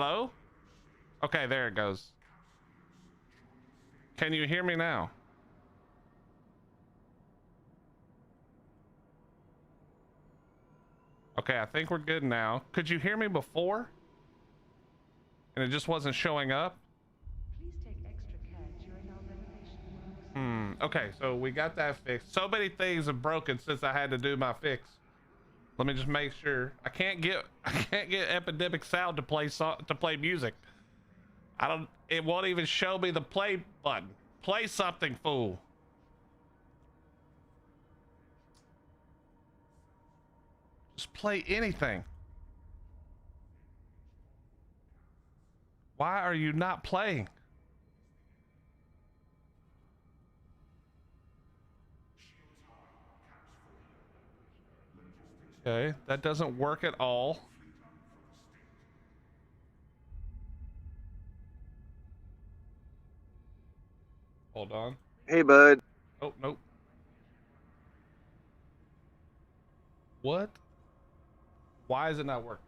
Hello? Okay, there it goes. Can you hear me now? Okay, I think we're good now. Could you hear me before? And it just wasn't showing up? Please take extra care during our renovation works. Okay, so we got that fixed. So many things have broken since I had to do my fix. Let me just make sure. I can't get Epidemic Sound to play music. It won't even show me the play button. Play something, fool. Just play anything. Why are you not playing? Okay, that doesn't work at all. Hold on. Hey, bud. Oh, nope. What? Why is it not working?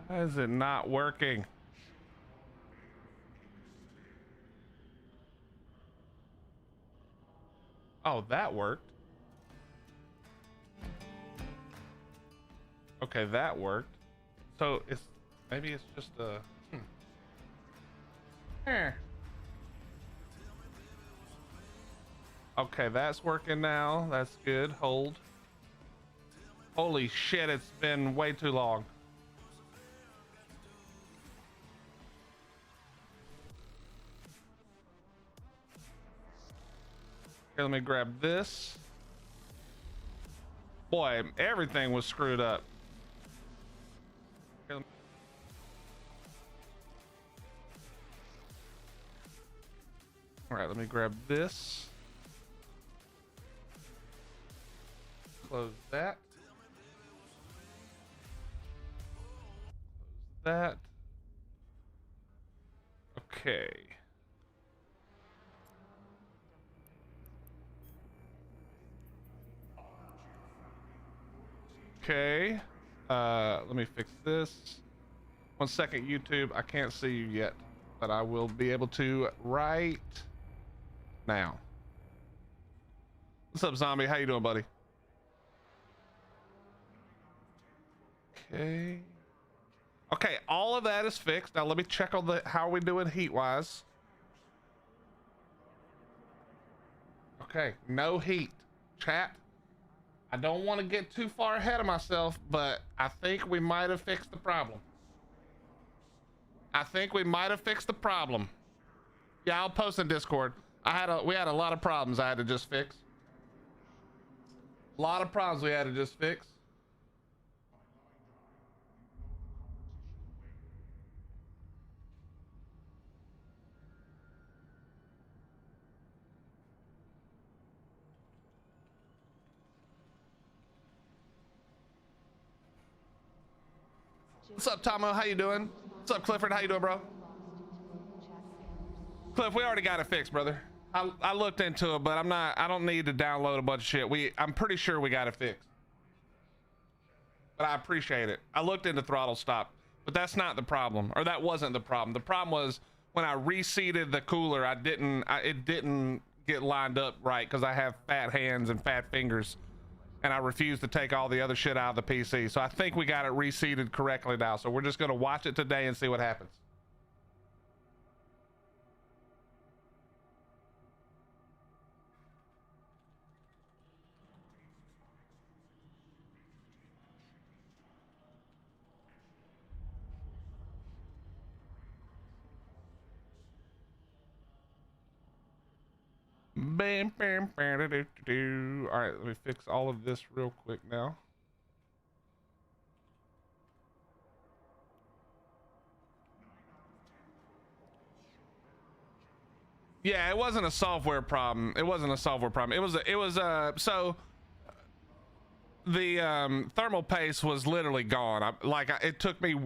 Why is it not working? Oh, that worked. Okay, that worked. So maybe it's just a Okay, that's working now. That's good. Hold. Holy shit, it's been way too long. Okay, let me grab this. Boy, everything was screwed up. Okay, all right, let me grab this. Close that. Close that. Okay. Okay. Let me fix this. 1 second, YouTube. I can't see you yet, but I will be able to right now. What's up, Zombie? How you doing, buddy? Okay. Okay, all of that is fixed. Now let me check on how are we doing heat wise. Okay, no heat. Chat. I don't want to get too far ahead of myself, but I think we might have fixed the problem. Yeah, I'll post in Discord. We had a lot of problems I had to just fix. A lot of problems we had to just fix. What's up, Tomo? How you doing? What's up, Clifford? How you doing, bro? Cliff, we already got it fixed, brother. I looked into it, but I don't need to download a bunch of shit. I'm pretty sure we got it fixed. But I appreciate it. I looked into throttle stop, but that's not the problem, or that wasn't the problem. The problem was when I reseated the cooler, it didn't get lined up right because I have fat hands and fat fingers, and I refused to take all the other shit out of the PC. So I think we got it reseated correctly now. So we're just gonna watch it today and see what happens. Bam, bam, bam, do, do, do. All right, let me fix all of this real quick now. Yeah, it wasn't a software problem. It was so the thermal paste was literally gone. It took me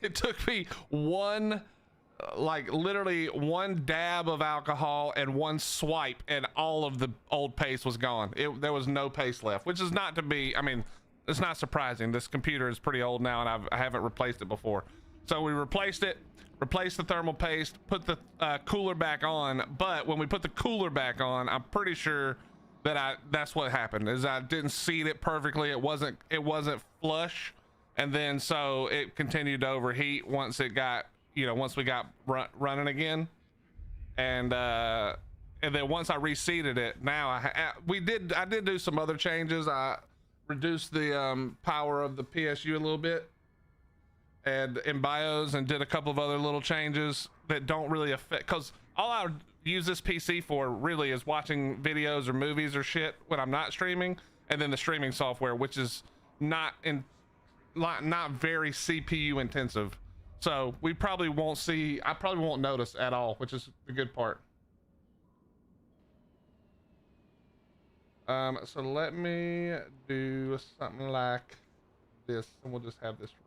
It took me one, like literally one dab of alcohol and one swipe, and all of the old paste was gone. There was no paste left, which is not to be, I mean, it's not surprising. This computer is pretty old now, and I haven't replaced it before. So we replaced it, replaced the thermal paste, put the cooler back on. But when we put the cooler back on, I'm pretty sure that that's what happened, is I didn't seat it perfectly. It wasn't flush. And then so it continued to overheat once it got, you know, once we got running again. And then once I reseated it, now I did do some other changes. I reduced the power of the PSU a little bit and in BIOS, and did a couple of other little changes that don't really affect, because all I use this PC for really is watching videos or movies or shit when I'm not streaming, and then the streaming software, which is not very CPU intensive. So we probably won't see, I probably won't notice at all, which is the good part. So let me do something like this, and we'll just have this run.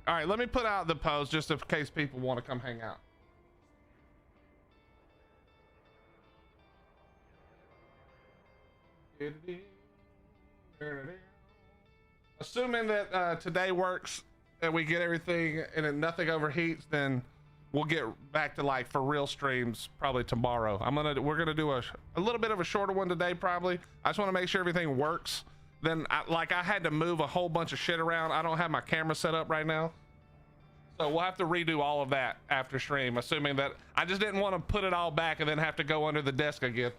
All right, let me put out the post just in case people want to come hang out. Assuming that today works and we get everything and then nothing overheats, then we'll get back to like for real streams probably tomorrow. We're gonna do a little bit of a shorter one today probably. I just want to make sure everything works. Then I had to move a whole bunch of shit around. I don't have my camera set up right now, so we'll have to redo all of that after stream, assuming that I just didn't want to put it all back and then have to go under the desk again.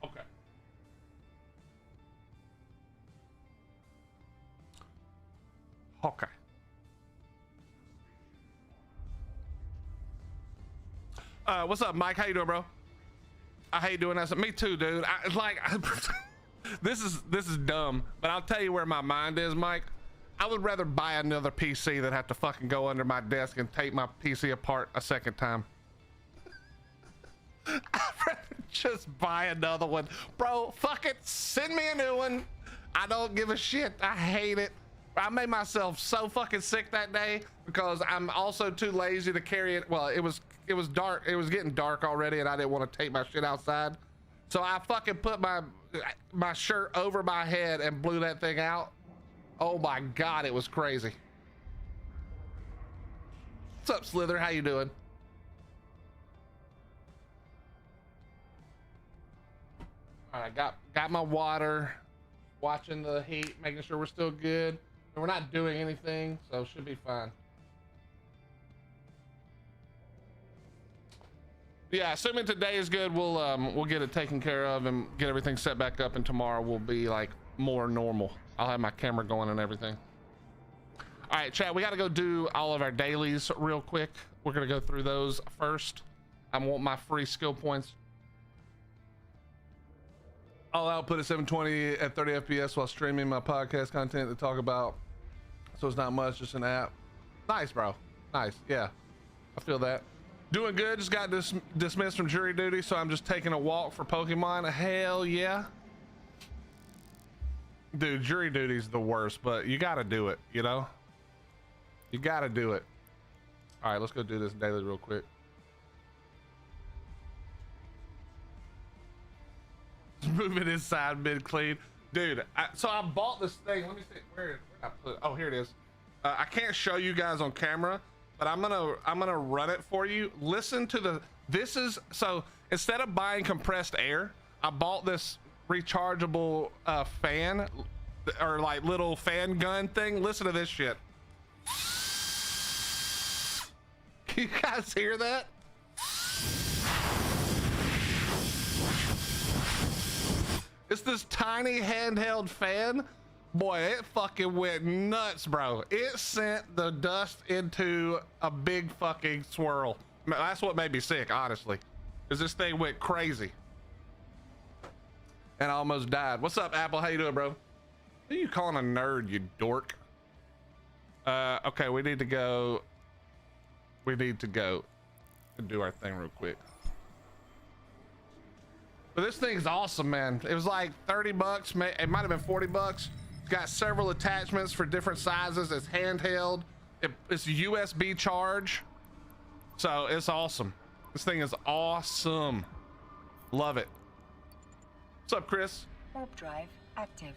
Okay. Okay. What's up, Mike? How you doing, bro? I hate doing that. Me too, dude. This is dumb, but I'll tell you where my mind is, Mike. I would rather buy another PC than have to fucking go under my desk and take my PC apart a second time. I'd rather just buy another one, bro. Fuck it, send me a new one. I don't give a shit. I hate it. I made myself so fucking sick that day because I'm also too lazy to carry it. Well, it was dark. It was getting dark already, and I didn't want to take my shit outside. So I fucking put my shirt over my head and blew that thing out. Oh my God, it was crazy. What's up, Slither? How you doing? All right, got my water, watching the heat, making sure we're still good. And we're not doing anything, so it should be fine. Yeah, assuming today is good, we'll get it taken care of and get everything set back up, and tomorrow will be like more normal. I'll have my camera going and everything. All right, chat, we got to go do all of our dailies real quick. We're gonna go through those first. I want my free skill points. I'll output at 720 at 30 FPS while streaming my podcast content to talk about. So it's not much, just an app. Nice, bro. Nice. Yeah, I feel that. Doing good. Just got dismissed from jury duty, so I'm just taking a walk for Pokemon. Hell yeah. Dude, jury duty's the worst, but you gotta do it, you know? You gotta do it. All right, let's go do this daily real quick. Moving inside mid clean, dude. So I bought this thing. Let me see where I put it. Oh, here it is. I can't show you guys on camera, but I'm gonna run it for you. Listen to the. This is so instead of buying compressed air, I bought this rechargeable fan. or like little fan gun thing. Listen to this shit. Can you guys hear that? It's this tiny handheld fan. Boy, it fucking went nuts, bro. It sent the dust into a big fucking swirl. That's what made me sick, honestly, is this thing went crazy. And I almost died. What's up, Apple? How you doing, bro? Who are you calling a nerd, you dork? Okay, we need to go. We need to go and do our thing real quick. But this thing's awesome, man. It was like 30 bucks. It might have been 40 bucks. It's got several attachments for different sizes. It's handheld. It's USB charge. So it's awesome. This thing is awesome. Love it. What's up, Chris? Warp drive active.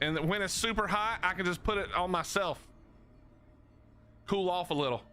And when it's super hot, I can just put it on myself. Cool off a little.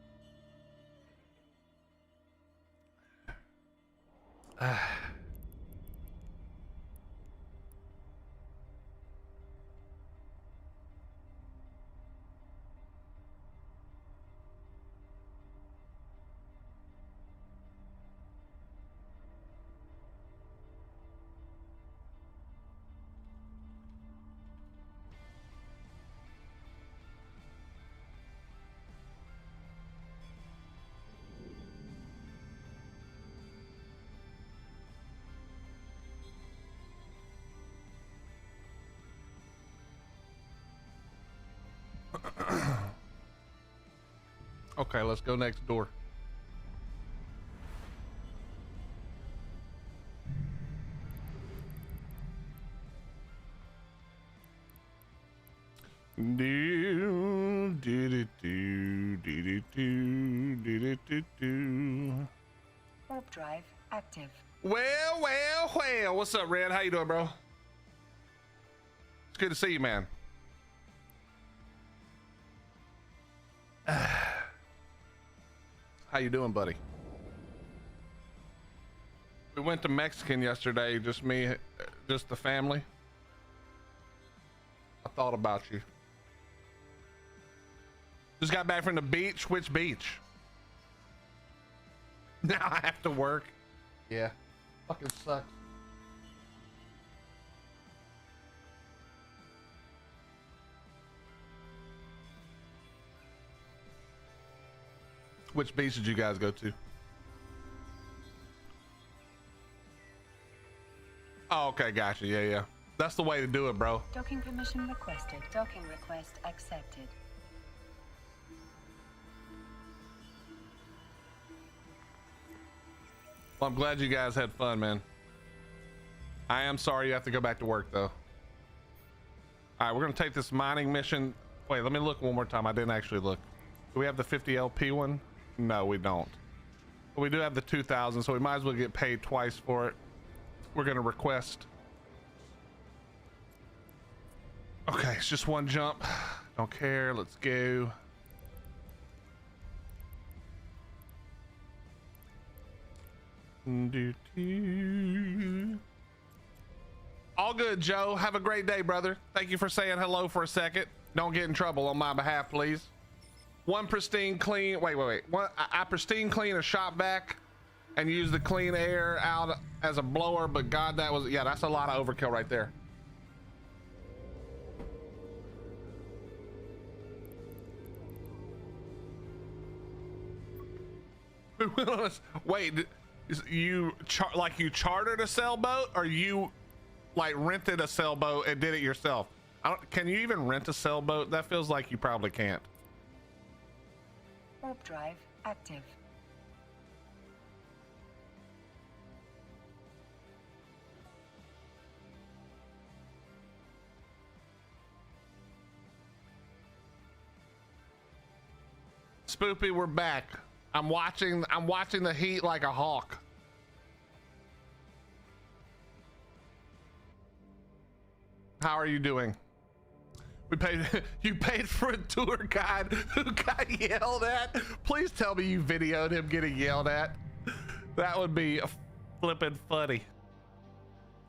Okay, let's go next door. Warp drive active. Well, what's up, Red? How you doing, bro? It's good to see you, man. How you doing, buddy? We went to Mexican yesterday, just me, just the family. I thought about you. Just got back from the beach. Which beach? Now I have to work. Yeah, fucking sucks. Which beach did you guys go to? Oh, okay, gotcha. Yeah. That's the way to do it, bro. Docking permission requested. Docking request accepted. Well, I'm glad you guys had fun, man. I am sorry you have to go back to work, though. All right, we're gonna take this mining mission. Wait, let me look one more time. I didn't actually look. Do we have the 50 LP one? No, we don't. But we do have the 2000, so we might as well get paid twice for it. We're gonna request. Okay, it's just one jump. Don't care. Let's go. All good, Joe. Have a great day, brother. Thank you for saying hello for a second. Don't get in trouble on my behalf, please. One pristine clean. Wait. I pristine clean a shop vac and use the clean air out as a blower, but God, that was, yeah, that's a lot of overkill right there. Wait, you chartered a sailboat, or you like rented a sailboat and did it yourself? Can you even rent a sailboat? That feels like you probably can't. Warp drive active. Spoopy, we're back. I'm watching the heat like a hawk. How are you doing? You paid for a tour guide who got yelled at. Please tell me you videoed him getting yelled at. That would be Flipping funny.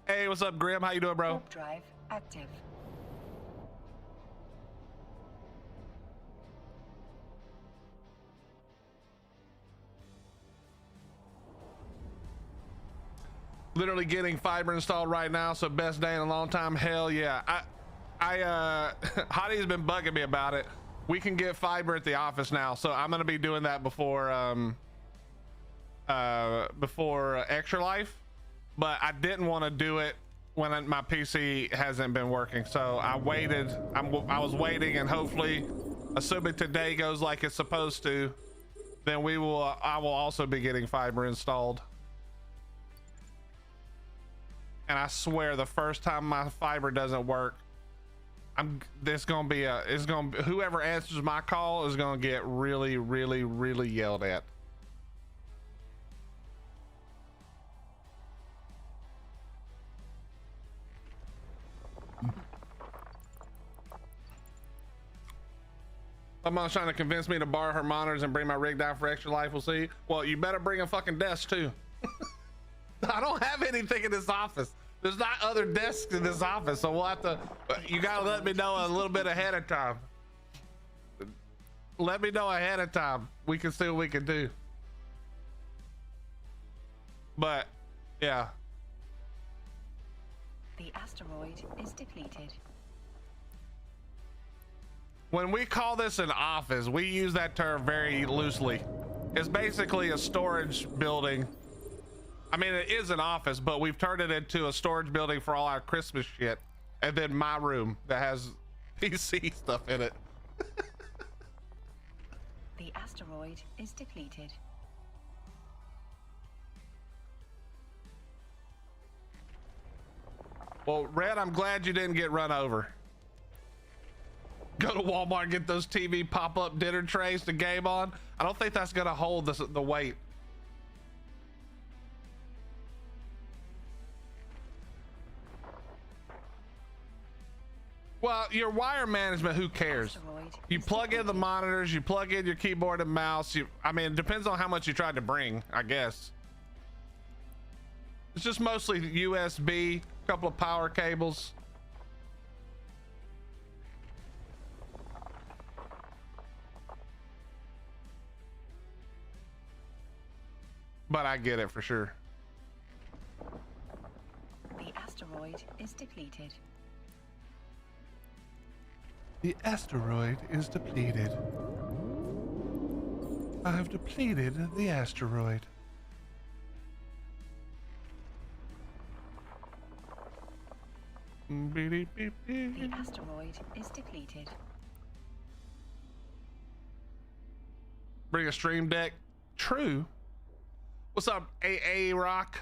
Hey, what's up, Grim? How you doing, bro? Warp drive active. Literally getting fiber installed right now, so best day in a long time. Hell yeah. Hottie's been bugging me about it. We can get fiber at the office now, so I'm gonna be doing that before Extra Life, but I didn't want to do it when my PC hasn't been working, so I waited. I was waiting, and hopefully, assuming today goes like it's supposed to, then I will also be getting fiber installed. And I swear, the first time my fiber doesn't work, whoever answers my call is gonna get really, really, really yelled at. My mom's trying to convince me to borrow her monitors and bring my rig down for Extra Life. We'll see. Well, you better bring a fucking desk too. I don't have anything in this office. There's not other desks in this office, so we'll have to. You gotta let me know a little bit ahead of time. Let me know ahead of time. We can see what we can do. But yeah. The asteroid is depleted. When we call this an office, we use that term very loosely. It's basically a storage building. I mean, it is an office, but we've turned it into a storage building for all our Christmas shit. And then my room that has PC stuff in it. The asteroid is depleted. Well, Red, I'm glad you didn't get run over. Go to Walmart and get those TV pop-up dinner trays to game on. I don't think that's gonna hold the weight. Well, your wire management, who cares? You plug in the monitors, you plug in your keyboard and mouse. I mean, it depends on how much you tried to bring, I guess. It's just mostly USB, a couple of power cables. But I get it for sure. The asteroid is depleted. The asteroid is depleted. I have depleted the asteroid. The asteroid is depleted. Bring a stream deck. True. What's up, AA Rock?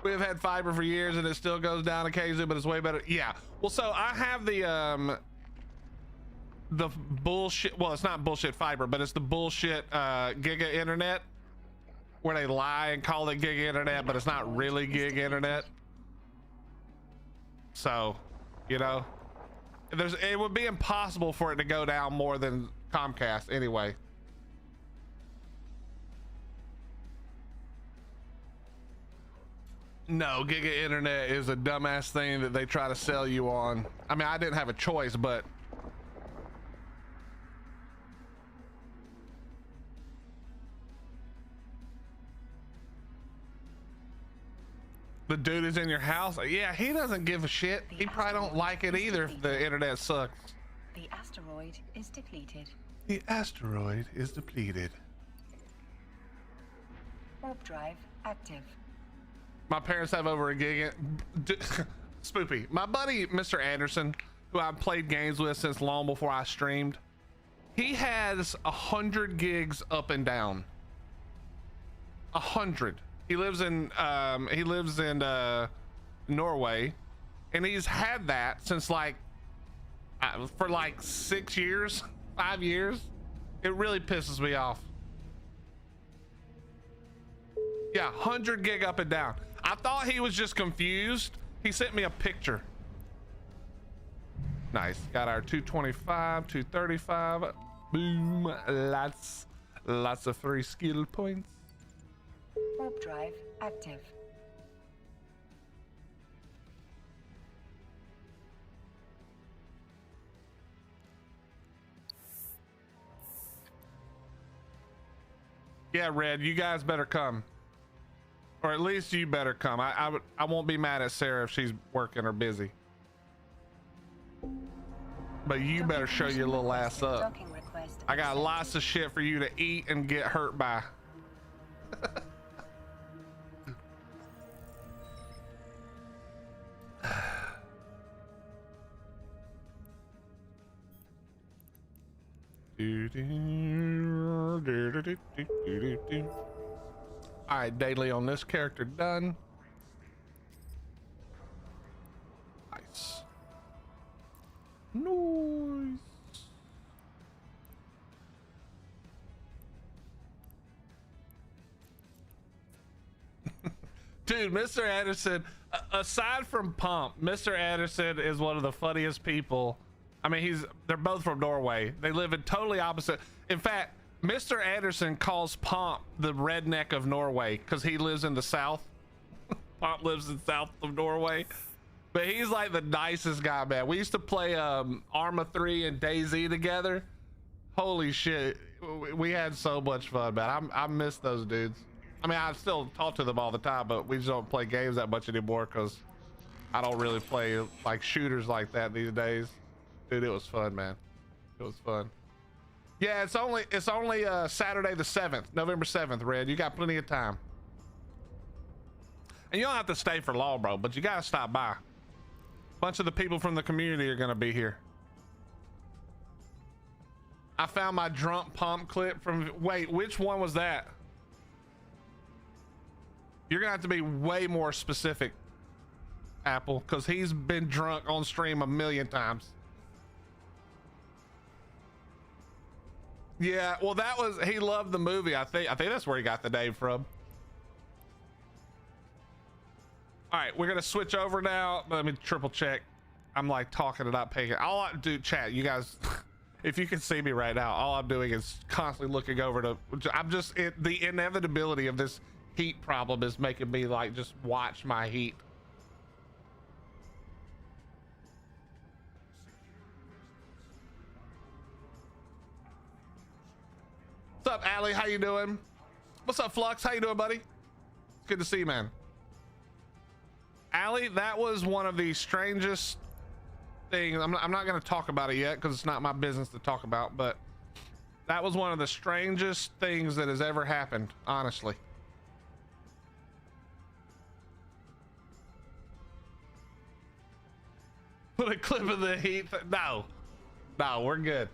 We have had fiber for years and it still goes down occasionally, but it's way better. Yeah. Well, so I have the bullshit. Well, it's not bullshit fiber, but it's the bullshit Giga Internet, where they lie and call it Giga Internet, but it's not really Gig Internet. So, you know, it would be impossible for it to go down more than Comcast anyway. No, Giga Internet is a dumbass thing that they try to sell you on. I mean, I didn't have a choice, but the dude is in your house. Yeah, he doesn't give a shit. He probably don't like it either if the internet sucks. The asteroid is depleted. The asteroid is depleted. Warp drive active. My parents have over a gig. Spoopy. My buddy, Mr. Anderson, who I've played games with since long before I streamed, he has 100 gigs up and down. 100. He lives in Norway, and he's had that since like for like 6 years, 5 years. It really pisses me off. Yeah, 100 gig up and down. I thought he was just confused. He sent me a picture. Nice. Got our 225, 235. Boom. Lots of free skill points. Warp drive active. Yeah, Red, you guys better come. Or at least you better come. I won't be mad at Sarah if she's working or busy. But you better show your little ass up. I got lots of shit for you to eat and get hurt by. All right, daily on this character done. Nice. Nice. Dude, Mr. Anderson, aside from Pomp, Mr. Anderson is one of the funniest people. I mean, they're both from Norway. They live in totally opposite. In fact, Mr. Anderson calls Pomp the redneck of Norway because he lives in the south. Pomp lives in south of Norway. But he's like the nicest guy, man. We used to play Arma 3 and DayZ together. Holy shit. We had so much fun, man. I miss those dudes. I mean, I still talk to them all the time, but we just don't play games that much anymore because I don't really play like shooters like that these days. Dude, it was fun, man. It was fun. Yeah, it's only Saturday the 7th, November 7th, Red. You got plenty of time. And you don't have to stay for long, bro, but you gotta stop by. A bunch of the people from the community are gonna be here. I found my drunk Pomp clip from, wait, which one was that? You're gonna have to be way more specific, Apple, because he's been drunk on stream a million times. Yeah, well, he loved the movie. I think that's where he got the name from. All right, we're gonna switch over now. Let me triple check. I'm like talking and not paying. All I do, chat, you guys, if you can see me right now, all I'm doing is constantly looking over to. The inevitability of this heat problem is making me like just watch my heat. What's up, Allie? How you doing? What's up, Flux? How you doing, buddy? It's good to see you, man. Allie, that was one of the strangest things. I'm not going to talk about it yet because it's not my business to talk about, but that was one of the strangest things that has ever happened, honestly. Put a clip of the heat. No, we're good.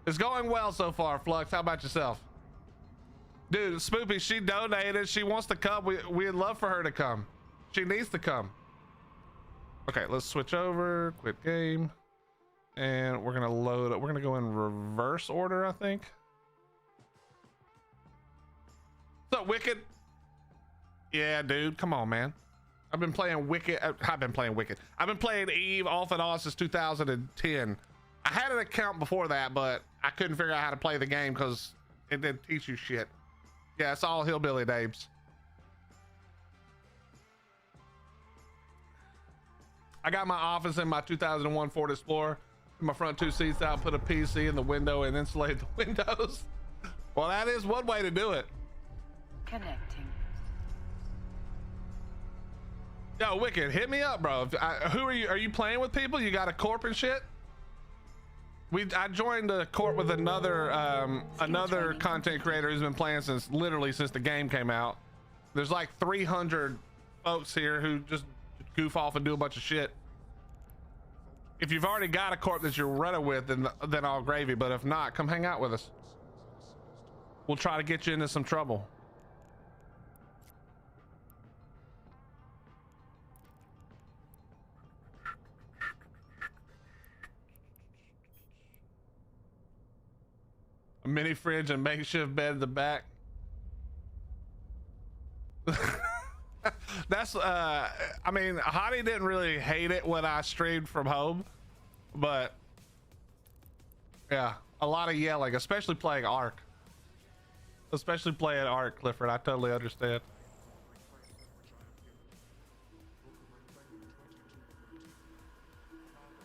It's going well so far, Flux. How about yourself? Dude, Spoopy, she donated. She wants to come. We'd love for her to come. She needs to come. Okay, let's switch over. Quit game. And we're going to load up. We're going to go in reverse order, I think. What's up, Wicked? Yeah, dude. Come on, man. I've been playing Wicked. I've been playing Eve off and on since 2010. I had an account before that, but I couldn't figure out how to play the game because it didn't teach you shit. Yeah, it's all hillbilly names. I got my office in my 2001 Ford Explorer. My front two seats out, put a PC in the window and insulate the windows. Well, that is one way to do it. Connecting. Yo, Wicked, hit me up, bro. Who are you? Are you playing with people? You got a corp and shit? I joined a corp with another content creator who's been playing since the game came out. There's like 300 folks here who just goof off and do a bunch of shit. If you've already got a corp that you're running with, then all gravy. But if not, come hang out with us. We'll try to get you into some trouble. A mini fridge and makeshift bed in the back. That's I mean, Hottie didn't really hate it when I streamed from home, but yeah, a lot of yelling, especially playing Ark. especially playing art, Clifford. I totally understand.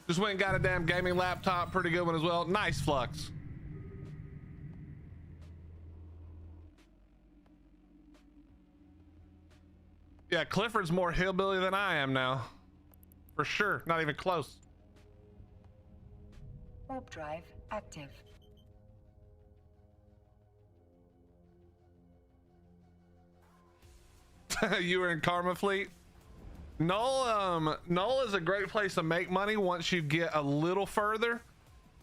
Just went and got a damn gaming laptop, pretty good one as well. Nice, Flux. Yeah, Clifford's more hillbilly than I am now. For sure, not even close. Warp drive active. You were in Karma Fleet? Null is a great place to make money once you get a little further,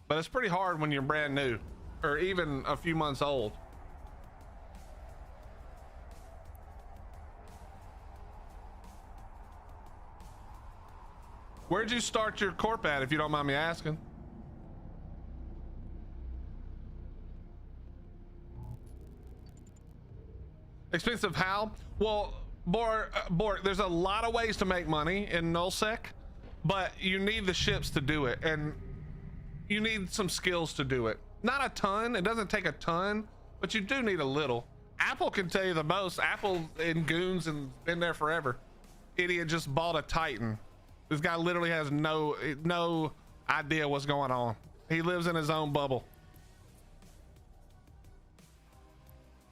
but it's pretty hard when you're brand new or even a few months old. Where'd you start your corp at, if you don't mind me asking? Expensive how? Well, Bork, there's a lot of ways to make money in nullsec, but you need the ships to do it, and you need some skills to do it. Not a ton, it doesn't take a ton, but you do need a little. Apple can tell you the most. Apple in Goons and been there forever. Idiot just bought a Titan. This guy literally has no idea what's going on. He lives in his own bubble.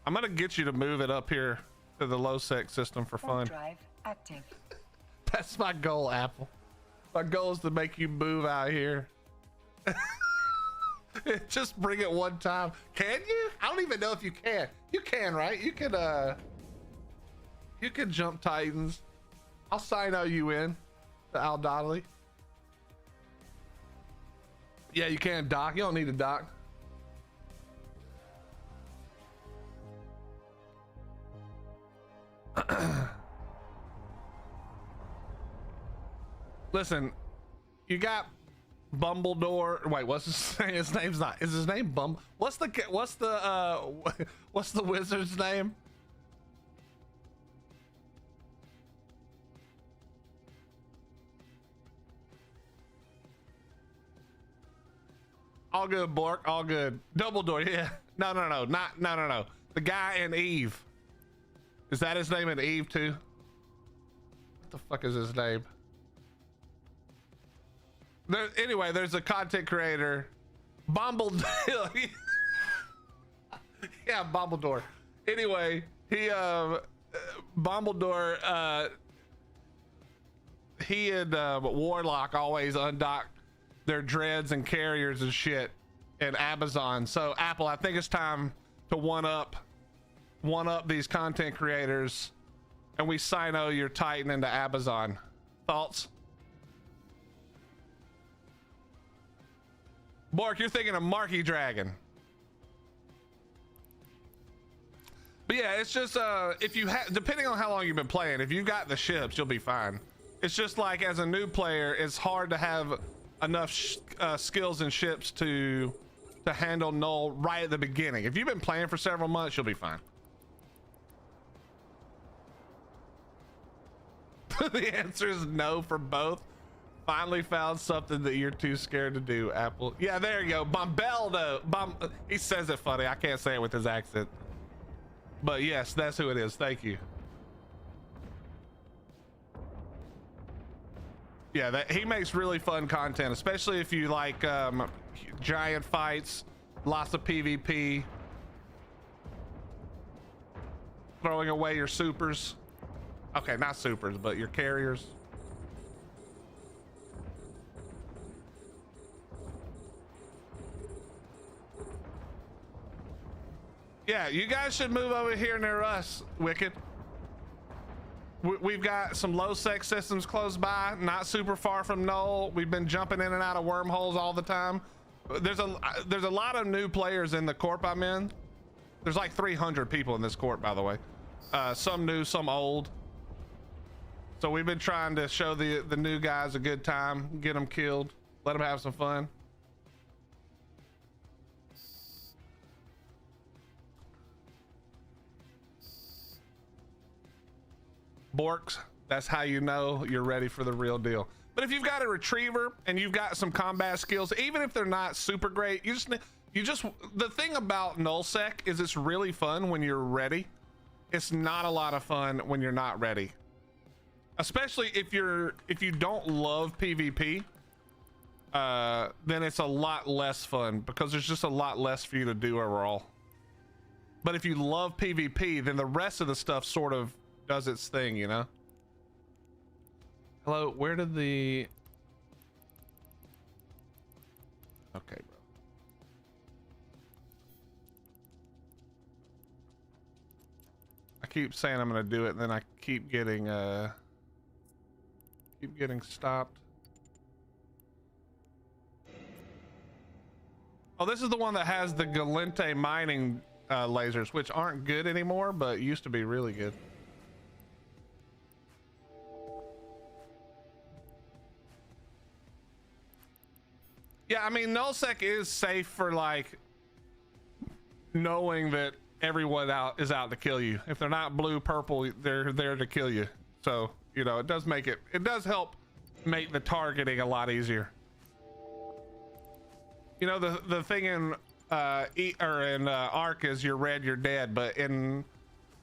I'm gonna get you to move it up here to the low sec system for fun. Drive active. That's my goal, Apple. My goal is to make you move out here. Just bring it one time. Can you? I don't even know if you can. You can, right? You can jump Titans. I'll sign you in to Al Donnelly. Yeah, you can dock. You don't need to dock. Listen, you got Bumbledore. Wait, what's his name? His name's not. Is his name Bum? What's the wizard's name? All good, Bork. All good. Dumbledore. Yeah. No. No. The guy in Eve. Is that his name in Eve too? What the fuck is his name? Anyway, there's a content creator, Bumbledore. Yeah, Bumbledore. Anyway, Bumbledore, he and Warlock always undock their dreads and carriers and shit in Amazon. So Apple, I think it's time to one up these content creators, and we sino your Titan into Amazon. Thoughts? Bork, you're thinking of Marky Dragon. But yeah, it's just if you have, depending on how long you've been playing, if you've got the ships, you'll be fine. It's just like as a new player, it's hard to have enough skills and ships to handle null right at the beginning. If you've been playing for several months, you'll be fine. The answer is no for both. Finally found something that you're too scared to do, Apple. Yeah, there you go. Bombeldo. He says it funny. I can't say it with his accent. But yes, that's who it is. Thank you. Yeah, he makes really fun content, especially if you like giant fights, lots of PvP, throwing away your supers. Okay, not supers, but your carriers. Yeah, you guys should move over here near us, Wicked. We've got some low sec systems close by, not super far from Null. We've been jumping in and out of wormholes all the time. There's a lot of new players in the corp I'm in. There's like 300 people in this corp, by the way. Some new, some old. So we've been trying to show the new guys a good time, get them killed, let them have some fun. Borks, that's how you know you're ready for the real deal. But if you've got a retriever and you've got some combat skills, even if they're not super great, You just, the thing about nullsec is it's really fun when you're ready. It's not a lot of fun when you're not ready. Especially if you don't love PvP, then it's a lot less fun because there's just a lot less for you to do overall. But if you love PvP, then the rest of the stuff sort of does its thing, you know? Hello, where did the... Okay, bro. I keep saying I'm gonna do it, and then I keep getting stopped. Oh, this is the one that has the Galente mining lasers, which aren't good anymore, but used to be really good. Yeah, I mean, nullsec is safe for like knowing that everyone is out to kill you. If they're not blue, purple, they're there to kill you. So, you know, it does help make the targeting a lot easier. You know, the thing in Arc is you're red, you're dead, but in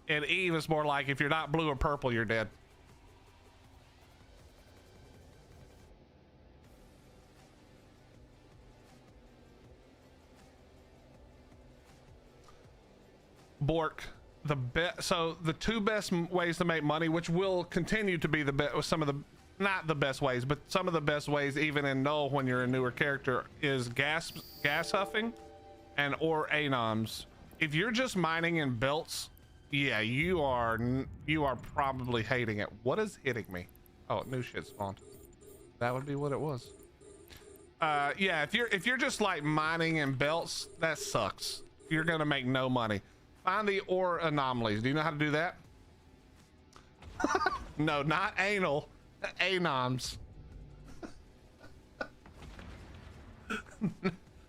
Eve it's more like if you're not blue or purple, you're dead. Bork, so the two best ways to make money, which will continue to be the best, not the best ways, but some of the best ways, even in Null when you're a newer character, is gas huffing and or anoms. If you're just mining in belts, yeah, you are probably hating it. What is hitting me? Oh, new shit spawned. That would be what it was. Yeah, if you're just like mining in belts, that sucks. You're gonna make no money. Find the ore anomalies. Do you know how to do that? No, not anal. Anoms.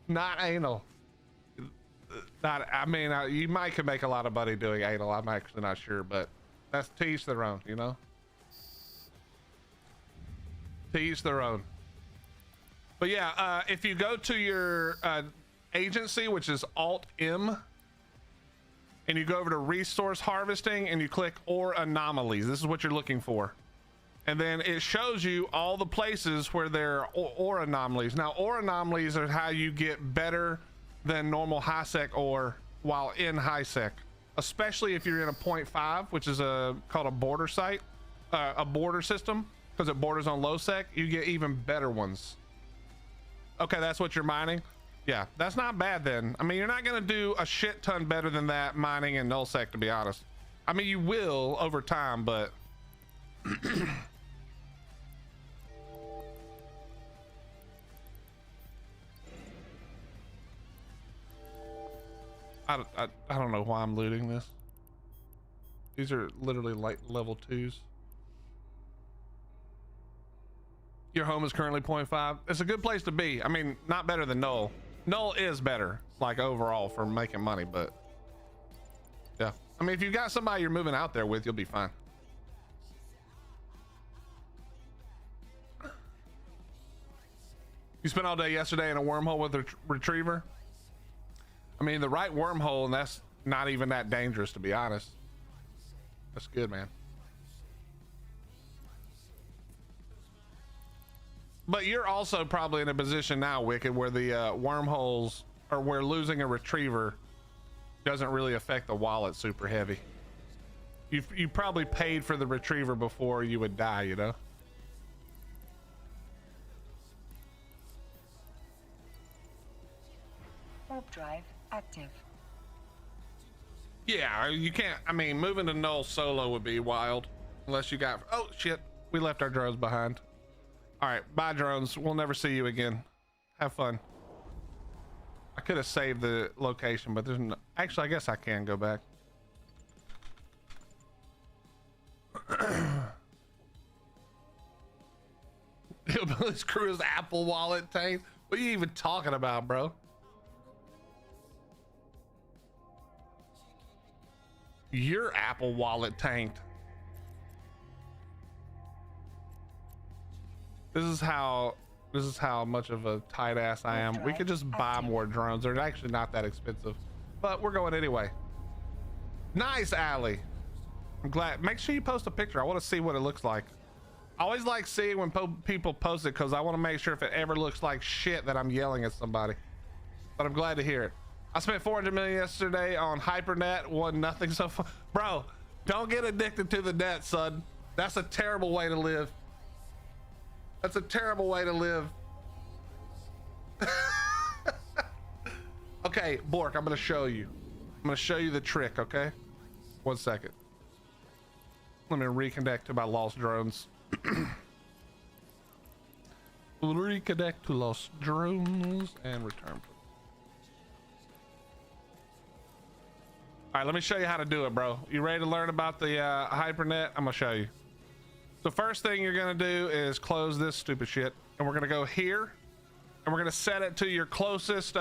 Not anal. I mean, you might could make a lot of money doing anal. I'm actually not sure, but that's to each their own, you know? To each their own. But yeah, if you go to your agency, which is Alt-M, and you go over to resource harvesting and you click ore anomalies, this is what you're looking for. And then it shows you all the places where there are ore anomalies. Now, ore anomalies are how you get better than normal high sec ore while in high sec, especially if you're in a 0.5, which is called a border site, a border system, because it borders on low sec. You get even better ones. Okay, that's what you're mining. Yeah, that's not bad then. I mean, you're not gonna do a shit ton better than that mining in nullsec, to be honest. I mean, you will over time, but I don't know why I'm looting this. These are literally like level 2s. Your home is currently 0.5. It's a good place to be. I mean, not better than Null. Null is better, like overall, for making money, but yeah. I mean, if you've got somebody you're moving out there with, you'll be fine. You spent all day yesterday in a wormhole with a retriever? I mean, the right wormhole, and that's not even that dangerous, to be honest. That's good, man. But you're also probably in a position now, Wicked, where the wormholes, or where losing a retriever doesn't really affect the wallet super heavy. You probably paid for the retriever before you would die, you know? Warp drive active. Yeah, you can't. I mean, moving to Null solo would be wild, unless you got. Oh shit, we left our drones behind. All right, bye drones. We'll never see you again. Have fun. I could have saved the location, but there's no. Actually, I guess I can go back. Hillbilly's crew is Apple Wallet tanked. What are you even talking about, bro? Your Apple Wallet tanked. This is how This is how much of a tight ass I am. We could just buy more drones. They're actually not that expensive, but we're going anyway. Nice, Allie. I'm glad. Make sure you post a picture. I want to see what it looks like. I always like seeing when people post it because I want to make sure if it ever looks like shit that I'm yelling at somebody. But I'm glad to hear it. I spent 400 million yesterday on HyperNet. Won nothing so far. Bro, don't get addicted to the net, son. That's a terrible way to live. That's a terrible way to live. Okay, Bork, I'm gonna show you. I'm gonna show you the trick, okay? 1 second. Let me reconnect to my lost drones. Reconnect to lost drones and return. All right, let me show you how to do it, bro. You ready to learn about the HyperNet? I'm gonna show you. The first thing you're gonna do is close this stupid shit, and we're gonna go here, and we're gonna set it to your closest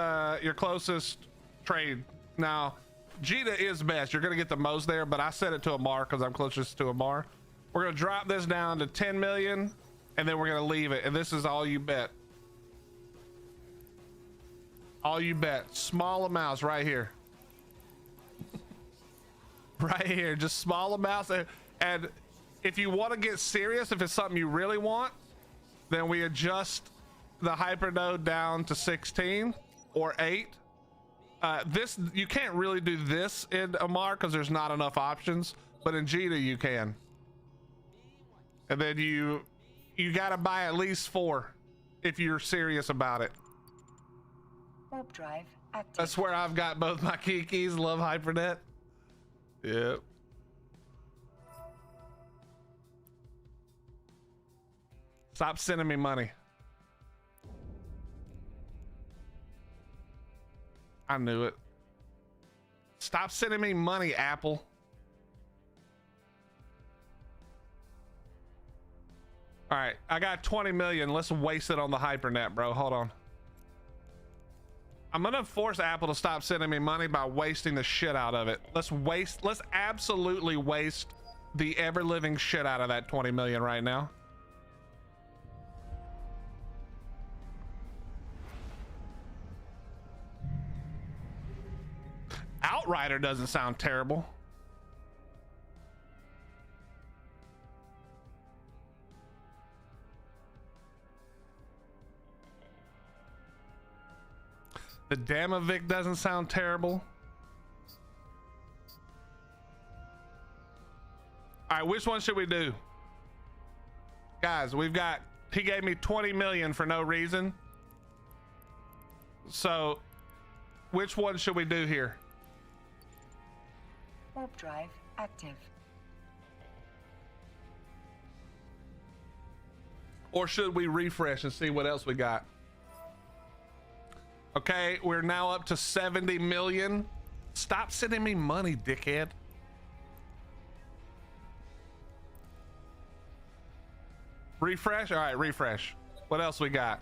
trade. Now, Jita is best. You're gonna get the most there, but I set it to Amar because I'm closest to Amar. We're gonna drop this down to 10 million, and then we're gonna leave it. And this is all you bet. All you bet. Small amounts right here. Right here, just small amounts. And if you want to get serious, if it's something you really want, then we adjust the hypernode down to 16 or 8. This, you can't really do this in Amar because there's not enough options, but in Jita you can. And then you got to buy at least 4 if you're serious about it. Warp drive active. That's where I've got both my keys. Love HyperNet. Yep. Stop sending me money. I knew it. Stop sending me money, Apple. All right, I got 20 million. Let's waste it on the HyperNet, bro. Hold on. I'm gonna force Apple to stop sending me money by wasting the shit out of it. Let's absolutely waste the ever living shit out of that 20 million right now. Outrider doesn't sound terrible. The Damavic doesn't sound terrible. All right, which one should we do? Guys, we've got, he gave me 20 million for no reason. So which one should we do here? Warp drive active. Or should we refresh and see what else we got? Okay, we're now up to 70 million. Stop sending me money, dickhead. Refresh? All right, refresh. What else we got?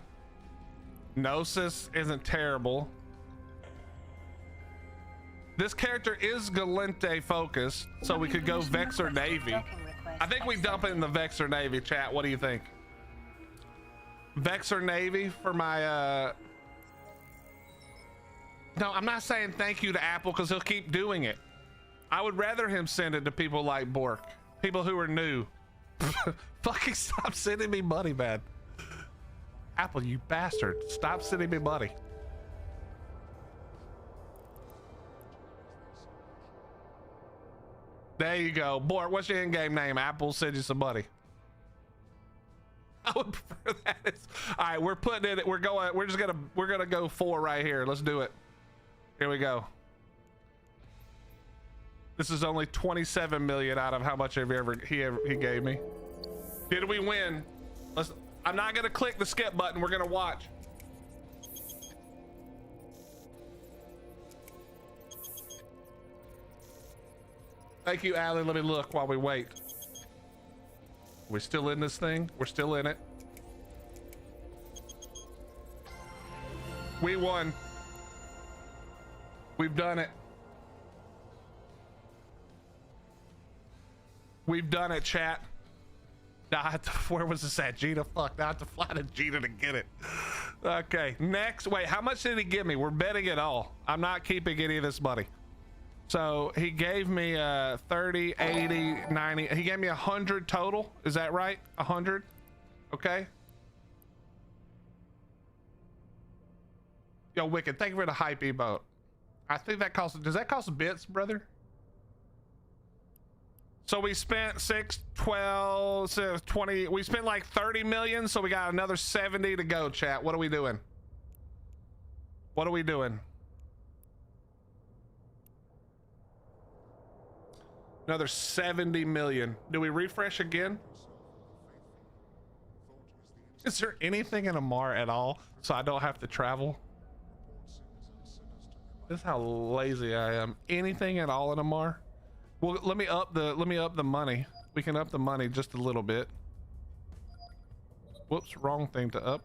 Gnosis isn't terrible. This character is Galente focused, so we could go Vexor Navy. I think we dump it in the Vexor Navy, chat. What do you think? Vexor Navy for my No, I'm not saying thank you to Apple because he'll keep doing it. I would rather him send it to people like Bork, people who are new. Fucking stop sending me money, man. Apple, you bastard. Stop sending me money. There you go. Bork, what's your in-game name? Apple, send you some money. I would prefer that. All right, we're putting it, we're gonna go 4 right here. Let's do it. Here we go. This is only 27 million out of how much he gave me. Did we win? I'm not gonna click the skip button. We're gonna watch. Thank you, Allie. Let me look while we wait. We still in this thing? We're still in it. We won. We've done it. We've done it, chat. Now I have to, where was this at? Gina? Fuck, now I have to fly to Gina to get it. Okay, next. Wait, how much did he give me? We're betting it all. I'm not keeping any of this money. So he gave me 30, 80, 90. He gave me 100 total. Is that right? 100? Okay. Yo, Wicked, thank you for the hype emote. I think that costs, does that cost bits, brother? So we spent 6, 12, 20, we spent like 30 million, so we got another 70 to go, chat. What are we doing? What are we doing? Another 70 million. Do we refresh again? Is there anything in Amar at all so I don't have to travel? This is how lazy I am. Anything at all in Amar? Well, let me up the money. We can up the money just a little bit. Whoops, wrong thing to up.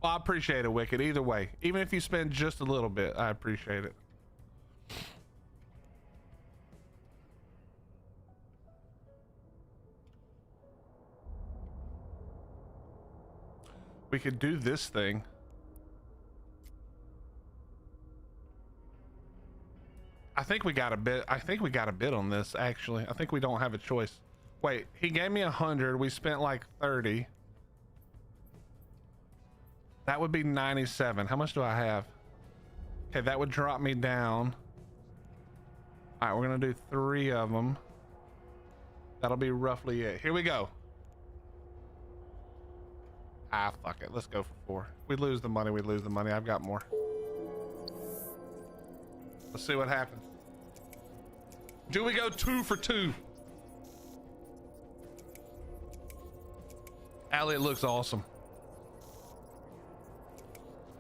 Well, I appreciate it, Wicked. Either way, even if you spend just a little bit, I appreciate it. We could do this thing. I think we got a bit. I think we got a bid on this, actually. I think we don't have a choice. Wait, he gave me 100. We spent like 30. That would be 97. How much do I have? Okay, that would drop me down. All right, we're gonna do 3 of them. That'll be roughly it. Here we go. Ah, fuck it. Let's go for 4. We lose the money. We lose the money. I've got more. Let's see what happens. Do we go 2 for 2? Allie, it looks awesome.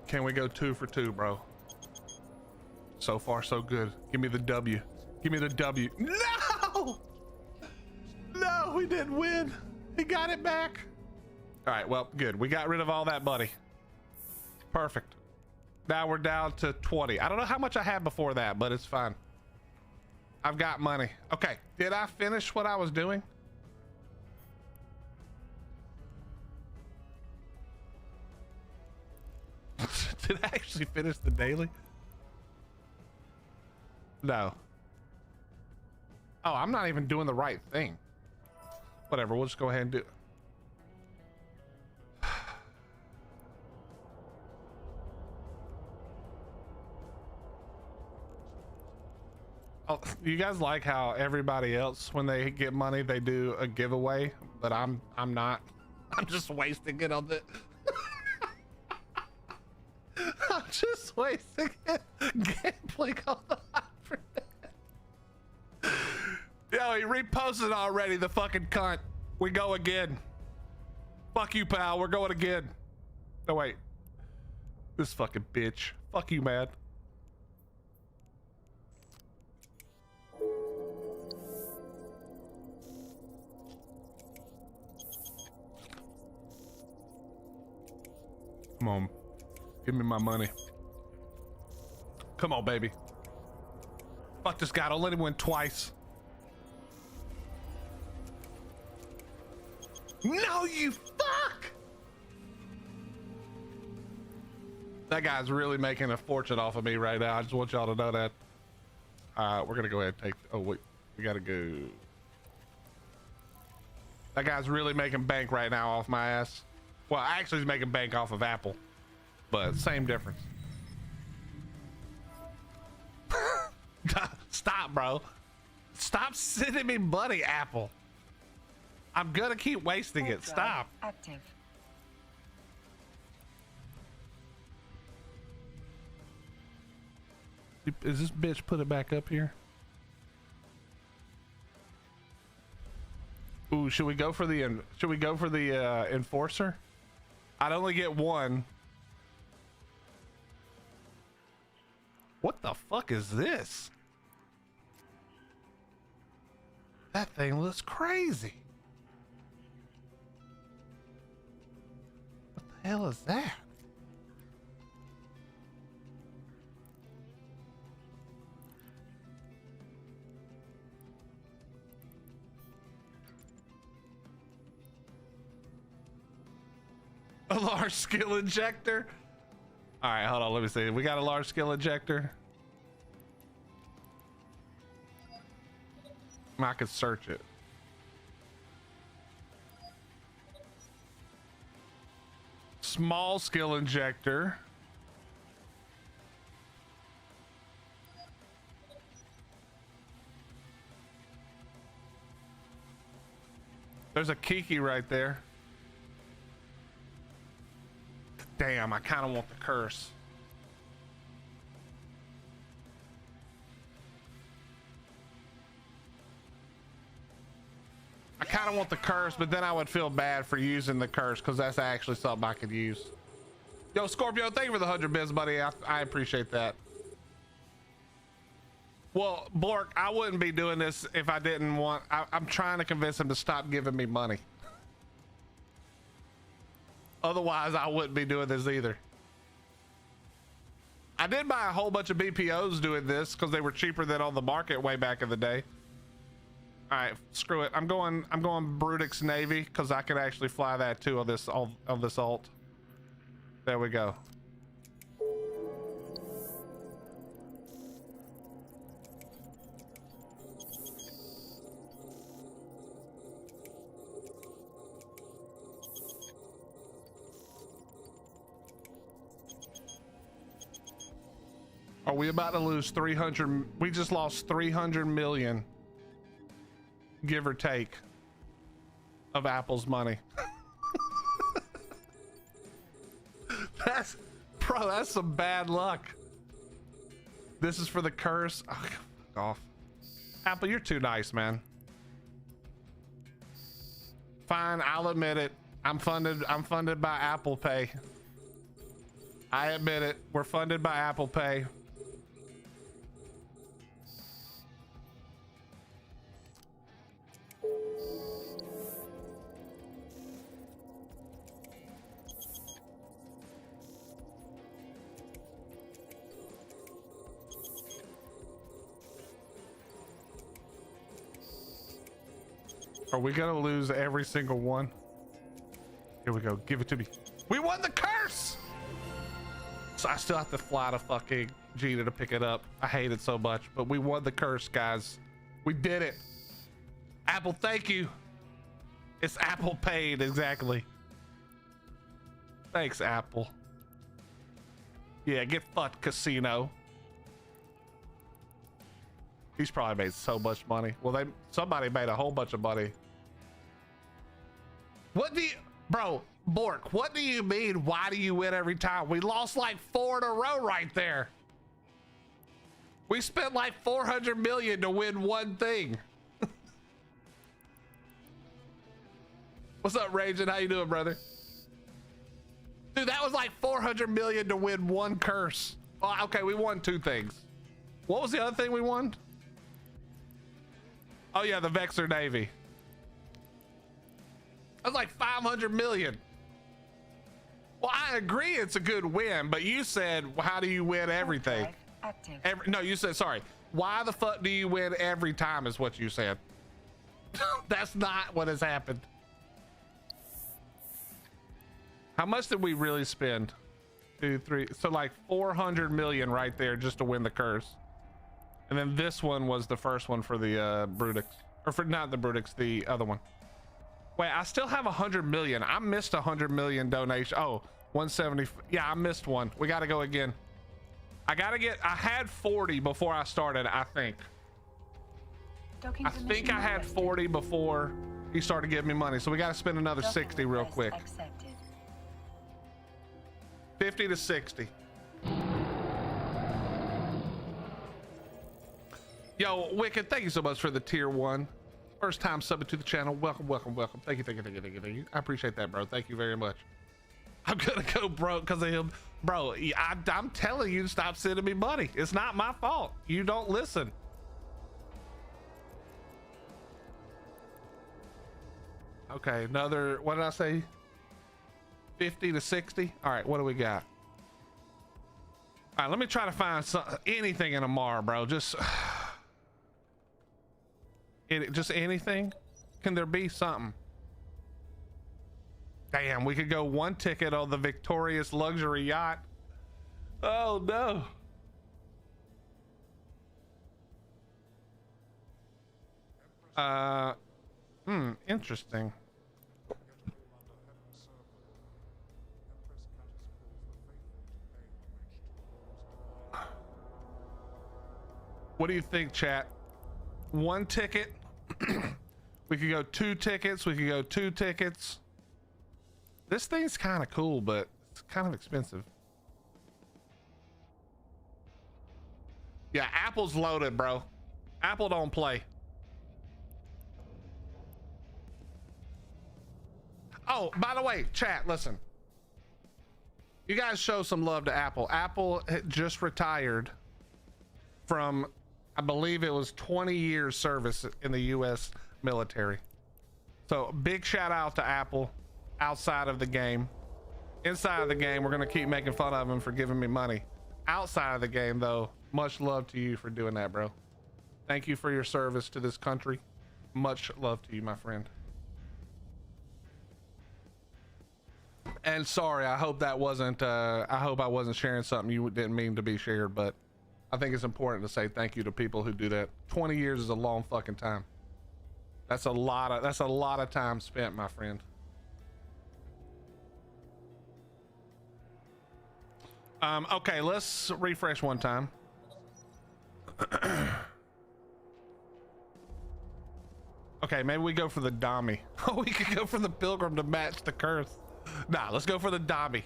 Can we go 2 for 2, bro? So far, so good. Give me the W. Give me the W. No! No, we didn't win. He got it back. All right, well, good. We got rid of all that money. Perfect. Now we're down to 20. I don't know how much I had before that, but it's fine. I've got money. Okay, did I finish what I was doing? Did I actually finish the daily? No. Oh, I'm not even doing the right thing. Whatever, we'll just go ahead and do it. Oh, you guys like how everybody else, when they get money, they do a giveaway, but I'm not. I'm just wasting it on the. I'm just wasting it gambling on the hybrid. Yo, he reposted already, the fucking cunt. We go again. Fuck you, pal. We're going again. No, wait. This fucking bitch. Fuck you, man. Come on. Give me my money. Come on, baby. Fuck this guy. Don't let him win twice. No, you fuck! That guy's really making a fortune off of me right now. I just want y'all to know that. We're gonna go ahead and take. Oh wait, we gotta go. That guy's really making bank right now off my ass. Well, actually, he's making bank off of Apple, but same difference. Stop, bro. Stop sending me money, Apple. I'm gonna keep wasting it. Stop. Active. Is this bitch put it back up here? Ooh, should we go for the enforcer? I'd only get 1. What the fuck is this? That thing looks crazy. What the hell is that? A large skill injector. All right, hold on. Let me see. We got a large skill injector. I could search it. Small skill injector. There's a Kiki right there. Damn, I kind of want the curse. I kind of want the curse, but then I would feel bad for using the curse because that's actually something I could use. Yo, Scorpio, thank you for the 100 bits, buddy. I appreciate that. Well, Bork, I wouldn't be doing this if I didn't want. I'm trying to convince him to stop giving me money. Otherwise, I wouldn't be doing this either. I did buy a whole bunch of BPOs doing this because they were cheaper than on the market way back in the day. All right, screw it. I'm going Brutix Navy because I can actually fly that too on this alt. There we go. Are we about to lose 300? We just lost 300 million, give or take, of Apple's money. That's some bad luck. This is for the curse. Oh, fuck off. Apple, you're too nice, man. Fine, I'll admit it. I'm funded by Apple Pay. I admit it. We're funded by Apple Pay. Are we gonna lose every single one? Here we go. Give it to me. We won the curse! So I still have to fly to fucking Gina to pick it up. I hate it so much, but we won the curse, guys. We did it. Apple, thank you. It's Apple paid, exactly. Thanks, Apple. Yeah, get fucked, casino. He's probably made so much money. Well, somebody made a whole bunch of money. What do you, bro, Bork, what do you mean? Why do you win every time? We lost like 4 in a row right there. We spent like 400 million to win one thing. What's up, Raging? How you doing, brother? Dude, that was like 400 million to win one curse. Oh, okay, we won 2 things. What was the other thing we won? Oh yeah, the Vexor Navy. That's like 500 million. Well, I agree it's a good win, but you said, well, how do you win everything? Active. No, you said, sorry. Why the fuck do you win every time is what you said. That's not what has happened. How much did we really spend? 2, 3, so like 400 million right there just to win the curse. And then this one was the first one for the Brutix, or for not the Brutix, the other one. Wait, I still have 100 million. I missed 100 million donation. Oh, 170. Yeah, I missed one. We got to go again. I had 40 before I started, I think. I think I had 40 before he started giving me money. So we got to spend another 60 real quick. Accepted. 50 to 60. Yo, Wicked, thank you so much for the tier 1. First time subbing to the channel. Welcome, welcome, welcome. Thank you. I appreciate that, bro. Thank you very much. I'm gonna go broke because of him. Bro, I'm telling you to stop sending me money. It's not my fault. You don't listen. Okay, another, what did I say? 50 to 60. All right, what do we got? All right, let me try to find anything in Amar, bro. Just anything. Can there be something? Damn, we could go one ticket on the Victorious luxury yacht. Oh no. Interesting. What do you think, chat? One ticket? We could go two tickets. We could go two tickets. This thing's kind of cool, but it's kind of expensive. Yeah, Apple's loaded, bro. Apple don't play. Oh, by the way, chat, listen. You guys show some love to Apple. Apple had just retired from, I believe it was 20 years service in the US military. So big shout out to Apple outside of the game. Inside of the game, we're gonna keep making fun of them for giving me money. Outside of the game though, much love to you for doing that, bro. Thank you for your service to this country. Much love to you, my friend. And sorry, I hope that wasn't I hope I wasn't sharing something you didn't mean to be shared, but I think it's important to say thank you to people who do that. 20 years is a long fucking time. That's a lot of time spent, my friend. Okay, let's refresh one time. Okay, maybe we go for the Dami. Oh, we could go for the Pilgrim to match the curse. Nah, let's go for the Dami.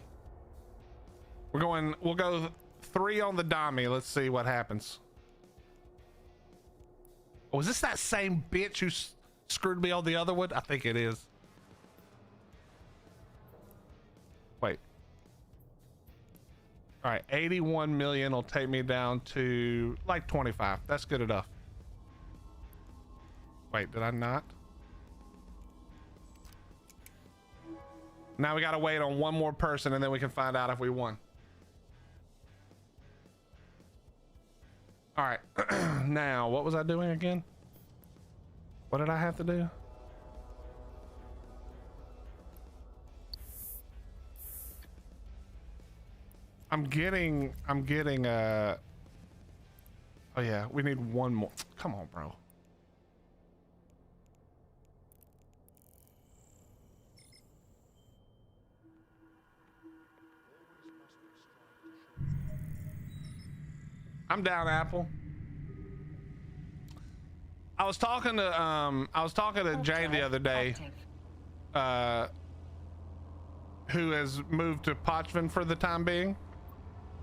We'll go 3 on the Dami. Let's see what happens. Oh, is this that same bitch who screwed me on the other one? I think it is. Wait. All right, 81 million will take me down to like 25. That's good enough. Wait, did I not? Now we gotta wait on one more person and then we can find out if we won. All right, now what was I doing again? What did I have to do? I'm getting oh yeah, we need one more. Come on, bro. I'm down, Apple. I was talking to Jay the other day, who has moved to Pochven for the time being,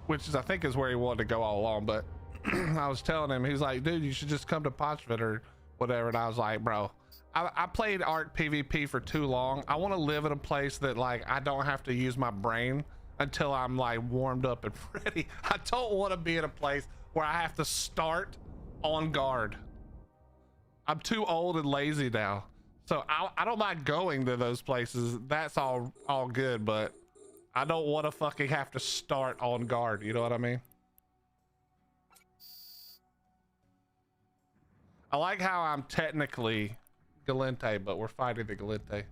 which is I think is where he wanted to go all along. But I was telling him, he's like, dude, you should just come to Pochven or whatever. And I was like, bro, I played Arc PvP for too long. I want to live in a place that like I don't have to use my brain until I'm like warmed up and ready. I don't want to be in a place where I have to start on guard. I'm too old and lazy now. So I don't mind going to those places. That's all good, but I don't want to fucking have to start on guard. You know what I mean? I like how I'm technically Galente, but we're fighting the Galente.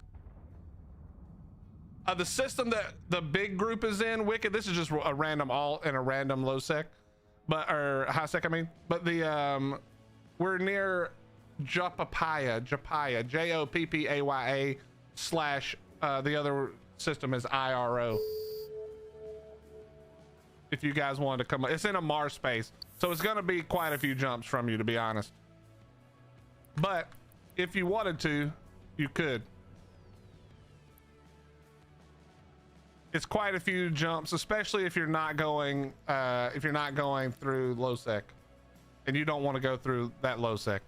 The system that the big group is in, Wicked, this is just a random all in a random low sec, but or high sec, I mean. But the we're near Jopapaya, Joppaya / the other system is IRO. If you guys wanted to come, it's in a Mars space, so it's gonna be quite a few jumps from you, to be honest. But if you wanted to, you could. It's quite a few jumps, especially if you're not going through low sec, and you don't want to go through that low sec.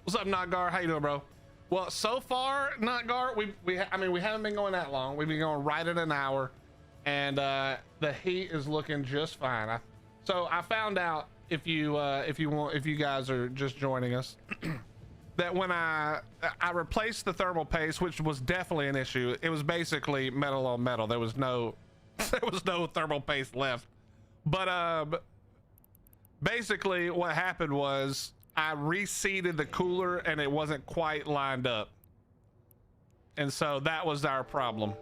What's up, Notgar? How you doing, bro? Well, so far, Notgar, we haven't been going that long. We've been going right at an hour, and the heat is looking just fine. So I found out, if you guys are just joining us, that when I replaced the thermal paste, which was definitely an issue. It was basically metal on metal. There was no thermal paste left. But basically what happened was I reseated the cooler and it wasn't quite lined up. And so that was our problem.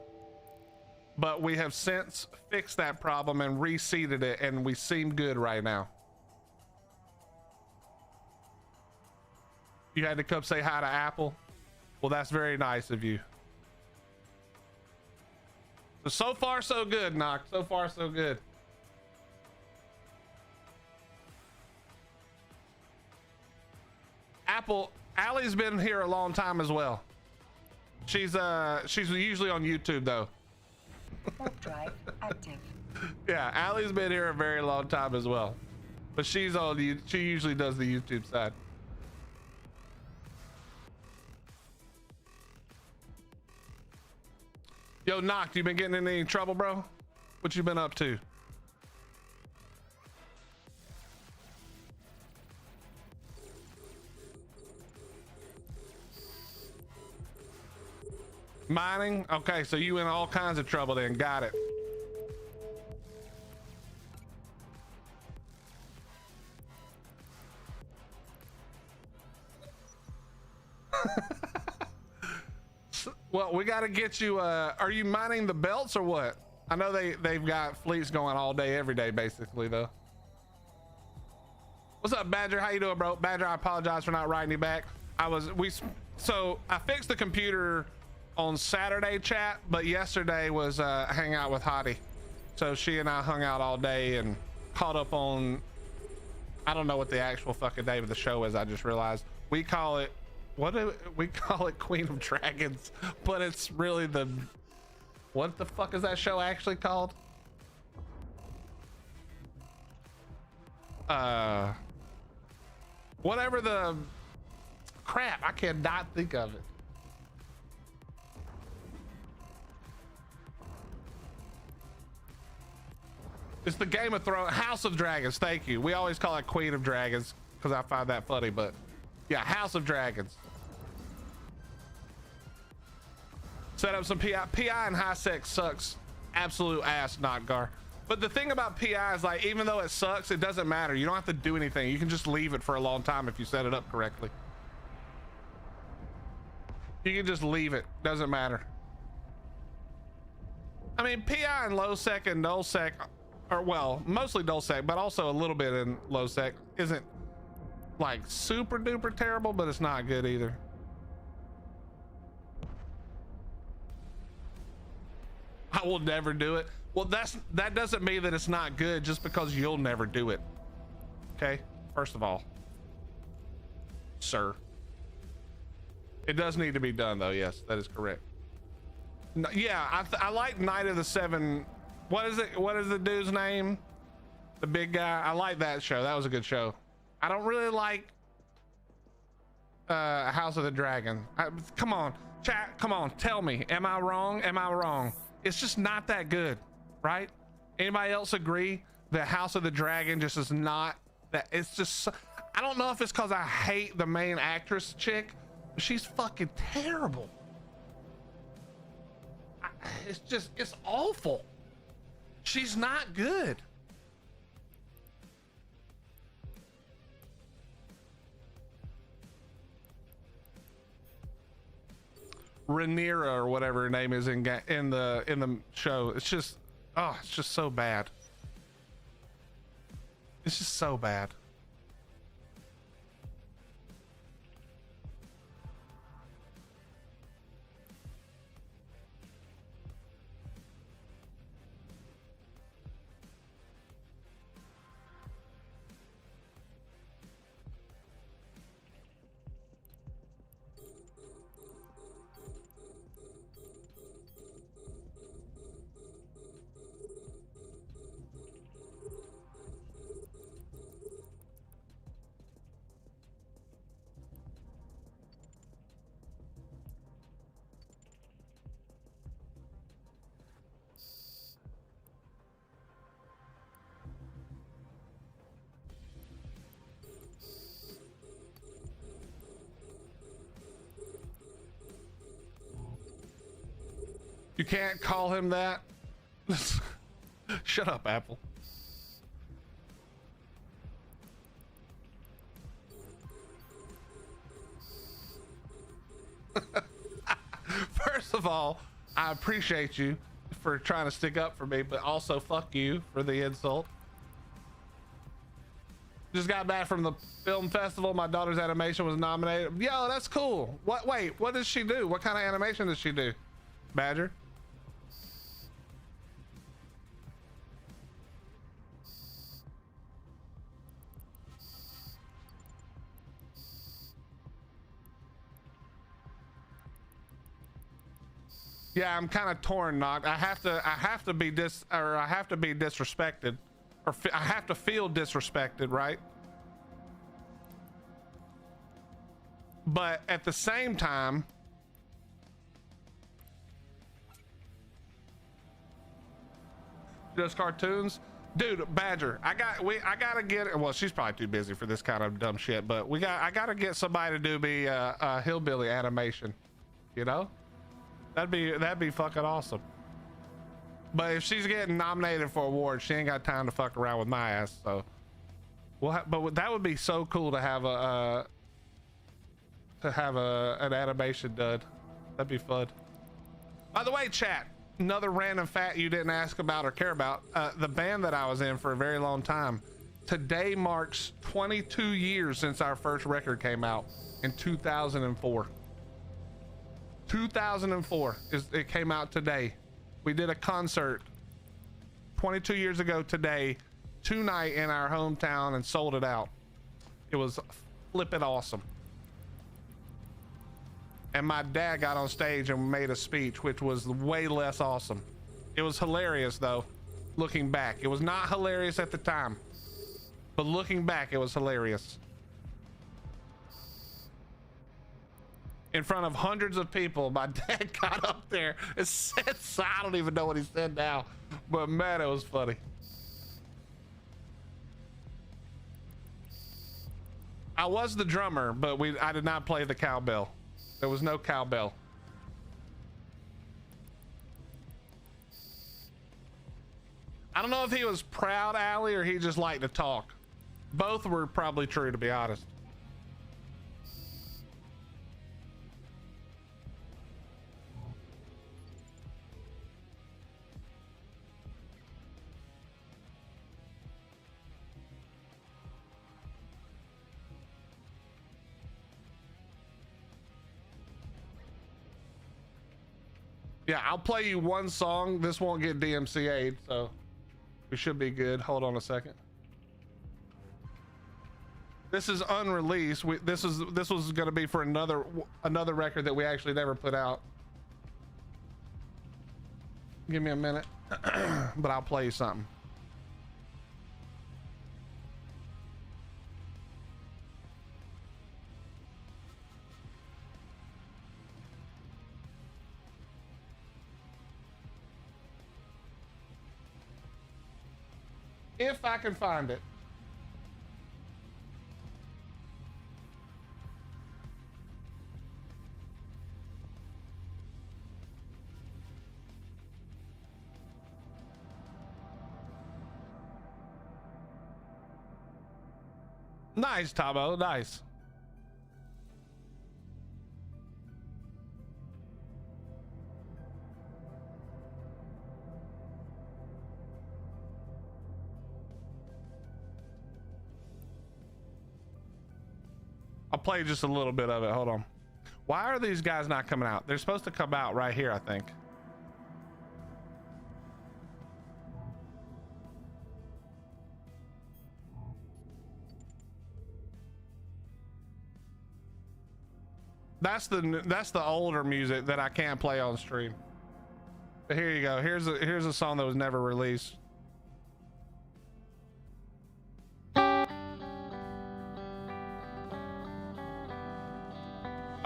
But we have since fixed that problem and reseated it, and we seem good right now. You had to come say hi to Apple? Well, that's very nice of you. So far so good, Knock. So far so good. Apple, Allie's been here a long time as well. She's usually on YouTube though. Warp drive active. Yeah, Allie's been here a very long time as well. But she's on she usually does the YouTube side. Yo, Knock, you been getting in any trouble, bro? What you been up to? Mining? Okay, so you in all kinds of trouble then. Got it. Well, we got to get you, are you mining the belts or what? I know they've got fleets going all day, every day, basically, though. What's up, Badger? How you doing, bro? Badger, I apologize for not writing you back. So I fixed the computer on Saturday, chat, but yesterday was hang out with Hottie. So she and I hung out all day and caught up on, I don't know what the actual fucking name of the show is. I just realized we call it, we call it Queen of Dragons, but it's really what the fuck is that show actually called? Whatever the crap, I cannot think of it. It's the Game of Thrones, House of Dragons. Thank you. We always call it Queen of Dragons because I find that funny, but yeah, House of Dragons. Set up some PI. PI and high sec sucks absolute ass, Notgar. But the thing about PI is, like, even though it sucks, it doesn't matter. You don't have to do anything. You can just leave it for a long time if you set it up correctly. You can just leave it. Doesn't matter. I mean, PI and low sec and null sec, or well, mostly dull sec, but also a little bit in low sec, isn't like super duper terrible, but it's not good either. I will never do it. Well, that doesn't mean that it's not good just because you'll never do it. Okay, first of all, sir, it does need to be done though. Yes, that is correct. No, yeah, I like Night of the Seven. What is it? What is the dude's name? The big guy. I like that show. That was a good show. I don't really like House of the Dragon. Come on, chat. Come on, tell me. Am I wrong? Am I wrong? It's just not that good, right? Anybody else agree that House of the Dragon just is not that? It's just, I don't know if it's because I hate the main actress chick. But she's fucking terrible. It's awful. She's not good. Rhaenyra or whatever her name is in the show. It's just, oh, it's just so bad. It's just so bad. You can't call him that. Shut up, Apple. First of all, I appreciate you for trying to stick up for me, but also fuck you for the insult. Just got back from the film festival. My daughter's animation was nominated. Yo, that's cool. What? Wait, what does she do? What kind of animation does she do? Badger? Yeah, I'm kind of torn, Knock. I have to be disrespected, or I have to feel disrespected, right? But at the same time, just cartoons, dude. Badger, I gotta get. Well, she's probably too busy for this kind of dumb shit. But I gotta get somebody to do me a hillbilly animation, you know. That'd be fucking awesome. But if she's getting nominated for awards, she ain't got time to fuck around with my ass. So, but that would be so cool to have an animation done. That'd be fun. By the way, chat, another random fact you didn't ask about or care about. The band that I was in for a very long time. Today marks 22 years since our first record came out in 2004. 2004 it came out today. We did a concert 22 years ago today, tonight in our hometown, and sold it out. It was flippin' awesome. And my dad got on stage and made a speech, which was way less awesome. It was hilarious though, looking back. It was not hilarious at the time, but looking back, it was hilarious. In front of hundreds of people, my dad got up there and said, I don't even know what he said now, but man, it was funny. I was the drummer, but I did not play the cowbell. There was no cowbell. I don't know if he was proud, Allie, or he just liked to talk. Both were probably true, to be honest. Yeah, I'll play you one song. This won't get DMCA'd, so we should be good. Hold on a second. This is unreleased. This was going to be for another record that we actually never put out. Give me a minute, but I'll play you something. If I can find it. Nice, Tabo, nice. I'll play just a little bit of it. Hold on. Why are these guys not coming out? They're supposed to come out right here, I think. That's the older music that I can't play on stream. But here you go. Here's a song that was never released.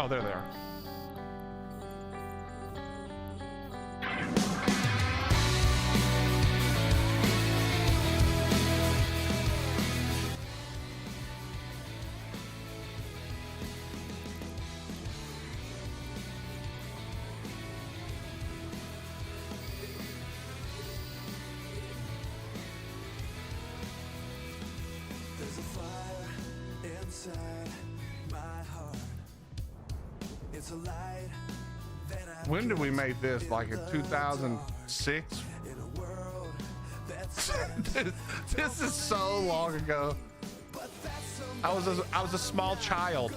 Oh, there they are. When did we make this? Like in 2006? This is so long ago. I was a small child.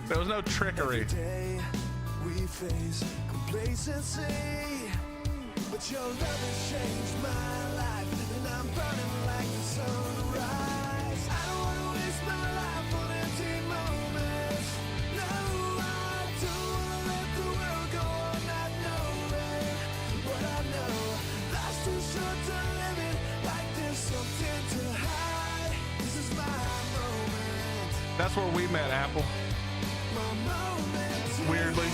There was no trickery. We face complacency, but your love has changed my life, and I'm burning like the sunrise. I don't want to waste my life on empty moments. No, I don't want to let the world go on not knowing what I know. Life's too short to live it like there's something to hide. This is my moment. That's where we met, Apple. Weirdly.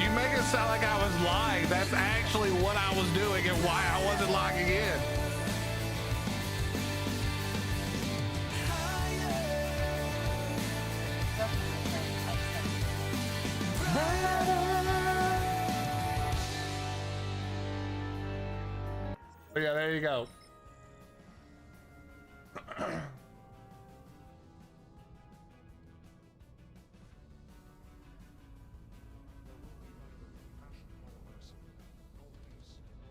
You make it sound like I was lying. That's actually what I was doing and why I wasn't logging in. But yeah, there you go.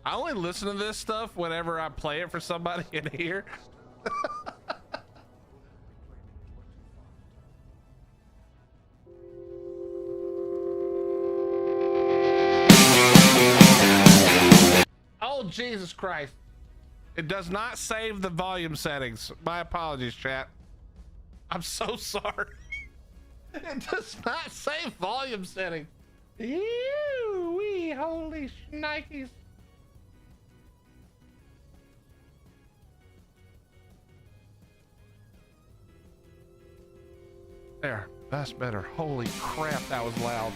I only listen to this stuff whenever I play it for somebody in here. Oh, Jesus Christ. It does not save the volume settings. My apologies, chat. I'm so sorry. It does not save volume settings. Ew, wee, holy shnikes. There, that's better. Holy crap, that was loud.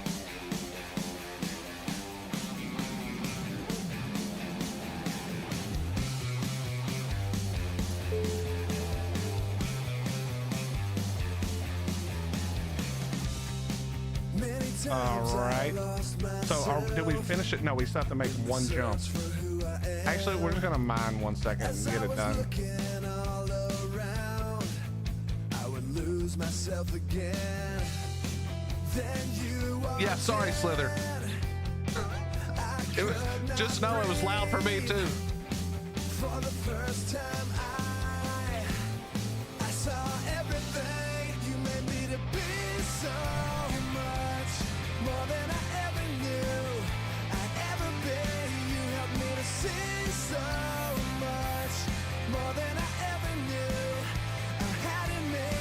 All right. So did we finish it? No, we still have to make one jump. Actually, we're just gonna mine 1 second and get it done. Yeah, sorry, Slither. Just know it was loud for me too. For the first time, I saw everything. You made me to be so much more than I ever knew I'd ever be. You helped me to see so much more than I ever knew I had in me.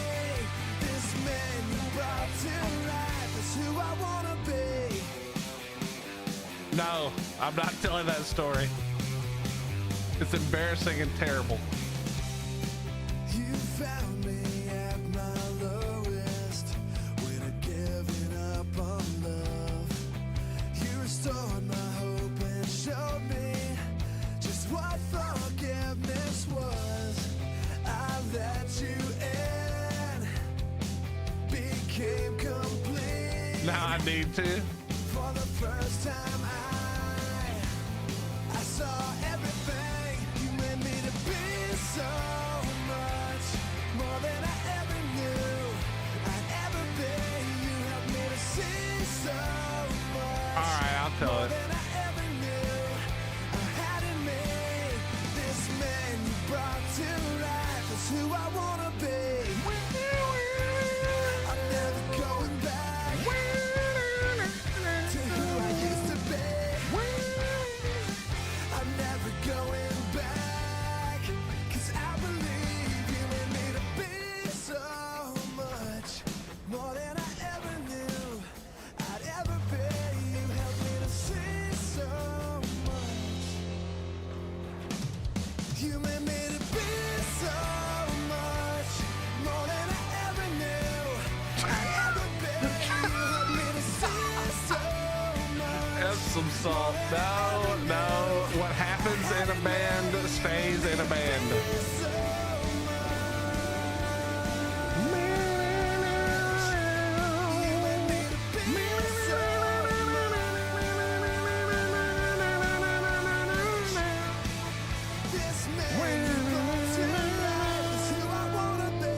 This man you brought to life is who I wanna be. No, I'm not telling that story. It's embarrassing and terrible. You found me at my lowest when I'd given up on love. You restored my hope let you in. Became complete. Now I need to. For the first time I saw everything. You made me to be so much more than I ever knew I'd ever be. You helped me to see so much. All right, I'll tell more it. than I ever knew I had in me. This man you brought to life is who I wanna be. I'm never going back to who I used to be. I'm never going back, 'cause I believe you made me to be so much more than I ever knew I'd ever be. You helped me to see so much. You made me to be so much more than I ever knew I'd ever be. You helped me to see so much. That's some salt. No. What happens in a band stays in a band. This man you brought to life is who I wanna be.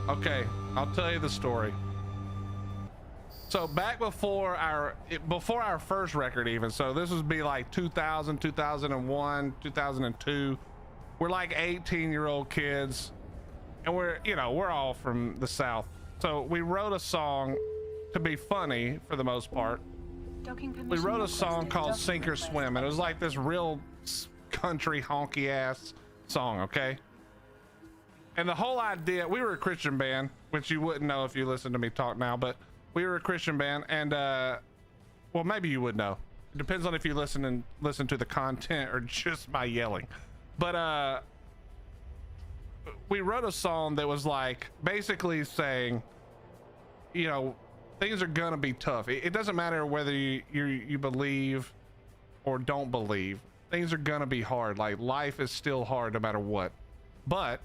Okay, I'll tell you the story. So back before our first record even, so this would be like 2000, 2001, 2002. We're like 18-year-old kids, and we're all from the South. So we wrote a song to be funny for the most part. We wrote a song called Sink or Swim, and it was like this real country honky ass song, okay? And the whole idea, we were a Christian band, which you wouldn't know if you listened to me talk now, but we were a Christian band, and well, maybe you would know. It depends on if you listen to the content or just my yelling. But we wrote a song that was like basically saying, things are gonna be tough. It doesn't matter whether you believe or don't believe. Things are gonna be hard. Like, life is still hard no matter what. But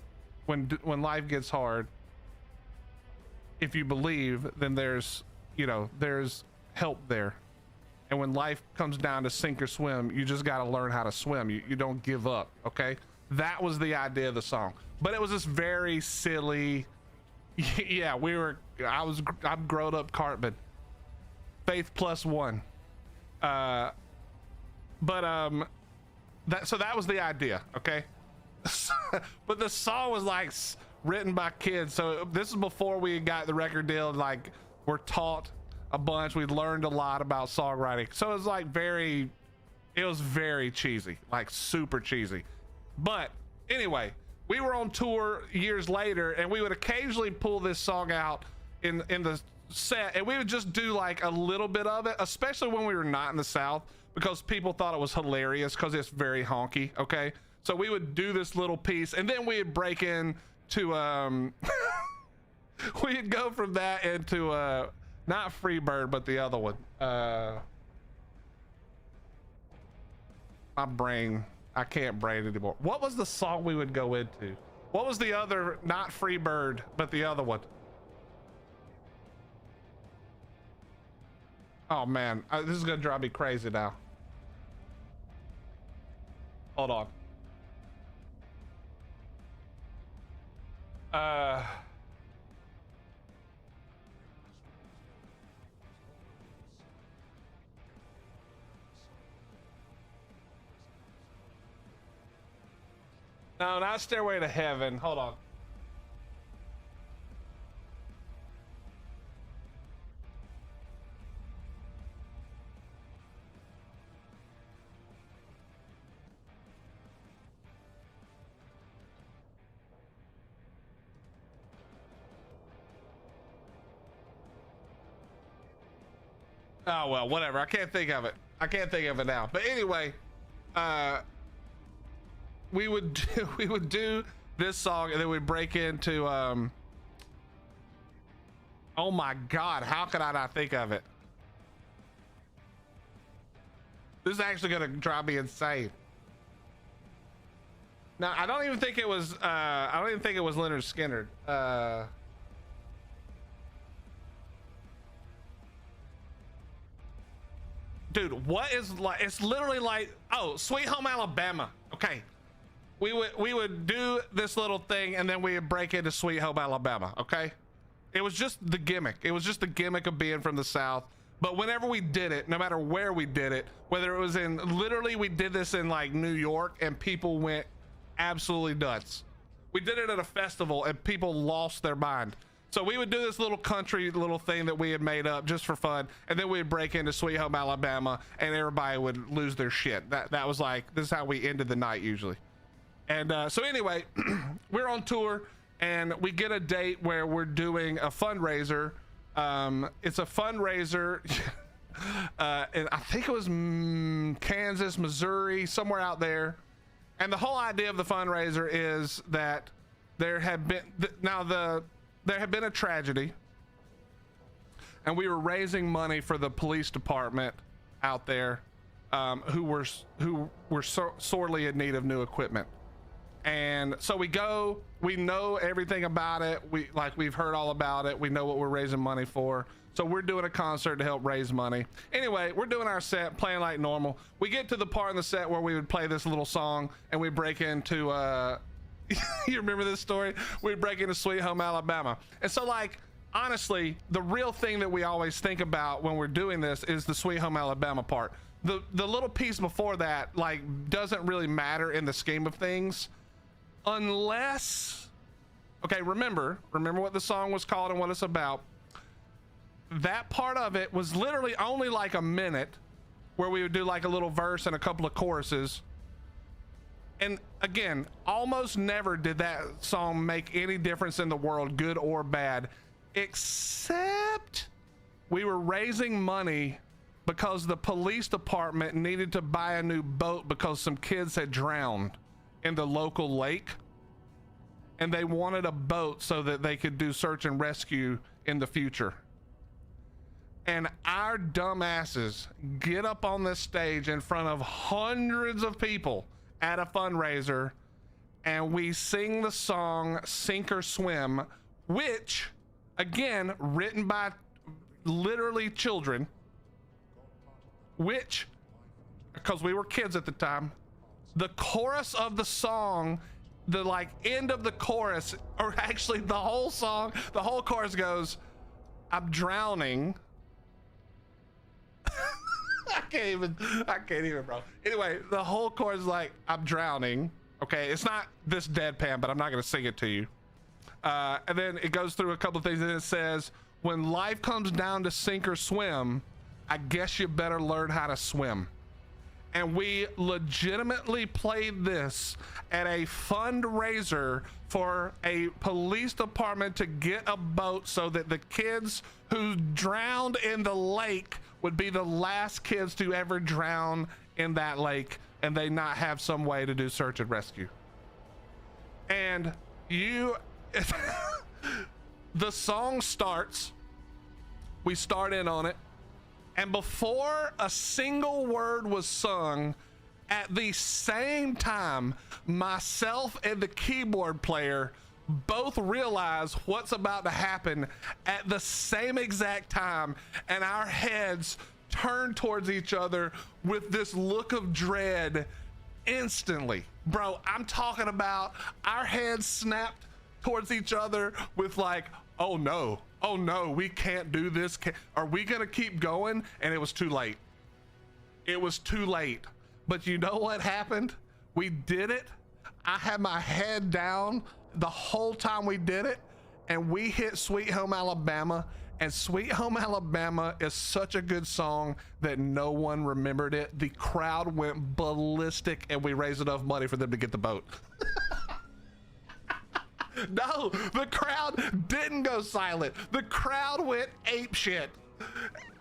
when life gets hard, if you believe, then there's help there. And when life comes down to sink or swim, you just got to learn how to swim. You don't give up. Okay. That was the idea of the song, but it was this very silly. Yeah, I'm grown up Cartman, faith plus one. That was the idea. Okay. But the song was like written by kids, so this is before we got the record deal. Like, we're taught a bunch, we learned a lot about songwriting, so it was like it was very cheesy, like super cheesy. But anyway, we were on tour years later, and we would occasionally pull this song out in the set, and we would just do like a little bit of it, especially when we were not in the South, because people thought it was hilarious because it's very honky. Okay. So we would do this little piece, and then we'd break into we'd go from that into not Freebird, but the other one. My brain, I can't brain anymore. What was the song we would go into? What was the other, not Freebird, but the other one? Oh man, this is gonna drive me crazy now. Hold on. No, not Stairway to Heaven. Hold on. Oh well, whatever. I can't think of it. I can't think of it now. But anyway, we would do this song, and then we'd break into Oh my God, how could I not think of it? This is actually gonna drive me insane. Now, I don't even think it was Leonard Skinner. Dude, what is like, it's literally like, oh, Sweet Home Alabama. Okay. We would do this little thing and then we would break into Sweet Home Alabama, okay? It was just the gimmick. It was just the gimmick of being from the South. But whenever we did it, no matter where we did it, whether it was in, literally we did this in like New York and people went absolutely nuts. We did it at a festival and people lost their mind. So we would do this little country little thing that we had made up just for fun, and then we'd break into Sweet Home Alabama and everybody would lose their shit. That was like, this is how we ended the night usually. And so anyway, we're on tour and we get a date where we're doing a fundraiser. It's a fundraiser and I think it was Kansas, Missouri, somewhere out there. And the whole idea of the fundraiser is that there had been there had been a tragedy, and we were raising money for the police department out there, who were sorely in need of new equipment. And so we go, we know everything about it. We've heard all about it. We know what we're raising money for. So we're doing a concert to help raise money. Anyway, we're doing our set, playing like normal. We get to the part in the set where we would play this little song and we break into, you remember this story? We'd break into Sweet Home Alabama. And so like, honestly, the real thing that we always think about when we're doing this is the Sweet Home Alabama part. The little piece before that, like, doesn't really matter in the scheme of things. Unless, okay, remember what the song was called and what it's about. That part of it was literally only like a minute, where we would do like a little verse and a couple of choruses. And again, almost never did that song make any difference in the world, good or bad, except we were raising money because the police department needed to buy a new boat because some kids had drowned in the local lake, and they wanted a boat so that they could do search and rescue in the future. And our dumbasses get up on this stage in front of hundreds of people at a fundraiser, and we sing the song Sink or Swim, which, again, written by literally children, which, because we were kids at the time, the chorus of the song, the like end of the chorus, or actually the whole song, the whole chorus goes, I'm drowning. I can't even, bro. Anyway, the whole chorus is like, I'm drowning. Okay, it's not this deadpan, but I'm not gonna sing it to you. And then it goes through a couple of things, and it says, when life comes down to sink or swim, I guess you better learn how to swim. And we legitimately played this at a fundraiser for a police department to get a boat so that the kids who drowned in the lake would be the last kids to ever drown in that lake, and they not have some way to do search and rescue. And the song starts, we start in on it, and before a single word was sung, at the same time, myself and the keyboard player both realize what's about to happen at the same exact time, and our heads turn towards each other with this look of dread instantly. Bro, I'm talking about our heads snapped towards each other with like, oh no, we can't do this. Are we gonna keep going? And it was too late. It was too late. But you know what happened? We did it. I had my head down the whole time we did it, and we hit Sweet Home Alabama. And Sweet Home Alabama is such a good song that no one remembered it. The crowd went ballistic, and we raised enough money for them to get the boat. No, the crowd didn't go silent. The crowd went ape shit.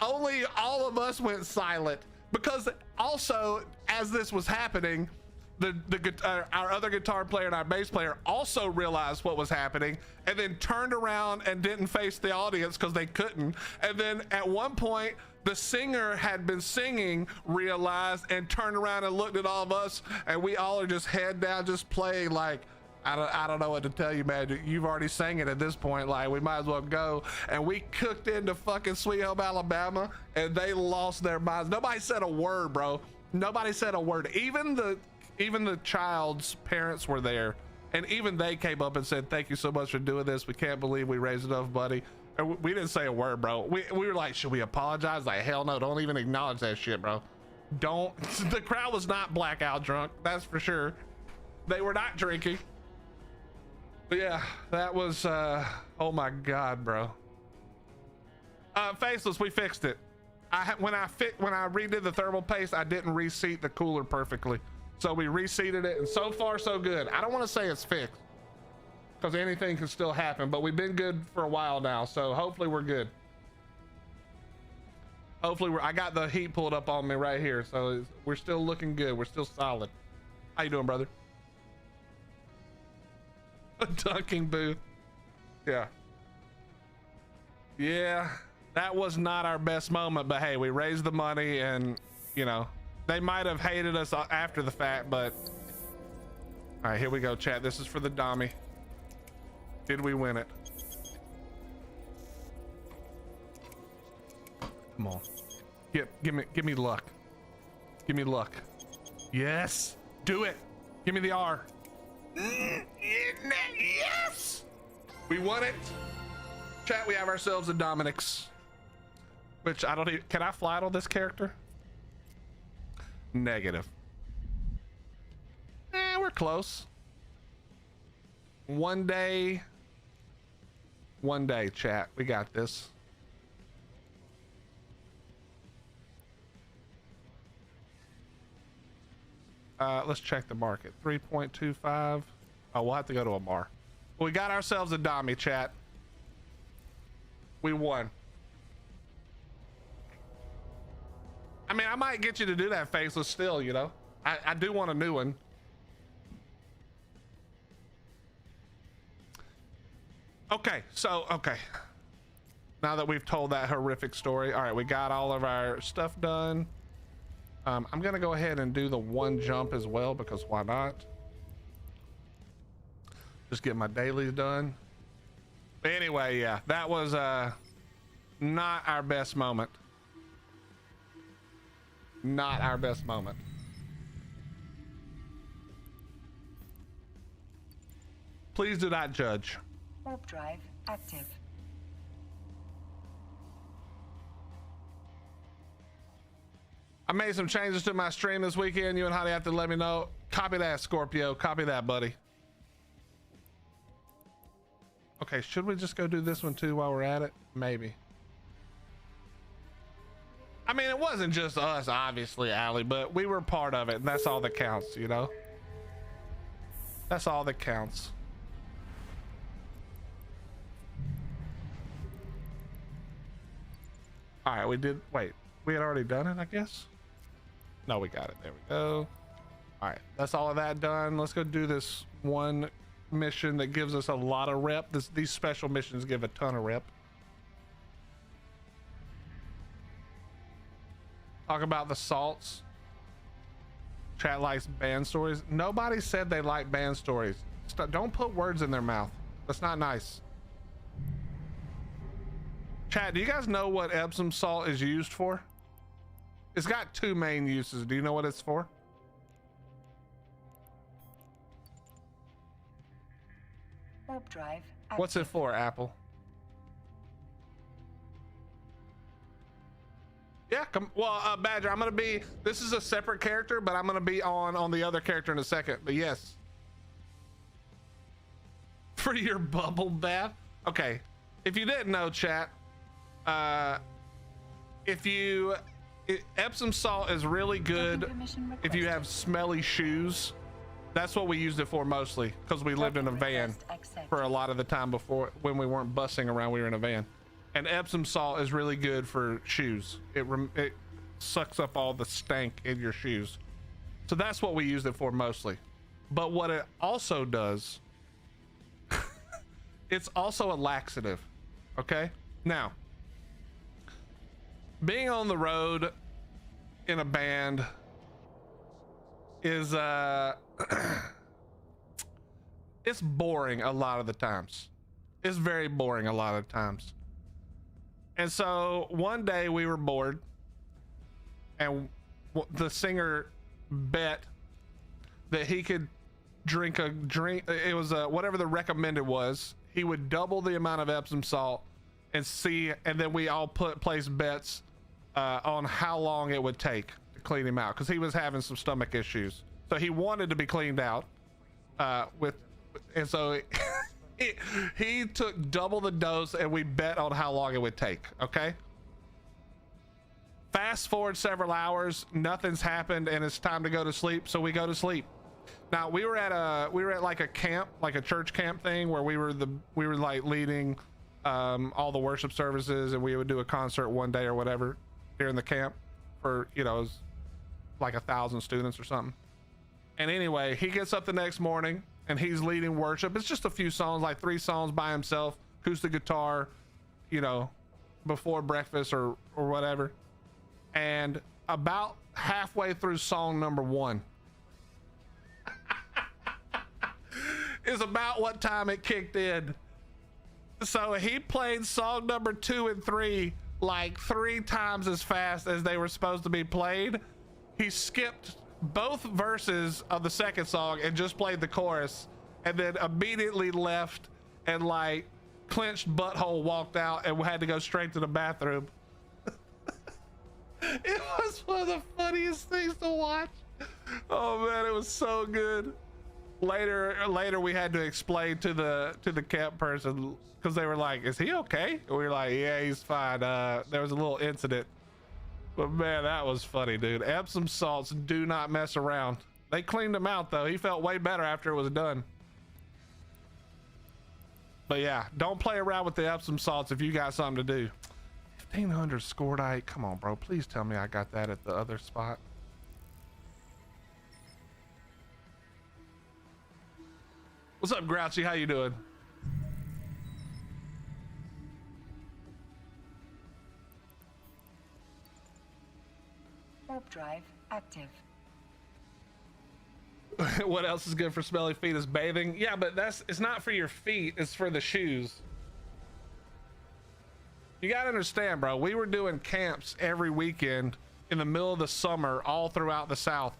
Only all of us went silent, because also, as this was happening, our other guitar player and our bass player also realized what was happening and then turned around and didn't face the audience because they couldn't. And then at one point, the singer had been singing, realized, and turned around and looked at all of us, and we all are just head down, just playing like, I don't know what to tell you, man. You've already sang it at this point. Like, we might as well go. And we cooked into fucking Sweet Home Alabama, and they lost their minds. Nobody said a word, bro. Nobody said a word. Even the child's parents were there, and even they came up and said, "Thank you so much for doing this. We can't believe we raised enough money." And we didn't say a word, bro. We were like, "Should we apologize?" Like, hell no. Don't even acknowledge that shit, bro. Don't. The crowd was not blackout drunk. That's for sure. They were not drinking. But yeah, that was oh my god, bro. Faceless, we fixed it. When I redid the thermal paste, I didn't reseat the cooler perfectly, so we reseated it, and so far so good. I don't want to say it's fixed because anything can still happen, but we've been good for a while now, so hopefully we're good. Hopefully I got the heat pulled up on me right here, so we're still looking good. We're still solid. How you doing, brother? A dunking booth. Yeah, that was not our best moment, but hey, we raised the money, and you know, they might have hated us after the fact, but all right, here we go, chat. This is for the dummy. Did we win it? Come on, give me luck. Give me luck. Yes, do it. Give me the R. Yes, we won it. Chat, we have ourselves a Dominic's, which I don't even, can I fly on this character? Negative. We're close. One day, chat, we got this. Let's check the market. 3.25. Oh, we'll have to go to a bar. We got ourselves a dummy, chat. We won. I mean, I might get you to do that, Faceless, still, you know. I do want a new one. Okay, now that we've told that horrific story, all right, we got all of our stuff done. I'm gonna go ahead and do the one jump as well, because why not? Just get my dailies done. But anyway, yeah, that was not our best moment. Not our best moment. Please do not judge. Warp drive active. I made some changes to my stream this weekend. You and Holly have to let me know. Copy that, Scorpio. Copy that, buddy. Okay, should we just go do this one too while we're at it? Maybe. I mean, it wasn't just us, obviously, Allie, but we were part of it, and that's all that counts, you know? That's all that counts. All right, we did, wait, we had already done it, I guess? No, we got it, there we go. All right, that's all of that done. Let's go do this one mission that gives us a lot of rep. These special missions give a ton of rep. Talk about the salts. Chat likes band stories. Nobody said they like band stories. Don't put words in their mouth. That's not nice. Chat, do you guys know what Epsom salt is used for? It's got two main uses. Do you know what it's for? Warp drive active. What's it for, Apple? Yeah, come. Well, Badger, I'm gonna be. This is a separate character, but I'm gonna be on the other character in a second. But yes, for your bubble bath. Okay, if you didn't know, chat, Epsom salt is really good if you have smelly shoes. That's what we used it for mostly, because we lived in a van for a lot of the time before. When we weren't bussing around, we were in a van. And Epsom salt is really good for shoes. It sucks up all the stank in your shoes. So that's what we used it for mostly. But what it also does, it's also a laxative. Okay? Now, being on the road in a band is it's boring a lot of the times. It's very boring a lot of times. And so one day we were bored and the singer bet that he could drink a drink. It was whatever the recommended was. He would double the amount of Epsom salt and see, and then we all place bets on how long it would take to clean him out, because he was having some stomach issues. So he wanted to be cleaned out and so he took double the dose and we bet on how long it would take. Okay, fast forward several hours, nothing's happened, and it's time to go to sleep. So we go to sleep. Now we were at like a camp, like a church camp thing, where we were like leading all the worship services, and we would do a concert one day or whatever here in the camp for, you know, it was like 1,000 students or something. And anyway, he gets up the next morning and he's leading worship. It's just a few songs, like 3 songs by himself, acoustic guitar, you know, before breakfast or whatever. And about halfway through song number 1 is about what time it kicked in. So he played song number 2 and 3 like 3 times as fast as they were supposed to be played. He skipped both verses of the second song and just played the chorus, and then immediately left and like clenched butthole walked out and had to go straight to the bathroom. It was one of the funniest things to watch. Oh man, it was so good. Later we had to explain to the camp person, because they were like, is he okay? And we were like, yeah, he's fine. There was a little incident, but man, that was funny, dude. Epsom salts do not mess around. They cleaned him out though. He felt way better after it was done. But yeah, don't play around with the Epsom salts if you got something to do. 1500 Scordite. Come on, bro. Please tell me I got that at the other spot. What's up, Grouchy? How you doing? Warp drive active. What else is good for smelly feet is bathing. Yeah, but it's not for your feet, it's for the shoes. You gotta understand, bro, we were doing camps every weekend in the middle of the summer all throughout the South.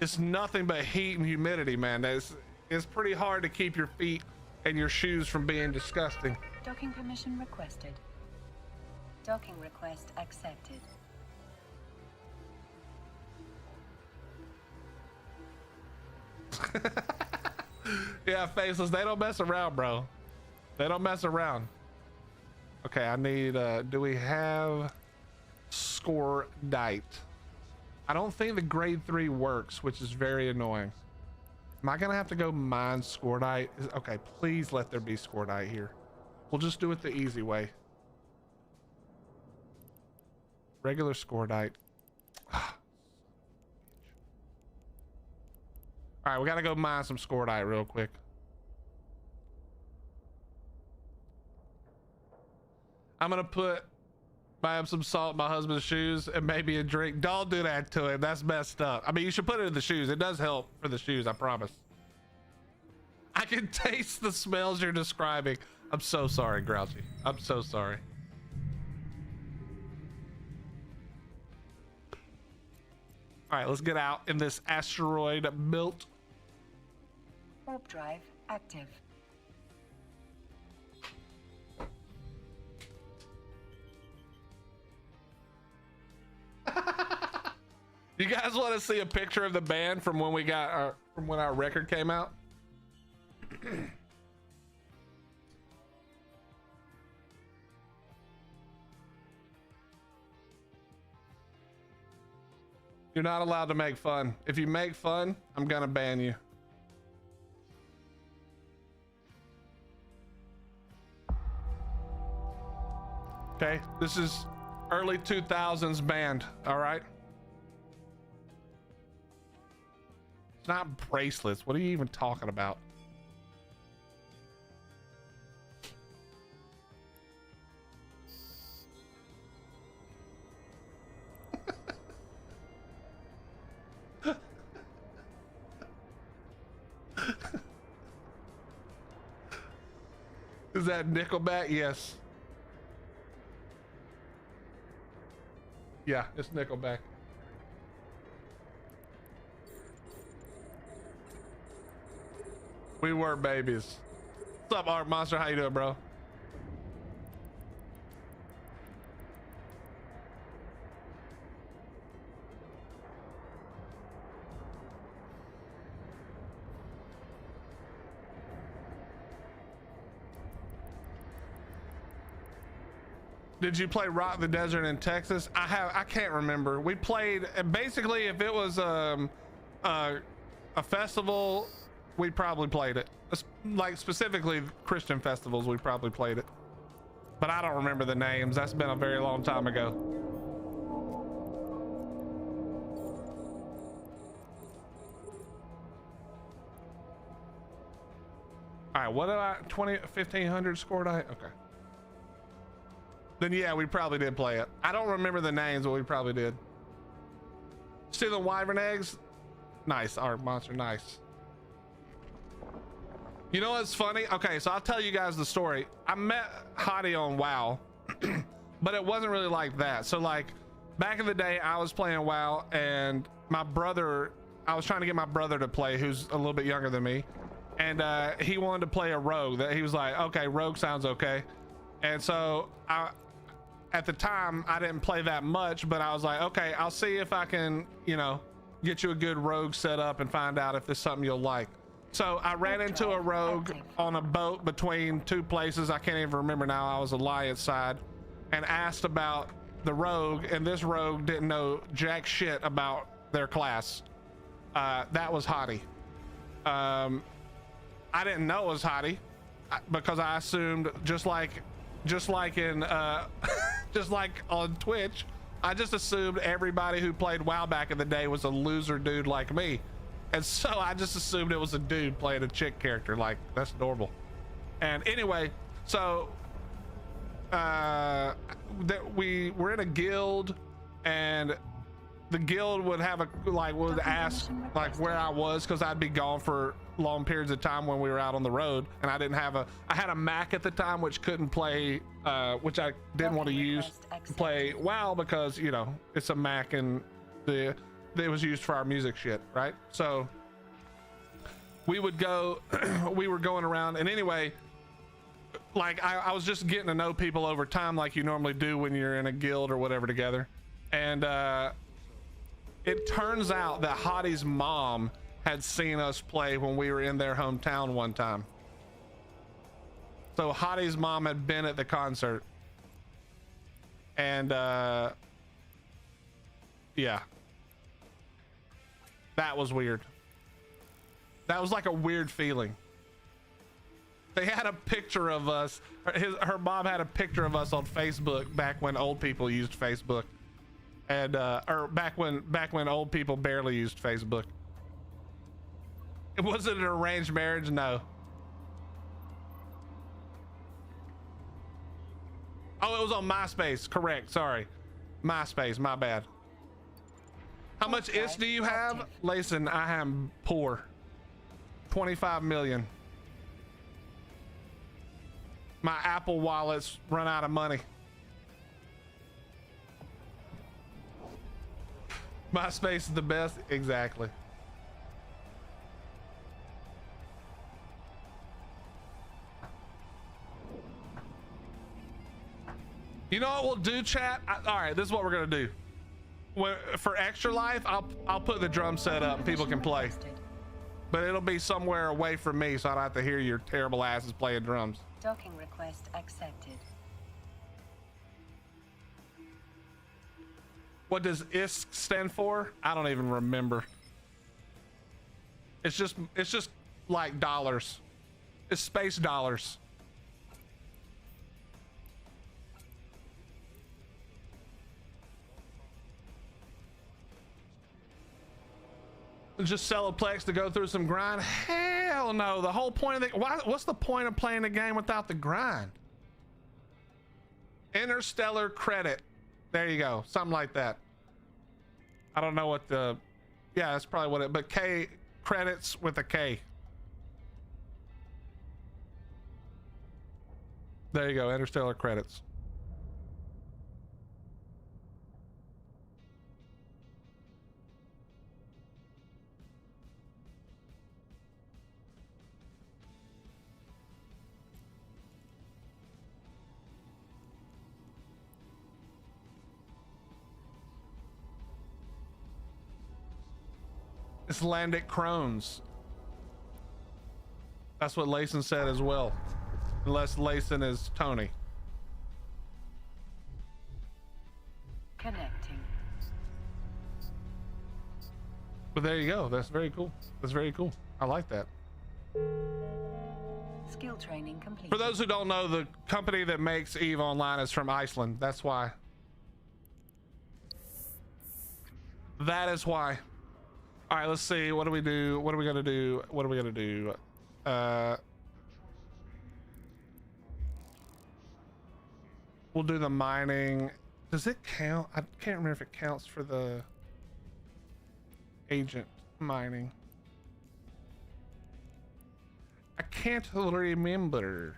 It's nothing but heat and humidity, man. It's pretty hard to keep your feet and your shoes from being disgusting. Docking permission requested. Docking request accepted. Yeah, Faceless, they don't mess around, bro. They don't mess around. Okay, I need, do we have Scordite? I don't think the grade 3 works, which is very annoying. Am I gonna have to go mine Scordite? Okay, please let there be Scordite here. We'll just do it the easy way. Regular Scordite. All right, we gotta go mine some Scordite real quick. I'm gonna buy him some salt in my husband's shoes and maybe a drink. Don't do that to him. That's messed up. I mean, you should put it in the shoes. It does help for the shoes, I promise. I can taste the smells you're describing. I'm so sorry, Grouchy. I'm so sorry. All right, let's get out in this asteroid belt. Warp drive active. You guys want to see a picture of the band from when when our record came out? You're not allowed to make fun. If you make fun, I'm gonna ban you. Okay, this is early 2000s band, all right? It's not bracelets. What are you even talking about? Is that Nickelback? Yes. Yeah, it's Nickelback. We were babies. What's up, Art Monster? How you doing, bro? Did you play Rock the Desert in Texas? I can't remember. We played basically if it was a festival, we probably played it. Like specifically Christian festivals, we probably played it. But I don't remember the names. That's been a very long time ago. All right, what did I 1500 scored I? Okay. Then yeah, we probably did play it. I don't remember the names, but we probably did. Stealing wyvern eggs? Nice, Art Monster, nice. You know what's funny? Okay, so I'll tell you guys the story. I met Hottie on WoW, but it wasn't really like that. So like back in the day, I was playing WoW and my brother, I was trying to get my brother to play, who's a little bit younger than me. And he wanted to play a rogue. That he was like, okay, rogue sounds okay. And so at the time I didn't play that much, but I was like, okay, I'll see if I can, you know, get you a good rogue set up and find out if there's something you'll like. So I ran into a rogue on a boat between two places. I can't even remember now. I was Alliance side and asked about the rogue, and this rogue didn't know jack shit about their class. That was Hottie. I didn't know it was Hottie because I assumed just like in just like on Twitch, I just assumed everybody who played WoW back in the day was a loser dude like me. And so I just assumed it was a dude playing a chick character. Like, that's normal. And anyway, so we were in a guild, and the guild would have a would ask like where I was, because I'd be gone for long periods of time when we were out on the road, and I didn't have I had a Mac at the time which couldn't play which I didn't want to use to play WoW, because you know it's a Mac and it was used for our music shit, right? So we would go we were going around, and anyway, like I was just getting to know people over time like you normally do when you're in a guild or whatever together. And it turns out that Hottie's mom had seen us play when we were in their hometown one time. So Hottie's mom had been at the concert, and yeah, that was weird. That was like a weird feeling. They had a picture of us. Her mom had a picture of us on Facebook back when old people used Facebook, and or back when old people barely used Facebook. Was it an arranged marriage? No. Oh, it was on MySpace. Correct. Sorry. MySpace. My bad. How much ISK do you have? Listen, I am poor. 25 million. My Apple wallets run out of money. MySpace is the best. Exactly. You know what we'll do, chat? All right, this is what we're gonna do. For Extra Life, I'll put the drum set up and people can play, but it'll be somewhere away from me, so I don't have to hear your terrible asses playing drums. Docking request accepted. What does ISK stand for? I don't even remember. It's just like dollars. It's space dollars. Just sell a Plex to go through some grind? Hell no. The whole point of the what's the point of playing a game without the grind? Interstellar credit. There you go. Something like that. I don't know what the, yeah, that's probably what it, but K, credits with a K. There you go. Interstellar credits. Icelandic crones. That's what Layson said as well. Unless Layson is Tony. Connecting. But there you go. That's very cool. That's very cool. I like that. Skill training complete. For those who don't know, the company that makes EVE Online is from Iceland. That's why. That is why. All right, let's see. What do we do? What are we gonna do? What are we gonna do? We'll do the mining. Does it count? I can't remember if it counts for the agent mining. I can't remember.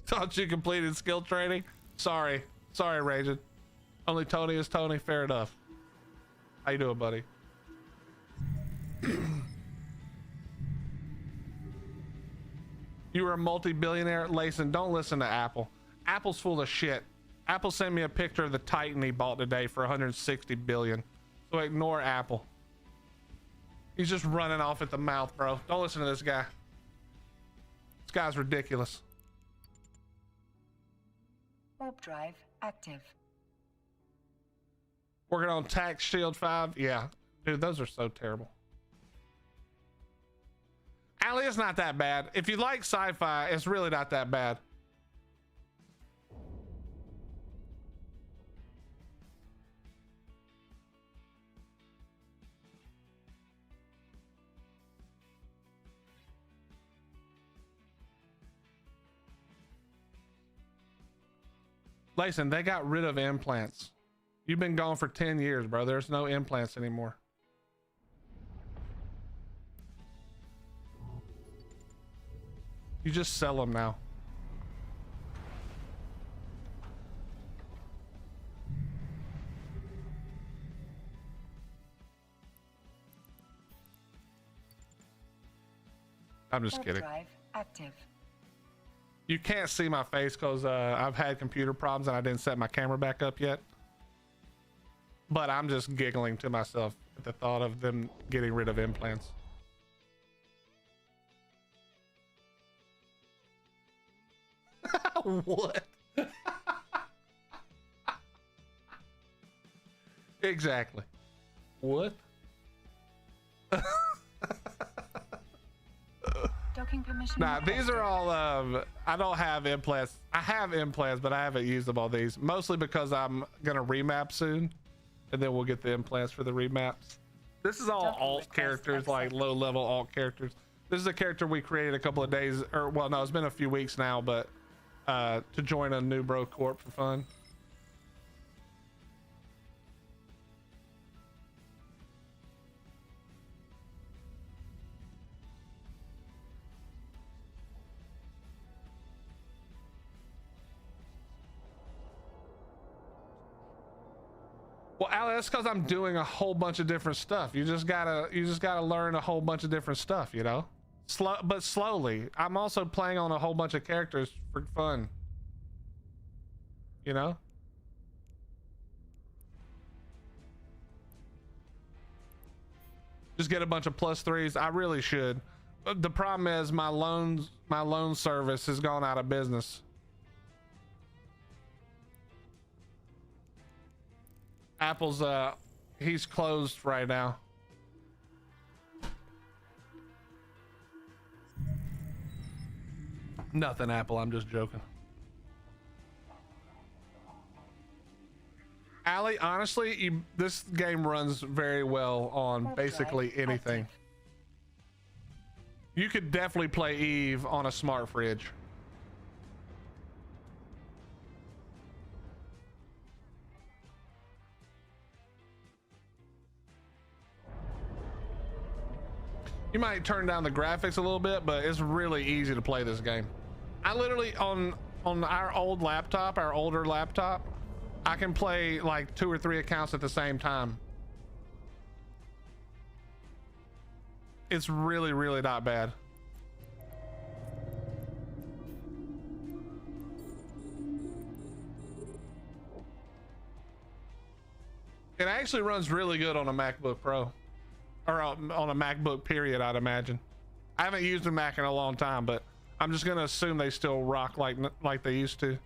Thought you completed skill training? Sorry. Sorry, Raging. Only Tony is Tony. Fair enough. How you doing, buddy? You were a multi-billionaire? Layson, don't listen to Apple. Apple's full of shit. Apple sent me a picture of the Titan he bought today for 160 billion. So ignore Apple. He's just running off at the mouth, bro. Don't listen to this guy. This guy's ridiculous. Warp drive active. Working on Tax Shield 5. Yeah. Dude, those are so terrible. Ali, it's not that bad. If you like sci-fi, it's really not that bad. Listen, they got rid of implants. You've been gone for 10 years, bro. There's no implants anymore. You just sell them now. I'm just kidding. Drive active. You can't see my face because I've had computer problems and I didn't set my camera back up yet. But I'm just giggling to myself at the thought of them getting rid of implants. What? Exactly. What? Docking permission. Nah, these are all I don't have implants. I have implants, but I haven't used them on these, mostly because I'm gonna remap soon, and then we'll get the implants for the remaps. This is all alt characters, like low level alt characters. This is a character we created a couple of days, or well, no, it's been a few weeks now, but to join a new bro corp for fun. Well, Ali, that's because I'm doing a whole bunch of different stuff. You just gotta learn a whole bunch of different stuff, you know? But slowly. I'm also playing on a whole bunch of characters for fun. You know? Just get a bunch of +3s. I really should. But the problem is my loan service has gone out of business. Apple's he's closed right now. Nothing, Apple. I'm just joking. Allie, honestly, this game runs very well on basically anything. You could definitely play Eve on a smart fridge. You might turn down the graphics a little bit, but it's really easy to play this game. I literally, on our old laptop, our older laptop, I can play like 2 or 3 accounts at the same time. It's really, really not bad. It actually runs really good on a MacBook Pro. Or on a MacBook period, I'd imagine. I haven't used a Mac in a long time, but I'm just gonna assume they still rock like they used to.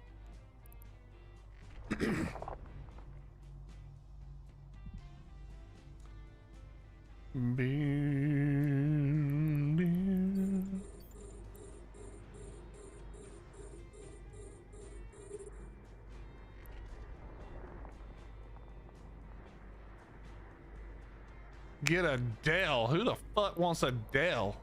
Get a Dell. Who the fuck wants a Dell?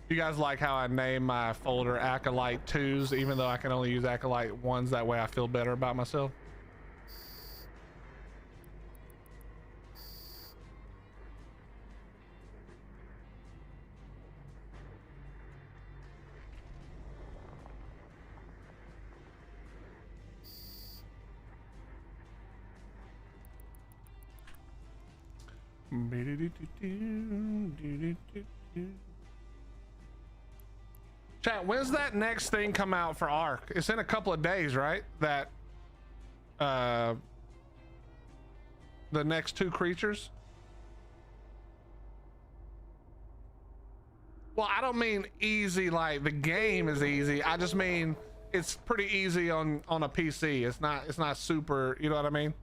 You guys like how I name my folder Acolyte 2s, even though I can only use Acolyte 1s? That way I feel better about myself. Chat, when's that next thing come out for Ark? It's in a couple of days, right? That the next 2 creatures. Well, I don't mean easy like the game is easy. I just mean it's pretty easy on a PC. It's not super, you know what I mean?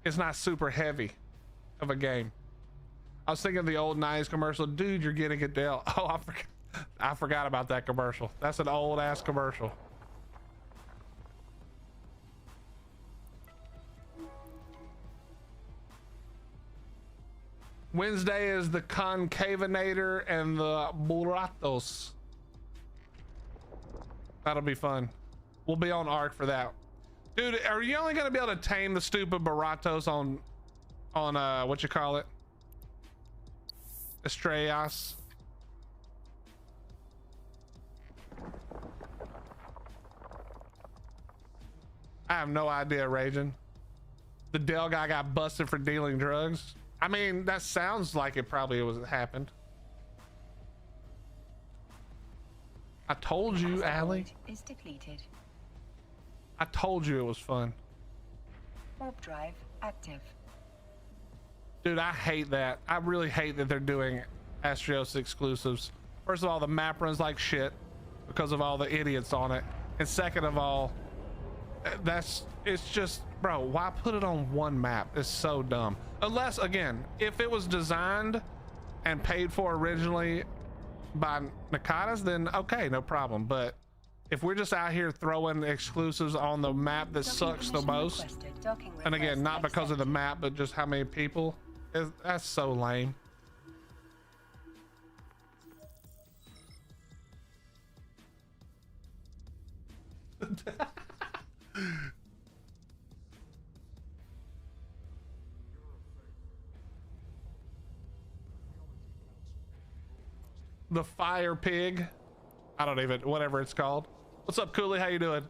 It's not super heavy of a game. I was thinking of the old 90s commercial. Dude, you're getting a Dell. Oh, I forgot about that commercial. That's an old ass commercial. Wednesday is the Concavinator and the Burratos. That'll be fun. We'll be on Ark for that. Dude, are you only gonna be able to tame the stupid Burratos on what you call it? Estrellas. I have no idea, Raging. The Dell guy got busted for dealing drugs. I mean, that sounds like it probably happened. I told you, Allie. Is depleted. I told you it was fun. Warp drive active. Dude, I hate that. I really hate that they're doing Astrios exclusives. First of all, the map runs like shit because of all the idiots on it. And second of all, it's just, bro, why put it on one map? It's so dumb. Unless, again, if it was designed and paid for originally by Nakatas, then okay, no problem. But if we're just out here throwing exclusives on the map that sucks the most, and again, not because of the map, but just how many people, that's so lame. The fire pig, I don't even, whatever it's called. What's up, Cooley? How you doing?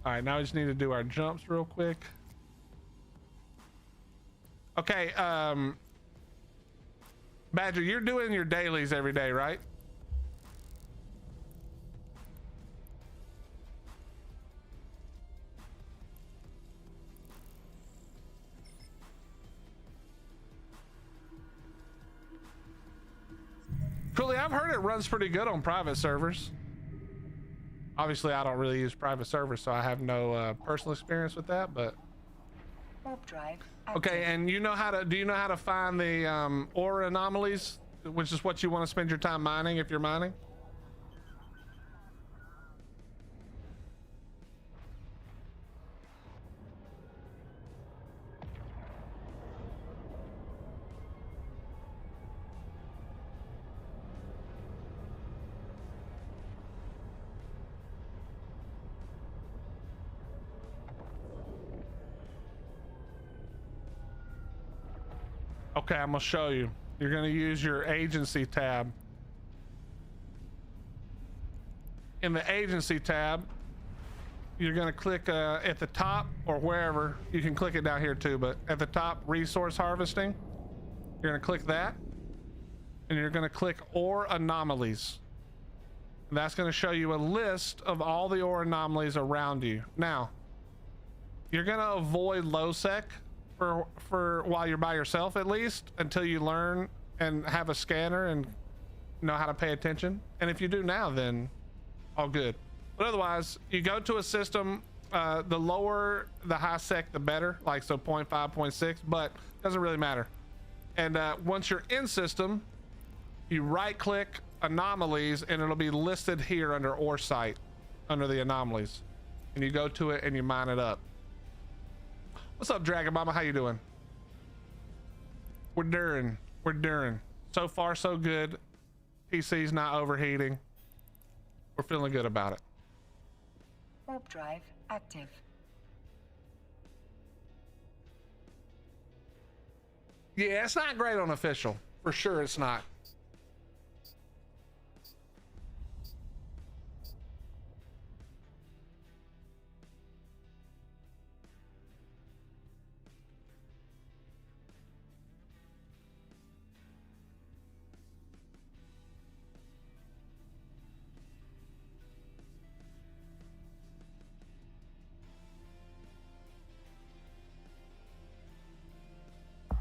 All right, now we just need to do our jumps real quick. Okay, Badger, you're doing your dailies every day, right? Cooley, I've heard it runs pretty good on private servers. Obviously, I don't really use private servers, so I have no personal experience with that, but Warp drive active. Okay, and you know how to, do you know how to find the ore anomalies, which is what you want to spend your time mining if you're mining? Okay, I'm gonna show you. You're gonna use your agency tab. In the agency tab, you're gonna click at the top or wherever. You can click it down here too, but at the top, resource harvesting. You're gonna click that, and you're gonna click ore anomalies. And that's gonna show you a list of all the ore anomalies around you. Now, you're gonna avoid low sec for while you're by yourself, at least until you learn and have a scanner and know how to pay attention. And if you do now, then all good. But otherwise, you go to a system, the lower the high sec the better, like so 0.5, 0.6, but doesn't really matter. And once you're in system, you right click anomalies and it'll be listed here under ore site, under the anomalies, and you go to it and you mine it up. What's up, Dragon Mama? How you doing? We're during. So far, so good. PC's not overheating. We're feeling good about it. Warp drive active. Yeah, it's not great on official. For sure it's not.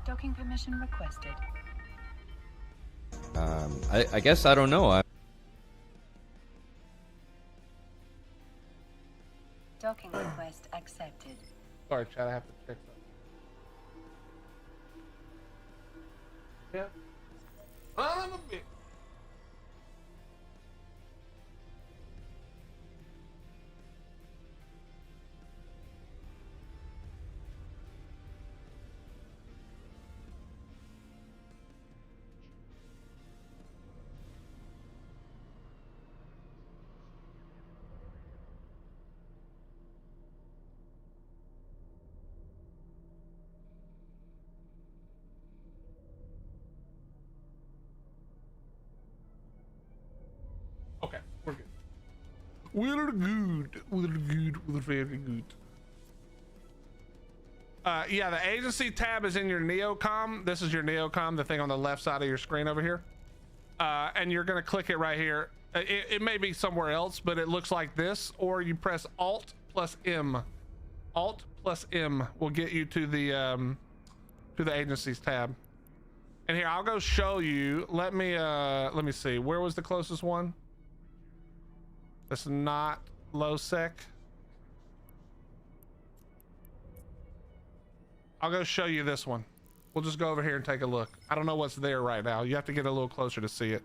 Docking permission requested. I guess I don't know. Docking request accepted. Sorry, Chad, I have to check that. Yeah. I'm a bit. Okay, we're good. We're good. We're very good. Yeah, the agency tab is in your Neocom. This is your Neocom, the thing on the left side of your screen over here. And you're gonna click it right here. It may be somewhere else, but it looks like this, or you press Alt plus M. Alt plus M will get you to the agencies tab. And here, I'll go show you. Let me see. Where was the closest one? That's not low sec. I'll go show you this one. We'll just go over here and take a look. I don't know what's there right now. You have to get a little closer to see it.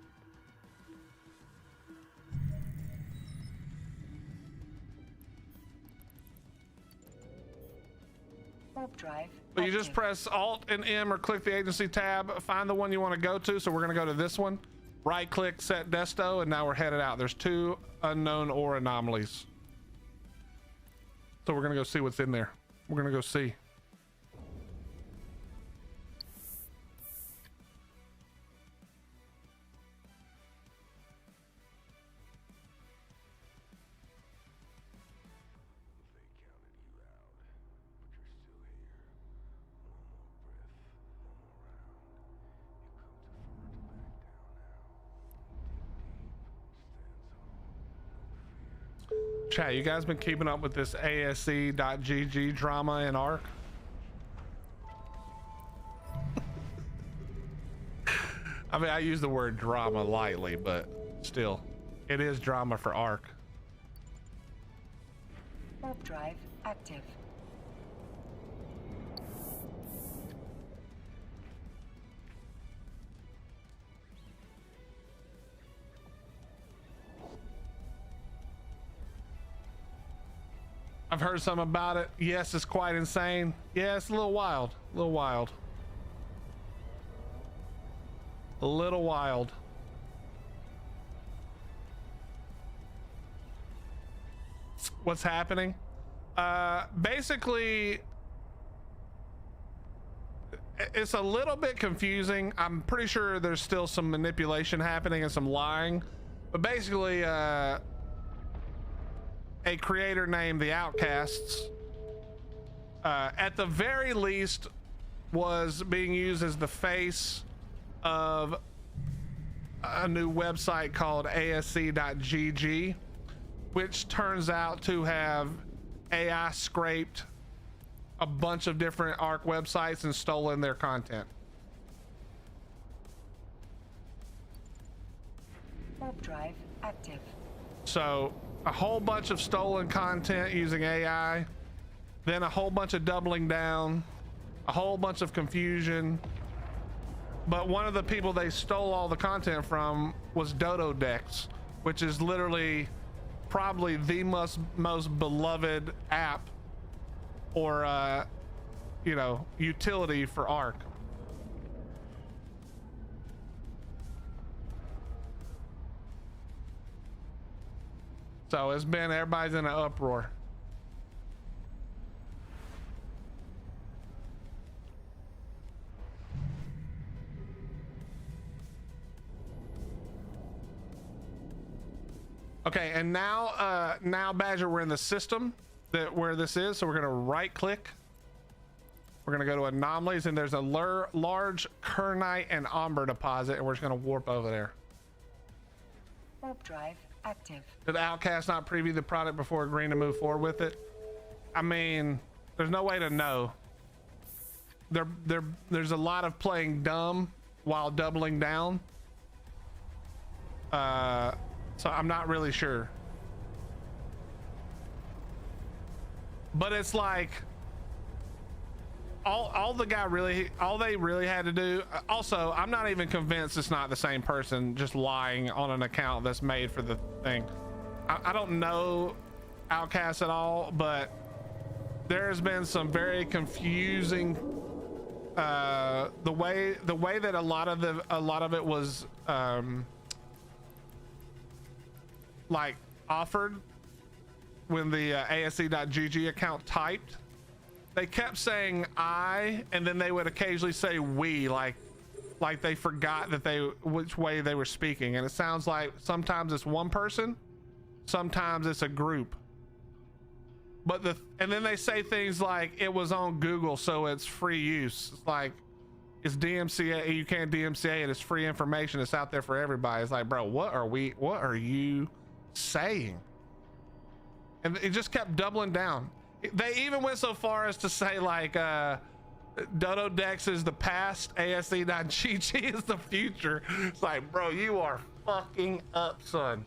Warp drive. But you just active. press Alt and M or click the agency tab, find the one you want to go to. So we're going to go to this one. Right click, set desto, and now we're headed out. There's 2 unknown ore anomalies. So we're going to go see what's in there. We're going to go see. Chat, you guys been keeping up with this ASC.GG drama in ARC? I mean, I use the word drama lightly, but still, it is drama for ARC. Warp drive active. I've heard some about it. Yes, it's quite insane. Yeah, it's a little wild. A little wild. A little wild. What's happening? Basically, it's a little bit confusing. I'm pretty sure there's still some manipulation happening and some lying, but basically, a creator named the Outcasts, at the very least, was being used as the face of a new website called ISK.gg, which turns out to have AI scraped a bunch of different ARC websites and stolen their content. Warp drive active. So a whole bunch of stolen content using AI, then a whole bunch of doubling down, a whole bunch of confusion. But one of the people they stole all the content from was Dododex, which is literally probably the most beloved app or you know, utility for ARC. So it's been, everybody's in an uproar. Okay, and now Badger, we're in the system that where this is, so we're gonna right click. We're gonna go to anomalies, and there's a large kernite and amber deposit, and we're just gonna warp over there. Warp drive active. Did Outcast not preview the product before agreeing to move forward with it? I mean, there's no way to know. There's a lot of playing dumb while doubling down. So I'm not really sure. But it's like all they really had to do. Also, I'm not even convinced it's not the same person just lying on an account that's made for the thing. I don't know Outcast at all, but there's been some very confusing the way that a lot of it was like offered when the ASC.gg account typed. They kept saying I, and then they would occasionally say we, like they forgot that which way they were speaking. And it sounds like sometimes it's one person, sometimes it's a group. But and then they say things like it was on Google, so it's free use. It's like, it's DMCA, you can't DMCA it, it's free information, it's out there for everybody. It's like, bro, what are you saying? And it just kept doubling down. They even went so far as to say like Dododex is the past, ASC.gg is the future. It's like, bro, you are fucking up, son.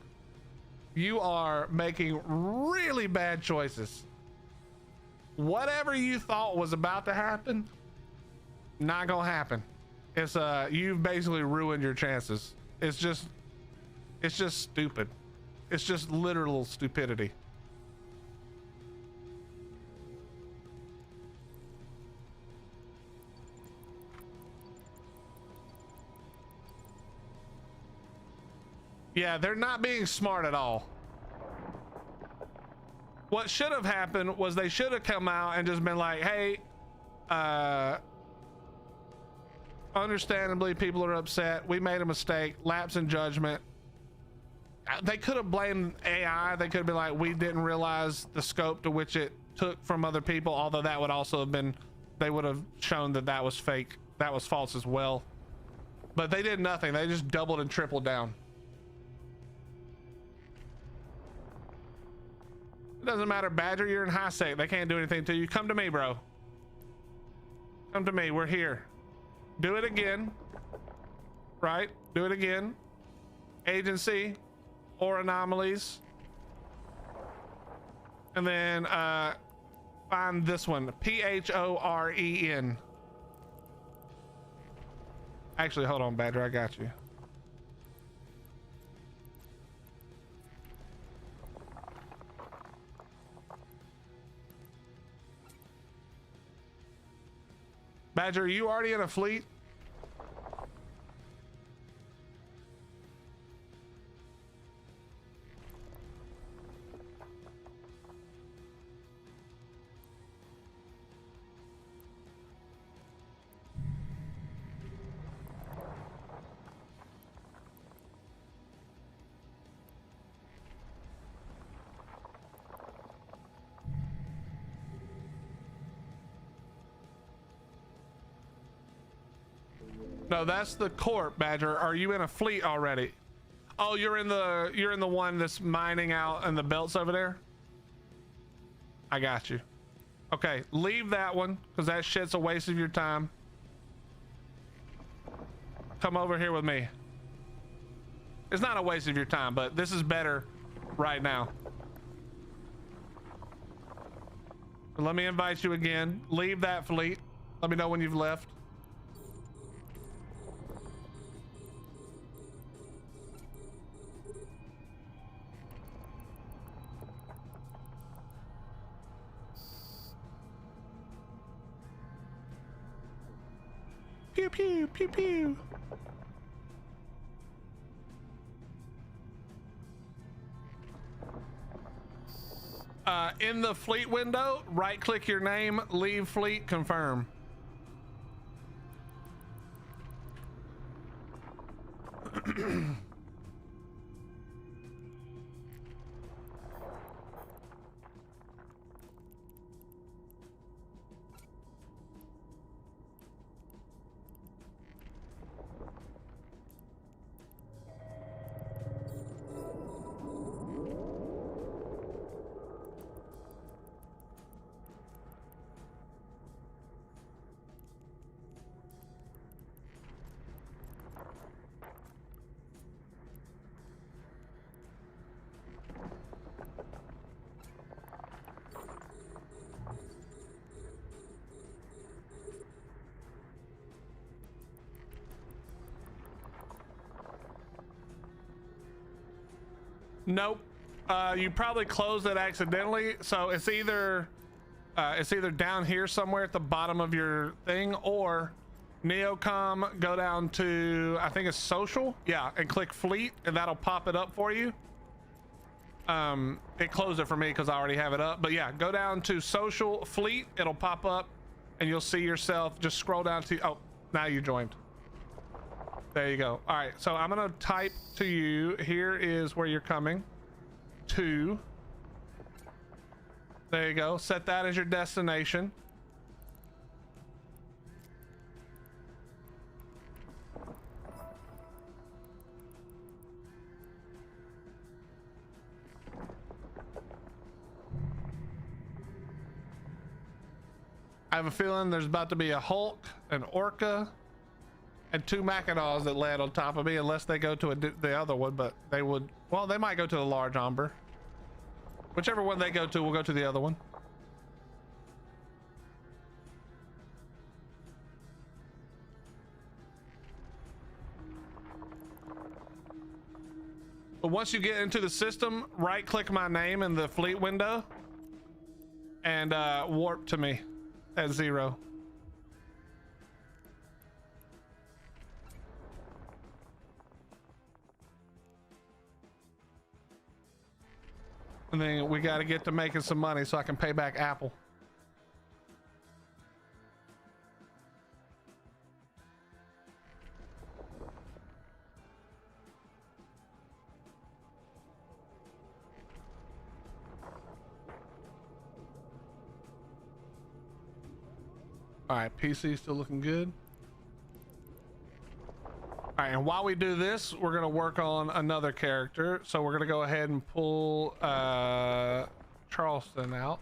You are making really bad choices. Whatever you thought was about to happen, not gonna happen. It's you've basically ruined your chances. It's just stupid. It's just literal stupidity. Yeah, they're not being smart at all. What should have happened was they should have come out and just been like, hey, understandably people are upset, we made a mistake, lapse in judgment. They could have blamed AI. They could have been like, we didn't realize the scope to which it took from other people, although that would also have been, they would have shown that that was fake, that was false as well. But they did nothing. They just doubled and tripled down. It doesn't matter, Badger, you're in high sec. They can't do anything to you. Come to me, bro. Come to me, we're here. Do it again. Right, do it again. Agency or anomalies. And then find this one, PHOREN. Actually, hold on, Badger, I got you. Badger, are you already in a fleet? No, that's the corp, Badger. Are you in a fleet already? Oh, you're in the one that's mining out and the belts over there? I got you. Okay, leave that one because that shit's a waste of your time. Come over here with me. It's not a waste of your time, but this is better right now. Let me invite you again. Leave that fleet. Let me know when you've left. Pew pew pew pew. In the fleet window, right click your name, leave fleet, confirm. Nope. You probably closed it accidentally, so it's either down here somewhere at the bottom of your thing, or Neocom, go down to, I think it's social, yeah, and click fleet, and that'll pop it up for you. It closed it for me because I already have it up, but yeah, go down to social fleet, it'll pop up, and you'll see yourself. Just scroll down to, oh, now you joined. There you go. All right, so I'm gonna type to you. Here is where you're coming to. There you go. Set that as your destination. I have a feeling there's about to be a Hulk, an Orca, and 2 Mackinaws that land on top of me, unless they go to the other one, but they would, well, they might go to the large Umber. Whichever one they go to, we'll go to the other one. But once you get into the system, right click my name in the fleet window and warp to me at 0. And then we got to get to making some money so I can pay back Apple. All right, PC still looking good. All right, and while we do this, we're gonna work on another character. So we're gonna go ahead and pull Charleston out.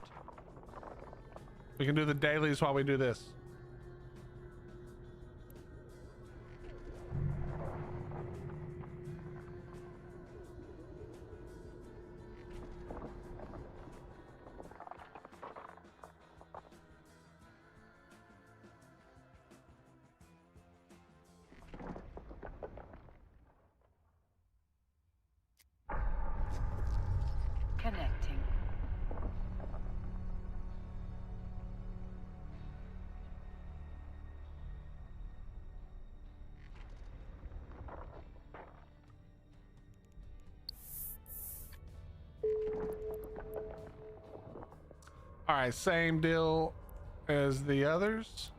We can do the dailies while we do this. Connecting. All right, same deal as the others.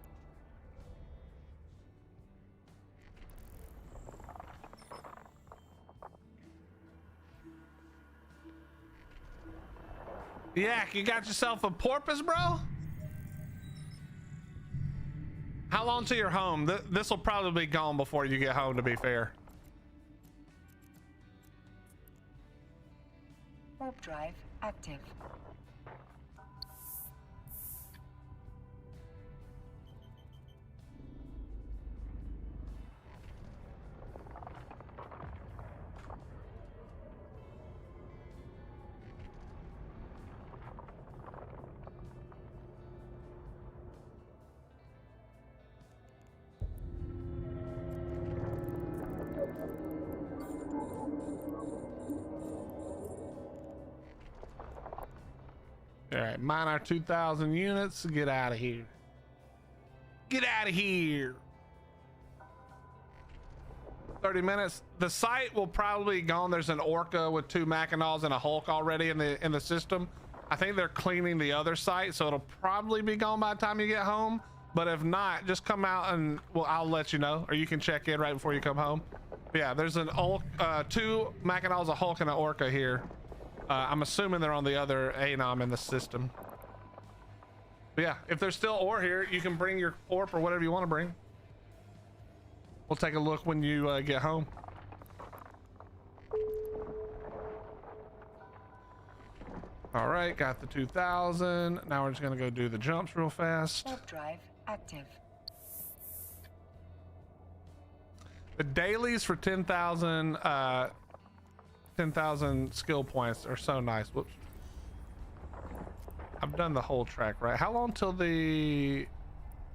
Yeah, you got yourself a porpoise, bro? How long till you're home? This will probably be gone before you get home, to be fair. Warp drive active. All right, mine our 2,000 units. Get out of here. Get out of here. 30 minutes. The site will probably be gone. There's an Orca with 2 Machinals and a Hulk already in the system. I think they're cleaning the other site, so it'll probably be gone by the time you get home. But if not, just come out and well, I'll let you know, or you can check in right before you come home. But yeah, there's an 2 Machinals, a Hulk, and an Orca here. I'm assuming they're on the other Anom in the system. But yeah, if there's still ore here, you can bring your Orp or whatever you want to bring. We'll take a look when you get home. All right, got the 2,000. Now we're just gonna go do the jumps real fast. Warp drive active. The dailies for 10,000 10,000 skill points are so nice. Whoops. I've done the whole track, right? How long till the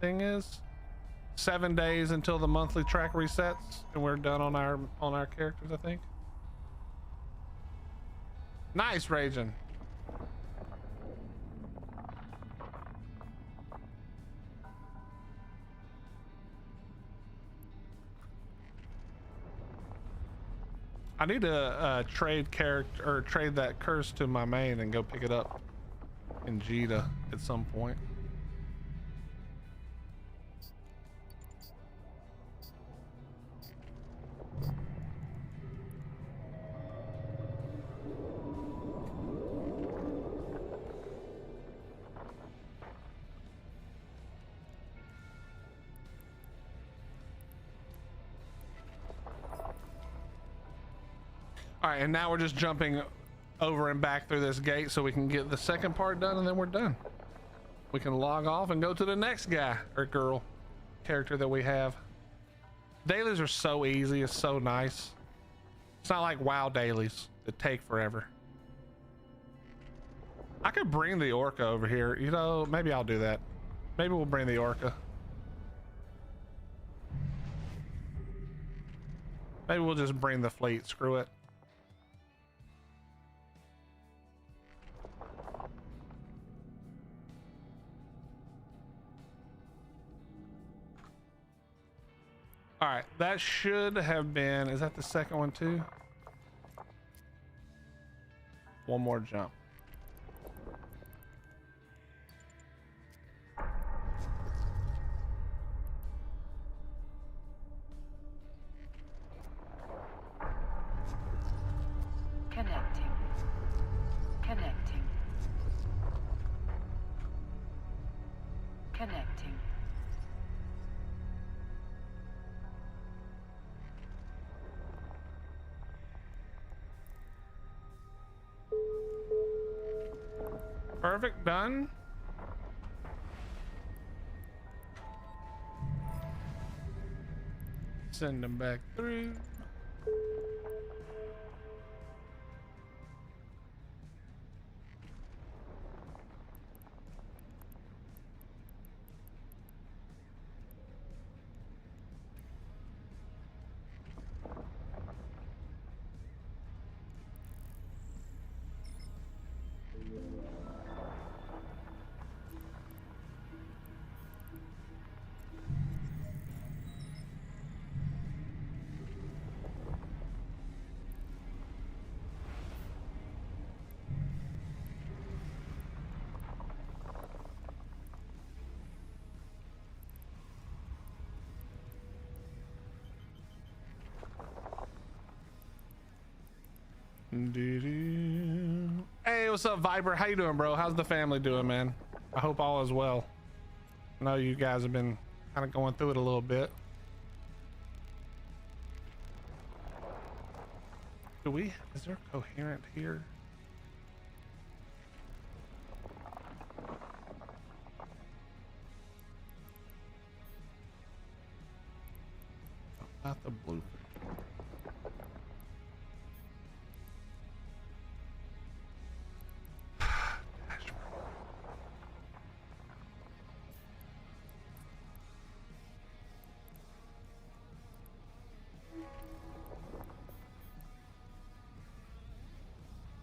thing is? 7 days until the monthly track resets and we're done on our characters, I think. Nice, Raging. I need to trade character or trade that curse to my main and go pick it up in Jita at some point. All right, and now we're just jumping over and back through this gate so we can get the second part done, and then we're done. We can log off and go to the next guy or girl character that we have. Dailies are so easy. It's so nice. It's not like WoW dailies that take forever. I could bring the Orca over here. You know, maybe I'll do that. Maybe we'll bring the Orca. Maybe we'll just bring the fleet. Screw it. All right, that should have been, is that the second one too? One more jump. Connecting. Connecting. Connecting. Perfect, done. Send them back through. Doo-doo. Hey, what's up, Viper? How you doing, bro? How's the family doing, man? I hope all is well. I know you guys have been kind of going through it a little bit. Is there coherent here? Not the blueprint.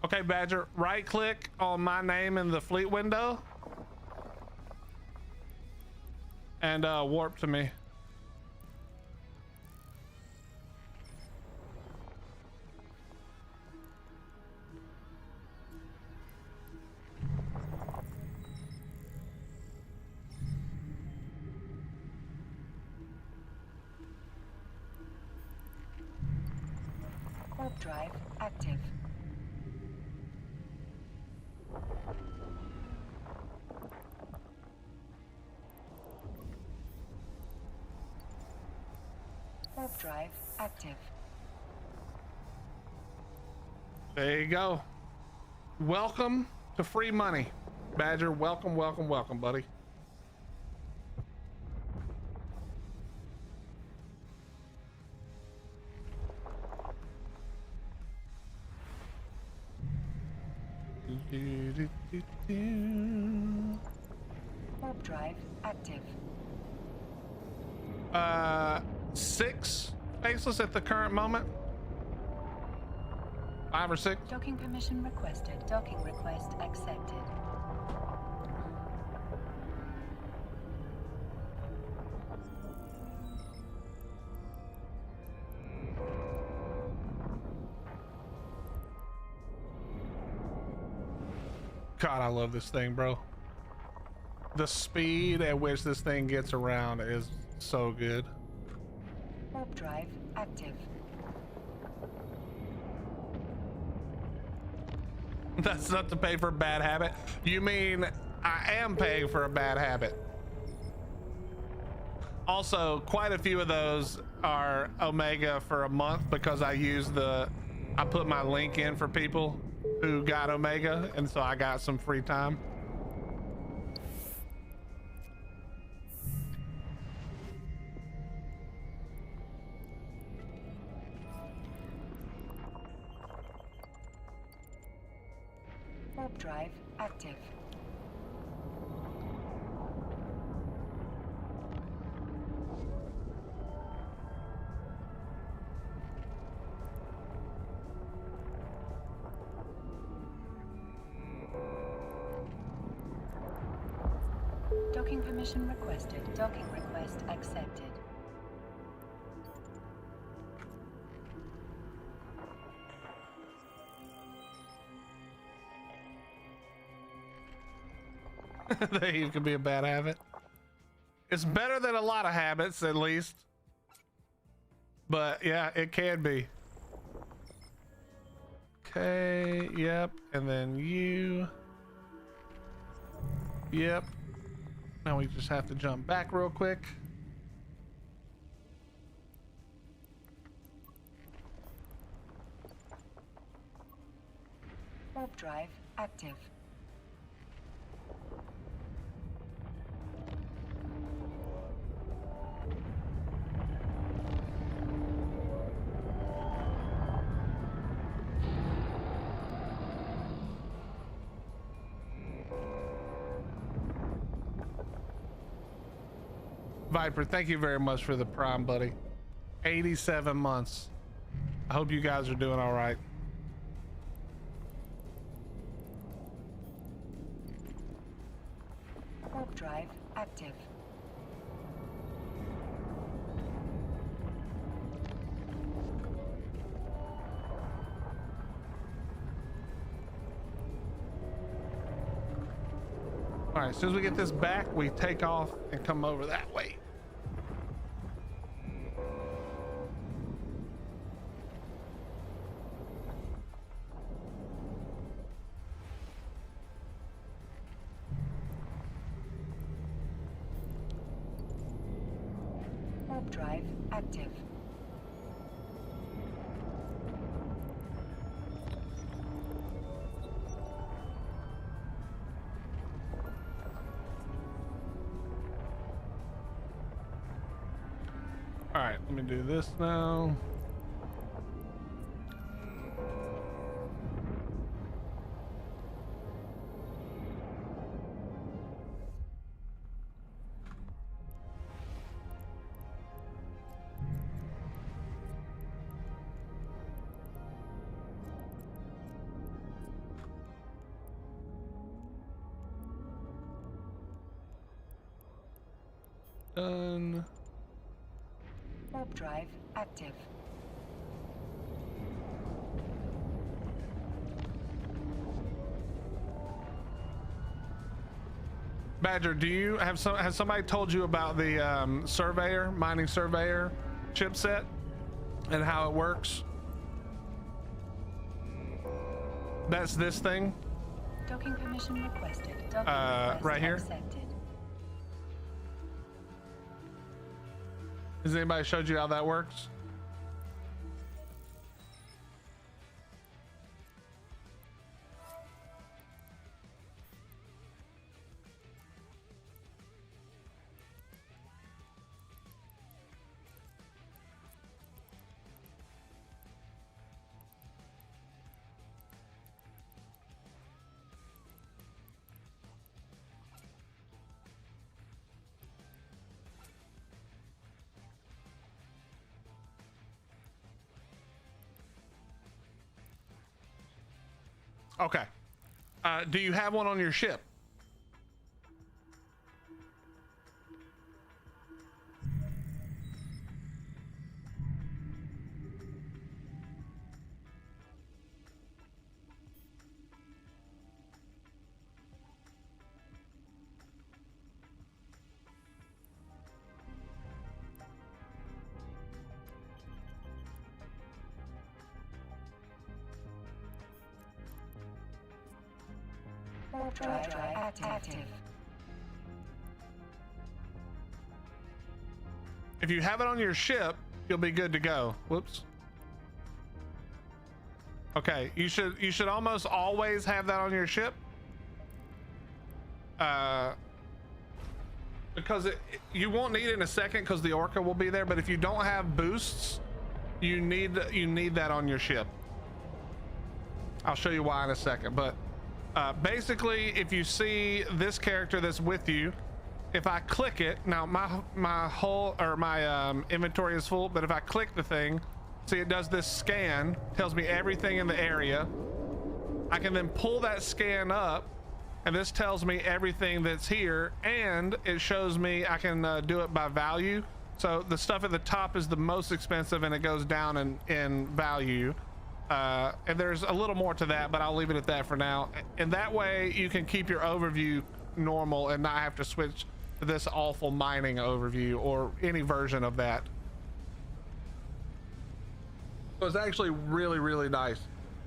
Okay, Badger, right click on my name in the fleet window and warp to me. Warp drive active. Warp drive active. There you go. Welcome to free money, Badger. Welcome, welcome, welcome, buddy. Warp drive active. 6 faceless at the current moment. 5 or 6. Docking permission requested. Docking request accepted. God, I love this thing, bro. The speed at which this thing gets around is so good. Warp drive active. That's not to pay for a bad habit. You mean I am paying for a bad habit? Also, quite a few of those are Omega for a month because I put my link in for people who got Omega, and so I got some free time. Warp drive active. Docking permission requested. Docking request accepted. It could be a bad habit. It's better than a lot of habits, at least. But yeah, it can be. Okay, yep. And then you. Yep. Now we just have to jump back real quick. Warp drive active. Viper, thank you very much for the prime, buddy. 87 months. I hope you guys are doing all right. Warp drive active. All right, as soon as we get this back, we take off and come over that way. Warp drive active. All right, let me do this now. Done. Warp drive active. Badger, do you have has somebody told you about the mining surveyor chipset and how it works? That's this thing. Docking permission requested. Docking request right here? accepted. Has anybody showed you how that works? Okay. Do you have one on your ship? Warp drive active. If you have it on your ship, you'll be good to go. Whoops. Okay, you should almost always have that on your ship. Because you won't need it in a second because the Orca will be there, but if you don't have boosts, you need that on your ship. I'll show you why in a second, but basically if you see this character that's with you, if I click it now, my whole inventory is full, but if I click the thing, see it does this scan, tells me everything in the area. I can then pull that scan up and this tells me everything that's here, and it shows me I can do it by value. So the stuff at the top is the most expensive and it goes down in value. And there's a little more to that, but I'll leave it at that for now. And that way you can keep your overview normal and not have to switch to this awful mining overview or any version of that. So it's actually really, really nice.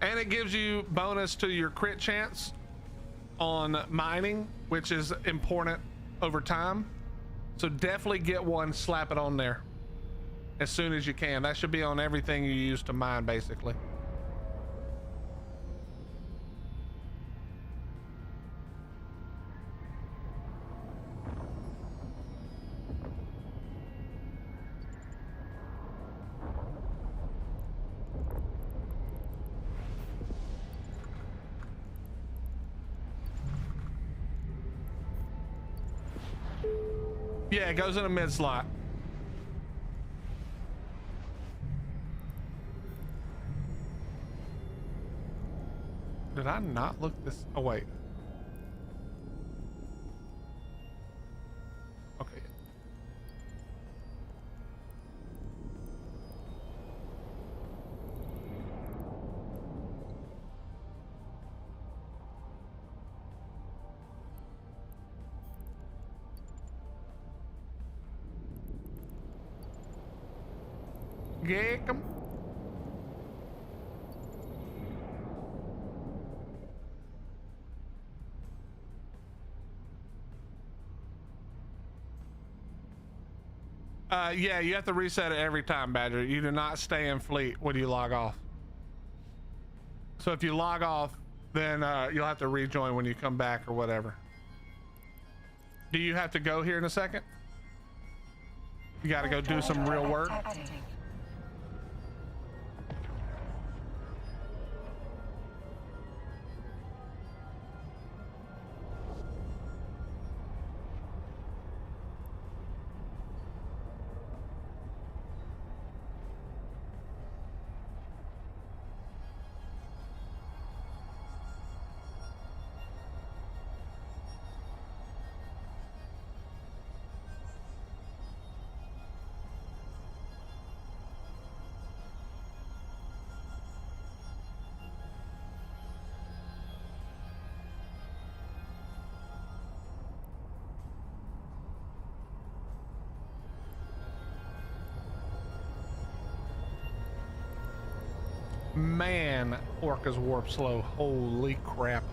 And it gives you bonus to your crit chance on mining, which is important over time. So definitely get one, slap it on there as soon as you can. That should be on everything you use to mine, basically. Yeah, it goes in a mid slot. Did I not look this? Oh, wait. Okay. Get 'em. Yeah, you have to reset it every time, Badger. You do not stay in fleet when you log off. So if you log off, then you'll have to rejoin when you come back or whatever. Do you have to go here in a second? You got to go do some real work. Active. Man, Orca's warp slow. Holy crap.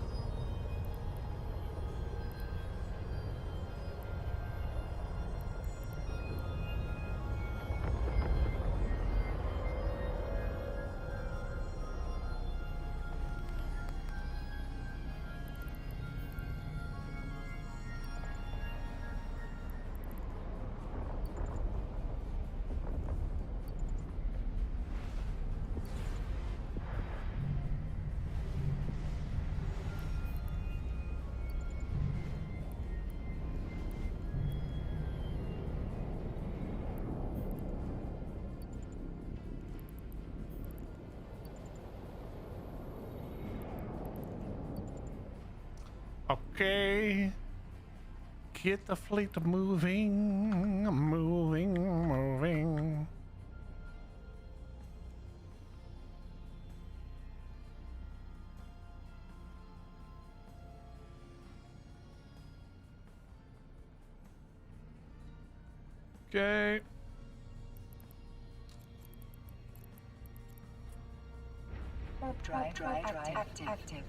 Okay. Get the fleet moving, moving, moving. Okay. Warp drive active.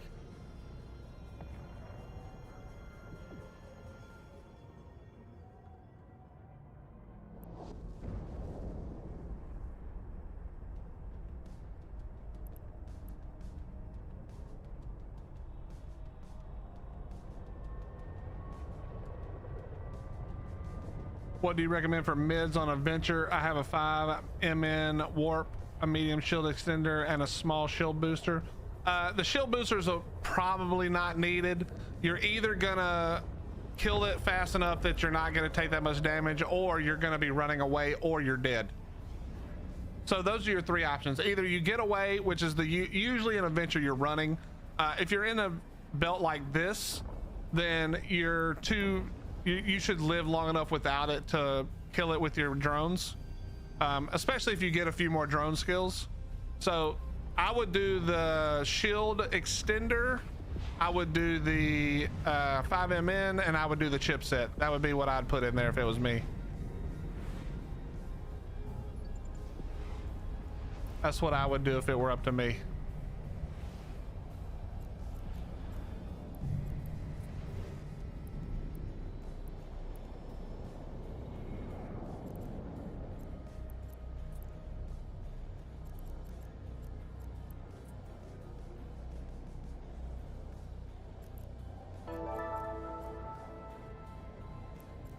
What do you recommend for mids on a venture? I have a 5 MN warp, a medium shield extender, and a small shield booster. The shield boosters are probably not needed. You're either gonna kill it fast enough that you're not gonna take that much damage, or you're gonna be running away, or you're dead. So those are your three options. Either you get away, which is usually in a venture you're running. If you're in a belt like this, then you're you should live long enough without it to kill it with your drones, especially if you get a few more drone skills. So I would do the shield extender, I would do the 5MN, and I would do the chipset. That would be what I'd put in there if it was me. That's what I would do if it were up to me.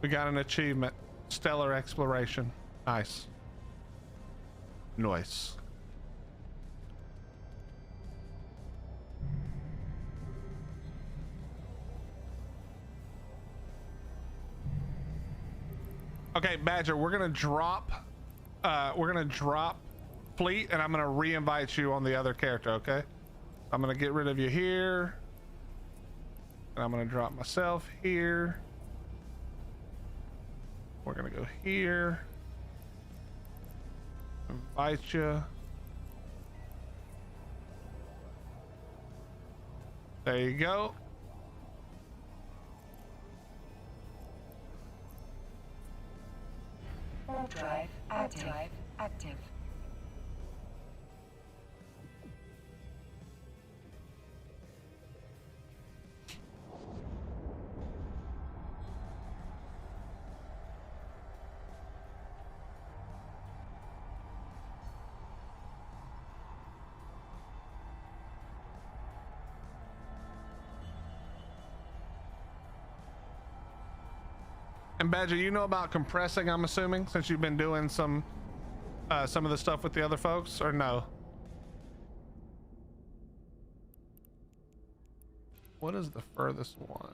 We got an achievement. Stellar exploration. Nice. Nice. Okay, Badger, we're gonna drop fleet, and I'm gonna re-invite you on the other character, okay? I'm gonna get rid of you here, and I'm gonna drop myself here. We're gonna go here, invite you. There you go. Warp drive active. And Badger, you know about compressing, I'm assuming, since you've been doing some of the stuff with the other folks, or no? What is the furthest one?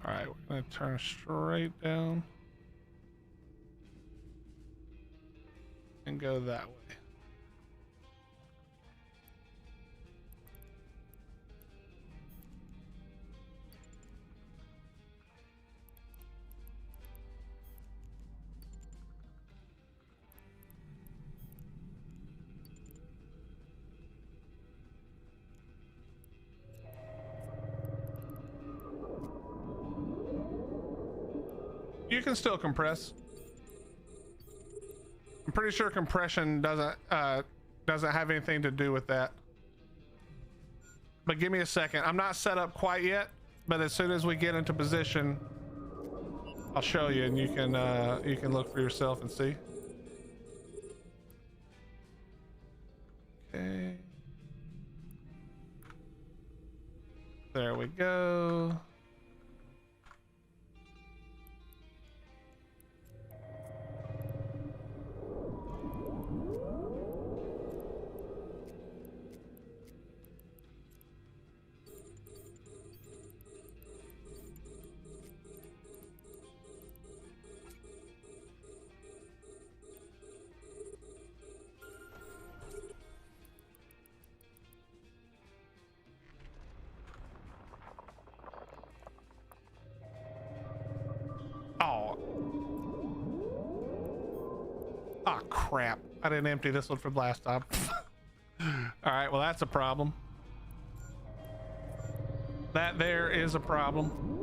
All right, we're gonna turn straight down and go that way. You can still compress. I'm pretty sure compression doesn't have anything to do with that. But give me a second. I'm not set up quite yet, but as soon as we get into position, I'll show you, and you can look for yourself and see. Okay. There we go. Oh crap, I didn't empty this one from last time. All right, well that's a problem. That there is a problem.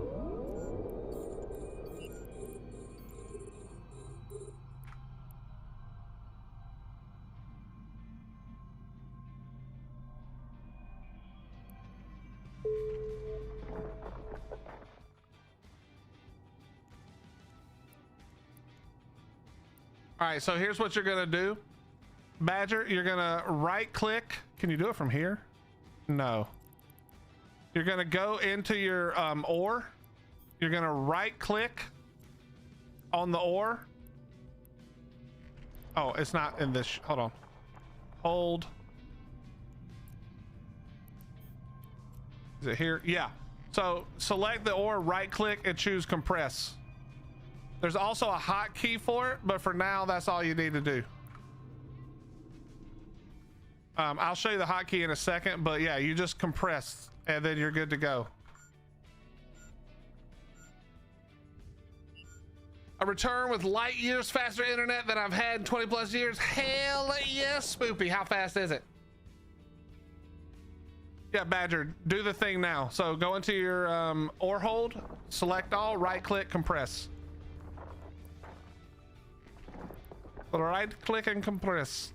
All right, so here's what you're gonna do. Badger, you're gonna right click. Can you do it from here? No. You're gonna go into your ore. You're gonna right click on the ore. Oh, it's not in this. Hold on. Hold. Is it here? Yeah. So select the ore, right click, and choose compress. There's also a hotkey for it, but for now, that's all you need to do. I'll show you the hotkey in a second, but yeah, you just compress and then you're good to go. A return with light years faster internet than I've had in 20 plus years. Hell yes, Spoopy. How fast is it? Yeah, Badger, do the thing now. So go into your ore hold, select all, right click, compress. Right click and compress.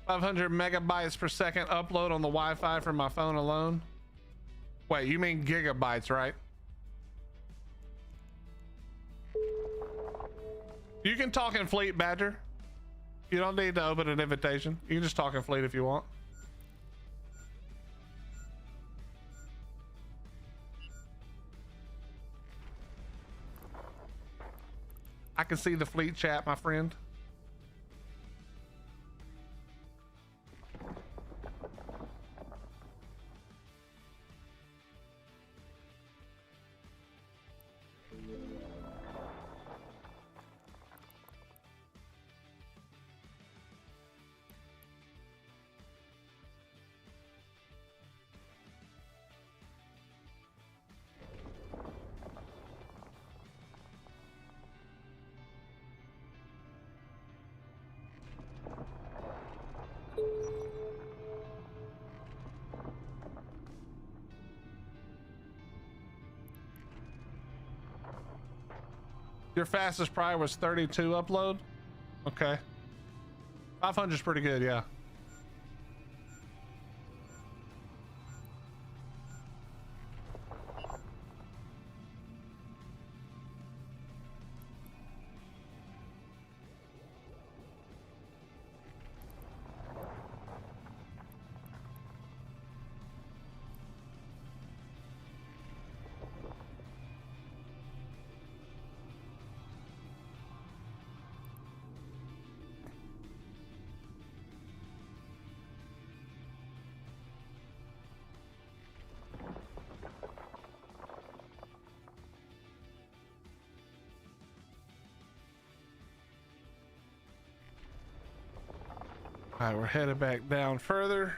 $500 megabytes per second upload on the Wi-Fi from my phone alone. Wait, you mean gigabytes, right? You can talk in Fleet, Badger. You don't need to open an invitation. You can just talk in Fleet if you want. I can see the Fleet chat, my friend. Your fastest probably was 32 upload. Okay. 500 is pretty good, yeah. All right, we're headed back down further.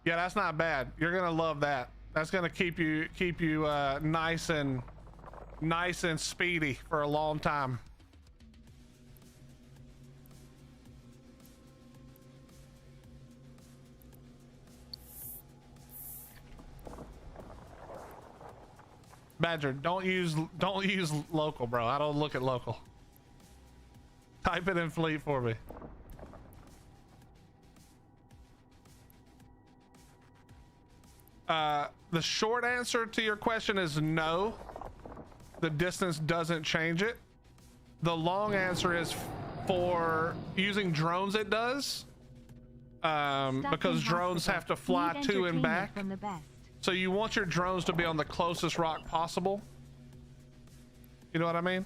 Yeah, that's not bad. You're gonna love that. That's gonna keep you nice and speedy for a long time. Badger, don't use local, bro. I don't look at local. Type it in fleet for me. The short answer to your question is no. The distance doesn't change it. The long answer is for using drones it does. Because drones have to fly to and back. So you want your drones to be on the closest rock possible. You know what I mean?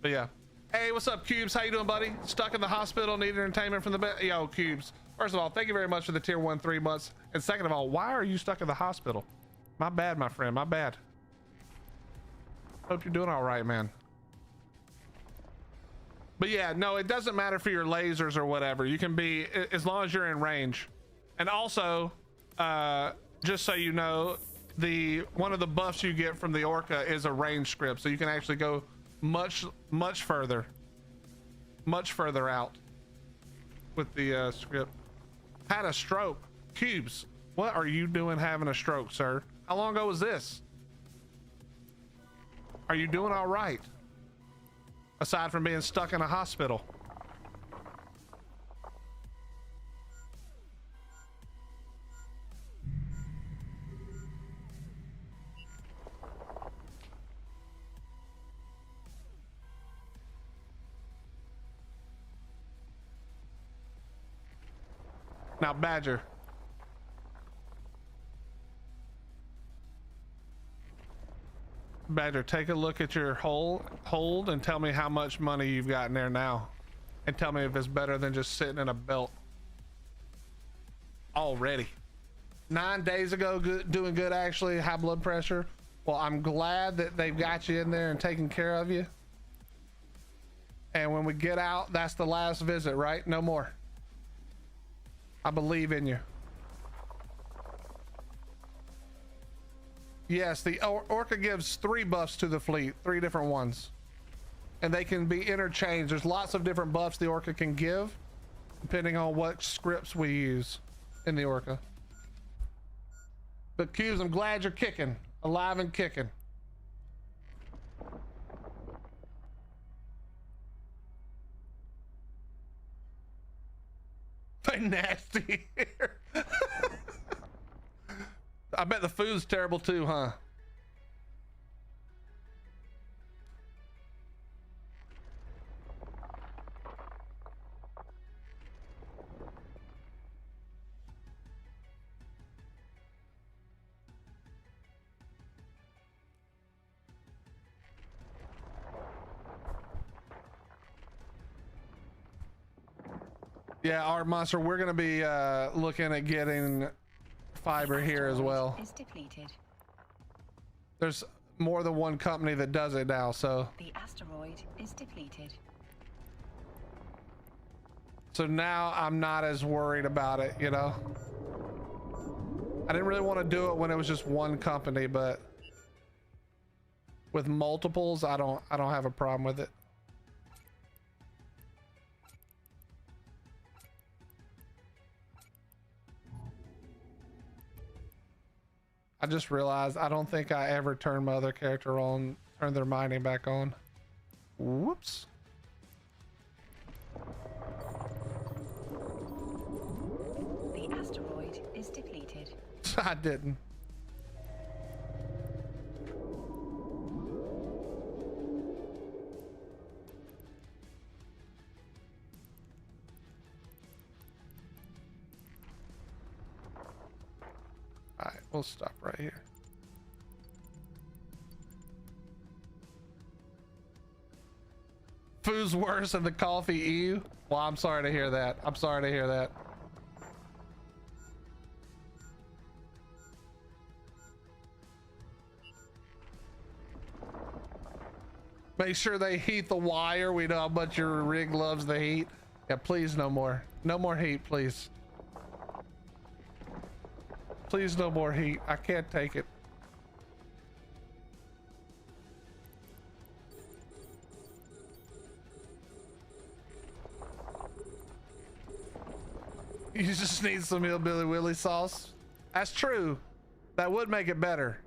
But yeah. Hey, what's up, Cubes? How you doing, buddy? Stuck in the hospital, need entertainment from the bed. Yo, Cubes. First of all, thank you very much for the tier 1 3 months. And second of all, why are you stuck in the hospital? My bad, my friend, my bad. Hope you're doing all right, man. But yeah, no, it doesn't matter for your lasers or whatever. You can be, as long as you're in range. And also, just so you know, one of the buffs you get from the Orca is a range script. So you can actually go much further out with the script. Had a stroke. Cubes, what are you doing having a stroke, sir? How long ago was this? Are you doing all right? Aside from being stuck in a hospital. Now, Badger. Badger, take a look at your hold and tell me how much money you've got in there now. And tell me if it's better than just sitting in a belt. Already. 9 days ago, doing good actually, high blood pressure. Well, I'm glad that they've got you in there and taking care of you. And when we get out, that's the last visit, right? No more. I believe in you. Yes, the Orca gives 3 buffs to the fleet, 3 different ones. And they can be interchanged. There's lots of different buffs the Orca can give, depending on what scripts we use in the Orca. But Cubes, I'm glad you're kicking, alive and kicking. They nasty here. I bet the food's terrible too, huh? Yeah, Art Monster, we're gonna be looking at getting fiber here as well. Is depleted. There's more than one company that does it now, so The asteroid is depleted. now I'm not as worried about it, you know. I didn't really want to do it when it was just one company, but with multiples, I don't have a problem with it. I just realized I don't think I ever turned my other character on, turn their mining back on. Whoops. The asteroid is depleted. I didn't. All right, we'll stop right here. Food's worse than the coffee, ew. Well, I'm sorry to hear that. I'm sorry to hear that. Make sure they heat the wire. We know how much your rig loves the heat. Yeah, please, no more. No more heat, please. Please, no more heat. I can't take it. You just need some hillbilly willy sauce. That's true. That would make it better.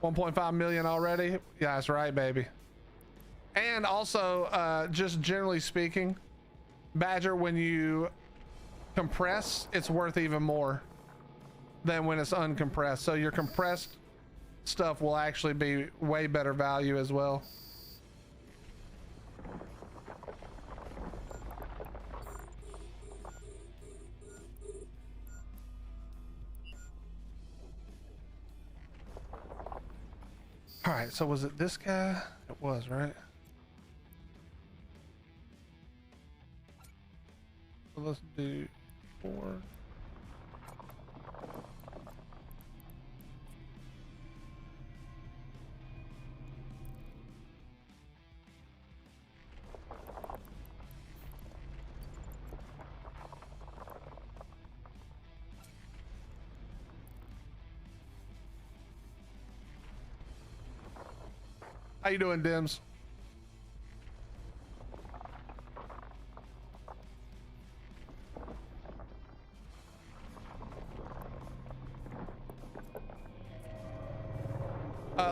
1.5 million already. Yeah, that's right, baby. And also, just generally speaking, Badger, when you compress, it's worth even more than when it's uncompressed. So your compressed stuff will actually be way better value as well. All right, so was it this guy? It was, right? So let's do 4. How you doing, Dims?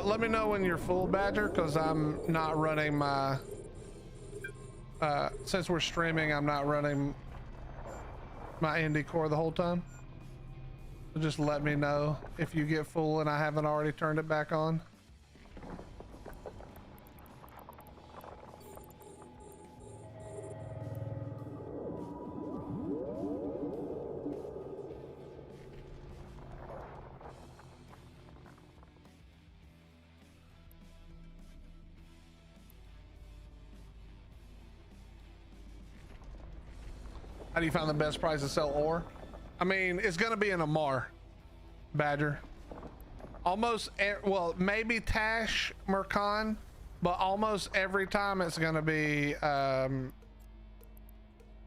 Let me know when you're full, Badger, because I'm not running my since we're streaming, I'm not running my indie core the whole time. So just let me know if you get full and I haven't already turned it back on. How do you find the best price to sell ore? I mean, it's gonna be in a Mar, Badger. Almost, well, maybe Tash Mercon, but almost every time it's gonna be,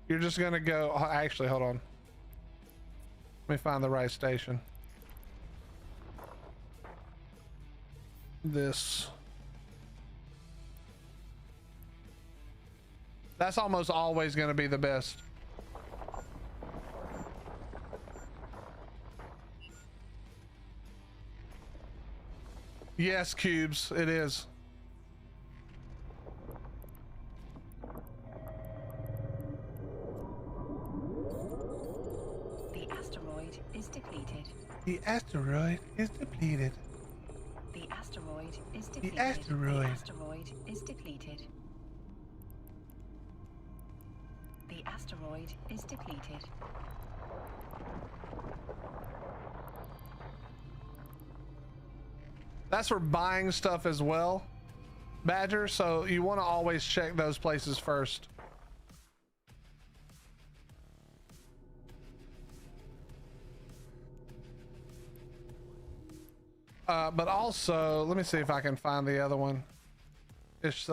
you're just gonna go, actually, hold on. Let me find the right station. This. That's almost always gonna be the best. Yes, Cubes, it is. The asteroid is depleted. The asteroid is depleted. The asteroid is depleted. The asteroid. The asteroid is depleted. The asteroid is depleted. That's for buying stuff as well, Badger, so you want to always check those places first. But also, let me see if I can find the other one. It's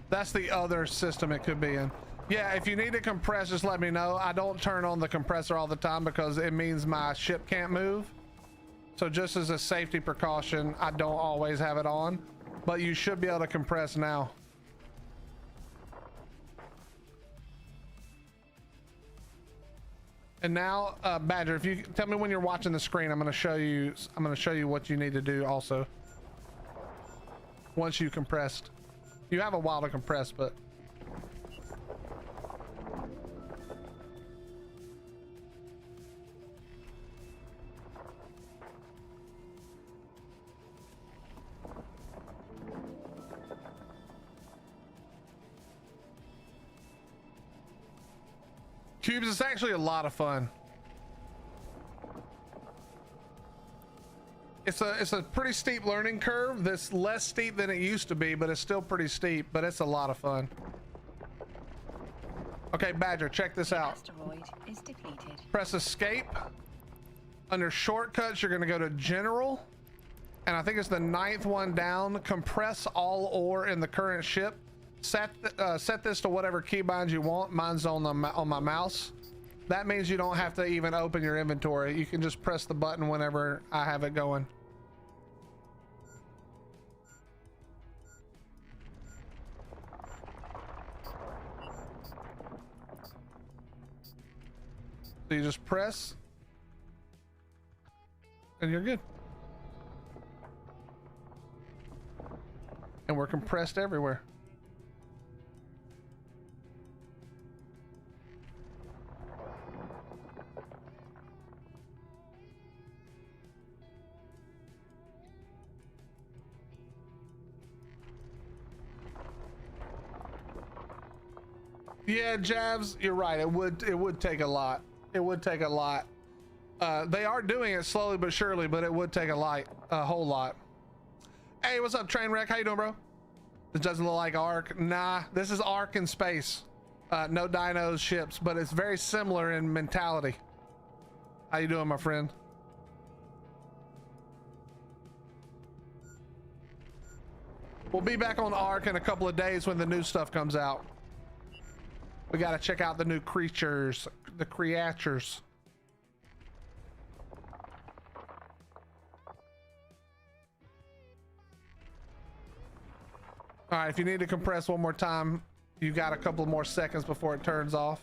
that's the other system it could be in. Yeah, if you need to compress, just let me know. I don't turn on the compressor all the time because it means my ship can't move. So just as a safety precaution, I don't always have it on, but you should be able to compress now. And now, Badger, if you tell me when you're watching the screen, I'm going to show you what you need to do also. Once you compressed. You have a while to compress, but Cubes is actually a lot of fun. It's a pretty steep learning curve. That's less steep than it used to be, but it's still pretty steep, but it's a lot of fun. Okay, Badger, check this out. Asteroid is depleted. Press escape. Under shortcuts, you're going to go to general, and I think it's the 9th one down. Compress all ore in the current ship. Set this to whatever keybinds you want. Mine's on my mouse. That means you don't have to even open your inventory. You can just press the button whenever I have it going. So you just press and you're good. And we're compressed everywhere. Yeah, Javs, you're right. It would take a lot. It would take a lot. They are doing it slowly but surely, but it would take a whole lot. Hey, what's up, Trainwreck? How you doing, bro? This doesn't look like Ark. Nah, this is Ark in space. No dinos, ships, but it's very similar in mentality. How you doing, my friend? We'll be back on Ark in a couple of days when the new stuff comes out. We gotta check out the new creatures, the creatures. All right, if you need to compress one more time, you got a couple more seconds before it turns off.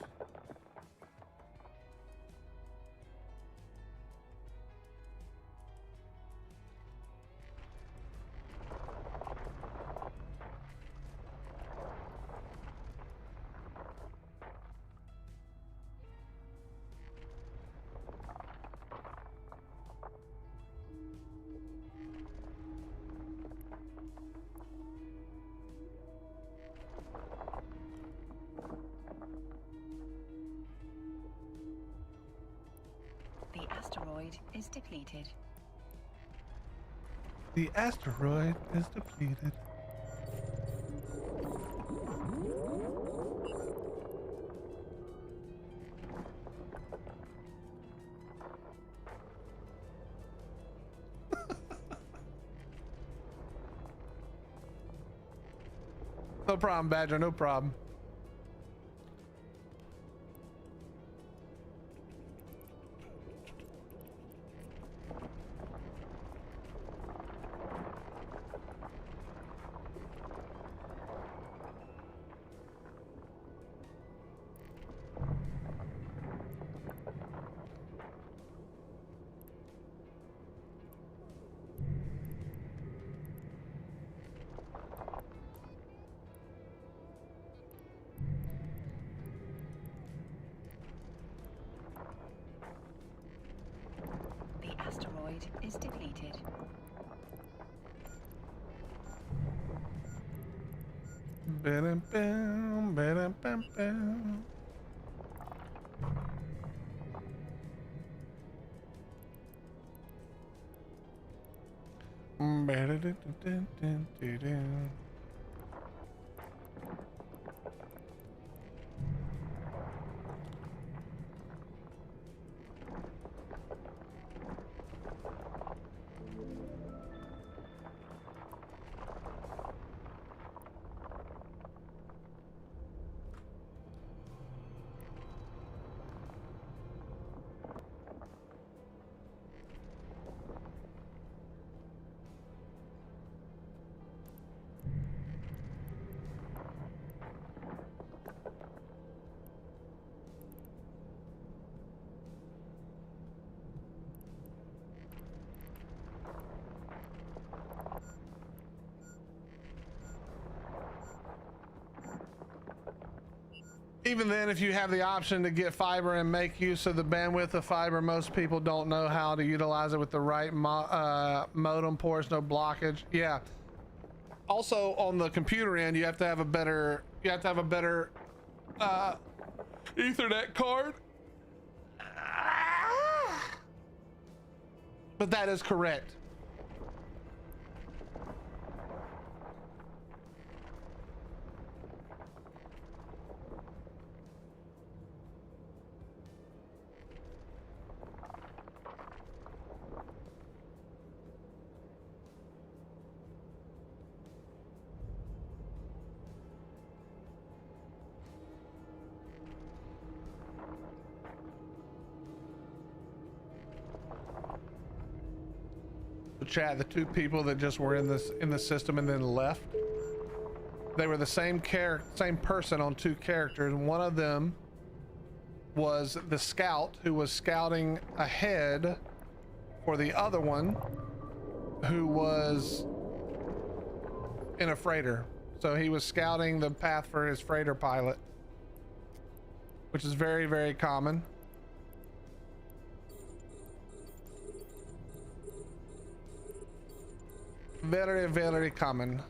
The asteroid is depleted. The asteroid is depleted. No problem, Badger, no problem. is depleted. Ba-dum-bum, ba-dum-bum-bum. Ba-da-da-da-da-da-da. Even then, if you have the option to get fiber and make use of the bandwidth of fiber, most people don't know how to utilize it with the right modem ports, no blockage. Yeah. Also, on the computer end, you have to have a better Ethernet card. But that is correct. Chat, the two people that just were in the system and then left, they were the same person on two characters. One of them was the scout who was scouting ahead for the other one who was in a freighter. So he was scouting the path for his freighter pilot, which is very, very common. Very, very common.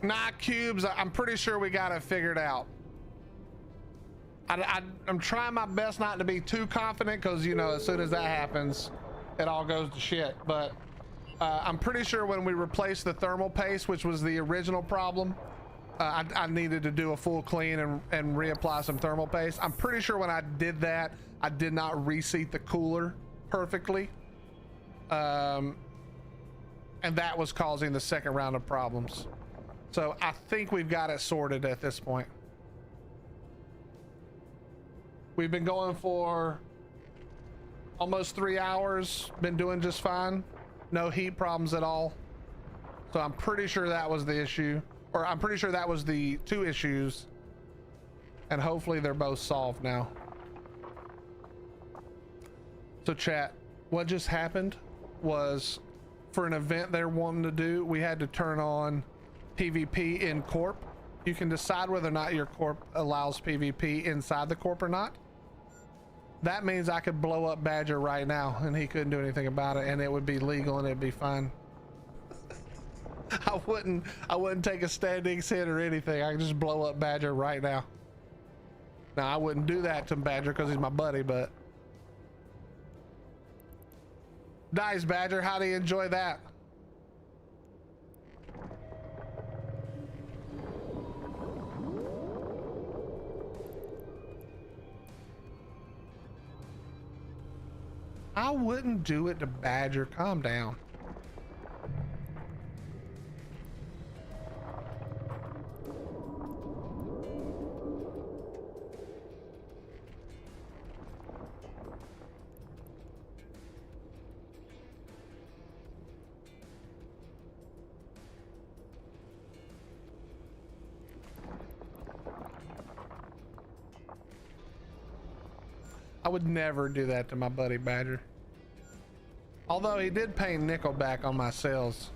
Nah, Cubes, I'm pretty sure we got it figured out. I'm trying my best not to be too confident because, you know, as soon as that happens, it all goes to shit. But I'm pretty sure when we replaced the thermal paste, which was the original problem, I needed to do a full clean and reapply some thermal paste. I'm pretty sure when I did that, I did not reseat the cooler perfectly. And that was causing the second round of problems. So I think we've got it sorted at this point. We've been going for almost 3 hours, been doing just fine. No heat problems at all. So I'm pretty sure that was the issue, or I'm pretty sure that was the two issues, and hopefully they're both solved now. So chat, what just happened was for an event they're wanting to do, we had to turn on PvP in Corp. You can decide whether or not your Corp allows PvP inside the Corp or not. That means I could blow up Badger right now and he couldn't do anything about it, and it would be legal and it'd be fine. I wouldn't take a standings hit or anything. I could just blow up Badger right now. Now I wouldn't do that to Badger because he's my buddy, but nice, Badger. How do you enjoy that? I wouldn't do it to Badger. Calm down. would never do that to my buddy Badger. Although he did pay nickel back on my sales.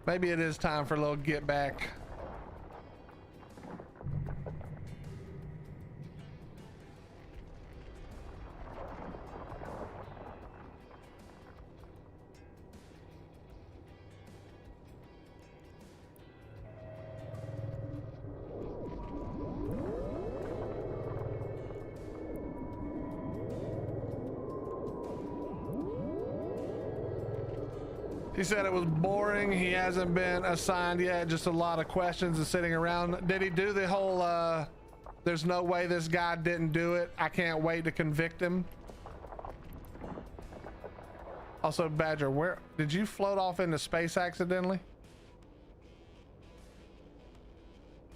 Maybe it is time for a little get back. He said it was boring. He hasn't been assigned yet. Just a lot of questions and sitting around. Did he do the whole, there's no way this guy didn't do it, I can't wait to convict him? Also, Badger, where did you float off into space accidentally?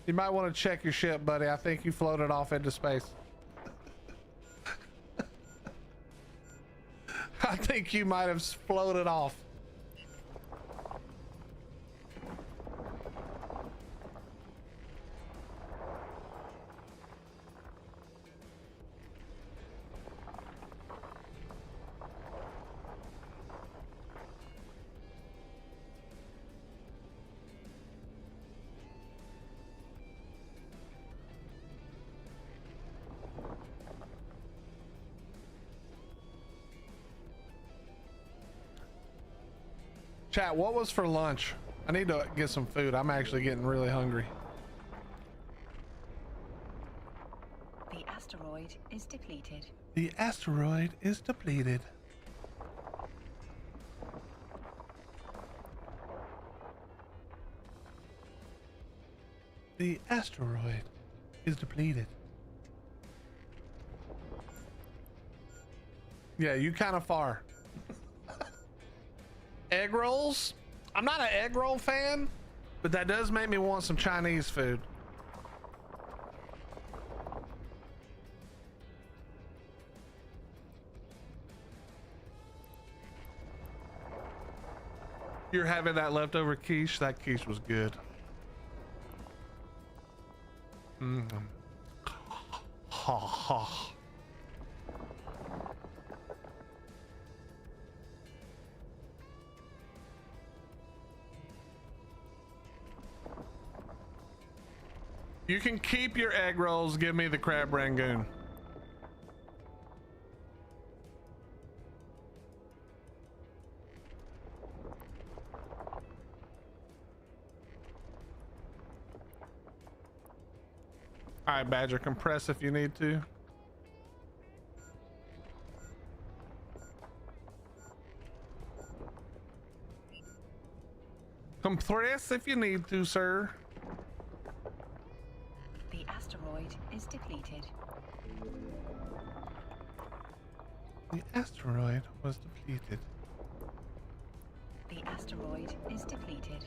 You might want to check your ship, buddy. I think you floated off into space. I think you might have floated off. Chat, what was for lunch? I need to get some food. I'm actually getting really hungry. The asteroid is depleted. The asteroid is depleted. The asteroid is depleted. Yeah, you kind of far. Egg rolls? I'm not an egg roll fan, but that does make me want some Chinese food. You're having that leftover quiche? That quiche was good. Ha ha. You can keep your egg rolls. Give me the crab rangoon. All right, Badger, compress if you need to. Compress if you need to, sir. The asteroid is depleted. The asteroid was depleted. The asteroid is depleted.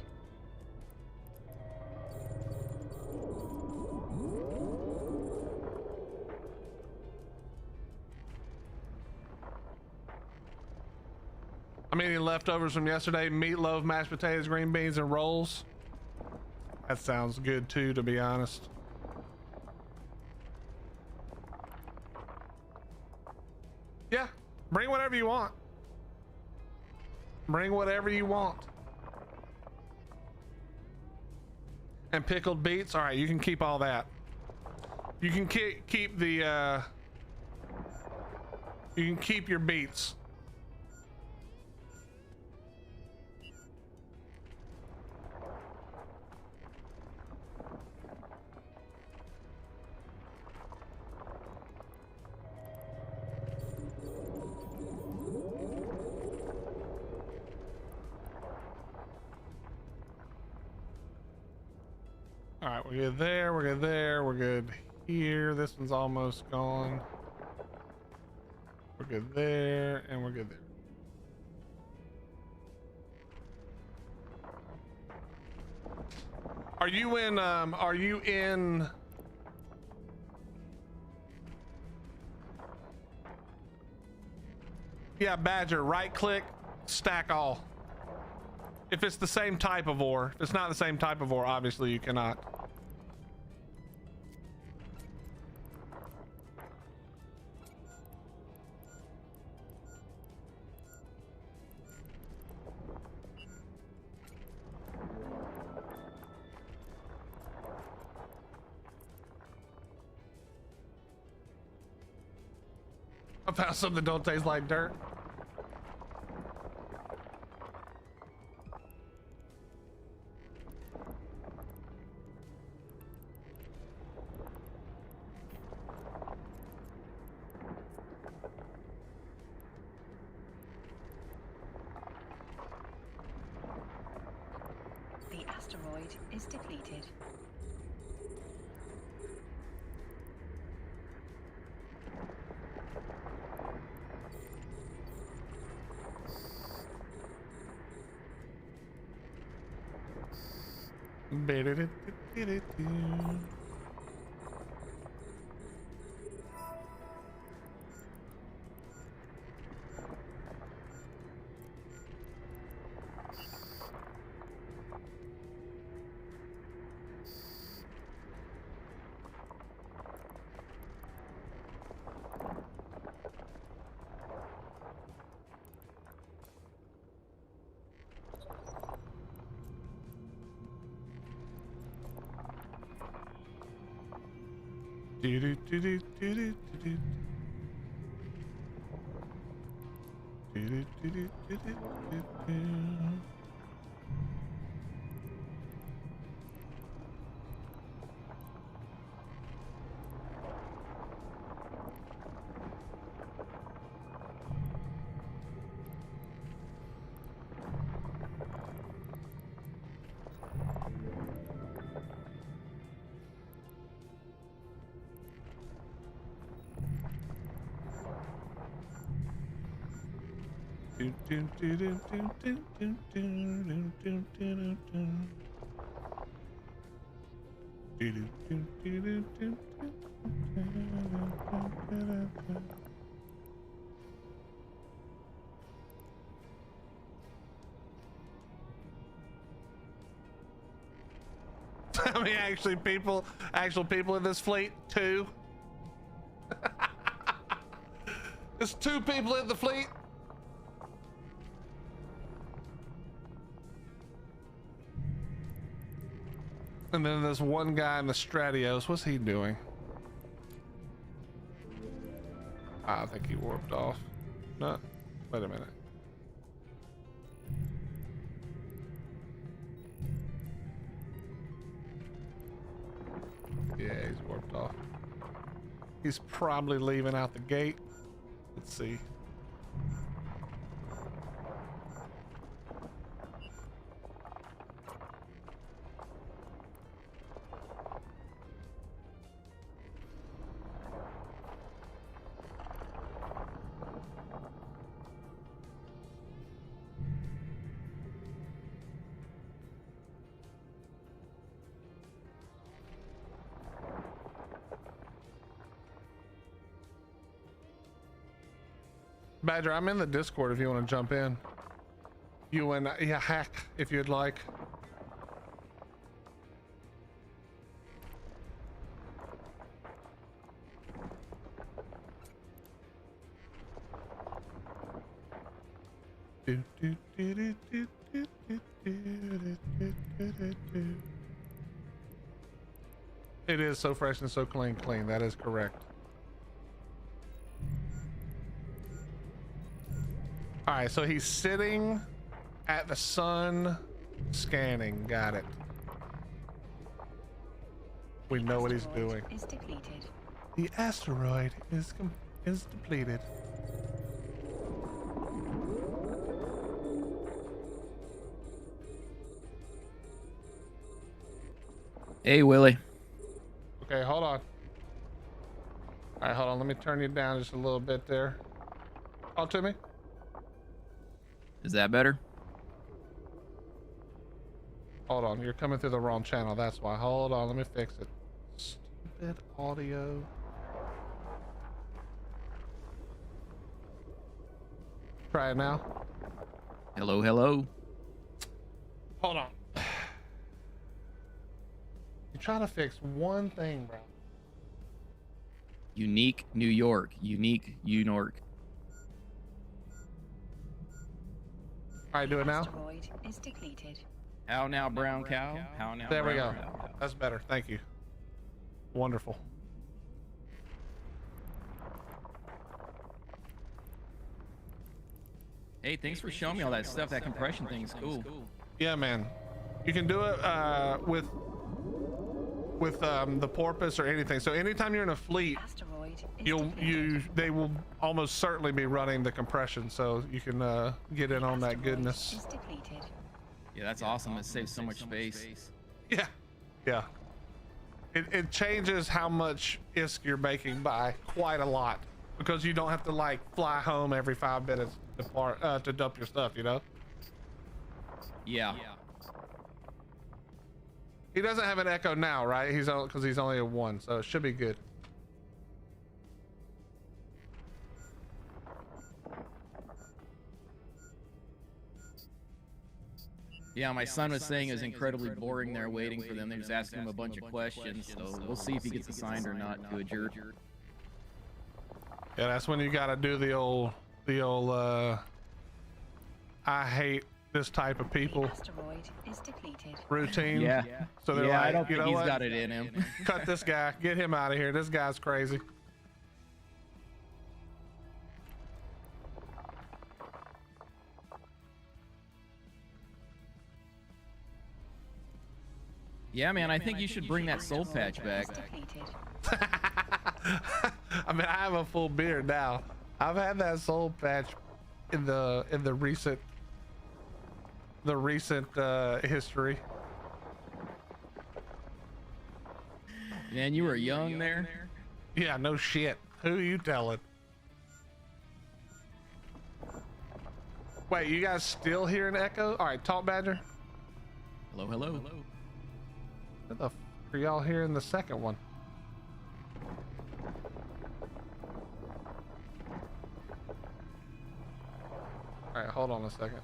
I'm eating leftovers from yesterday: meatloaf, mashed potatoes, green beans, and rolls. That sounds good too, to be honest. Yeah, bring whatever you want. Bring whatever you want. And pickled beets. All right, you can keep all that. You can keep the you can keep your beets. All right, we're good there, we're good there, we're good here. This one's almost gone. We're good there, and we're good there. Are you in, yeah, Badger, right click, stack all. If it's the same type of ore. If it's not the same type of ore, obviously you cannot. I found something that don't taste like dirt. The asteroid is depleted. How many actual people in this fleet? 2. There's 2 people in the fleet. And then there's one guy in the Stratios. What's he doing? I think he warped off. No, wait a minute. Yeah, he's warped off. He's probably leaving out the gate. Let's see. Badger, I'm in the Discord if you want to jump in. You and yeah, Hack, if you'd like. It is so fresh and so clean. That is correct. All right, so he's sitting at the sun scanning. Got it. We know what he's doing. Is depleted. The asteroid is depleted. Hey, Willie. Okay, hold on. All right, hold on. Let me turn you down just a little bit there. Talk to me. Is that better? Hold on, you're coming through the wrong channel. That's why. Hold on, let me fix it. Stupid audio. Try it now. Hello, hello. Hold on. You're trying to fix one thing, bro. Unique New York. Unique New York. All right, do it now. Asteroid is depleted. How now, brown cow? How now? There we go. brown cow? That's better. Thank you. Wonderful. Hey, thanks for showing me all that stuff. That compression thing's cool. Yeah, man. You can do it with the porpoise or anything. So anytime you're in a fleet, Asteroid is they will almost certainly be running the compression, so you can get in on that goodness. Is depleted. Yeah, that's awesome. It saves so much space. Yeah, yeah. It changes how much ISK you're making by quite a lot, because you don't have to like fly home every 5 minutes to dump your stuff, you know? Yeah. He doesn't have an echo now, right? Because he's only a 1, so it should be good. Yeah, my son was saying it was incredibly boring there waiting for them. They're just asking him a bunch of questions, so we'll see if he gets assigned or not to a jerk. Yeah, that's when you gotta do the old I hate this type of people Asteroid is depleted. routine. Yeah. So they're Yeah, like, I don't you think know he's what? got it in him. Cut this guy, get him out of here. This guy's crazy. Yeah, man, I think you should bring that soul patch back. Is depleted. I mean, I have a full beard now. I've had that soul patch in the recent history. Man, you were young there. Yeah, no shit. Who you telling? Wait, you guys still hear an echo? All right, talk, Badger. Hello, hello. What the f are y'all hearing the second one? All right, hold on a second.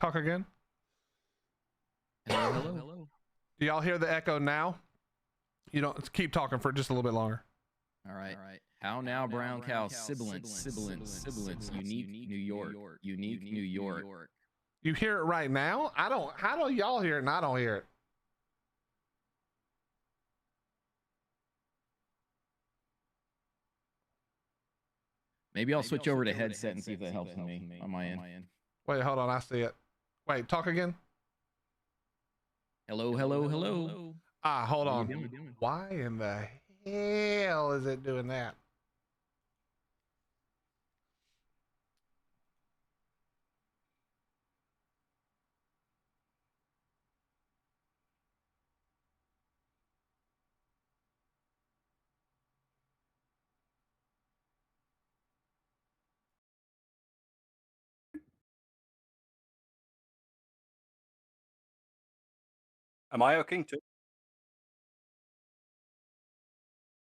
Talk again. Hello, hello. Do y'all hear the echo now? You don't keep talking for just a little bit longer. All right. How now, brown cow, sibilance, unique New York, unique New York. You hear it right now? I don't. How do y'all hear it and I don't hear it? Maybe I'll switch over to headset and see if that helps me on my end. Wait, hold on. I see it. Wait, talk again. Hello, hello, hello. Ah, hold What are on. you doing? Why in the hell is it doing that? Am I okay too?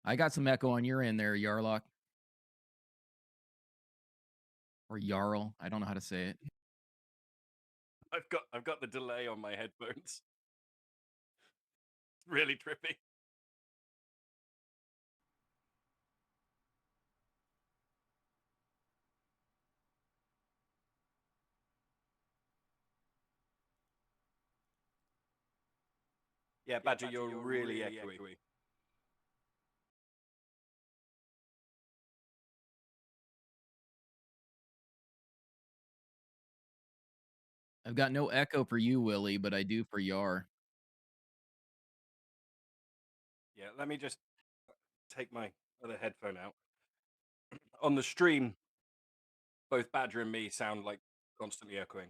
I got some echo on your end there, Yarlock. Or Jarl. I don't know how to say it. I've got the delay on my headphones. Really trippy. Yeah, Badger, you're really echoey. I've got no echo for you, Willie, but I do for Yar. Yeah, let me just take my other headphone out. On the stream, both Badger and me sound like constantly echoing.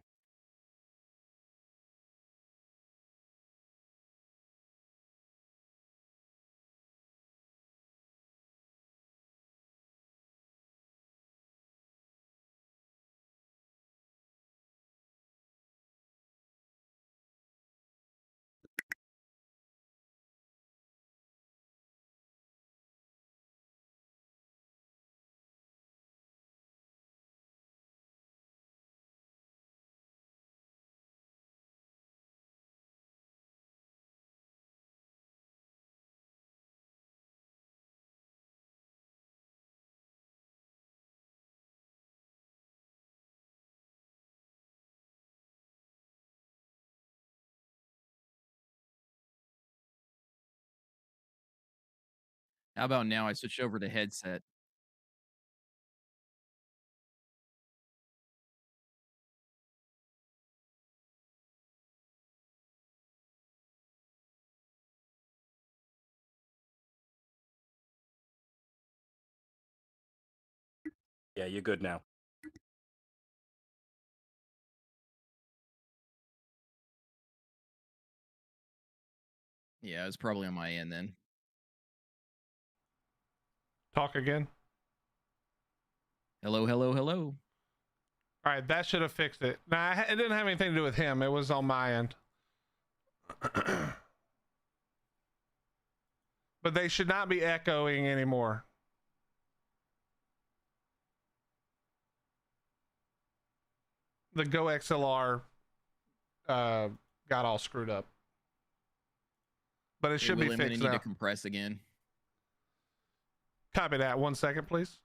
How about now? I switched over to headset. Yeah, you're good now. Yeah, it's probably on my end then. Talk again. Hello, hello, hello. All right, that should have fixed it. Nah, it didn't have anything to do with him. It was on my end. But they should not be echoing anymore. The Go XLR got all screwed up. But it Hey, should be William, I'm fixed gonna need now. to compress again. Copy that. 1 second, please.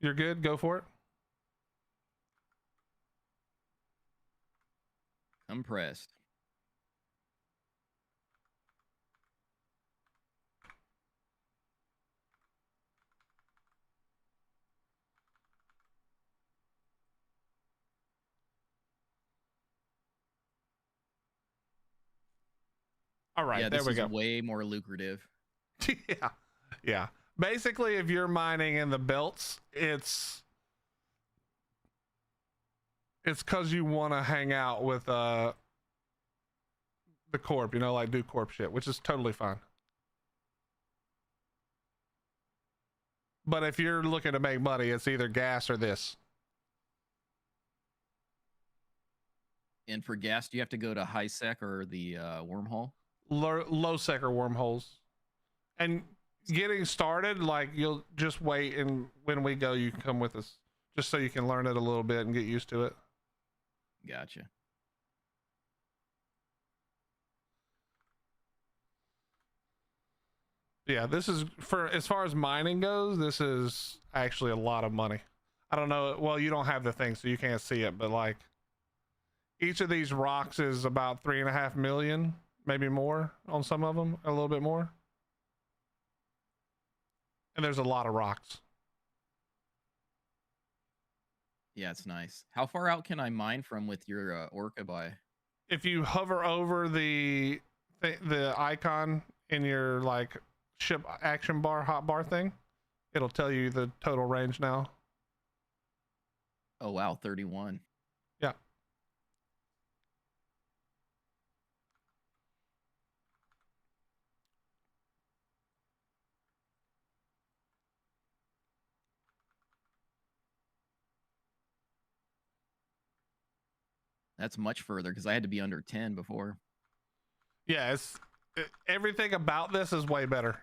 You're good. Go for it. Compressed. All right, Yeah, there this we is go. way more lucrative. Yeah. Yeah. Basically, if you're mining in the belts, it's because you want to hang out with the corp, you know, like do corp shit, which is totally fine. But if you're looking to make money, it's either gas or this. And for gas, do you have to go to high sec or the wormhole? Low sector wormholes. And getting started, like you'll just wait, and when we go, you can come with us, just so you can learn it a little bit and get used to it. Gotcha. Yeah, this is for as far as mining goes. This is actually a lot of money. I don't know. Well, you don't have the thing, so you can't see it, but like each of these rocks is about 3.5 million, maybe more on some of them, a little bit more. And there's a lot of rocks. Yeah, it's nice. How far out can I mine from with your Orca buy? If you hover over the icon in your like ship action bar hotbar thing, it'll tell you the total range now. Oh wow, 31. Yeah. That's much further because I had to be under 10 before. Yeah, everything about this is way better.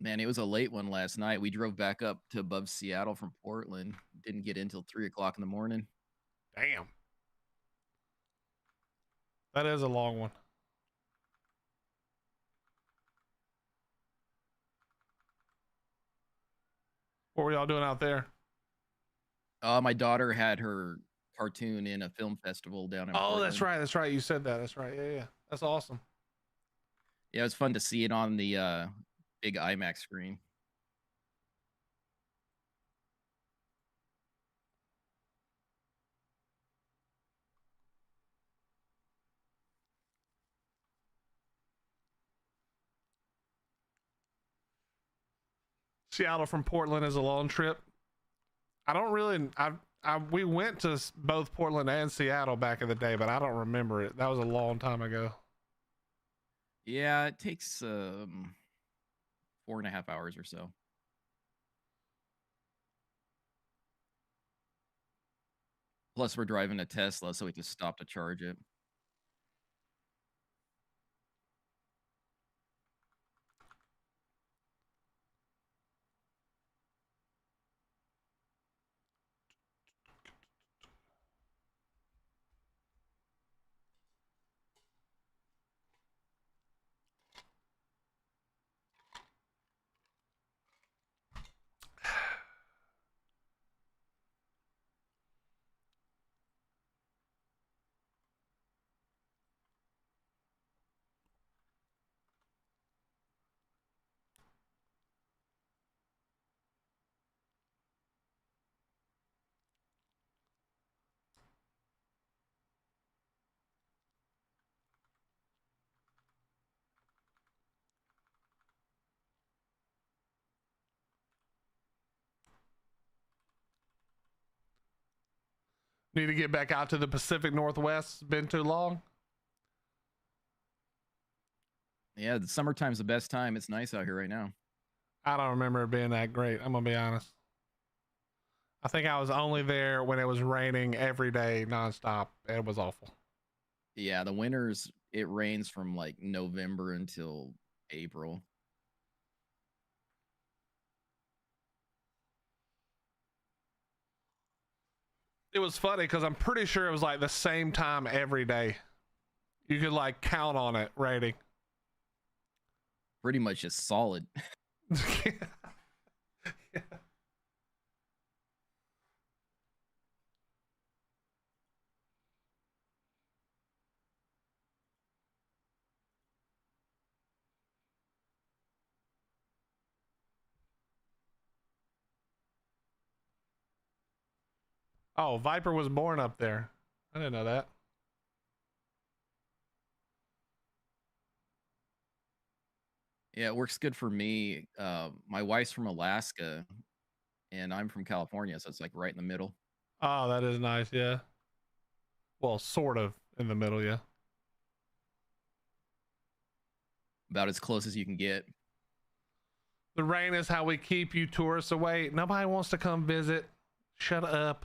Man, it was a late one last night. We drove back up to above Seattle from Portland. Didn't get in till 3 o'clock in the morning. Damn. That is a long one. What were y'all doing out there? My daughter had her cartoon in a film festival down in Oh, Portland. that's right. That's right. You said that. That's right. Yeah, yeah. That's awesome. Yeah, it was fun to see it on the big IMAX screen. Seattle from Portland is a long trip. I don't really. We went to both Portland and Seattle back in the day, but I don't remember it. That was a long time ago. Yeah, it takes 4.5 hours or so. Plus, we're driving a Tesla, so we can stop to charge it. Need to get back out to the Pacific Northwest. It's been too long. Yeah, the summertime's the best time. It's nice out here right now. I don't remember it being that great. I'm gonna be honest. I think I was only there when it was raining every day nonstop. It was awful. Yeah, the winters, it rains from like November until April. It was funny because I'm pretty sure it was like the same time every day. You could like count on it raining. Pretty much just solid. Yeah. Oh, Viper was born up there. I didn't know that. Yeah, it works good for me. My wife's from Alaska and I'm from California, so it's like right in the middle. Oh, that is nice. Yeah. Well, sort of in the middle. Yeah. About as close as you can get. The rain is how we keep you tourists away. Nobody wants to come visit. Shut up.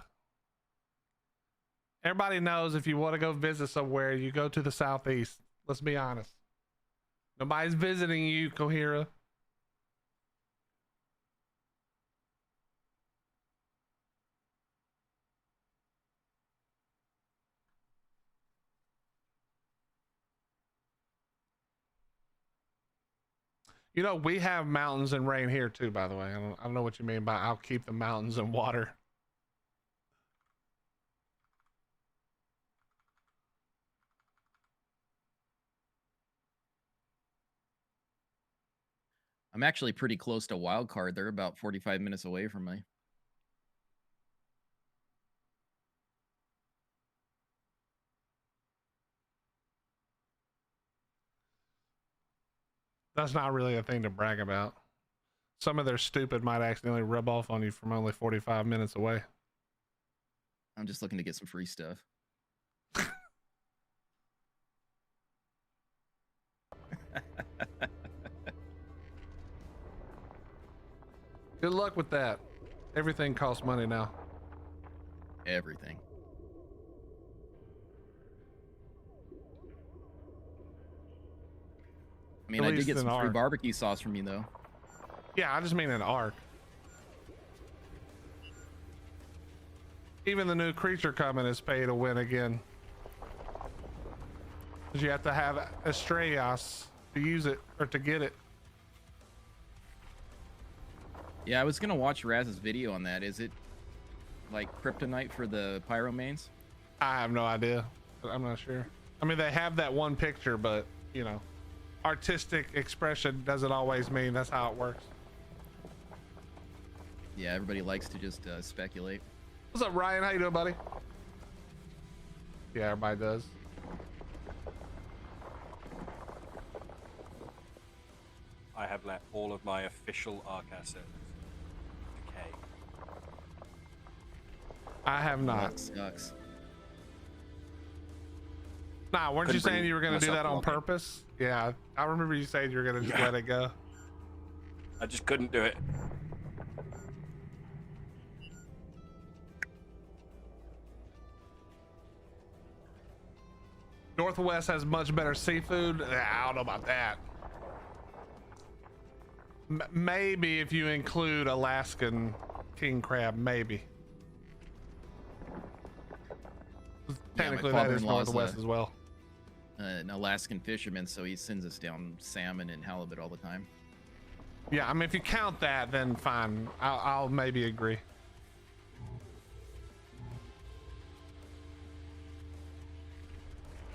Everybody knows if you want to go visit somewhere, you go to the southeast. Let's be honest. Nobody's visiting you, Kohira. You know, we have mountains and rain here too, by the way. I don't know what you mean by I'll keep the mountains and water. I'm actually pretty close to Wild Card. They're about 45 minutes away from me. That's not really a thing to brag about. Some of their stupid might accidentally rub off on you from only 45 minutes away. I'm just looking to get some free stuff. Good luck with that. Everything costs money now. Everything. I mean, At I did least get in some free Ark. barbecue sauce from you, though. Yeah, I just mean an arc. Even the new creature coming is pay to win again. 'Cause you have to have Estrellas to use it or to get it. Yeah, I was gonna watch Raz's video on that. Is it like kryptonite for the pyromanes? I have no idea. I'm not sure. I mean, they have that one picture, but you know, artistic expression doesn't always mean that's how it works. Yeah, everybody likes to just speculate. What's up, Ryan? How you doing, buddy? Yeah, everybody does. I have let all of my official Ark assets decay. I have not. That sucks. Nah, weren't you Couldn't saying bring you were going to do myself that on along, man. purpose? Yeah, I remember you saying you were going to just Yeah. let it go. I just couldn't do it. Northwest has much better seafood. I don't know about that. Maybe if you include Alaskan king crab, maybe. Technically, that is father-in-law's Northwest as well. An Alaskan fisherman, so he sends us down salmon and halibut all the time. Yeah, I mean, if you count that, then fine. I'll maybe agree.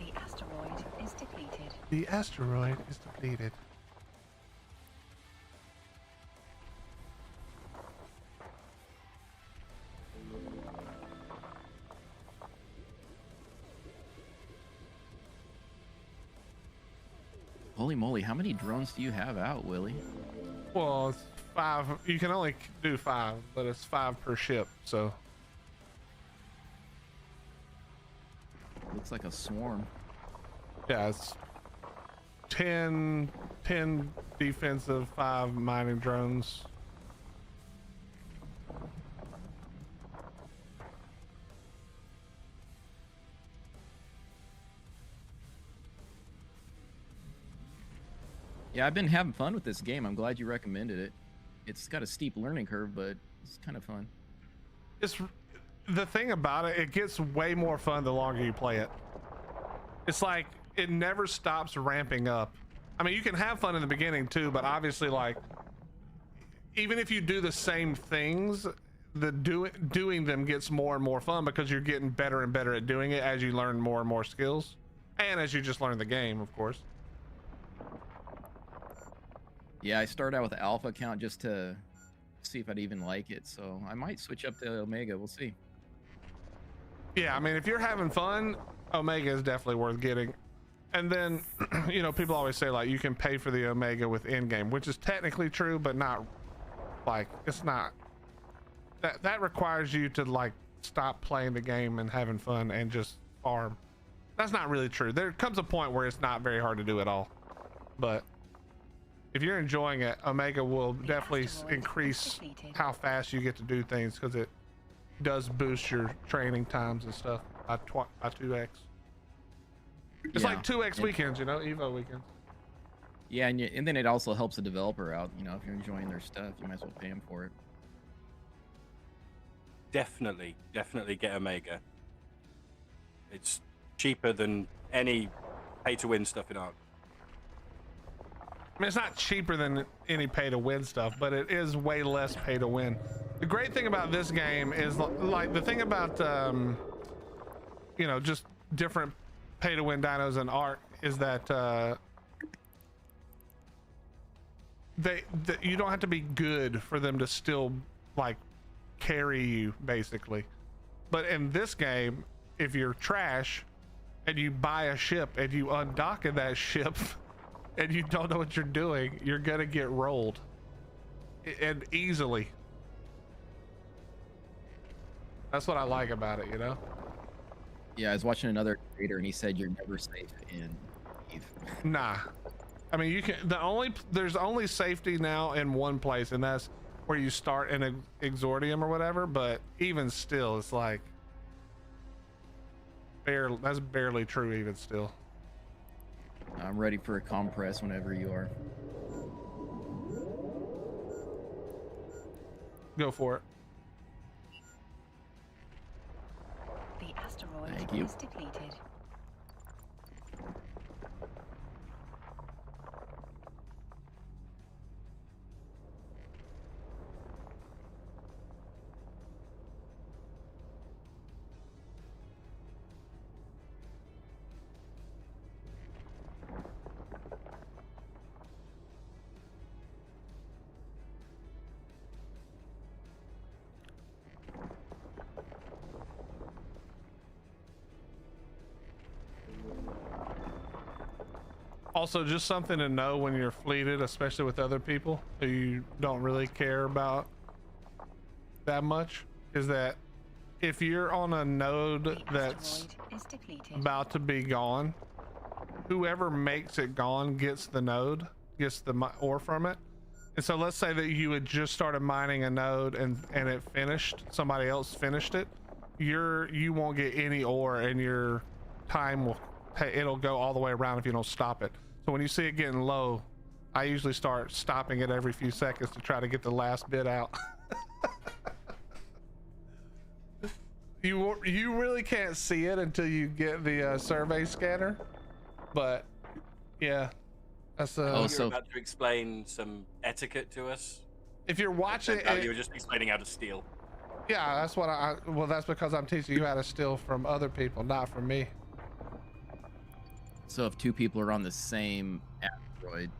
The asteroid is depleted. The asteroid is depleted. Holy moly, how many drones do you have out, Willie? Well, it's 5. You can only do 5, but it's 5 per ship. So Looks like a swarm. Yeah, it's 10 defensive, 5 mining drones. Yeah, I've been having fun with this game. I'm glad you recommended it. It's got a steep learning curve, but it's kind of fun. It's the thing about it, it gets way more fun the longer you play it. It's like it never stops ramping up. I mean, you can have fun in the beginning too, but obviously, like, even if you do the same things, the doing them gets more and more fun because you're getting better and better at doing it as you learn more and more skills, and as you just learn the game, of course. Yeah, I started out with the alpha account just to see if I'd even like it, so I might switch up to Omega. We'll see. Yeah, I mean, if you're having fun, Omega is definitely worth getting. And then, you know, people always say, like, you can pay for the Omega with in-game, which is technically true, but not, like, it's not. That requires you to, like, stop playing the game and having fun and just farm. That's not really true. There comes a point where it's not very hard to do at all. But if you're enjoying it, Omega will definitely increase how fast you get to do things, because it does boost your training times and stuff by 2x. It's like 2x weekends, you know, Evo weekends. Yeah, and then it also helps the developer out. You know, if you're enjoying their stuff, you might as well pay them for it. Definitely get Omega. It's cheaper than any pay-to-win stuff in Ark. I mean, it's not cheaper than any pay-to-win stuff, but it is way less pay-to-win. The great thing about this game is, like, the thing about, you know, just different pay-to-win dinos in Ark is that you don't have to be good for them to still, like, carry you, basically. But in this game, if you're trash and you buy a ship and you undock in that ship and you don't know what you're doing, you're gonna get rolled, and easily. That's what I like about it, you know? Yeah, I was watching another creator and he said you're never safe in Eve. Nah. I mean, you can, there's only safety now in one place, and that's where you start in an exordium or whatever, but even still, it's like, that's barely true even still. I'm ready for a compress whenever you are. Go for it. The asteroid Thank you. is depleted. Also, just something to know when you're fleeted, especially with other people who you don't really care about that much, is that if you're on a node The that's asteroid is depleted. about to be gone, whoever makes it gone gets the node, gets the ore from it. And so let's say that you had just started mining a node and it finished, somebody else finished it, you won't get any ore, and your time it'll go all the way around if you don't stop it. So when you see it getting low, I usually start stopping it every few seconds to try to get the last bit out. You really can't see it until you get the survey scanner, but yeah, that's You're so about to explain some etiquette to us. if you're watching No, you were just explaining how to steal. yeah, that's what well, that's because I'm teaching you how to steal from other people, not from me. if two people are on the same asteroid,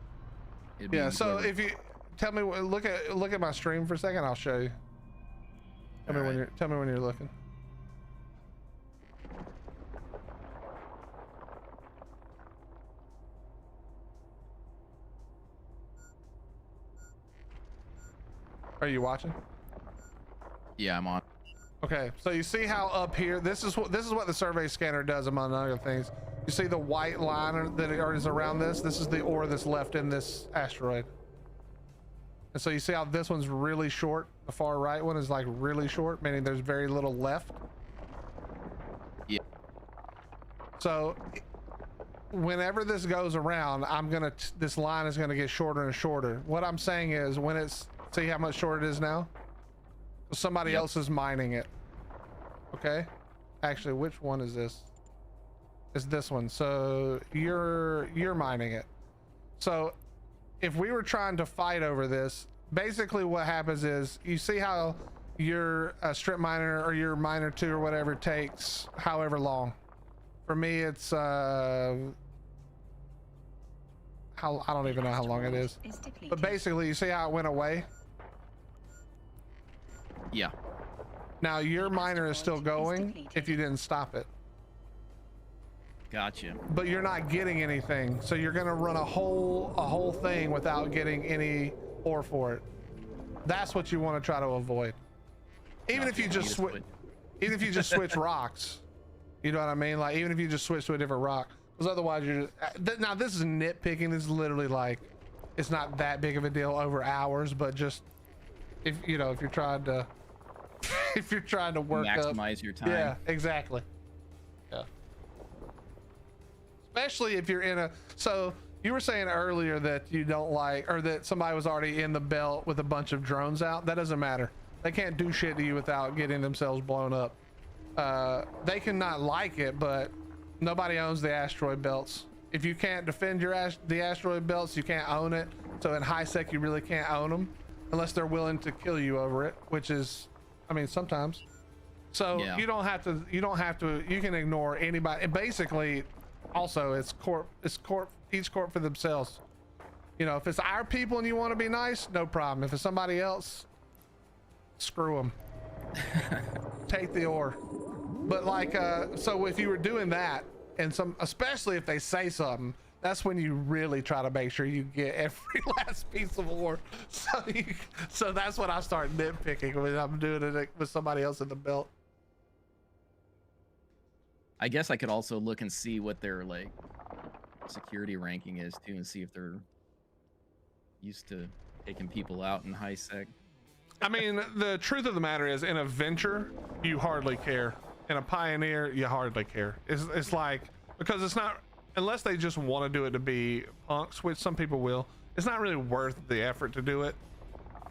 it'd be Yeah, so whoever- if you tell me, look at my stream for a second, I'll show you. Tell me when you're looking. Are you watching? yeah, I'm on. Okay, so you see how up here, this is what the survey scanner does, among other things. You see the white line that is around this? This is the ore that's left in this asteroid. And so you see how this one's really short? The far right one is like really short, meaning there's very little left. Yeah. So whenever this goes around, this line is gonna get shorter and shorter. What I'm saying is when it's, see how much shorter it is now? Somebody else is mining it. Okay. Actually, which one is this? It's this one. So you're mining it. So if we were trying to fight over this, basically what happens is, you see how your strip miner or your miner 2 or whatever takes however long. For me, it's I don't even know how long it is. But basically, you see how it went away? Yeah. Now your miner is still going if you didn't stop it. Gotcha. But you're not getting anything, so you're gonna run a whole thing without getting any ore for it. That's what you want to try to avoid. Even if you just switch rocks, you know what I mean? Like even if you just switch to a different rock, because otherwise you're just, now this is nitpicking. This is literally like, it's not that big of a deal over hours, but just if you're trying to if you're trying to work maximize your time. Yeah, exactly. Yeah. Especially if you're in a, so you were saying earlier that you don't like, or that somebody was already in the belt with a bunch of drones out. That doesn't matter. They can't do shit to you without getting themselves blown up. They can not like it, but nobody owns the asteroid belts. If you can't defend the asteroid belts, you can't own it. So in high sec, you really can't own them unless they're willing to kill you over it, which is, I mean, sometimes. So Yeah. you don't have to, you can ignore anybody. And basically, also it's each corp for themselves. You know, if it's our people and you want to be nice, no problem. If it's somebody else, screw them. Take the ore. But like, so if you were doing that, and especially if they say something, that's when you really try to make sure you get every last piece of ore. So that's when I start nitpicking when I'm doing it with somebody else in the belt. I guess I could also look and see what their like security ranking is too, and see if they're used to taking people out in high sec. I mean, the truth of the matter is, in a venture, you hardly care. In a pioneer, you hardly care. It's like, because it's not, unless they just want to do it to be punks, which some people will, it's not really worth the effort to do it,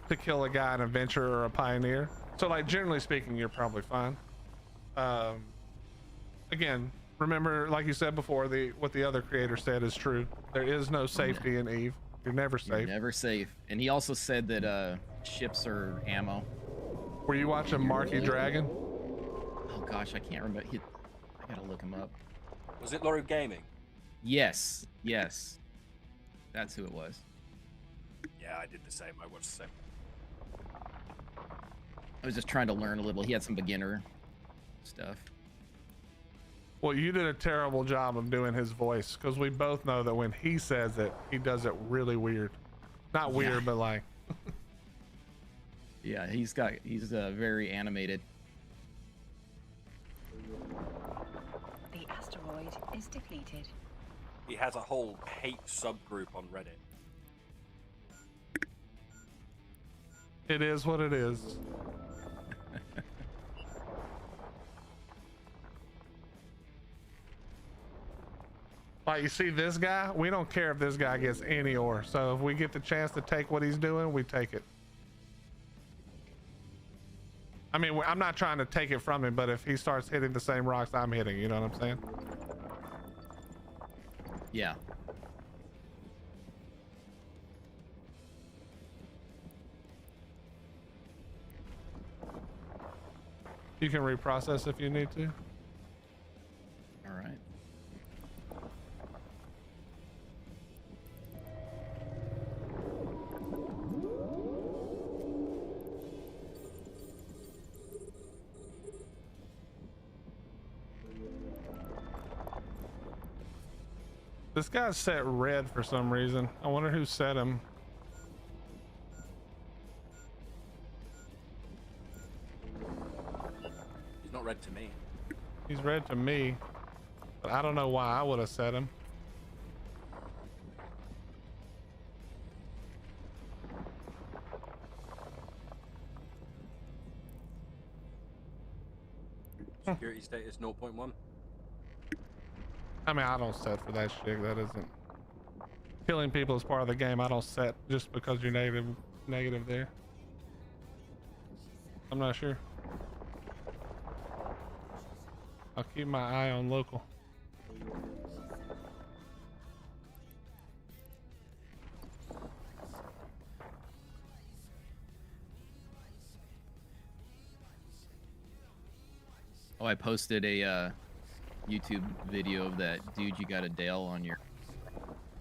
to kill a guy in a venture or a pioneer. So like, generally speaking, you're probably fine. Again, remember, like you said before, what the other creator said is true. There is no safety in Eve. You're never safe. You're never safe. And he also said that ships are ammo. Were you watching Marky Dragon? Oh gosh, I can't remember. I gotta look him up. Was it Loro Gaming? Yes, yes. That's who it was. Yeah, I did the same. I watched the same. I was just trying to learn a little. He had some beginner stuff. Well, you did a terrible job of doing his voice, because we both know that when he says it, he does it really weird. Not weird, but like. Yeah, he's very animated. The asteroid is depleted. He has a whole hate subgroup on Reddit. It is what it is. Like, you see this guy, we don't care if this guy gets any ore. So if we get the chance to take what he's doing, we take it. I mean, I'm not trying to take it from him, but if he starts hitting the same rocks I'm hitting, you know what I'm saying? Yeah. You can reprocess if you need to. All right. This guy's set red for some reason. I wonder who set him. He's red to me, but I don't know why I would have set him. Security status 0.1. I mean, I don't set for that shit. That isn't killing people is part of the game. I don't set just because you're negative there. I'm not sure. I'll keep my eye on local. Oh, I posted a YouTube video of that dude you got a Dale on your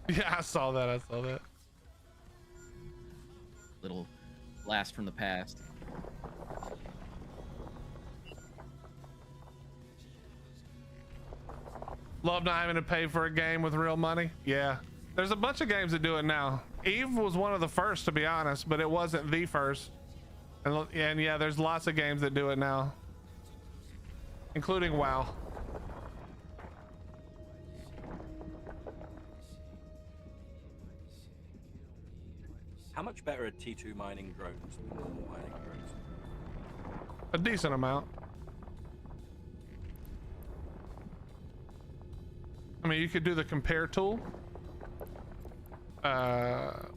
Yeah, I saw that. I saw that. little blast from the past. Love not having to pay for a game with real money. Yeah, there's a bunch of games that do it now. Eve was one of the first, to be honest, but it wasn't the first. And yeah, there's lots of games that do it now, including WoW. How much better are T2 mining drones than normal mining drones? A decent amount. I mean, you could do the compare tool. How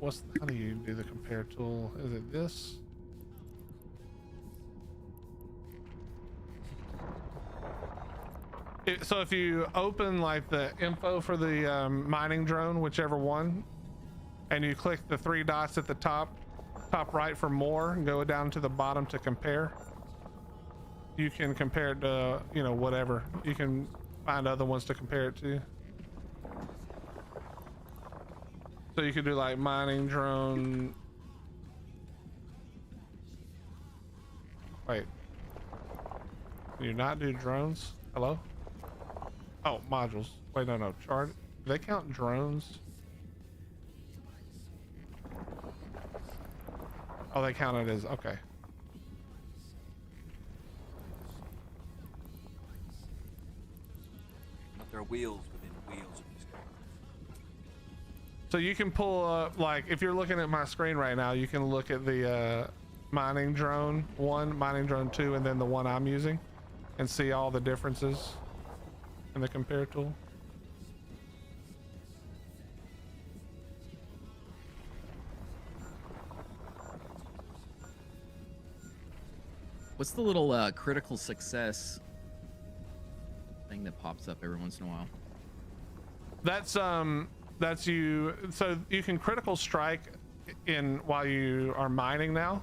do you do the compare tool? Is it this? So if you open like the info for the mining drone, whichever one, and you click the three dots at the top right for more, and go down to the bottom to compare, you can compare it to, you know, whatever. You can find other ones to compare it to. So you could do like mining drone. Wait, can you not do drones? Hello? Oh, modules. Wait, no. Chart. Do they count drones? Oh, they count it as, okay. But there are wheels within wheels of this game. So you can pull up, like, if you're looking at my screen right now, you can look at the mining drone 1, mining drone 2, and then the one I'm using, and see all the differences in the compare tool. What's the little critical success thing that pops up every once in a while? That's you. So you can critical strike in while you are mining now,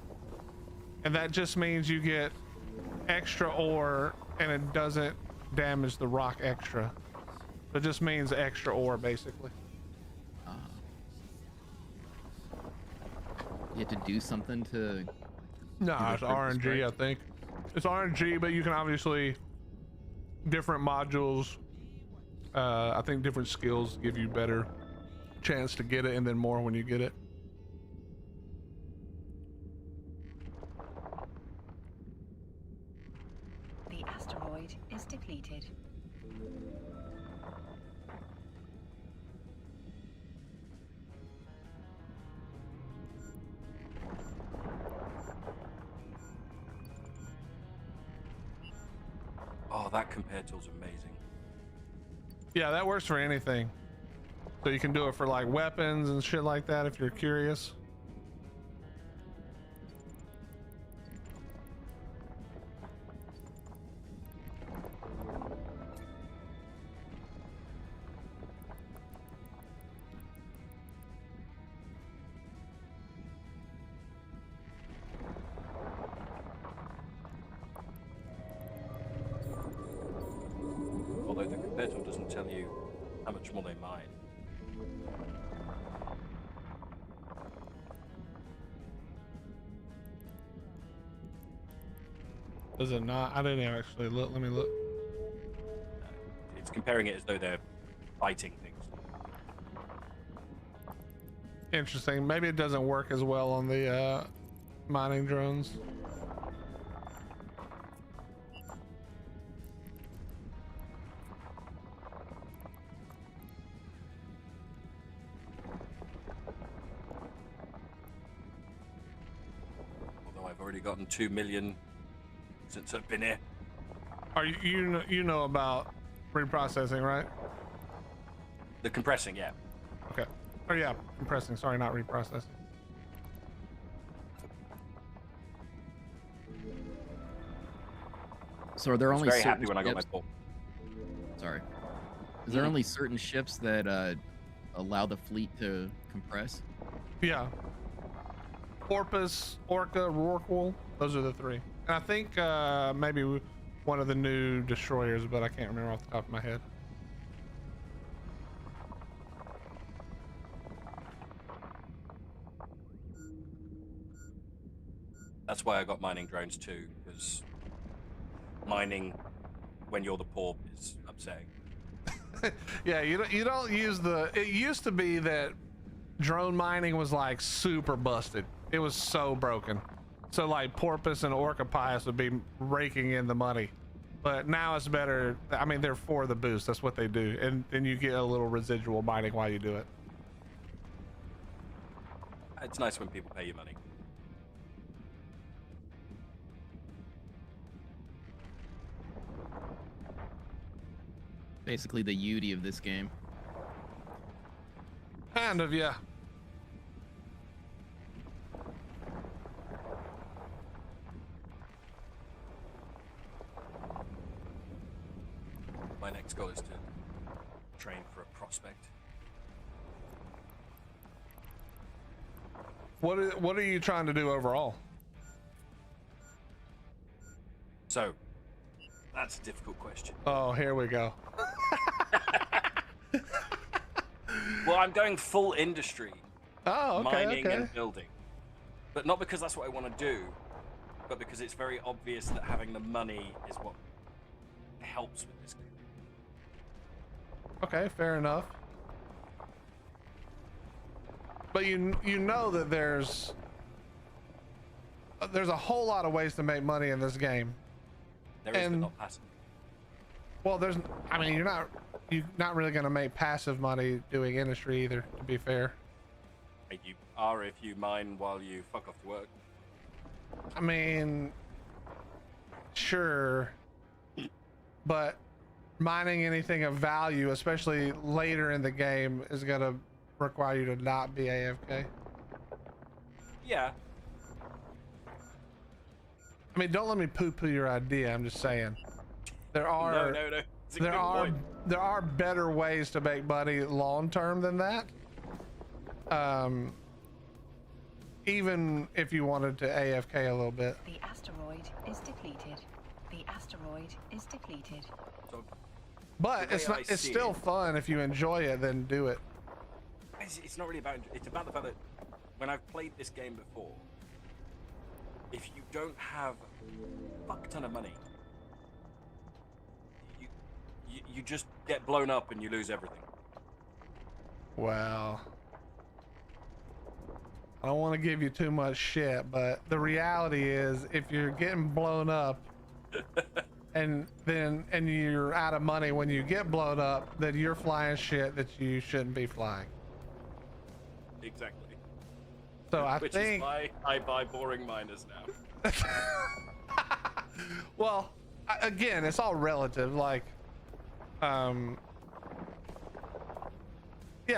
and that just means you get extra ore, and it doesn't damage the rock extra. It just means extra ore, basically. You have to do something to. No, do the it's critical RNG. strike? I think it's RNG, but you can obviously different modules. I think different skills give you better chance to get it, and then more when you get it. The asteroid is depleted. Oh, that compare tool's amazing. Yeah, that works for anything. So you can do it for like weapons and shit like that if you're curious. Although the compare tool doesn't tell you how much more they mine. Does it not? I didn't actually look. Let me look. It's comparing it as though they're fighting things. Interesting. Maybe it doesn't work as well on the mining drones. I've already gotten 2 million since I've been here. Are you know about reprocessing, right? The compressing, yeah. Okay. Oh yeah, compressing. Sorry, not reprocessing. So are there I was only very certain happy when I got my ships? port. Sorry. Is there only certain ships that allow the fleet to compress? Yeah. Porpoise, Orca, Rorqual. Those are the three. And I think maybe one of the new destroyers, but I can't remember off the top of my head. That's why I got mining drones too, because mining when you're the porp is upsetting. Yeah, you don't use the. It used to be that drone mining was like super busted. It was so broken. So like Porpoise and Orca Pius would be raking in the money. But now it's better. I mean, they're for the boost. That's what they do. And then you get a little residual mining while you do it. It's nice when people pay you money. Basically the beauty of this game. Kind of, yeah. My next goal is to train for a prospect. What are you trying to do overall? So, that's a difficult question. Oh, here we go. Well, I'm going full industry, Oh, okay, mining okay. and building. But not because that's what I want to do, but because it's very obvious that having the money is what helps with this game. Okay, fair enough. But you know that there's a whole lot of ways to make money in this game. There is, but And- not passive. Well, I mean, you're not really going to make passive money doing industry either, to be fair. You are if you mine while you fuck off to work. I mean, sure, but mining anything of value, especially later in the game, is going to require you to not be AFK. Yeah, I mean, don't let me poo-poo your idea. I'm just saying there are no. It's a good point. there are better ways to make money long term than that. Even if you wanted to AFK a little bit. The asteroid is depleted. The asteroid is depleted. So, But The it's way not. I It's see still it- fun if you enjoy it. Then do it. it's not really about. It's about the fact that when I've played this game before, if you don't have a fuck ton of money, you just get blown up and you lose everything. Well, I don't want to give you too much shit, but the reality is, if you're getting blown up, and you're out of money when you get blown up, then you're flying shit that you shouldn't be flying. Exactly. So I Which think. is why I buy boring miners now. Well, again, it's all relative. Like, yeah,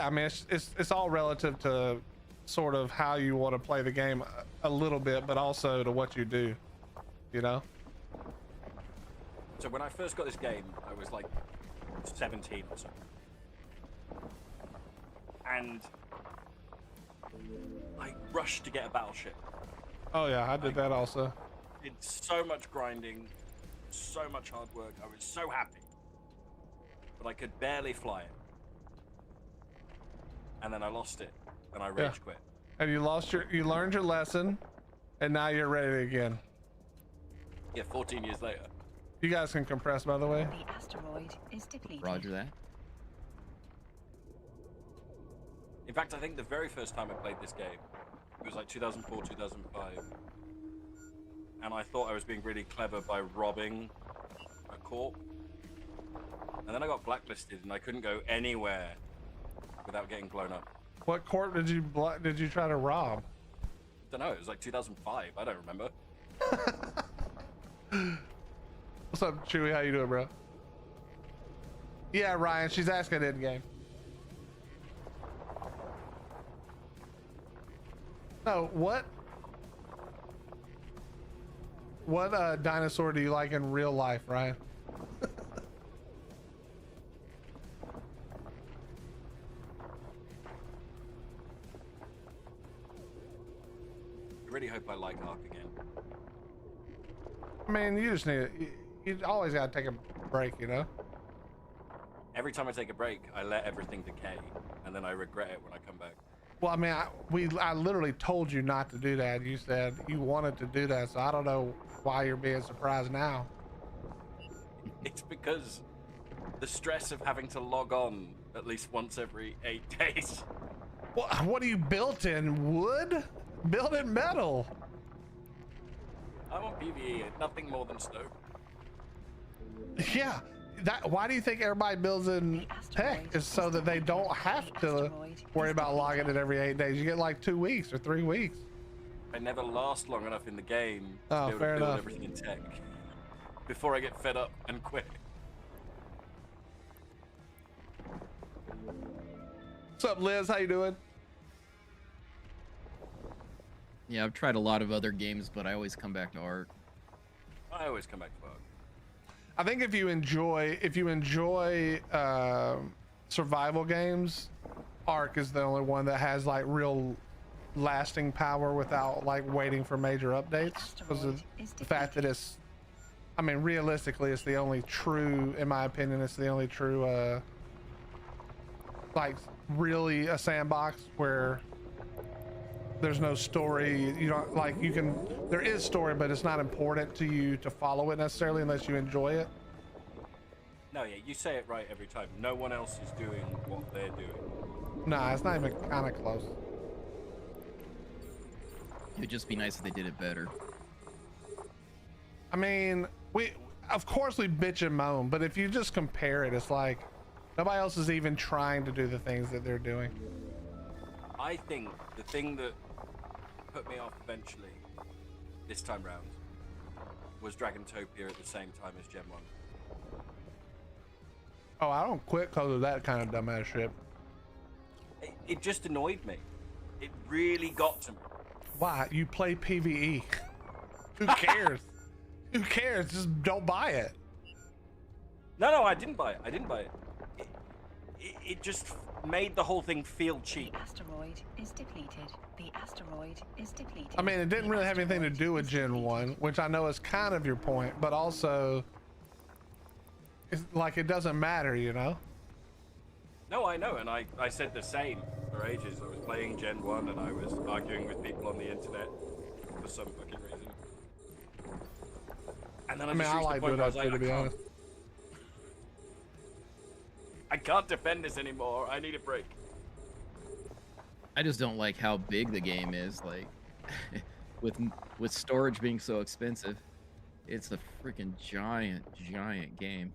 I mean, it's all relative to sort of how you want to play the game a little bit, but also to what you do, you know? So when I first got this game, I was like 17 or so. And I rushed to get a battleship. Oh yeah, I did that also. Did so much grinding, so much hard work. I was so happy. But I could barely fly it. And then I lost it, and I rage quit. And you learned your lesson, and now you're ready again. Yeah, 14 years later. You guys can compress, by the way. The asteroid is depleted. Roger that. In fact, I think the very first time I played this game, it was like 2004, 2005. And I thought I was being really clever by robbing a corp. And then I got blacklisted and I couldn't go anywhere without getting blown up. What corp did you try to rob? Don't know, it was like 2005, I don't remember. What's up, Chewy? How you doing, bro? Yeah, Ryan, she's asking in game. No, what dinosaur do you like in real life, Ryan? I really hope I like Ark again. I mean, you just need you always gotta take a break, you know? Every time I take a break, I let everything decay, and then I regret it when I come back. Well, I mean, I literally told you not to do that. You said you wanted to do that, so I don't know why you're being surprised now. It's because the stress of having to log on at least once every 8 days. What are you built in? Wood? Built in metal? I'm on PvE, nothing more than stone. Yeah. Why do you think everybody builds in tech? Is so that they don't have to worry about logging it every 8 days. You get like 2 weeks or 3 weeks. I never last long enough in the game to Oh, be able fair to build enough. everything in tech before I get fed up and quit. What's up, Liz? How you doing? Yeah, I've tried a lot of other games, but I always come back to Ark. I always come back to Ark. I think if you enjoy survival games, Ark is the only one that has like real lasting power without like waiting for major updates, because of the fact that it's, I mean, realistically, it's the only true, in my opinion, it's the only true like really a sandbox where there's no story. You don't like, you can, there is story, but it's not important to you to follow it necessarily unless you enjoy it. No, yeah, you say it right every time. No one else is doing what they're doing. Nah, it's not even kind of close. It'd just be nice if they did it better. I mean, of course we bitch and moan, but if you just compare it, it's like nobody else is even trying to do the things that they're doing. I think the thing that put me off eventually, this time round, was Dragontopia at the same time as Gen 1. Oh, I don't quit because of that kind of dumbass shit. It just annoyed me. It really got to me. Why? You play PvE. Who cares? Who cares? Just don't buy it. No, I didn't buy it. I didn't buy it. It just made the whole thing feel cheap. The asteroid is depleted. The asteroid is depleted. I mean, it didn't The really have anything to asteroid do with is Gen depleted. 1, which I know is kind of your point, but also it's like it doesn't matter, you know? No, I know, and I said the same for ages. I was playing Gen 1 and I was arguing with people on the internet for some fucking reason. And then I mean, I like doing that too, to be honest. I can't defend this anymore. I need a break. I just don't like how big the game is. Like, with storage being so expensive, it's a freaking giant game.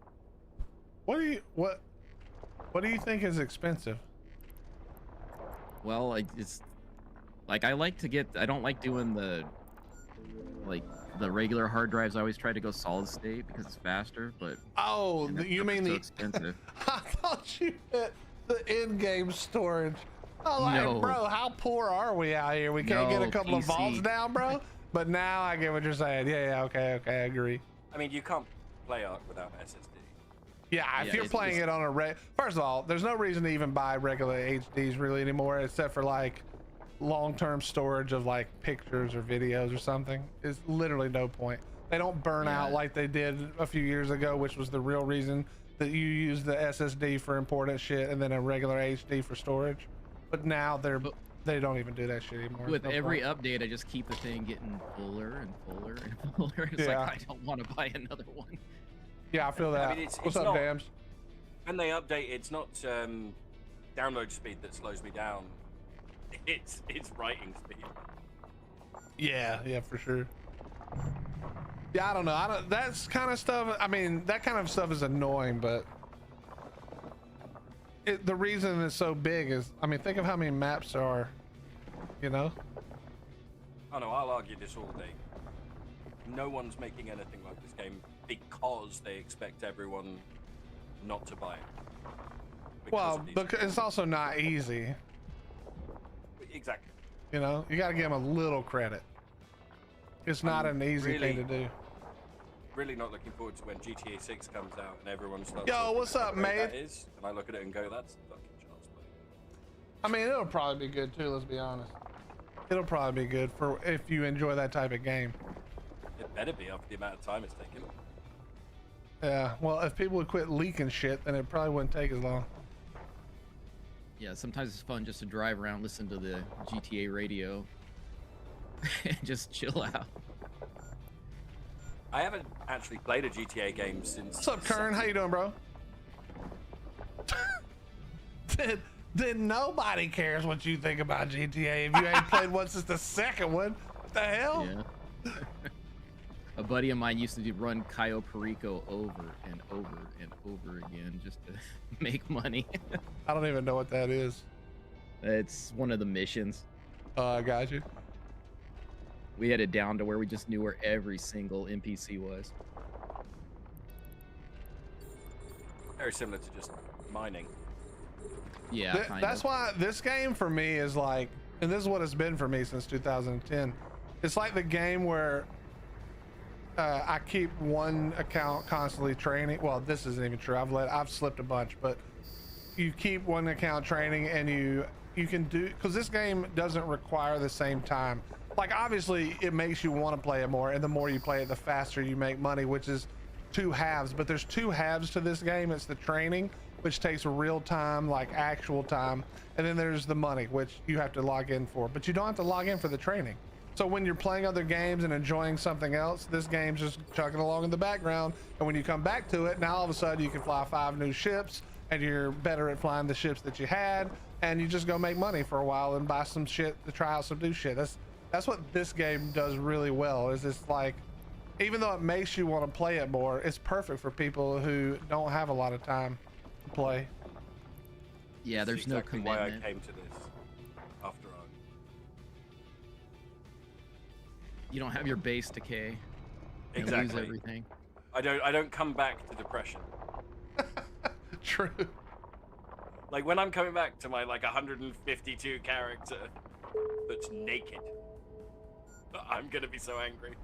What do you think is expensive? Well, it's like I don't like doing the regular hard drives. I always try to go solid state because it's faster. But Oh, and you it's mean so the expensive? I thought you meant the in-game storage. I'm like, No. bro, how poor are we out here? We can't get a No, couple of PC. vaults down, bro? But now I get what you're saying. Yeah, okay, I agree. I mean, you can't play Ark without SSD. Yeah, if Yeah, you're it's playing just- it on a first of all, there's no reason to even buy regular HDs really anymore, except for like long-term storage of like pictures or videos or something. It's literally no point. They don't burn out Yeah. like they did a few years ago, which was the real reason that you use the SSD for important shit and then a regular HD for storage. But now they don't even do that shit anymore. With No every point. update, I just keep the thing getting fuller and fuller and fuller. It's Yeah. like I don't want to buy another one. Yeah, I feel that. I mean, it's What's up, not- Dams? When they update, it's not download speed that slows me down. It's writing speed. Yeah, for sure. Yeah, I don't know. That's kind of stuff. I mean, that kind of stuff is annoying, but the reason it's so big is, I mean, think of how many maps there are, you know? Oh no, I'll argue this all day. No one's making anything like this game because they expect everyone not to buy it. Because Well, of these because it's also not easy. exactly. You know, you got to give them a little credit. It's not an easy thing to do. Really not looking forward to when GTA 6 comes out and everyone starts. Yo, talking what's about up, how great mate? That is, and I look at it and go, "That's fucking child's play." I mean, it'll probably be good too. Let's be honest. It'll probably be good for if you enjoy that type of game. It better be after the amount of time it's taken. Yeah. Well, if people would quit leaking shit, then it probably wouldn't take as long. Yeah, sometimes it's fun just to drive around, listen to the GTA radio, and just chill out. I haven't actually played a GTA game since. What's up, Kern? How you doing, bro? Then nobody cares what you think about GTA if you ain't played one since the second one. What the hell? Yeah. A buddy of mine used to run Cayo Perico over and over and over again just to make money. I don't even know what that is. It's one of the missions. I got you. We had it down to where we just knew where every single NPC was. Very similar to just mining. Yeah, kind That's of. why this game for me is like, and this is what it's been for me since 2010. It's like the game where I keep one account constantly training. Well, this isn't even true. I've slipped a bunch, but you keep one account training and you can do, because this game doesn't require the same time. Like obviously it makes you want to play it more, and the more you play it, the faster you make money, which is two halves. But there's two halves to this game. It's the training, which takes real time, like actual time, and then there's the money, which you have to log in for, but you don't have to log in for the training. So when you're playing other games and enjoying something else, this game's just chugging along in the background, and when you come back to it, now all of a sudden you can fly 5 new ships, and you're better at flying the ships that you had, and you just go make money for a while and buy some shit to try out some new shit. That's what this game does really well. Is it's like, even though it makes you want to play it more, it's perfect for people who don't have a lot of time to play. Yeah, This there's is no exactly commitment. why I came to this after all. You don't have your base decay. You lose Exactly. everything. I don't come back to depression. True. Like when I'm coming back to my like 152 character that's naked, I'm gonna be so angry.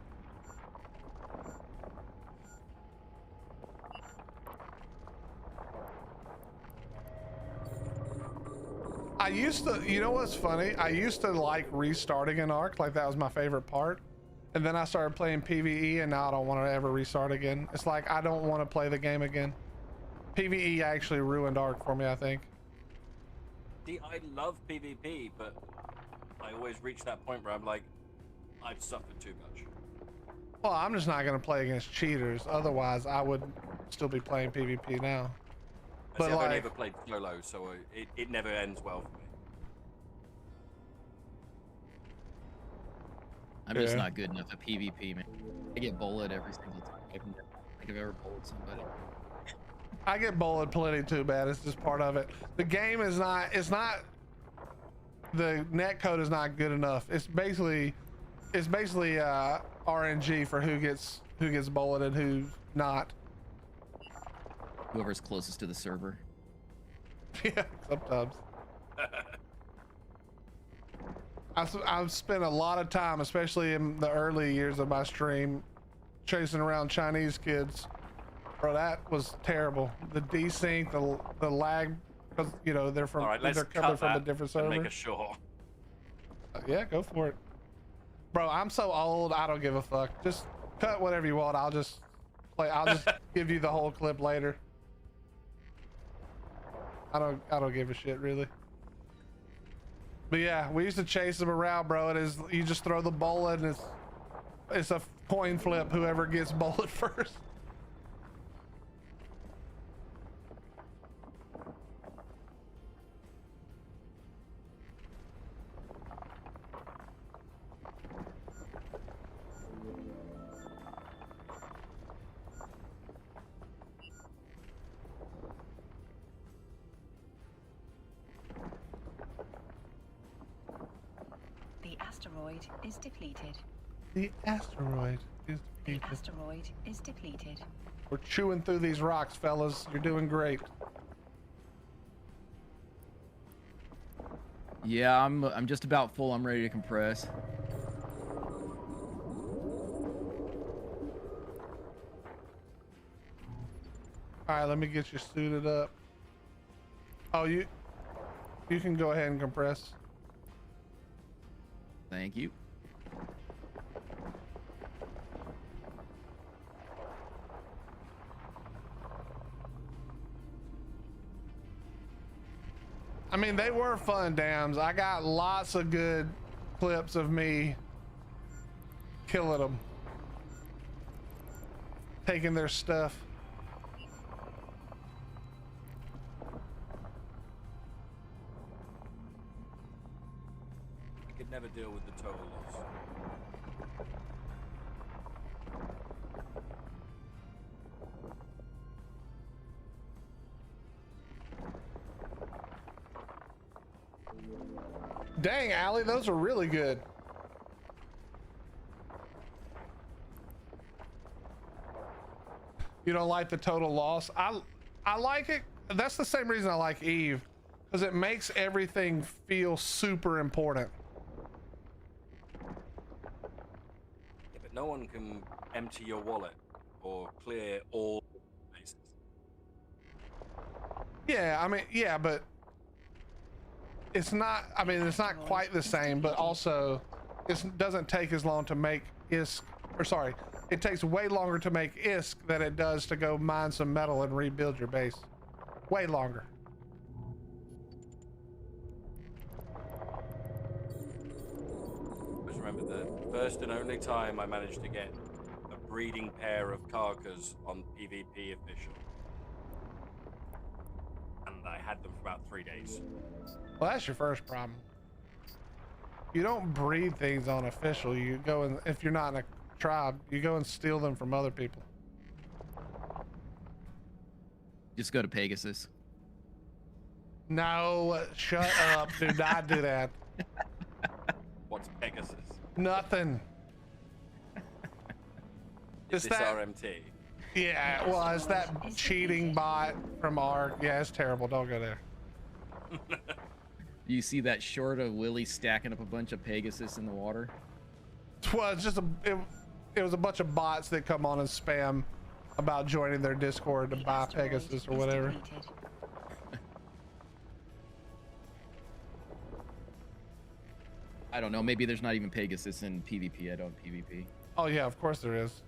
I used to, you know what's funny? I used to like restarting an arc, like that was my favorite part. And then I started playing PvE, and now I don't want to ever restart again. It's like I don't want to play the game again. PvE actually ruined arc for me, I think. See, I love PvP, but I always reach that point where I'm like, I've suffered too much. Well, I'm just not going to play against cheaters. Otherwise, I would still be playing PvP now. But But I've only like, ever played solo, so it never ends well for me. I'm just Yeah. not good enough at PvP, man. I get bullet every single time. I don't think I've ever bullet somebody. I get bullied plenty too, bad. It's just part of it. The game is not, it's not, the net code is not good enough. It's basically RNG for who gets bulleted and who's not. Whoever's closest to the server. Yeah, sometimes. I've spent a lot of time, especially in the early years of my stream, chasing around Chinese kids. Bro, that was terrible. The desync, the lag, because you know they're from, All right, let's they're coming cut from a that different and server. make a short. Yeah, go for it. Bro, I'm so old, I don't give a fuck. Just cut whatever you want. I'll just give you the whole clip later. I don't give a shit really. But yeah, we used to chase them around, bro. It is, you just throw the bullet and it's a coin flip, whoever gets bullet first. The asteroid is depleted. The asteroid is The asteroid is depleted. We're chewing through these rocks, fellas. You're doing great. Yeah, I'm just about full. I'm ready to compress. All right, let me get you suited up. Oh, you can go ahead and compress. Thank you. I mean, they were fun dams. I got lots of good clips of me killing them, taking their stuff. I could never deal with the total loss. Dang, Allie, those are really good. You don't like the total loss? I like it. That's the same reason I like Eve, because it makes everything feel super important. Yeah, but no one can empty your wallet or clear all places. Yeah, I mean, yeah, but it's not, I mean, it's not quite the same, but also it doesn't take as long to make ISK, or sorry, it takes way longer to make ISK than it does to go mine some metal and rebuild your base. Way longer. Just remember the first and only time I managed to get a breeding pair of carcas on PvP official. And I had them for about 3 days. Well, that's your first problem. You don't breed things on official. You go and, if you're not in a tribe, you go and steal them from other people. Just go to Pegasus. No, shut up. Do not do that. What's Pegasus? Nothing. Is It's this that- RMT? Yeah, well, it's that cheating bot from ARC. Yeah, it's terrible. Don't go there. You see that short of Willie stacking up a bunch of Pegasus in the water? Well, it's just it was a bunch of bots that come on and spam about joining their Discord to The buy asteroid Pegasus or is whatever. depleted. I don't know. Maybe there's not even Pegasus in PvP. I don't PvP. Oh yeah, of course there is.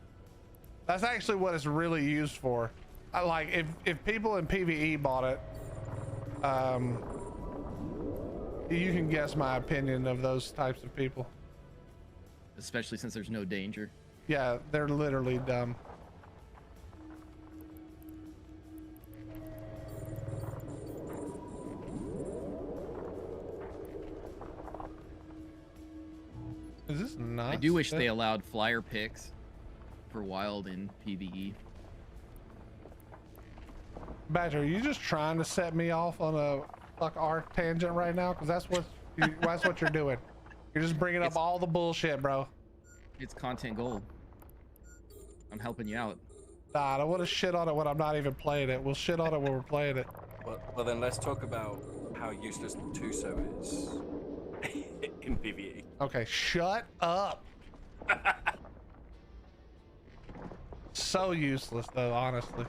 That's actually what it's really used for. I like if people in PvE bought it, you can guess my opinion of those types of people. Especially since there's no danger. Yeah, they're literally dumb. Is this not? I do wish they allowed flyer picks for wild in PvE. Badger, are you just trying to set me off on a fuck arc tangent right now? Because that's what you're doing. You're just bringing up all the bullshit, bro. It's content gold. I'm helping you out. Nah, I don't want to shit on it when I'm not even playing it. We'll shit on it when we're playing it. Well, then let's talk about how useless the Tuso is in PvE. Okay, shut up. So useless, though, honestly.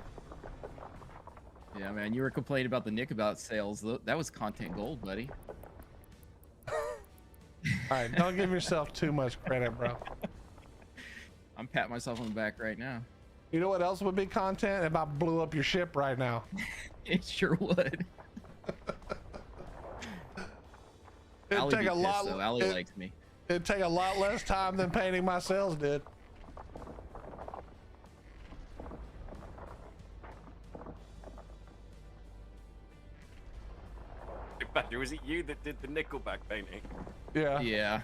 Yeah, man, you were complaining about the Nickabout sales. That was content gold, buddy. All right, don't give yourself too much credit, bro. I'm patting myself on the back right now. You know what else would be content if I blew up your ship right now? It sure would. It'd Allie take be a pissed, lot. though. Allie likes me. It'd take a lot less time than painting my cells did. Badger, was it you that did the Nickelback painting? Yeah. Yeah.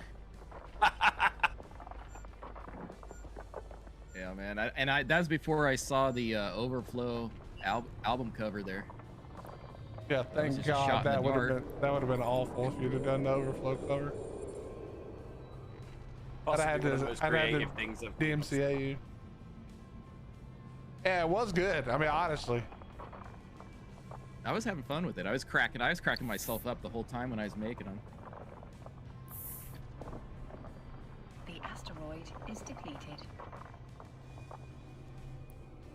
Yeah, man. That's before I saw the Overflow album cover there. Yeah. was Thank just a shot God in the that would have been awful if you'd have done the overflow cover. Possibly had one of to- the most I'd had to creative things I've DMCA you. Yeah, it was good. I mean, honestly. I was having fun with it. I was cracking myself up the whole time when I was making them. The asteroid is depleted.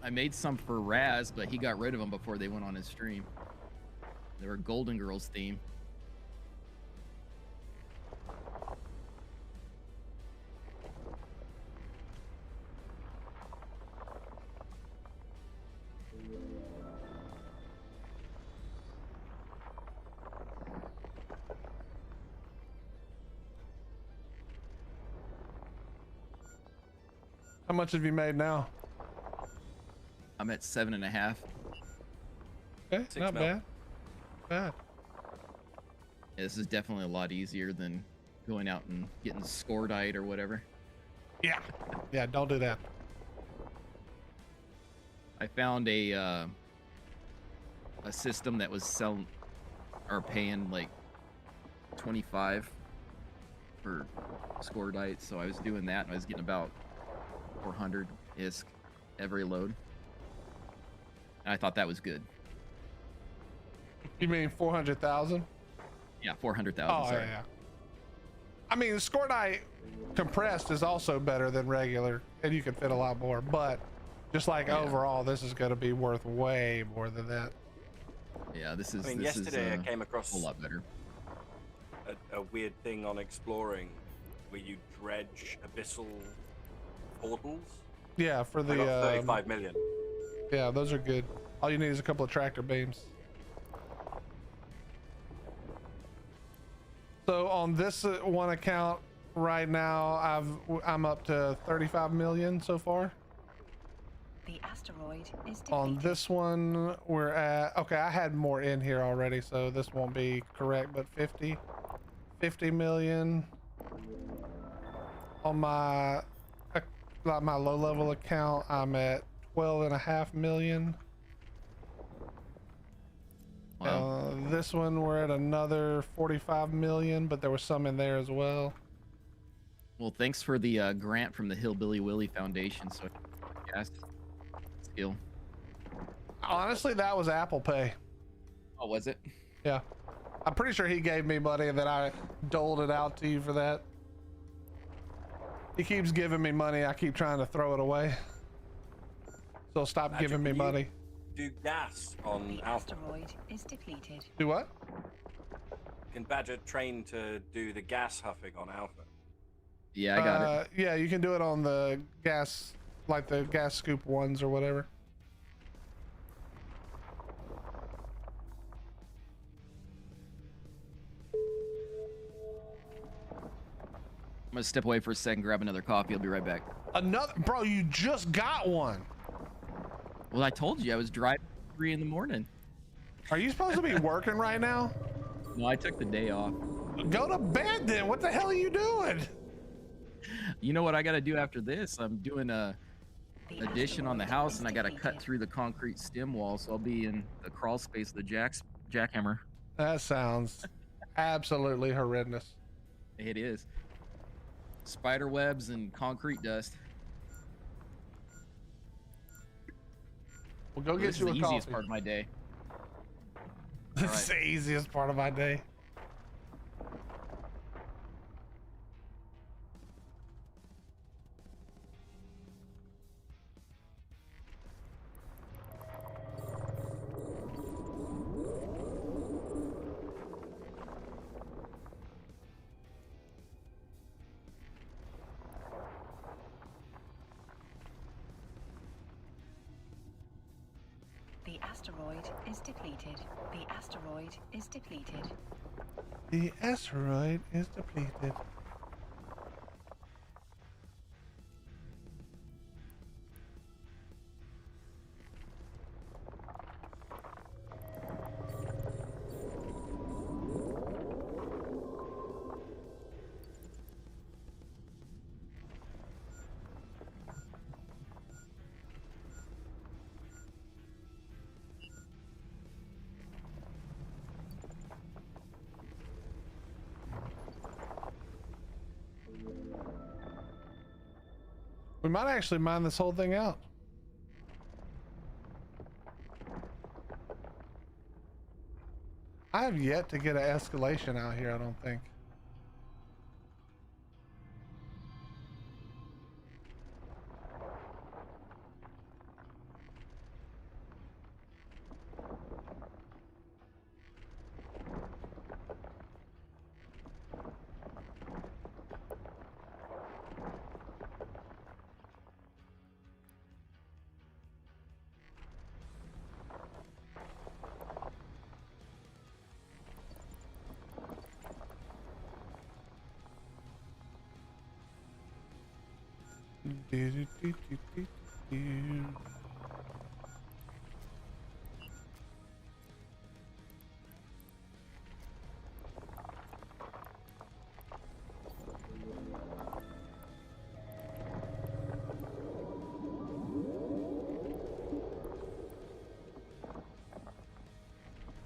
I made some for Raz, but he got rid of them before they went on his stream. They were Golden Girls theme. How much have you made now? I'm at 7.5. Okay, 6 not mil. bad. Bad. Yeah, this is definitely a lot easier than going out and getting scoredite or whatever. Yeah. Yeah, don't do that. I found a system that was selling or paying like 25 for scoredite, so I was doing that and I was getting about 400 ISK every load. And I thought that was good. You mean 400,000? Yeah, 400,000. Oh, sorry. yeah. I mean, Scoredite compressed is also better than regular, and you can fit a lot more. But just like overall, this is going to be worth way more than that. Yeah, this is. I mean, this yesterday I is, came a across whole lot better. a weird thing on exploring where you dredge abyssal portals. Yeah, for I got the 35 million. yeah, those are good. All you need is a couple of tractor beams. So on this one account right now, I'm up to 35 million so far. The asteroid is depleted. On this one, we're at, okay, I had more in here already, so this won't be correct, but 50 million. On my like my low level account, I'm at 12.5 million. Wow. This one we're at another 45 million, but there was some in there as well. Well, thanks for the grant from the Hillbilly Willie Foundation. So, gas skill. Honestly, that was Apple Pay. Oh, was it? Yeah, I'm pretty sure he gave me money and then I doled it out to you for that. He keeps giving me money. I keep trying to throw it away. So stop Magic, giving me can you money. Do gas on The Alpha. asteroid is depleted. Do what? Can Badger train to do the gas huffing on Alpha? Yeah, I got it. Yeah, you can do it on the gas, like the gas scoop ones or whatever. I'm gonna step away for a second, grab another coffee. I'll be right back. Another, bro, you just got one. Well, I told you I was driving at 3 in the morning. Are you supposed to be working right now? No, I took the day off. Go to bed then. What the hell are you doing? You know what I gotta do after this? I'm doing a The addition on the asteroid house, is and I gotta cut depleted. through the concrete stem wall, so I'll be in the crawl space of the jackhammer. That sounds absolutely horrendous. It is. Spider webs and concrete dust. Well, go This get is you the a easiest coffee. part of my day. It's the easiest part of my day. The asteroid is depleted. The asteroid is depleted. The asteroid is depleted. We might actually mine this whole thing out. I have yet to get an escalation out here, I don't think.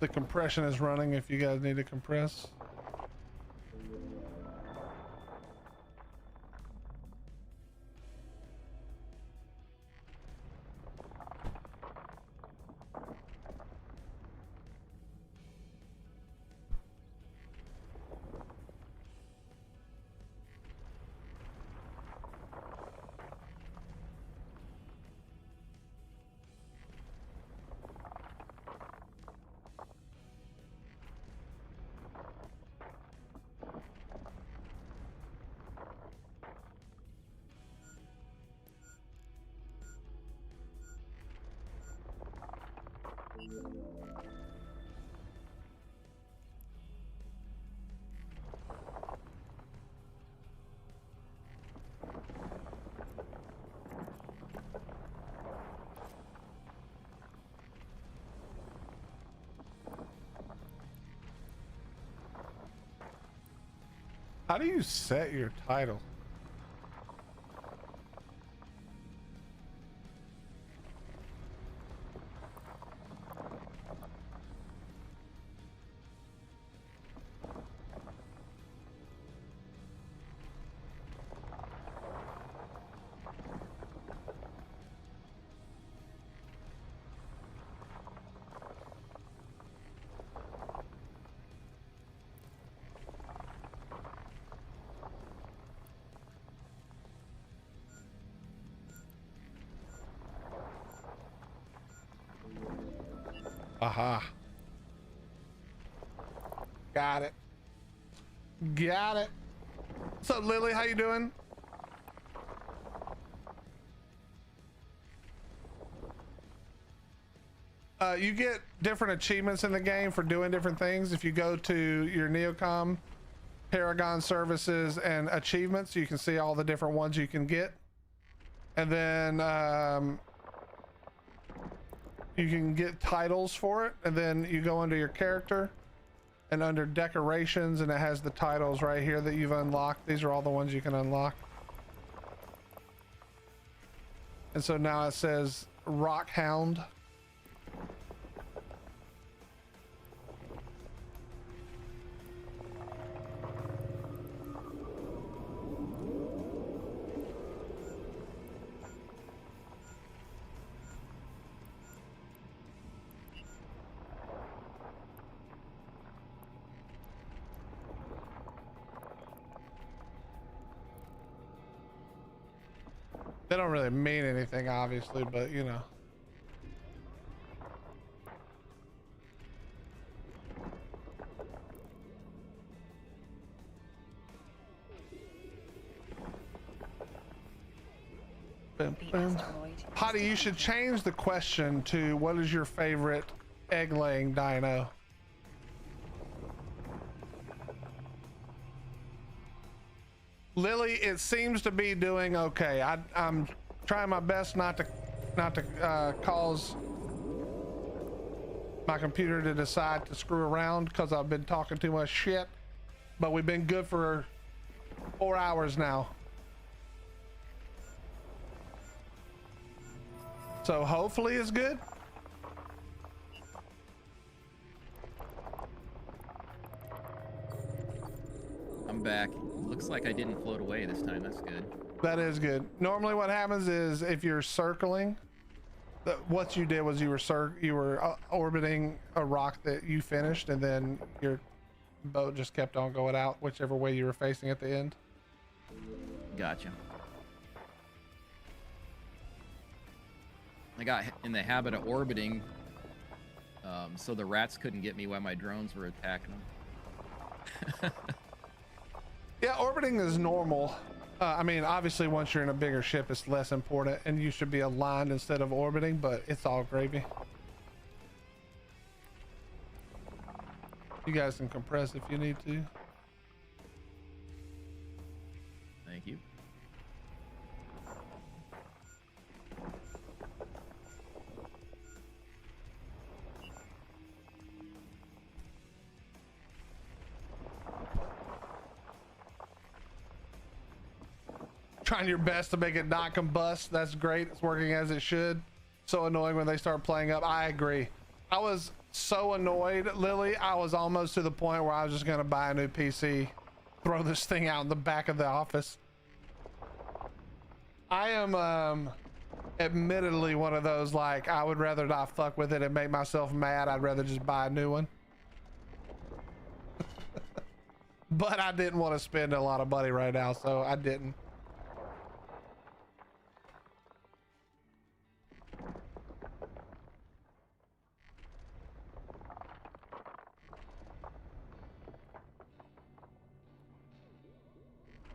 The compression is running if you guys need to compress. How do you set your title? Aha. Got it. Got it. What's up, Lily? How you doing? You get different achievements in the game for doing different things. If you go to your Neocom, Paragon Services, and Achievements, you can see all the different ones you can get. And then you can get titles for it, and then you go under your character and under decorations, and it has the titles right here that you've unlocked. These are all the ones you can unlock. And so now it says Rock Hound. They don't really mean anything, obviously, but you know. Potty, you should change the question to what is your favorite egg-laying dino? Lily, it seems to be doing okay. I'm trying my best not to cause my computer to decide to screw around because I've been talking too much shit. But we've been good for 4 hours now. So hopefully it's good. I'm back. Looks like I didn't float away this time. That's good. That is good. Normally what happens is if you're circling, what you did was you were orbiting a rock that you finished, and then your boat just kept on going out whichever way you were facing at the end. Gotcha. I got in the habit of orbiting, so the rats couldn't get me while my drones were attacking them. Yeah, orbiting is normal. I mean, obviously, once you're in a bigger ship, it's less important, and you should be aligned instead of orbiting, but it's all gravy. You guys can compress if you need to. Thank you. Trying your best to make it not combust. That's great. It's working as it should. So annoying when they start playing up. I agree. I was so annoyed, Lily. I was almost to the point where I was just going to buy a new PC, throw this thing out in the back of the office. I am admittedly one of those, like, I would rather not fuck with it and make myself mad. I'd rather just buy a new one. But I didn't want to spend a lot of money right now, so I didn't.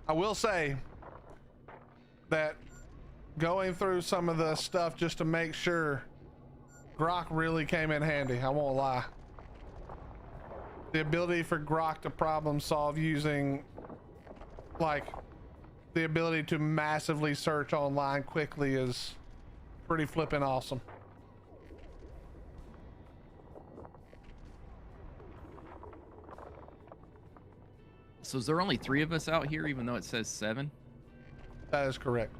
I will say that going through some of the stuff just to make sure, Grok really came in handy. I won't lie. The ability for Grok to problem solve using, like, the ability to massively search online quickly is pretty flippin' awesome. So is there only 3 of us out here, even though it says 7? That is correct.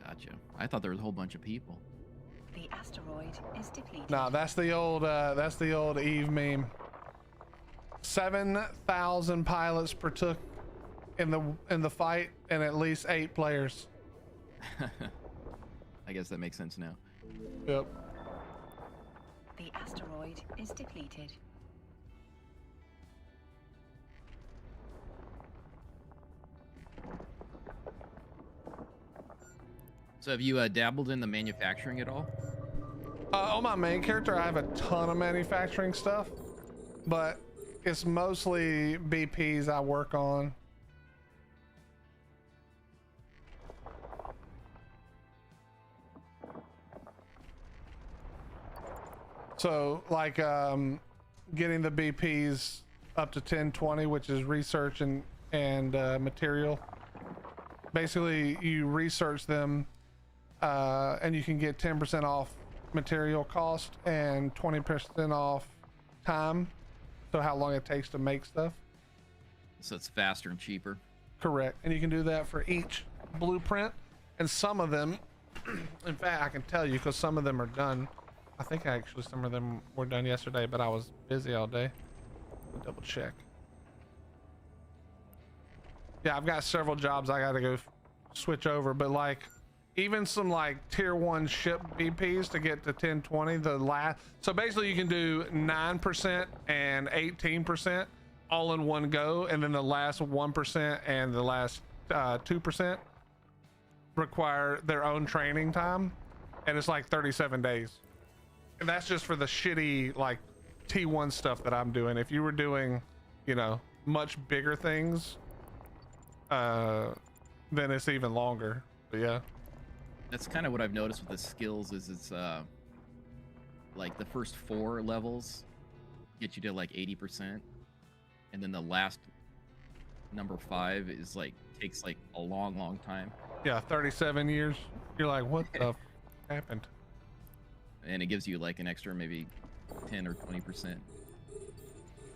Gotcha. I thought there was a whole bunch of people. The asteroid is depleted. No, that's the old Eve meme. 7,000 pilots partook in the fight, and at least 8 players. I guess that makes sense now. Yep. The asteroid is depleted. So have you dabbled in the manufacturing at all? On my main character, I have a ton of manufacturing stuff, but it's mostly BPs I work on. So, like, getting the BPs up to 1020, which is research and material. Basically, you research them, and you can get 10% off material cost and 20% off time. So how long it takes to make stuff. So it's faster and cheaper. Correct. And you can do that for each blueprint. And some of them, in fact, I can tell you because some of them are done. I think actually some of them were done yesterday, but I was busy all day. I'll double check. Yeah, I've got several jobs I got to go switch over, but like even some like tier 1 ship BPs to get to 1020, the last. So basically you can do 9% and 18% all in one go, and then the last 1% and the last 2% require their own training time, and it's like 37 days. And that's just for the shitty like T1 stuff that I'm doing. If you were doing, you know, much bigger things, then it's even longer. But yeah, That's kind of what I've noticed with the skills is it's like the first 4 levels get you to like 80%, and then the last number 5 is like takes like a long time. yeah, 37 years. You're like, what the f happened? And it gives you like an extra maybe 10 or 20%.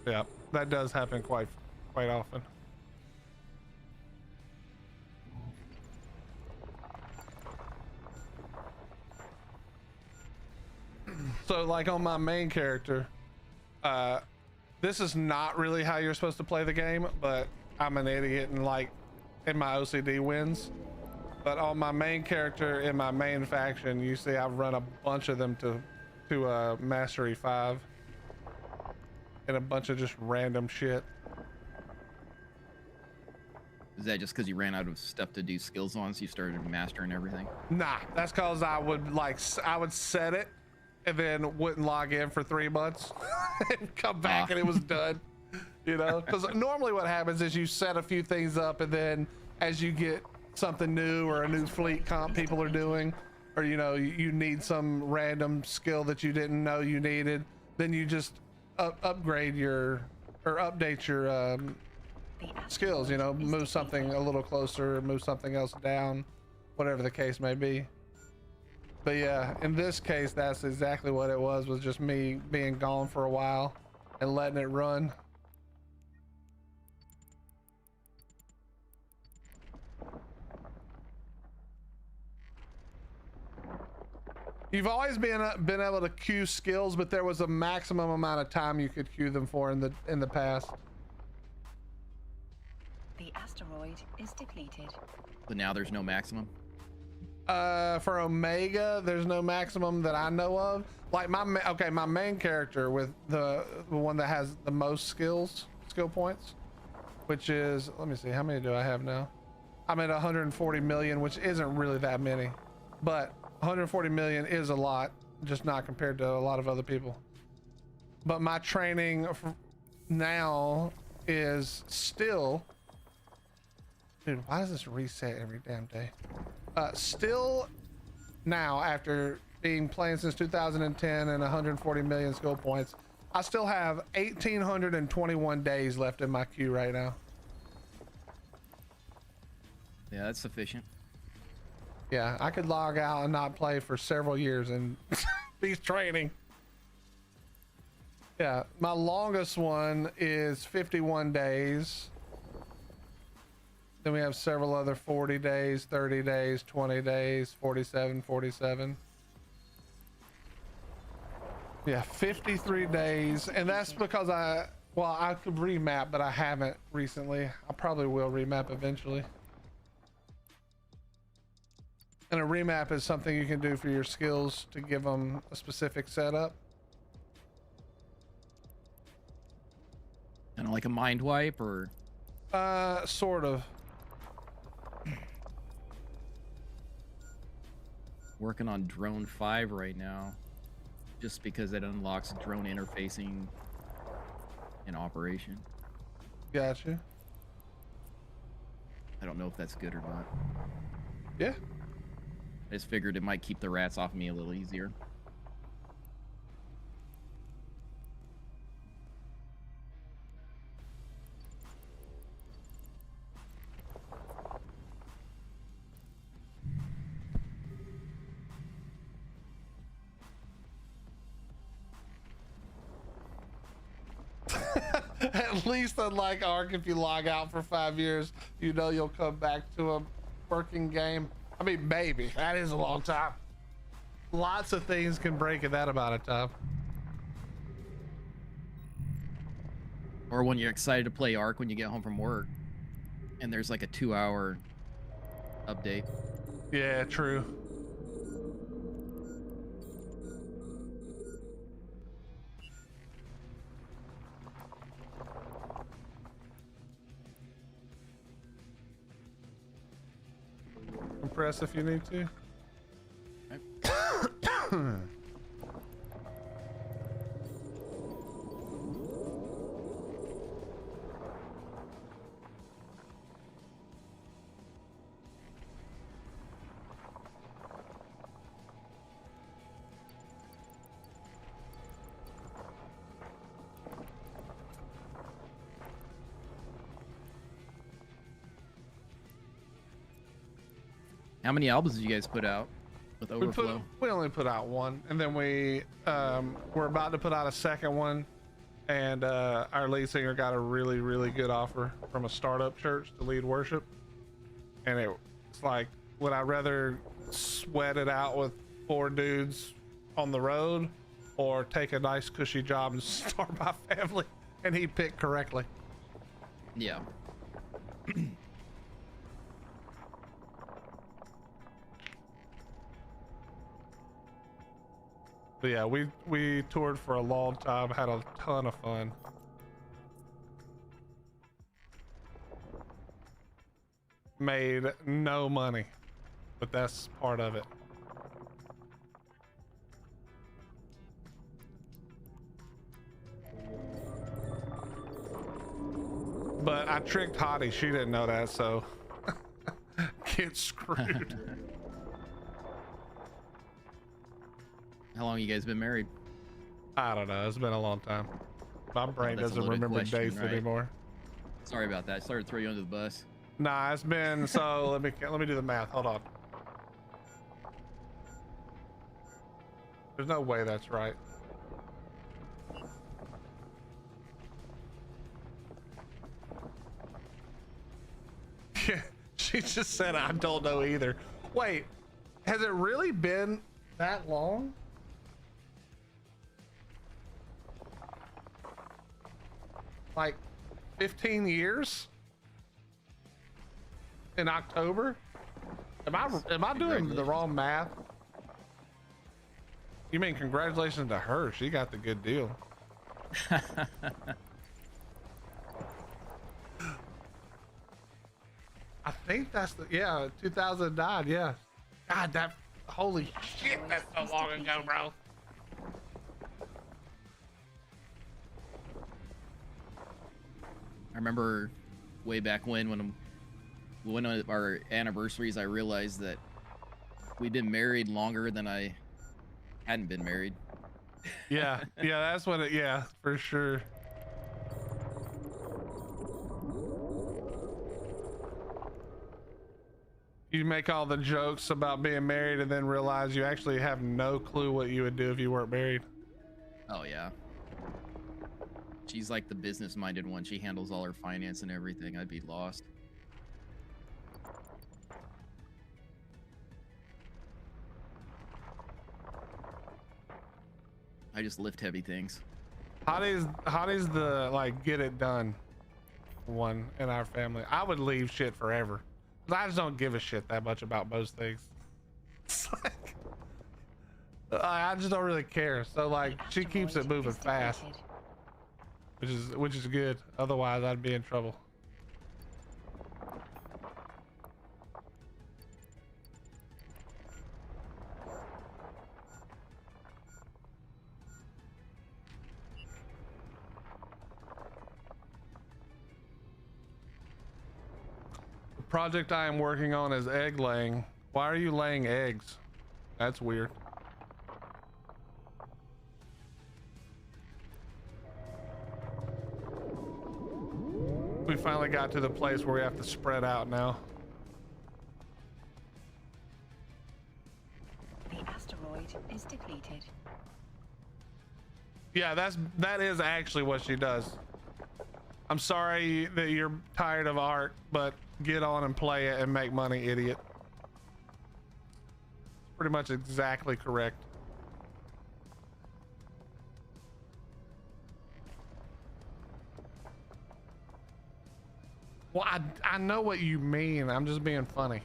Yeah, that does happen quite often. So like on my main character, this is not really how you're supposed to play the game, but I'm an idiot and like, and my OCD wins. But on my main character in my main faction, you see I've run a bunch of them to Mastery 5. And a bunch of just random shit. Is that just because you ran out of stuff to do skills on, so you started mastering everything? Nah, that's cause I would set it and then wouldn't log in for 3 months and come back and it was done. You know, because normally what happens is you set a few things up and then as you get something new or a new fleet comp people are doing, or you know, you need some random skill that you didn't know you needed, then you just upgrade your or update your skills, you know, move something a little closer, move something else down, whatever the case may be. But yeah, in this case, that's exactly what it was just me being gone for a while and letting it run. You've always been able to queue skills, but there was a maximum amount of time you could queue them for in the past. The asteroid is depleted. But now there's no maximum? For Omega, there's no maximum that I know of. Like my main character with the one that has the most skill points, which is, let me see, how many do I have now? I'm at 140 million, which isn't really that many, but 140 million is a lot, just not compared to a lot of other people. But my training now is still, dude, why does this reset every damn day? Still now, after being playing since 2010 and 140 million skill points, I still have 1,821 days left in my queue right now. Yeah, that's sufficient. Yeah, I could log out and not play for several years and be training. Yeah, my longest one is 51 days. Then we have several other 40 days, 30 days, 20 days, 47, 47. Yeah, 53 days. And that's because I could remap, but I haven't recently. I probably will remap eventually. And a remap is something you can do for your skills to give them a specific setup. Kind of like a mind wipe, or? Sort of. Working on Drone 5 right now, just because it unlocks drone interfacing in operation. Gotcha. I don't know if that's good or not. Yeah. I just figured it might keep the rats off me a little easier. At least unlike Ark, if you log out for 5 years, you know you'll come back to a working game. I mean, maybe. That is a long time. Lots of things can break in that amount of time. Or when you're excited to play Ark when you get home from work, and there's like a 2-hour update. Yeah, true. Press if you need to. How many albums did you guys put out with Overflow? We only put out one, and then we're about to put out a second one, and our lead singer got a really good offer from a startup church to lead worship, and it's like, would I rather sweat it out with 4 dudes on the road or take a nice cushy job and start my family? And he picked correctly. Yeah. But yeah, we toured for a long time, had a ton of fun. Made no money, but that's part of it. But I tricked Hottie. She didn't know that, so get screwed. How long you guys been married? I don't know. It's been a long time. My brain that's a doesn't loaded remember question, dates right? anymore. Sorry about that. Sorry to throw you under the bus. Nah, it's been so. let me do the math. Hold on. There's no way that's right. Yeah, she just said I don't know either. Wait, has it really been that long? Like 15 years? In October? Am I doing the wrong math? You mean congratulations to her? She got the good deal. I think that's the 2009. Yeah. God, that holy shit, that's so long ago, bro. I remember way back when one of our anniversaries, I realized that we'd been married longer than I hadn't been married. Yeah, that's what it. Yeah, for sure. You make all the jokes about being married and then realize you actually have no clue what you would do if you weren't married. Oh yeah. She's like the business-minded one. She handles all her finance and everything. I'd be lost. I just lift heavy things. Hottie's the like get it done one in our family. I would leave shit forever. 'Cause I just don't give a shit that much about most things. It's like, I just don't really care. So like she keeps it moving fast, which is good. Otherwise I'd be in trouble. The project I am working on is egg laying. Why are you laying eggs? That's weird. We finally got to the place where we have to spread out now. The asteroid is depleted. Yeah, that is actually what she does. I'm sorry that you're tired of art, but get on and play it and make money, idiot. Pretty much exactly correct. Well, I know what you mean. I'm just being funny.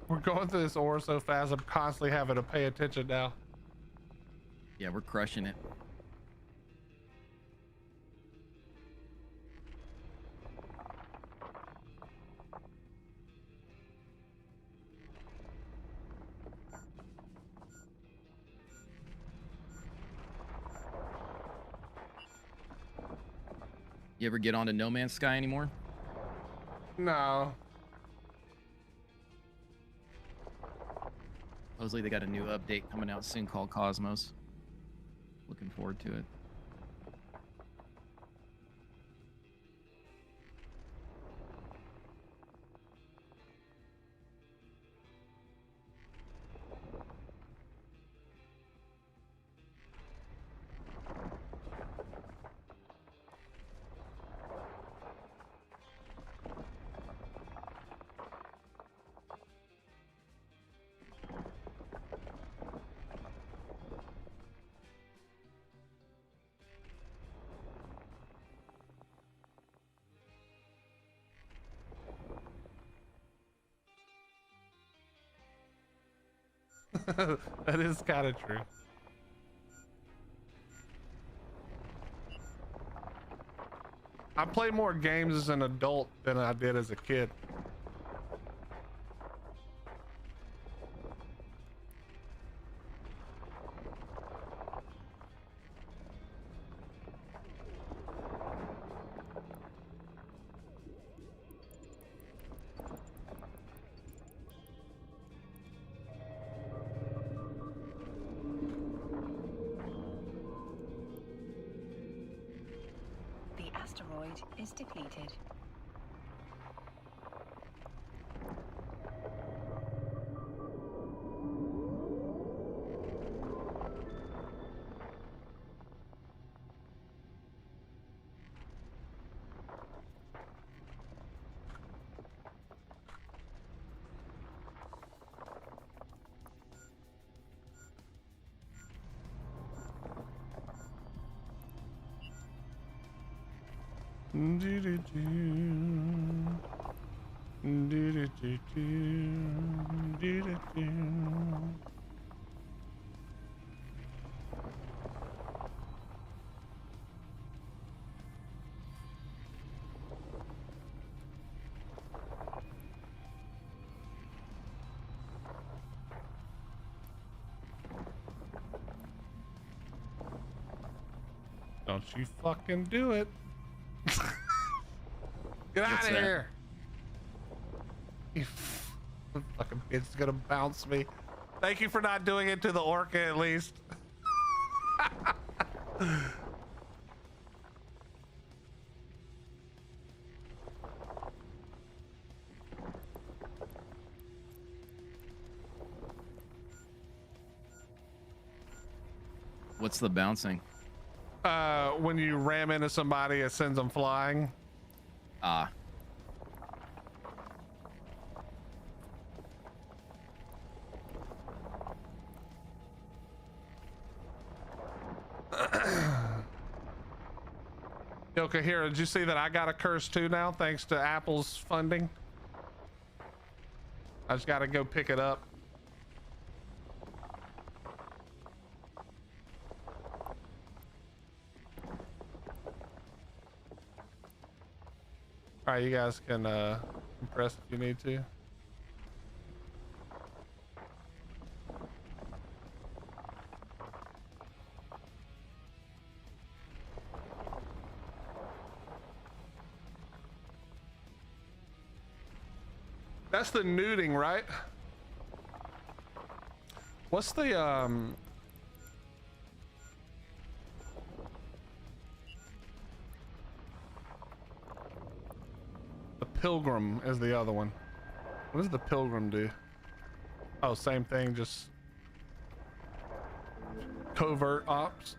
We're going through this ore so fast, I'm constantly having to pay attention now. Yeah, we're crushing it. You ever get onto No Man's Sky anymore? No. Supposedly they got a new update coming out soon called Cosmos. Looking forward to it. That is kind of true. I play more games as an adult than I did as a kid. The asteroid is depleted. Don't you fucking do it. Get out What's of that? here. You fucking bitch is gonna bounce me. Thank you for not doing it to the orca at least. What's the bouncing? When you ram into somebody, it sends them flying. Ah. Okay, here, did you see that I got a curse too now, thanks to Apple's funding? I just gotta go pick it up. All right, you guys can compress if you need to. That's the nuding, right? What's the Pilgrim is the other one. What does the Pilgrim do? Oh, same thing, just covert ops.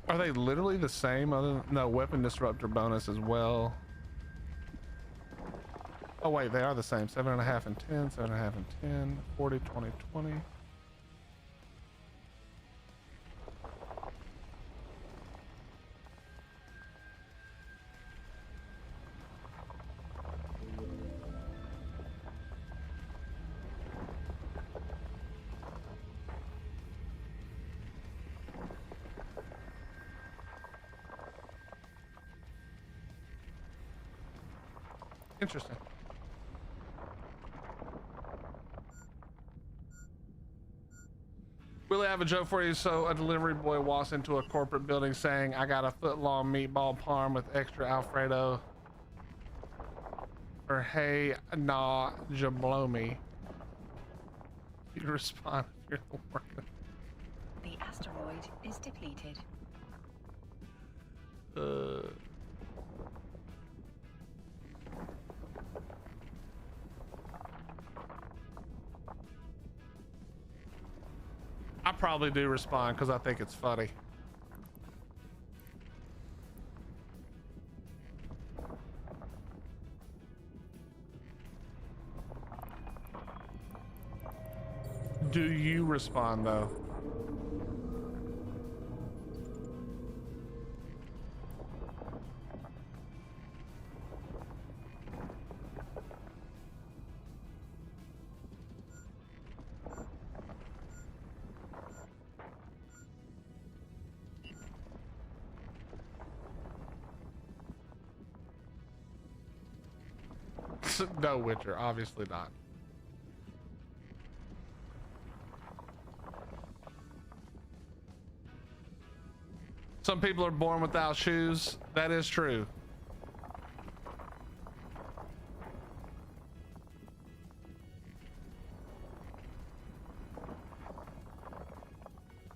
Are they literally the same? Other than, no, weapon disruptor bonus as well. Oh wait, they are the same. 7.5 and 10, 7.5 and 10, 40, 20, 20. Interesting. Really have a joke for you. So a delivery boy walks into a corporate building saying, I got a foot-long meatball parm with extra Alfredo. Or hey, nah, jablomi. You respond if you're the worker. asteroid is depleted. I probably do respond because I think it's funny. Do you respond though? No, Witcher, obviously not. Some people are born without shoes. That is true.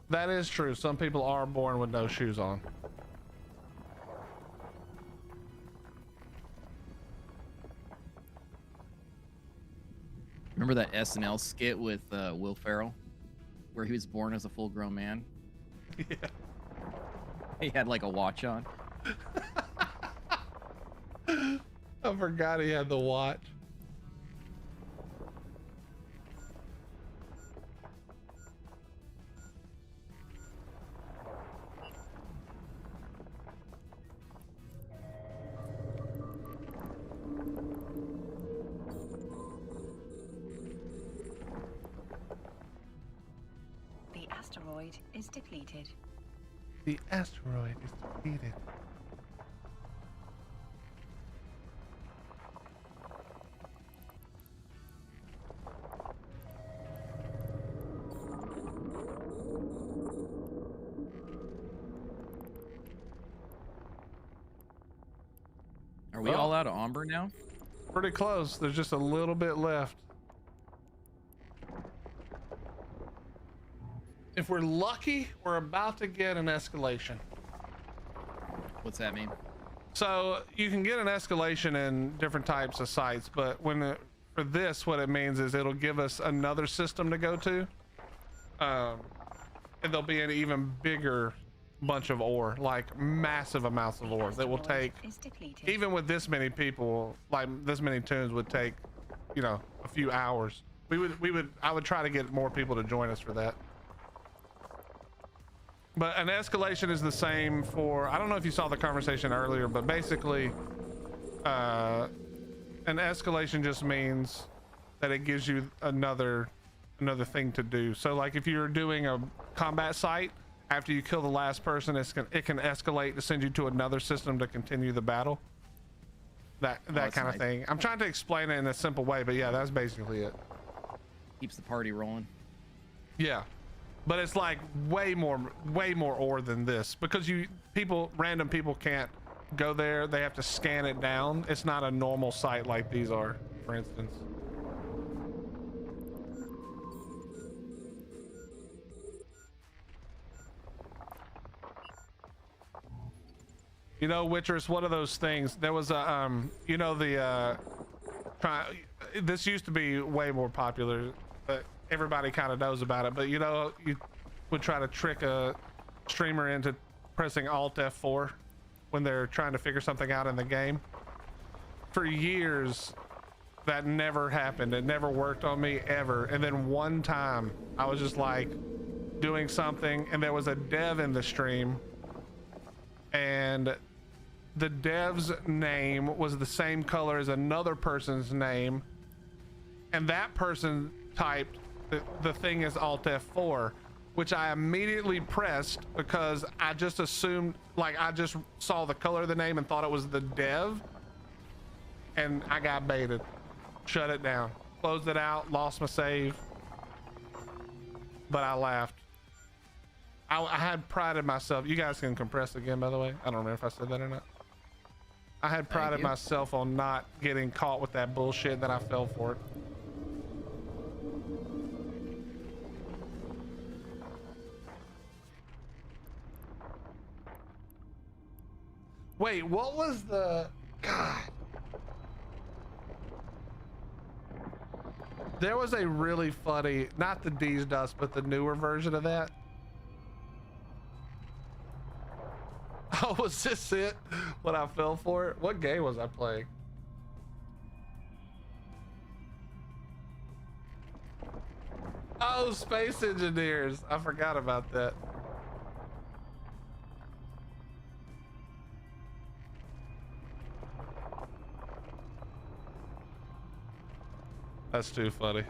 That is true. Some people are born with no shoes on. Remember that SNL skit with Will Ferrell, where he was born as a full-grown man? Yeah. He had like a watch on. I forgot he had the watch. The asteroid is depleted. The asteroid is depleted. Are we all out of Ombre now? Pretty close. There's just a little bit left. If we're lucky, we're about to get an escalation. What's that mean? So you can get an escalation in different types of sites, but for this, what it means is it'll give us another system to go to. And there'll be an even bigger bunch of ore, like massive amounts of ore that will take, even with this many people, like this many tunes would take, you know, a few hours. I would try to get more people to join us for that. But an escalation is the same for, I don't know if you saw the conversation earlier, but basically an escalation just means that it gives you another thing to do. So like if you're doing a combat site, after you kill the last person, it can escalate to send you to another system to continue the battle. That kind of thing. I'm trying to explain it in a simple way, but yeah, that's basically it. Keeps the party rolling. Yeah. But it's like way more ore than this because random people can't go there. They have to scan it down. It's not a normal site like these are, for instance. You know, Witcher, it's one of those things. There was a, you know, this used to be way more popular, but everybody kind of knows about it. But you know, you would try to trick a streamer into pressing Alt F4 when they're trying to figure something out in the game. For years, that never happened. It never worked on me ever. And then one time, I was just like doing something, and there was a dev in the stream, and the dev's name was the same color as another person's name, and that person typed the thing is Alt F4, which I immediately pressed because I just assumed, like, I just saw the color of the name and thought it was the dev, and I got baited. Shut it down, closed it out, lost my save, but I laughed. I had pride in myself. You guys can compress again, by the way. I don't remember if I said that or not. I had pride in myself on not getting caught with that bullshit, that I fell for it. Wait, what was the... God. There was a really funny, not the D's Dust, but the newer version of that. Oh, was this it? When I fell for it? What game was I playing? Oh, Space Engineers. I forgot about that. That's too funny.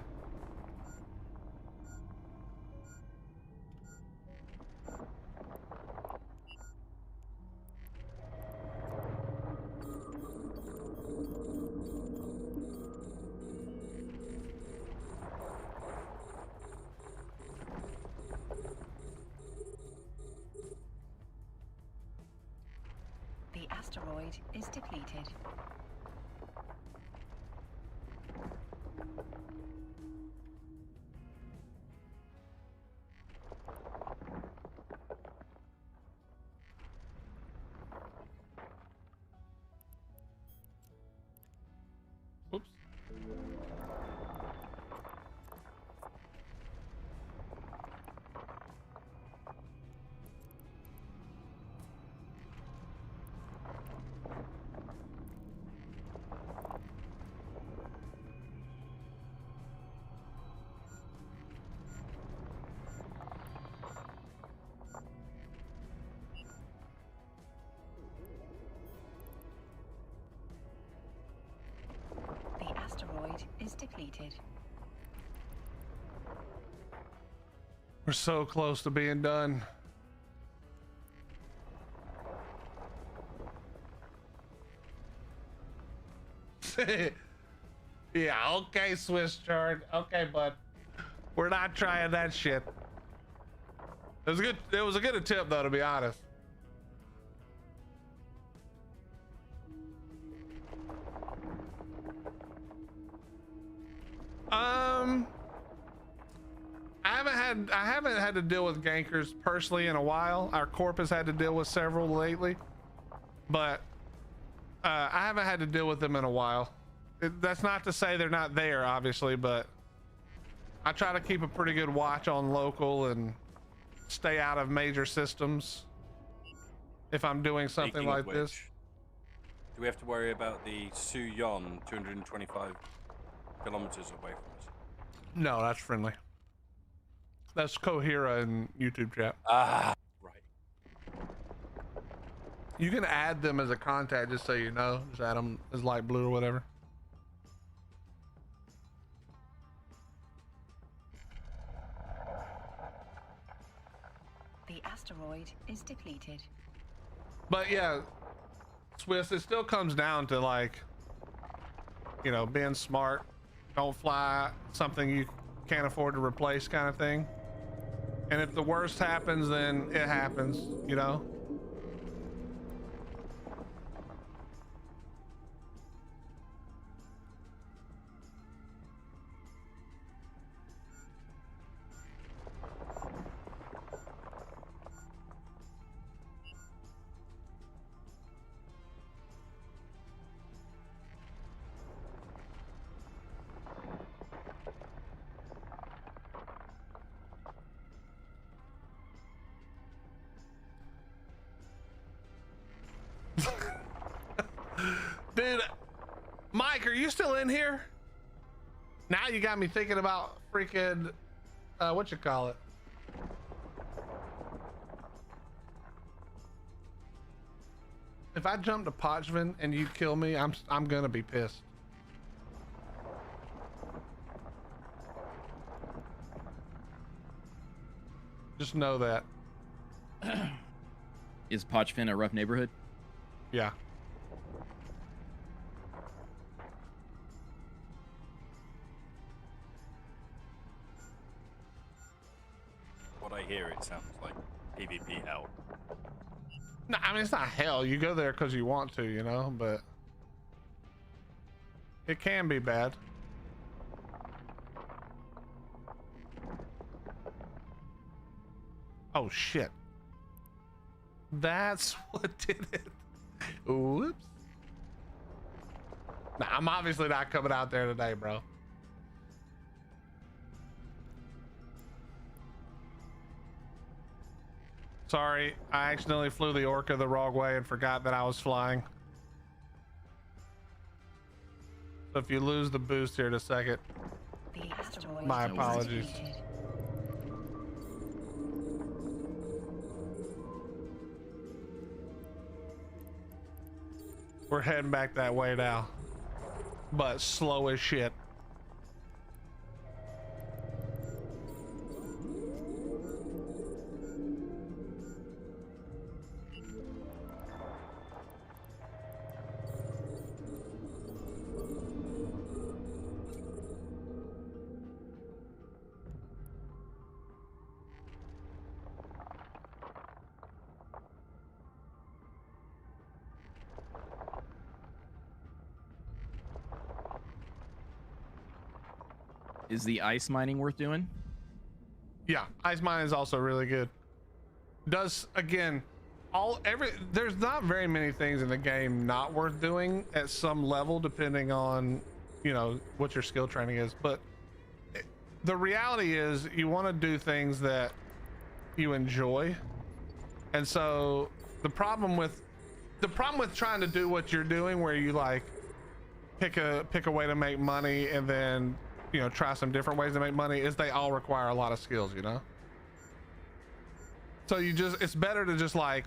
The asteroid is depleted. Oops. The asteroid is depleted. We're so close to being done. Yeah, okay, Swiss chard. Okay, bud. We're not trying that shit. It was good. It was a good attempt, though, to be honest. I haven't had to deal with gankers personally in a while. Our corp has had to deal with several lately, but I haven't had to deal with them in a while. That's not to say they're not there, obviously, but I try to keep a pretty good watch on local and stay out of major systems if I'm doing something Speaking of like this. which, do we have to worry about the Suyon 225 kilometers away from us? No, that's friendly. That's Cohera in YouTube chat. Ah, right. You can add them as a contact, just so you know. Just add them as light blue or whatever. The asteroid is depleted. But yeah, Swiss, it still comes down to, like, you know, being smart. Don't fly something you can't afford to replace, kind of thing. And if the worst happens, then it happens, you know? Dude, Mike, are you still in here? Now you got me thinking about freaking, what you call it? If I jump to Pochvan and you kill me, I'm gonna be pissed. Just know that. Is Pochfin a rough neighborhood? Yeah. What I hear, it sounds like PvP hell. No, I mean, it's not hell. You go there because you want to, you know, but it can be bad. Oh, shit. That's what did it. Whoops. Nah, I'm obviously not coming out there today, bro. Sorry, I accidentally flew the Orca the wrong way and forgot that I was flying. So if you lose the boost here in a second, The asteroid my is apologies. depleted. We're heading back that way now, but slow as shit. Is the ice mining worth doing? Yeah, ice mine is also really good. Does again, there's not very many things in the game not worth doing at some level, depending on, you know, what your skill training is. But the reality is, you want to do things that you enjoy, and so the problem with trying to do what you're doing, where you like pick a way to make money and then, you know, try some different ways to make money, is they all require a lot of skills, you know? So it's better to just like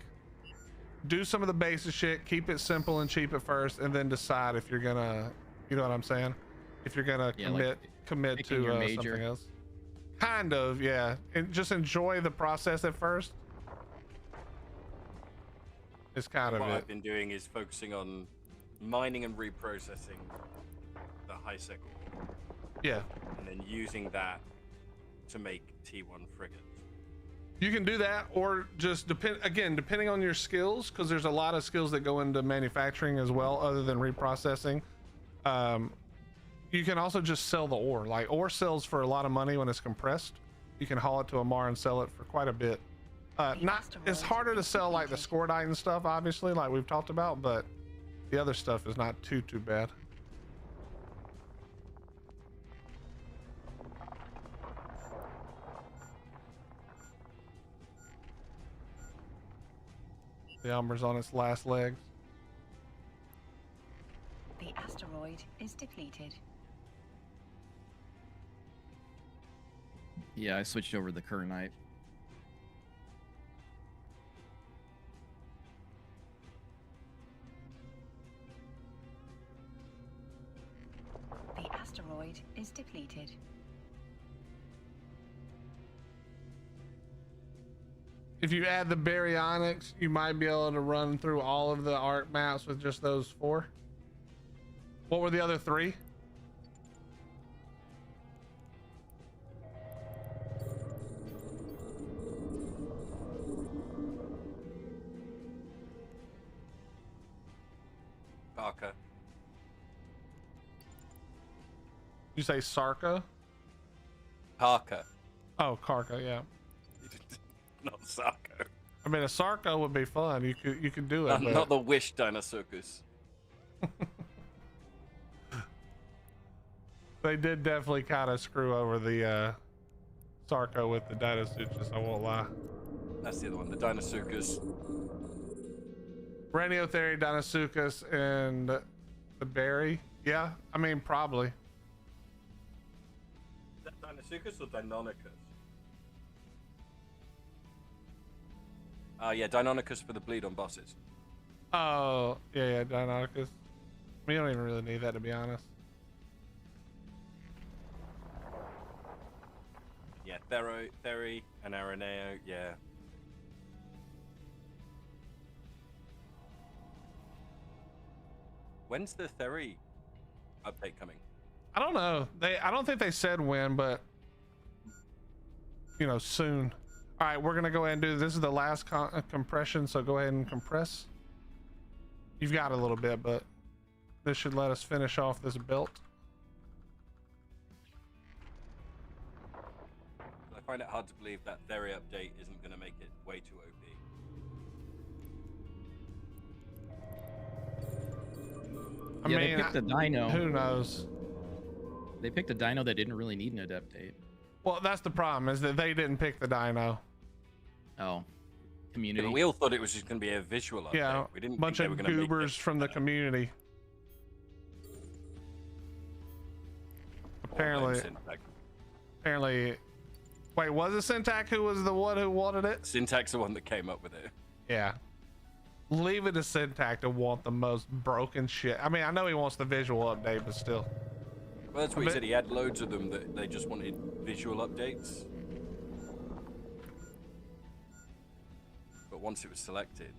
do some of the basic shit, keep it simple and cheap at first, and then decide if you're gonna, you know what I'm saying? If you're gonna commit picking your to major. something else. Kind of, yeah. And just enjoy the process at first. It's kind of What it. I've been doing is focusing on mining and reprocessing the high-sec ore, Yeah. and then using that to make T1 frigates. You can do that, or just depending on your skills, because there's a lot of skills that go into manufacturing as well, other than reprocessing. You can also just sell the ore. Like, ore sells for a lot of money when it's compressed. You can haul it to Amar and sell it for quite a bit. It's harder to sell like the scordite and stuff, obviously, like we've talked about, but the other stuff is not too bad. The Umber's on its last legs. The asteroid is depleted. Yeah, I switched over to the Kernite. The asteroid is depleted. If you add the baryonyx, you might be able to run through all of the ARC maps with just those 4. What were the other 3? Parker. You say Sarka? Parker. Oh, Karka, yeah. Not Sarko. I mean, a Sarka would be fun. You could do it. Not the Wish Dinosaurus. They did definitely kind of screw over the Sarko with the Dinosuchus, I won't lie. That's the other one, the Dinosaurus. Raniotheri, Dinosuchus, and the berry. Yeah, I mean, probably. Is that Dinosuchus or Deinonychus? Yeah, Deinonychus for the bleed on bosses. Oh, yeah, Deinonychus. We don't even really need that, to be honest. Yeah, Theri, and Araneo, yeah. When's the Theri update coming? I don't know. I don't think they said when, but you know, soon. All right, we're gonna go ahead and do this. Is the last compression, so go ahead and compress. You've got a little bit, but this should let us finish off this belt. I find it hard to believe that Theri update isn't going to make it way too OP. I Yeah, mean, they picked a dino. who knows? They picked a dino that didn't really need an adaptate. Well, that's the problem, is that they didn't pick the dino. Oh, Yeah, community. but we all thought it was just going to be a visual update. Yeah, We didn't bunch think they of were gonna make goobers it from the better. community. Apparently, apparently, wait, was it Syntac who was the one who wanted it? Syntax the one that came up with it. Yeah. Leave it to Syntac to want the most broken shit. I mean, I know he wants the visual update, but still. Well, that's what he said. He had loads of them that they just wanted visual updates. But once it was selected,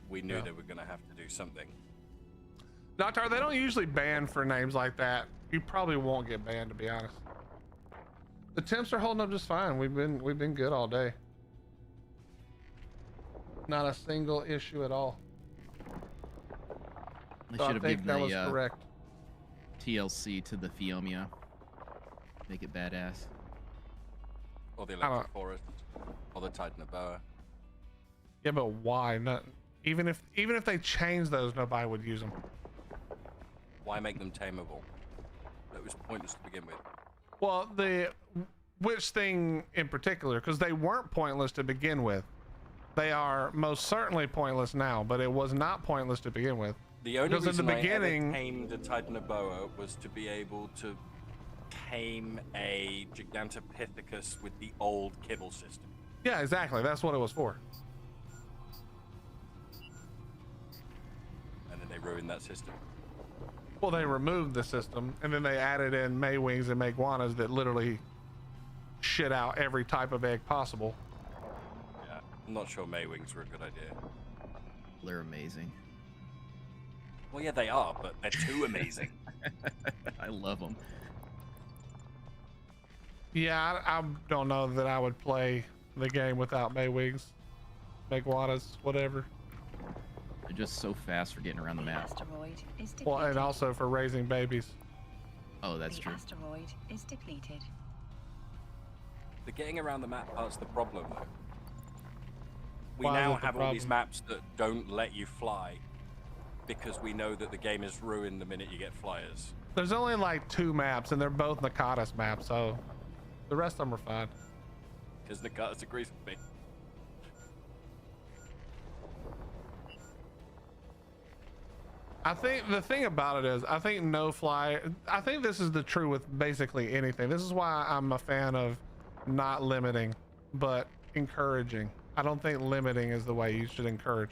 we knew they were going to have to do something. Doctor, they don't usually ban for names like that. You probably won't get banned, to be honest. The temps are holding up just fine. We've been good all day. Not a single issue at all. They So I should have think given that was the correct. TLC to the Fiomia. Make it badass. Or the I don't- Electric Forest. Or the Titan of Boa. Yeah, but why? Not even if they change those, nobody would use them. Why make them tameable? That was pointless to begin with. Well, which thing in particular? Because they weren't pointless to begin with. They are most certainly pointless now, but it was not pointless to begin with. The only Because in reason the I beginning, ever tamed a Titan of Boa was to be able to tame a Gigantopithecus with the old kibble system. yeah, exactly. That's what it was for. And then they ruined that system. Well, they removed the system, and then they added in Maywings and Maguanas that literally shit out every type of egg possible. Yeah, I'm not sure Maywings were a good idea. They're amazing. Well, yeah, they are, but they're too amazing. I love them. Yeah, I don't know that I would play the game without Maywings, Maguanas, whatever. They're just so fast for getting around the The map. asteroid is depleted. Well, and also for raising babies. Oh, that's the true. asteroid is depleted. The getting around the map part's the problem, though. We Why is now it the have all these problem? maps that don't let you fly because we know that the game is ruined the minute you get flyers. There's only like 2 maps, and they're both Nakatas maps, so the rest of them are fine. Because Nakatas agrees with me. I think the thing about it is, I think no fly. I think this is the true with basically anything. This is why I'm a fan of not limiting, but encouraging. I don't think limiting is the way you should encourage.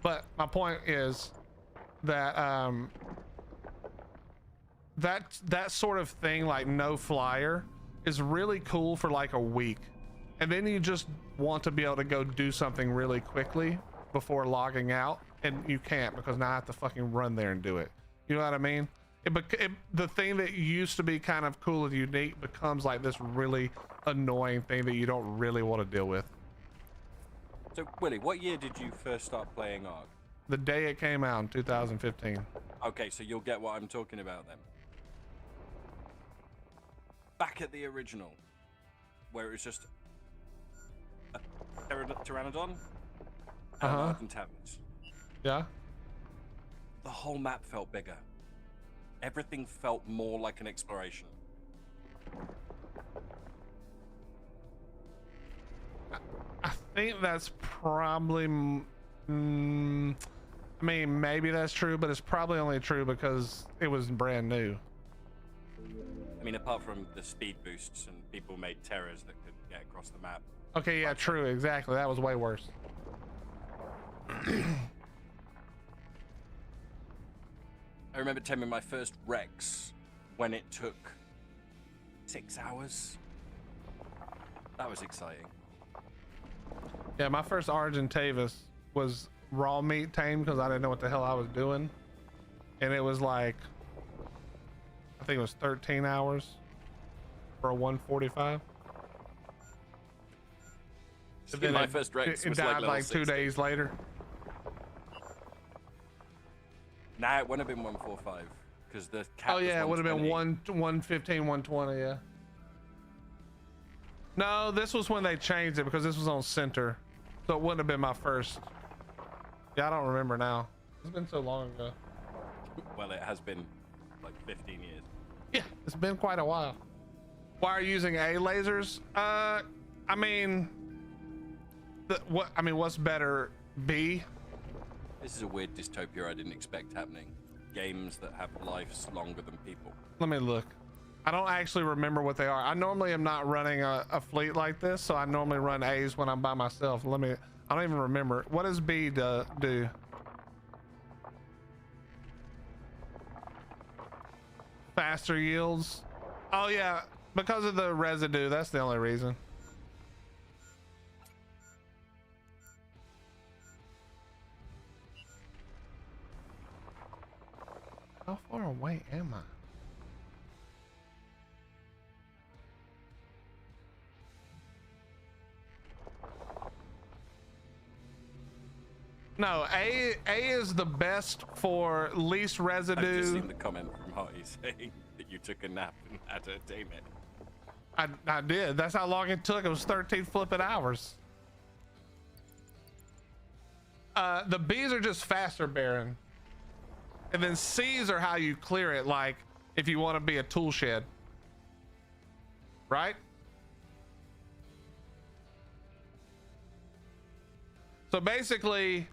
But my point is that that sort of thing, like no flyer, is really cool for like a week, and then you just want to be able to go do something really quickly before logging out, and you can't because now I have to fucking run there and do it. You know what I mean? The thing that used to be kind of cool and unique becomes like this really annoying thing that you don't really want to deal with. So, Willie, what year did you first start playing ARK? The day it came out in 2015. Okay, so you'll get what I'm talking about then. Back at the original, where it was just a Pteranodon and Earth and Taverns. Yeah. The whole map felt bigger. Everything felt more like an exploration. I think that's probably. I mean, maybe that's true, but it's probably only true because it was brand new. I mean, apart from the speed boosts and people made terrors that could get across the map. Okay, yeah, true, exactly. That was way worse. I remember taming my first Rex when it took 6 hours. That was exciting. Yeah, my first Argentavis was raw meat tame because I didn't know what the hell I was doing, and it was like, I think it was 13 hours for a 145. See, my first Rex it was died like, level like 2 60. days later. Nah, it wouldn't have been 145 because the cap. Oh yeah, it would have been 120. 115, 120. Yeah. No, this was when they changed it because this was on center, so it wouldn't have been my first. Yeah, I don't remember now. It's been so long ago. Well, it has been like 15 years. Yeah, it's been quite a while. Why are you using A lasers? I mean, what's better, B? This is a weird dystopia I didn't expect happening. Games that have lives longer than people. Let me look. I don't actually remember what they are. I normally am not running a fleet like this, so I normally run A's when I'm by myself. I don't even remember. What does B do? Faster yields. Oh yeah, because of the residue. That's the only reason. How far away am I? No, A is the best for least I've just residue. seen the comment from Hardy saying that you took a nap and had to tame it. I did. That's how long it took. It was 13 flipping hours. The B's are just faster, Baron. And then C's are how you clear it, like if you want to be a tool shed. Right? So basically,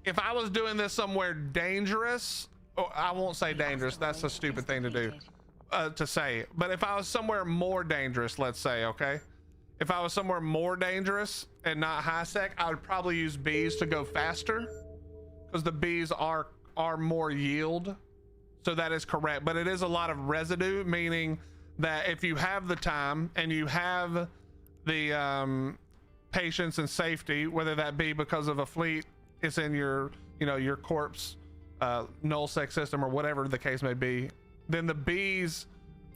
if I was doing this somewhere dangerous, or I won't say dangerous, that's a stupid thing to do, to say. But if I was somewhere more dangerous, let's say, okay? If I was somewhere more dangerous and not high sec, I would probably use B's to go faster, because the B's are more yield. So that is correct. But it is a lot of residue, meaning that if you have the time and you have the patience and safety, whether that be because of a fleet is in your, you know, your corpse null sec system or whatever the case may be, then the B's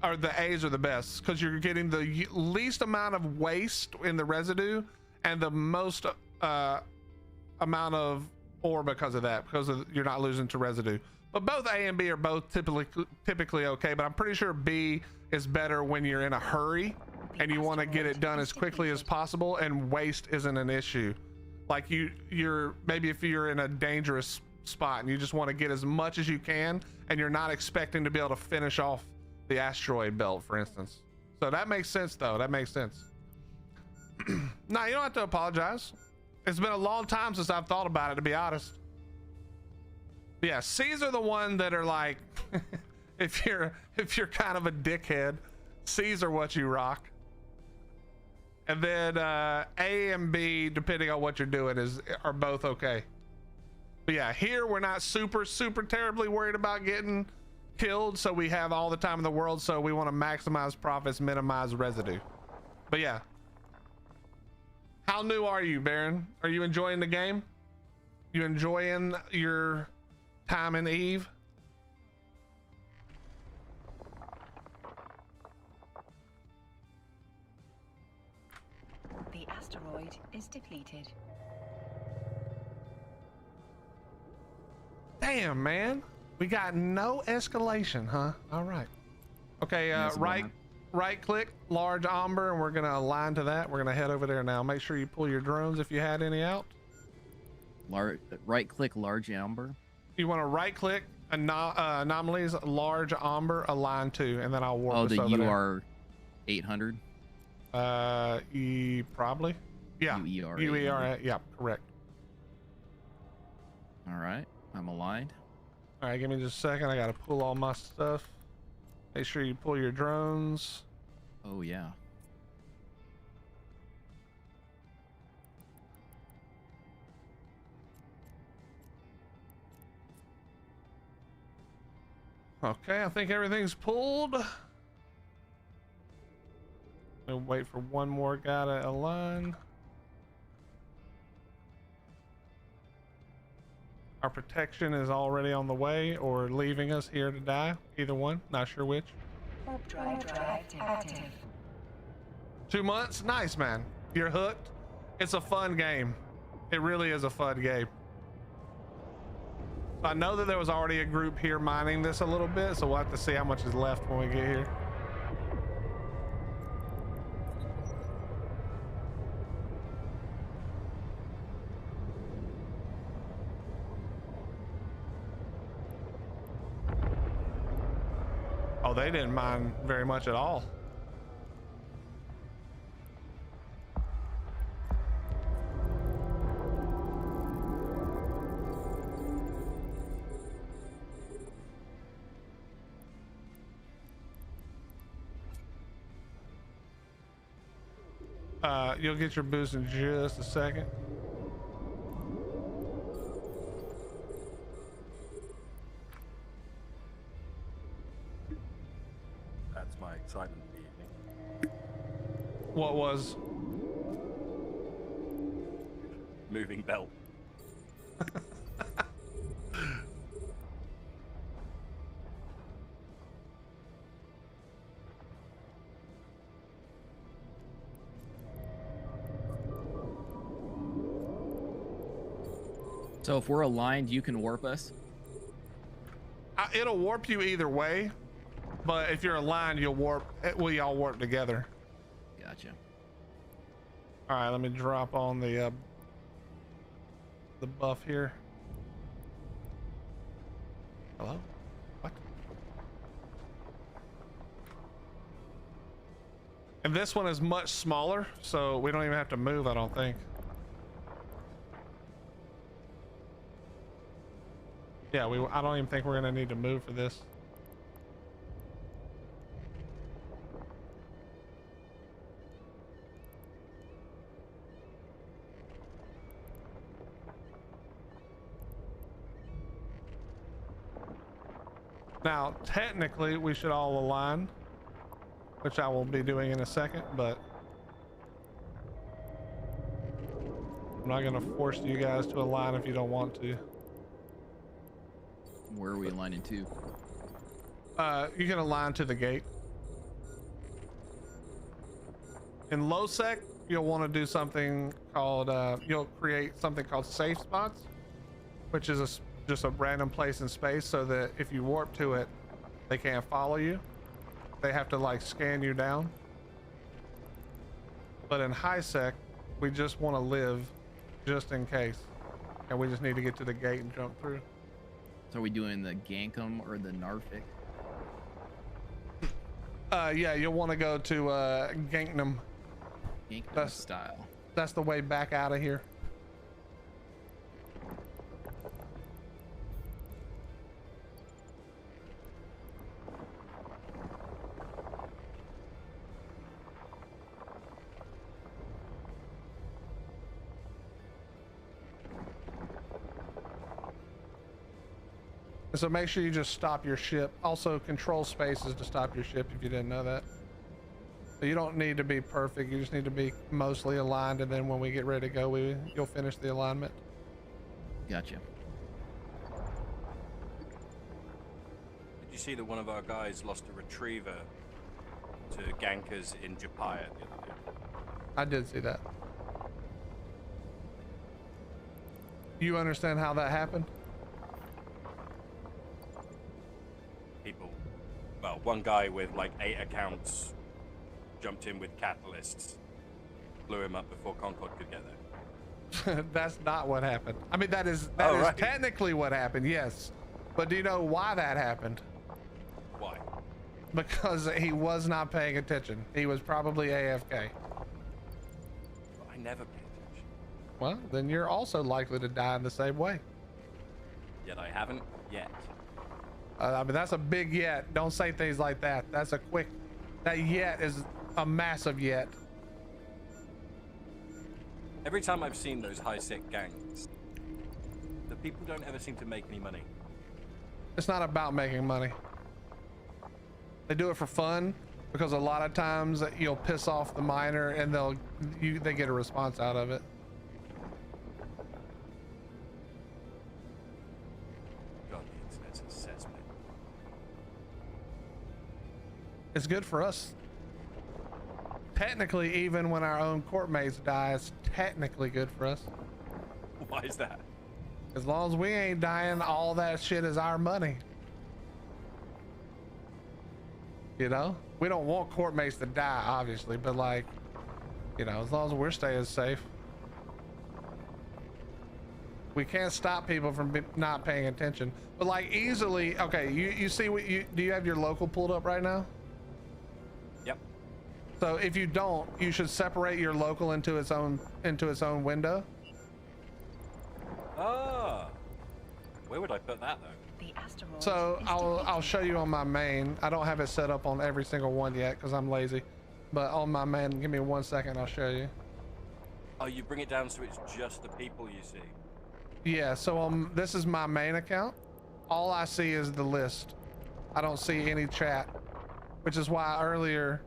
or the A's are the best, because you're getting the least amount of waste in the residue and the most amount of ore because of that, because you're not losing to residue. But both A and B are both typically okay, but I'm pretty sure B is better when you're in a hurry and you want to get it done as quickly as possible and waste isn't an issue. Like you're maybe if you're in a dangerous spot and you just want to get as much as you can and you're not expecting to be able to finish off the asteroid belt, for instance. So that makes sense though. That makes sense. No, you don't have to apologize. It's been a long time since I've thought about it, to be honest. But yeah, C's are the one that are like, if you're kind of a dickhead, C's are what you rock. And then A and B, depending on what you're doing, are both okay. But yeah, here we're not super terribly worried about getting killed, so we have all the time in the world, so we want to maximize profits, minimize residue. But yeah. How new are you, Baron? Are you enjoying the game? You enjoying your time in Eve? The asteroid is depleted. Damn, man. We got no escalation, huh? All right. Okay, right click large amber, and we're gonna align to that. We're gonna head over there now. Make sure you pull your drones if you had any out. Right click large amber. You want to right click anomalies large amber align to, and then I'll warp Oh, this the over UR 800. Probably. Yeah. UER. Yeah, correct. All right, I'm aligned. All right, give me just a second. I gotta pull all my stuff. Make sure you pull your drones. Oh yeah. Okay, I think everything's pulled. We'll wait for one more guy to align. Our protection is already on the way or leaving us here to die. Either one, not sure which. Warp drive active. 2 months? Nice, man. You're hooked. It's a fun game. It really is a fun game. I know that there was already a group here mining this a little bit, so we'll have to see how much is left when we get here. Oh, they didn't mind very much at all. You'll get your boost in just a second. That's my excitement for the evening. What was? Moving belt. So if we're aligned, you can warp us. It'll warp you either way, but if you're aligned, you'll warp. We all warp together. Gotcha. All right, let me drop on the buff here. Hello? What? And this one is much smaller, so we don't even have to move, I don't think. Yeah, I don't even think we're gonna need to move for this. Now, technically, we should all align, which I will be doing in a second, but I'm not gonna force you guys to align if you don't want to. Where are we aligning to? You can align to the gate. In low sec, you'll want to do something called, you'll create something called safe spots, which is just a random place in space so that if you warp to it, they can't follow you. They have to like scan you down. But in high sec, we just want to live just in case. And we just need to get to the gate and jump through. So are we doing the Gankum or the Narvik? Yeah, you'll want to go to Ganknam. Gankum style. That's the way back out of here. So make sure you just stop your ship. Also control spaces to stop your ship if you didn't know that. So you don't need to be perfect. You just need to be mostly aligned, and then when we get ready to go, you'll finish the alignment. Gotcha. Did you see that one of our guys lost a retriever to gankers in Japaya the other day? I did see that. You understand how that happened? People, well, one guy with like 8 accounts jumped in with catalysts, blew him up before Concord could get there. That's not what happened. I mean, that is right. technically what happened, yes. But do you know why that happened? Why? Because he was not paying attention. He was probably AFK. I never paid attention. Well, then you're also likely to die in the same way. Yet I haven't yet. I mean, that's a big yet. Don't say things like that. That's a quick. That yet is a massive yet. Every time I've seen those high-sec gangs, the people don't ever seem to make any money. It's not about making money. They do it for fun because a lot of times you'll piss off the miner and they get a response out of it. God, the internet's a cesspit. It's good for us. Technically, even when our own court mates die, it's technically good for us. Why is that? As long as we ain't dying, all that shit is our money. You know? We don't want court mates to die, obviously, but like, you know, as long as we're staying safe. We can't stop people from not paying attention. But like easily, okay, you see what do you have your local pulled up right now? Yep. So if you don't, you should separate your local into its own window. Ah. Where would I put that though? The asteroid So is I'll depleted. show you on my main. I don't have it set up on every single one yet because I'm lazy. But on my main, give me 1 second, I'll show you. Oh, you bring it down so it's just the people you see. Yeah, so this is my main account. All I see is the list. I don't see any chat, which is why earlier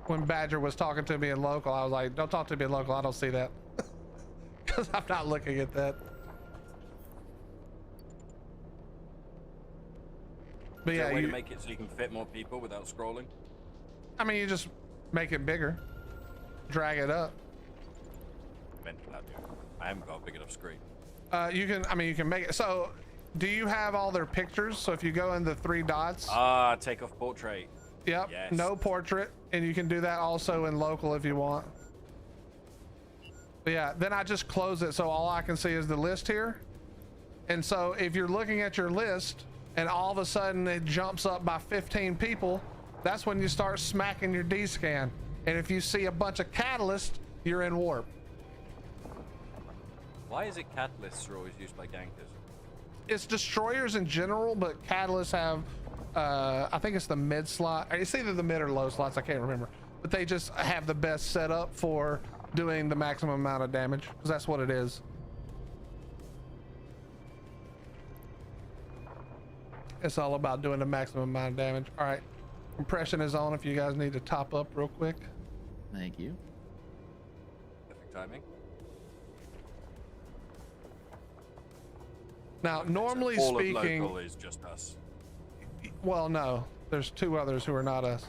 when Badger was talking to me in local, I was like, don't talk to me in local, I don't see that. Because I'm not looking at that. But Is there yeah, a way to make it so you can fit more people without scrolling? I mean, you just make it bigger, drag it up. Meant for that, dude. I haven't got a big enough screen. You can make it. So do you have all their pictures? So if you go in the 3 dots, Ah, take off portrait. yep, yes. no portrait, and you can do that also in local if you want. But yeah, then I just close it so all I can see is the list here. And so if you're looking at your list and all of a sudden it jumps up by 15 people, that's when you start smacking your D-scan. And if you see a bunch of catalysts, you're in warp. Why is it catalysts are always used by gankers? It's destroyers in general, but catalysts have I think it's the mid slot. It's either the mid or low slots, I can't remember. But they just have the best setup for doing the maximum amount of damage, because that's what it is. It's all about doing the maximum amount of damage. All right, compression is on if you guys need to top up real quick. Thank you. Perfect timing. Now, normally All of speaking, local is just us. well, no, there's 2 others who are not us.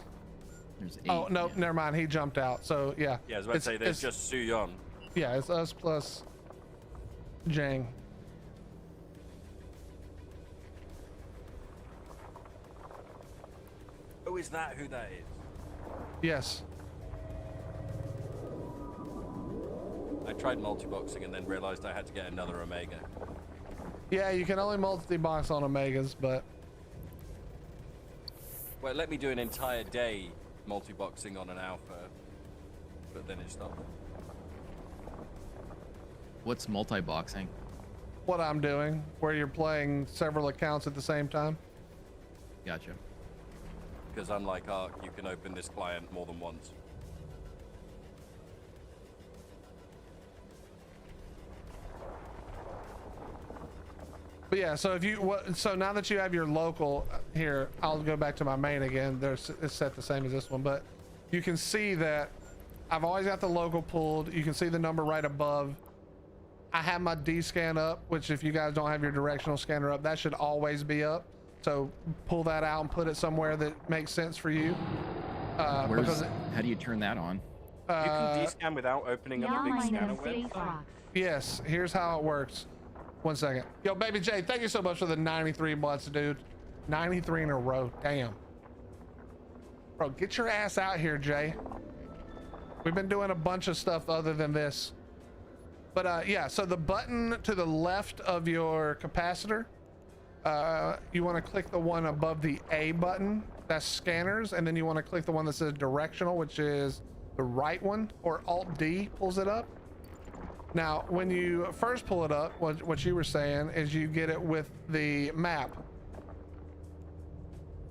There's 8. Oh, no, yeah. never mind. He jumped out. So yeah. Yeah, I was about to say there's just Suyon. Yeah, it's us plus Jang. Oh, is that who that is? Yes. I tried multi-boxing and then realized I had to get another Omega. Yeah, you can only multi-box on Omegas, but Well, it let me do an entire day multi-boxing on an Alpha, but then it stopped. What's multi-boxing? what I'm doing, where you're playing several accounts at the same time. Gotcha. Because unlike Arc, you can open this client more than once. But yeah, so if you so now that you have your local here, I'll go back to my main again. It's set the same as this one, but you can see that I've always got the local pulled. You can see the number right above. I have my D scan up, which if you guys don't have your directional scanner up, that should always be up. So pull that out and put it somewhere that makes sense for you. How do you turn that on? You can D-scan without opening up the big scanner web. Yes, here's how it works. 1 second. Yo, Baby J, thank you so much for the 93 months, dude. 93 in a row. Damn. Bro, get your ass out here, Jay. We've been doing a bunch of stuff other than this. But yeah, so the button to the left of your capacitor, you want to click the one above the A button. That's scanners. And then you want to click the one that says directional, which is the right one, or Alt D pulls it up. Now, when you first pull it up, what you were saying is you get it with the map.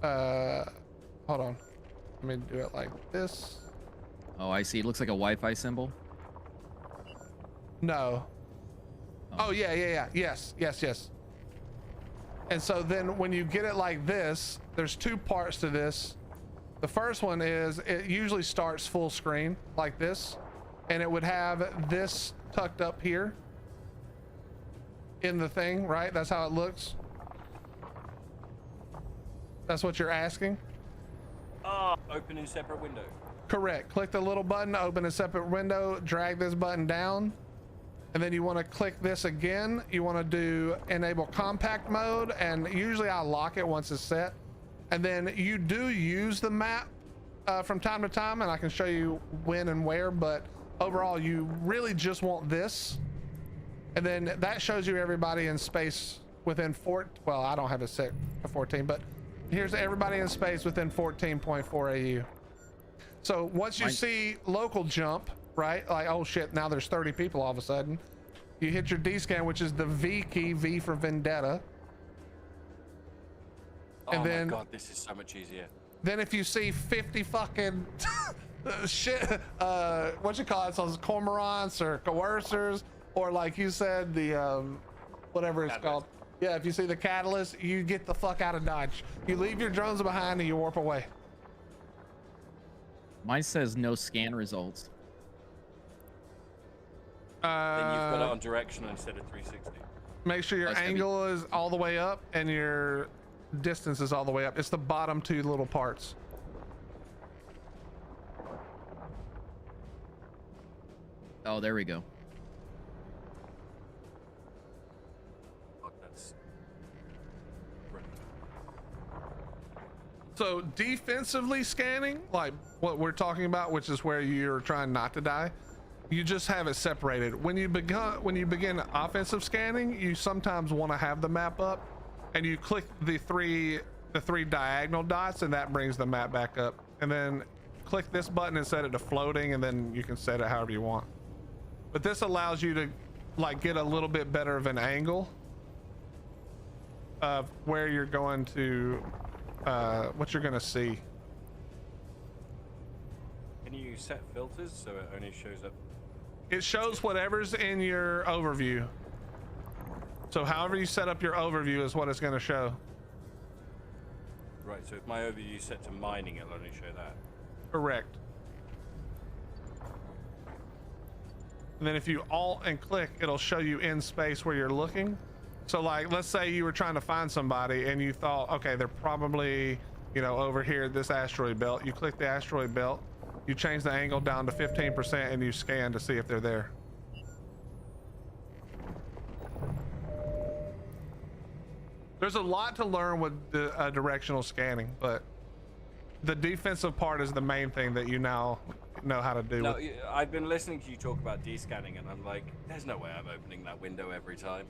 Hold on. Let me do it like this. Oh, I see. It looks like a Wi-Fi symbol. No. Oh, yeah. Yes. And so then when you get it like this, there's 2 parts to this. The first one is it usually starts full screen like this, and it would have this tucked up here in the thing, right? That's how it looks. That's what you're asking? Open in separate window. Correct. Click the little button to open a separate window, drag this button down, and then you want to click this again. You want to do enable compact mode, and usually I lock it once it's set. And then you do use the map from time to time, and I can show you when and where, but overall you really just want this And then that shows you everybody in space within well, I don't have it set to 14, but here's everybody in space within 14.4 AU. So once you see local jump, right? Like, oh shit, now there's 30 people all of a sudden. You hit your D scan, which is the V key, V for Vendetta. And oh then, my god, this is so much easier. Then if you see 50 fucking shit, what you call it, those cormorants or coercers, or like you said, the whatever it's called. Yeah, if you see the catalyst, you get the fuck out of Dodge. You leave your drones behind and you warp away. Mine says no scan results. Then you've got it on directional instead of 360. Make sure your angle is all the way up and your distance is all the way up. It's the bottom two little parts. Oh, there we go. Oh, that's brilliant. So defensively scanning, like what we're talking about, which is where you're trying not to die, you just have it separated. When you begin offensive scanning, you sometimes want to have the map up, and you click the three diagonal dots, and that brings the map back up. And then click this button and set it to floating, and then you can set it however you want. But this allows you to like get a little bit better of an angle of where you're going to, what you're gonna see. Can you set filters so it only shows up? It shows whatever's in your overview. So however you set up your overview is what it's going to show. Right, so if my overview is set to mining, it'll only show that. Correct. And then if you alt and click, it'll show you in space where you're looking. So like, let's say you were trying to find somebody and you thought, okay, they're probably, you know, over here at this asteroid belt. You click the asteroid belt, you change the angle down to 15% and you scan to see if they're there. There's a lot to learn with the directional scanning, but the defensive part is the main thing that you now know how to do. No, I've been listening to you talk about descanning, and I'm like, there's no way I'm opening that window every time.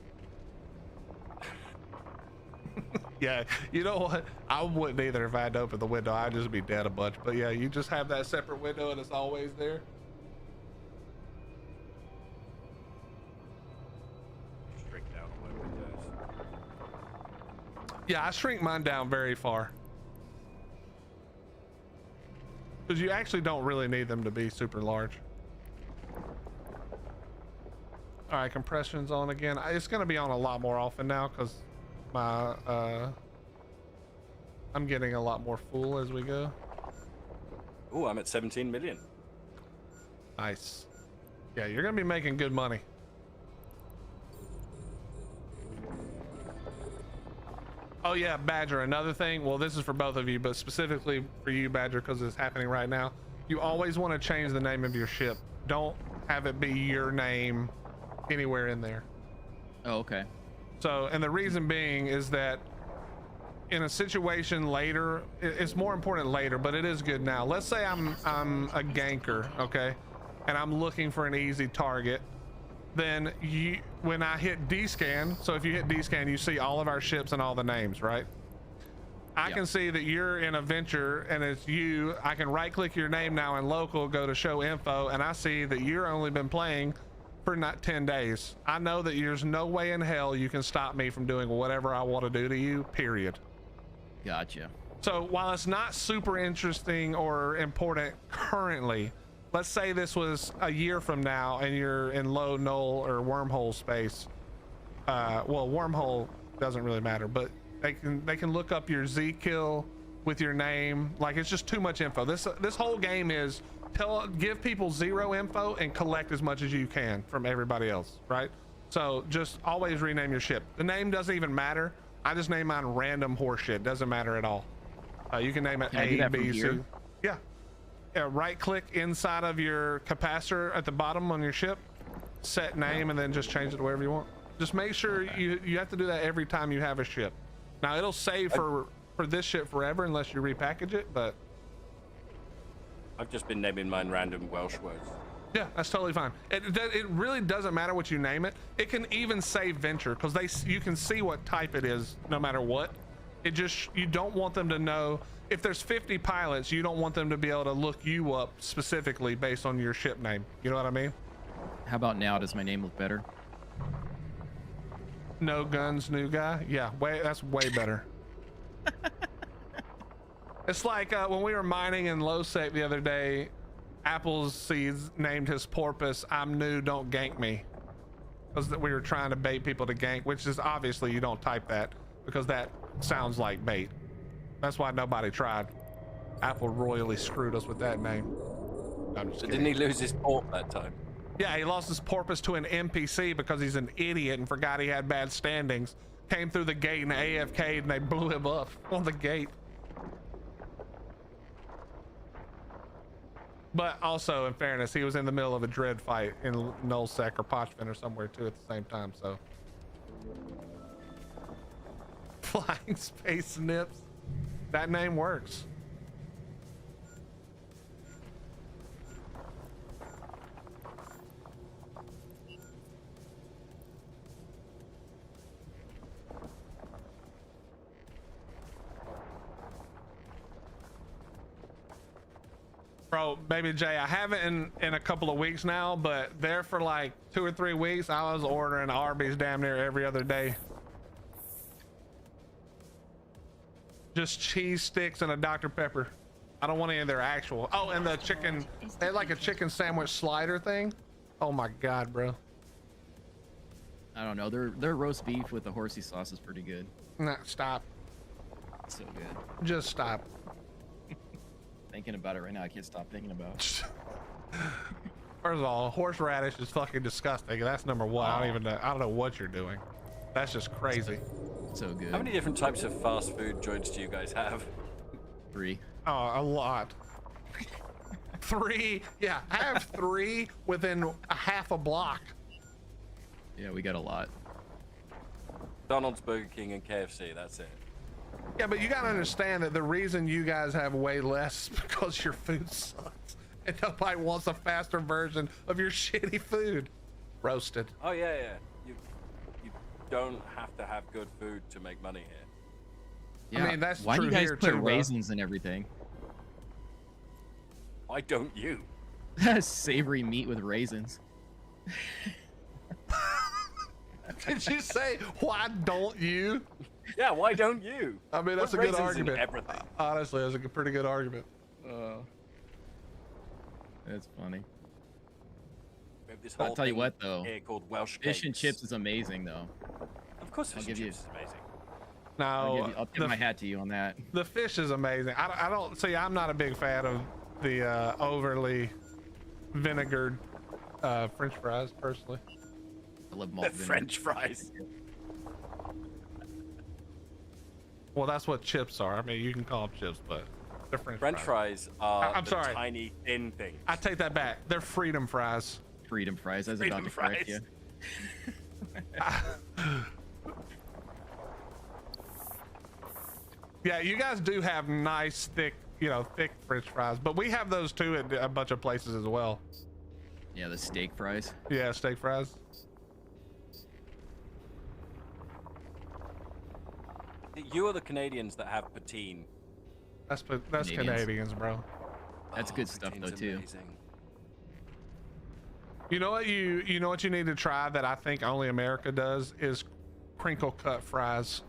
Yeah, you know what? I wouldn't either if I had to open the window. I'd just be dead a bunch. But yeah, you just have that separate window and it's always there. Shrink down on my windows. Yeah, I shrink mine down very far. Because you actually don't really need them to be super large. All right, compression's on again. It's going to be on a lot more often now because my I'm getting a lot more full as we go. Oh, I'm at 17 million. Nice. Yeah, you're going to be making good money. Oh yeah, Badger, another thing, well this is for both of you, but specifically for you, Badger, because it's happening right now. You always want to change the name of your ship. Don't have it be your name anywhere in there. Oh, okay. So, and the reason being is that in a situation later, it's more important later, but it is good now. Let's say I'm a ganker, okay? And I'm looking for an easy target. Then when I hit D-scan, so if you hit D-scan, you see all of our ships and all the names, right? I can see that you're in a venture and it's you. I can right click your name now in local, go to show info, and I see that you're only been playing for not 10 days. I know that there's no way in hell you can stop me from doing whatever I want to do to you, period. Gotcha. So while it's not super interesting or important currently, let's say this was a year from now and you're in low null or wormhole space. Well, wormhole doesn't really matter, but they can look up your Z kill with your name. Like, it's just too much info. This whole game is give people zero info and collect as much as you can from everybody else, right? So just always rename your ship. The name doesn't even matter. I just name mine random horseshit. Doesn't matter at all. You can name it A, B, C. Yeah. Right click inside of your capacitor at the bottom on your ship, set name, and then just change it to wherever you want. Just make sure you have to do that every time you have a ship. Now it'll save for this ship forever unless you repackage it, but I've just been naming mine random Welsh words. Yeah, that's totally fine. It really doesn't matter what you name it. It can even say venture because you can see what type it is no matter what. It just, you don't want them to know if there's 50 pilots, you don't want them to be able to look you up specifically based on your ship name. You know what I mean? How about now? Does my name look better? No guns, new guy. Yeah, that's way better. It's like when we were mining in Losec the other day, Appleseeds named his porpoise "I'm new, don't gank me," because we were trying to bait people to gank, which is obviously you don't type that because that sounds like bait. That's why nobody tried. Apple royally screwed us with that name. I'm just So kidding. didn't he lose his port that time? Yeah, he lost his porpoise to an NPC because he's an idiot and forgot he had bad standings. Came through the gate and AFK'd and they blew him up on the gate. But also, in fairness, he was in the middle of a dread fight in Nullsec or Pochven or somewhere too at the same time, so. Flying Space Nips. That name works. Bro, Baby J, I haven't in a couple of weeks now, but there for like 2 or 3 weeks, I was ordering Arby's damn near every other day. Just cheese sticks and a Dr. Pepper. I don't want any of their actual. Oh, and the chicken, they had like a chicken sandwich slider thing. Oh my God, bro. I don't know. Their roast beef with the horsey sauce is pretty good. Nah, stop. So good. Just stop. Thinking about it right now, I can't stop thinking about it. First of all, horseradish is fucking disgusting. That's number one. I don't know what you're doing. That's just crazy. So good. How many different types of fast food joints do you guys have? 3. Oh, a lot. 3. Yeah, I have 3 within a half a block. Yeah, we got a lot. McDonald's, Burger King, and KFC. That's it. Yeah, but you gotta understand that the reason you guys have way less is because your food sucks. And nobody wants a faster version of your shitty food. Roasted. Oh yeah, yeah. You don't have to have good food to make money here. Yeah. I mean, that's Why do true you guys here put too, raisins in everything? Why don't you? Savory meat with raisins. Did you say, why don't you? Yeah, why don't you? I mean, that's Put a good raisins in argument. everything. Honestly, that's a pretty good argument. That's funny. We have this I'll whole tell you thing what, though. here called Welsh Fish and cakes. chips is amazing, though. Of course, fish I'll and give you- chips is amazing. Now, I'll tip my hat to you on that. the fish is amazing. I don't see. I'm not a big fan of the overly vinegared French fries, personally. I love malt The vinegar. French fries. Well, that's what chips are. I mean, you can call them chips, but they're French French fries are I'm the sorry. tiny, thin things. I take that back. They're freedom fries. Freedom fries. I was about Freedom to correct fries. you. Yeah, you guys do have nice, thick, thick French fries, but we have those too at a bunch of places as well. Yeah, the steak fries. Yeah, steak fries. You are the Canadians that have poutine. That's Canadians. Canadians, bro. That's good stuff, though, poutine's too. amazing. You know what you know what you need to try that I think only America does is crinkle cut fries.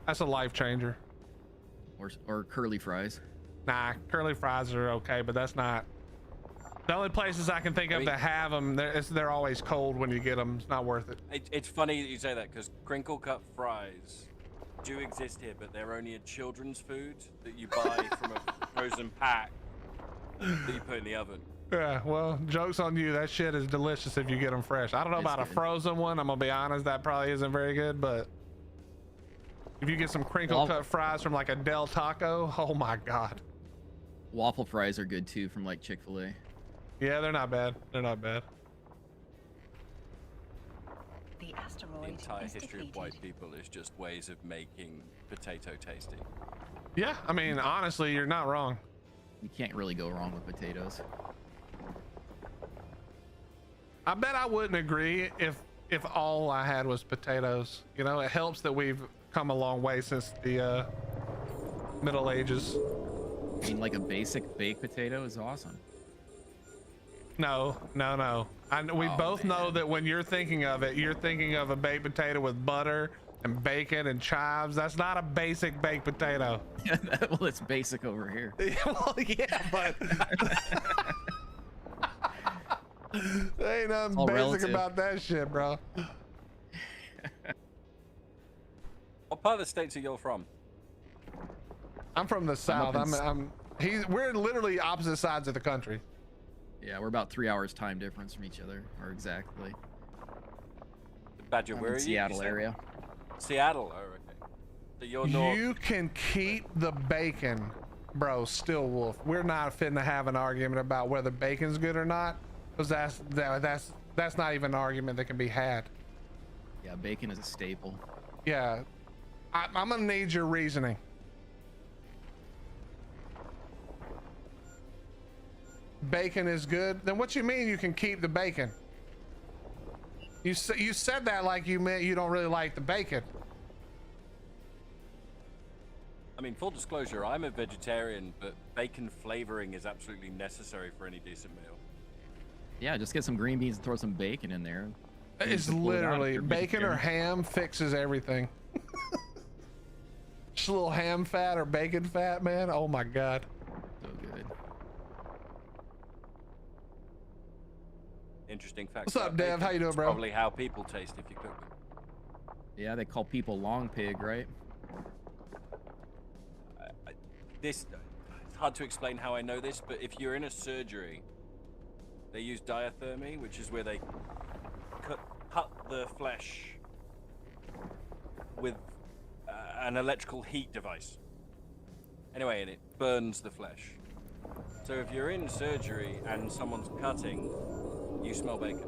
That's a life changer. Or curly fries. Nah, curly fries are okay, but that's not. The only places I can think of that have them, they're always cold when you get them. It's not worth it. It's funny that you say that because crinkle cut fries do exist here, but they're only a children's food that you buy from a frozen pack that you put in the oven. Yeah, well, joke's on you. That shit is delicious if you get them fresh. I don't know It's about a good. frozen one. I'm gonna be honest, that probably isn't very good, but if you get some crinkle cut fries from like a Del Taco, oh my God. Waffle fries are good too from like Chick-fil-A. Yeah, they're not bad. They're not bad. The The asteroid entire is history of depleted. white people is just ways of making potato tasty. Yeah, I mean, honestly, you're not wrong. You can't really go wrong with potatoes. I bet I wouldn't agree if all I had was potatoes. You know, it helps that we've come a long way since the Middle Ages. I mean, like a basic baked potato is awesome. No. We both know that when you're thinking of it, you're thinking of a baked potato with butter and bacon and chives. That's not a basic baked potato. Well, it's basic over here. Well, yeah, but there ain't nothing all basic relative. about that shit, bro. What part of the states are you from? I'm from the south. up in We're literally opposite sides of the country. Yeah, we're about 3 hours time difference from each other, or exactly. Badger, I'm where in are you? Seattle You said? area. Seattle. Oh, okay. So you're north. You can keep the bacon, bro. Still wolf. We're not finna have an argument about whether bacon's good or not, because that's not even an argument that can be had. Yeah, bacon is a staple. Yeah, I'm gonna need your reasoning. Bacon is good. Then what you mean you can keep the bacon? You said that like you meant you don't really like the bacon. I mean, full disclosure, I'm a vegetarian, but bacon flavoring is absolutely necessary for any decent meal. Yeah, just get some green beans and throw some bacon in there. It's You can pull it out if literally you're bacon or vegetarian. ham fixes everything. Just a little ham fat or bacon fat, man. Oh my god. So good. Interesting fact. What's up, about Dev? bacon. How you doing, It's bro? Probably how people taste if you cook them. Yeah, they call people long pig, right? It's hard to explain how I know this, but if you're in a surgery, they use diathermy, which is where they cut the flesh with an electrical heat device. Anyway, and it burns the flesh. So if you're in surgery and someone's cutting, you smell bacon.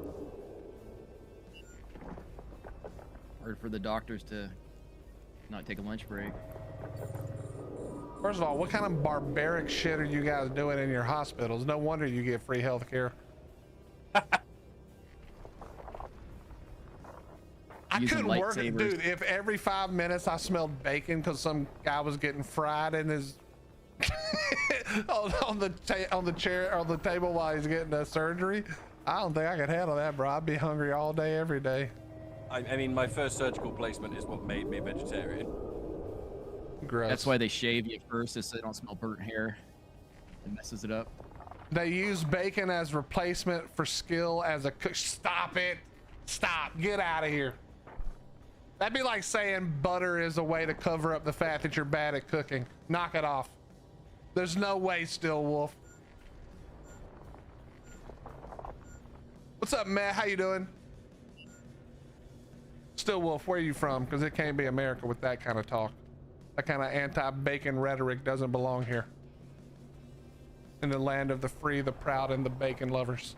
Hard for the doctors to not take a lunch break. First of all, what kind of barbaric shit are you guys doing in your hospitals? No wonder you get free health care. I Using couldn't work it, lightsabers. dude. If every 5 minutes I smelled bacon because some guy was getting fried in his on the chair on the table while he's getting a surgery, I don't think I could handle that, bro. I'd be hungry all day, every day. I mean, my first surgical placement is what made me vegetarian. Gross. That's why they shave you first, so they don't smell burnt hair. It messes it up. They use bacon as replacement for skill as a cook. Stop it. Stop. Get out of here. That'd be like saying butter is a way to cover up the fact that you're bad at cooking. Knock it off. There's no way, Still Wolf. What's up, Matt? How you doing? Still Wolf, where are you from? Because it can't be America with that kind of talk. That kind of anti-bacon rhetoric doesn't belong here. In the land of the free, the proud, and the bacon lovers.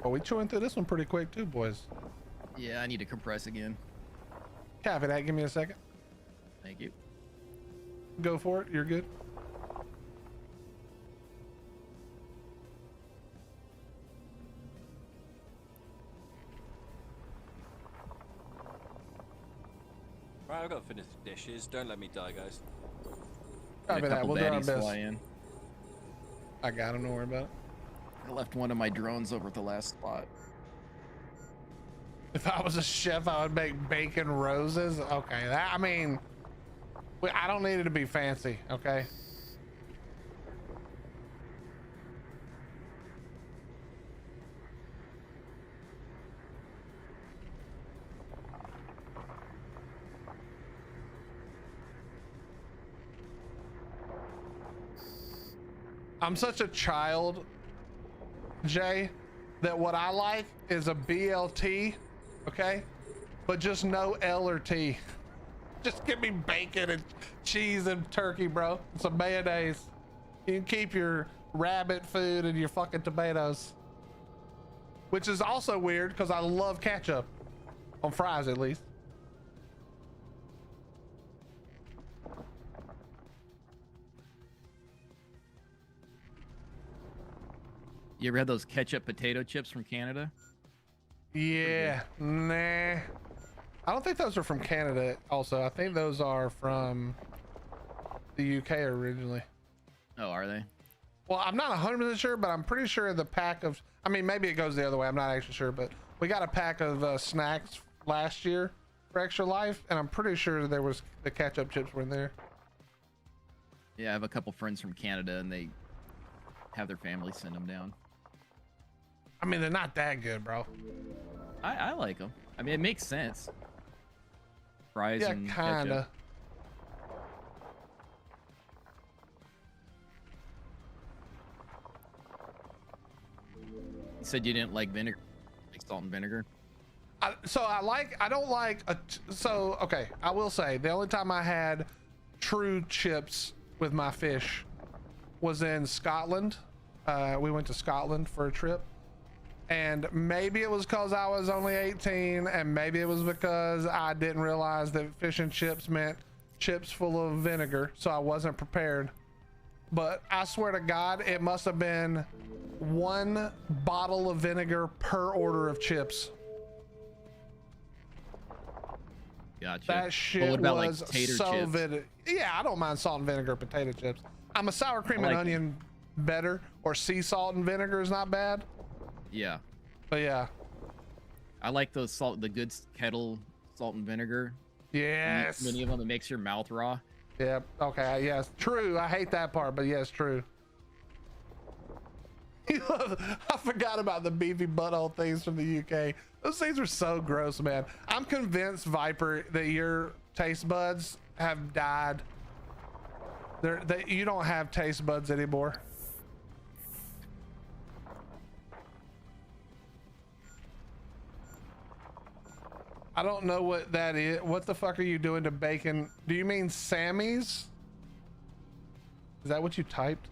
Oh, we chewing through this one pretty quick too, boys. Yeah, I need to compress again. Copy that. Give me a second. Thank you. Go for it. You're good. Right, I've got to finish the dishes. Don't let me die, guys. Copy that. We'll do our baddies best. fly in. I got him. Don't worry about it. I left one of my drones over at the last spot. If I was a chef, I would make bacon roses. Okay, that, I mean, I don't need it to be fancy, okay? I'm such a child, Jay, that what I like is a BLT, okay? But just no L or T. Just give me bacon and cheese and turkey, bro. And some mayonnaise. You can keep your rabbit food and your fucking tomatoes. Which is also weird because I love ketchup. On fries, at least. You ever had those ketchup potato chips from Canada? Yeah, nah. I don't think those are from Canada. Also, I think those are from the UK originally. Oh, are they? Well, I'm not 100% sure, but I'm pretty sure the pack of, I mean, maybe it goes the other way. I'm not actually sure, but we got a pack of snacks last year for Extra Life, and I'm pretty sure there was the ketchup chips were in there. Yeah, I have a couple friends from Canada, and they have their family send them down. I mean, they're not that good, bro. I like them. I mean, it makes sense. Fries Yeah, and kinda. ketchup. You said you didn't like vinegar, like salt and vinegar. I don't like okay, I will say the only time I had true chips with my fish was in Scotland. We went to Scotland for a trip, and maybe it was because I was only 18, and maybe it was because I didn't realize that fish and chips meant chips full of vinegar, so I wasn't prepared. But I swear to God, it must have been 1 bottle of vinegar per order of chips. Gotcha. That shit Well, what about was like tater so chips? vinegar. Yeah, I don't mind salt and vinegar potato chips. I'm a sour cream I and like onion better, or sea salt and vinegar is not bad. Yeah, But yeah, I like those the good kettle salt and vinegar. yes, Many of them, it makes your mouth raw. yeah, okay, yes, true. I hate that part, but yes, true. I forgot about the beefy butthole things from the UK. Those things are so gross, man. I'm convinced, Viper, that your taste buds have died. You don't have taste buds anymore. I don't know what that is. What the fuck are you doing to bacon? Do you mean Sammy's? Is that what you typed?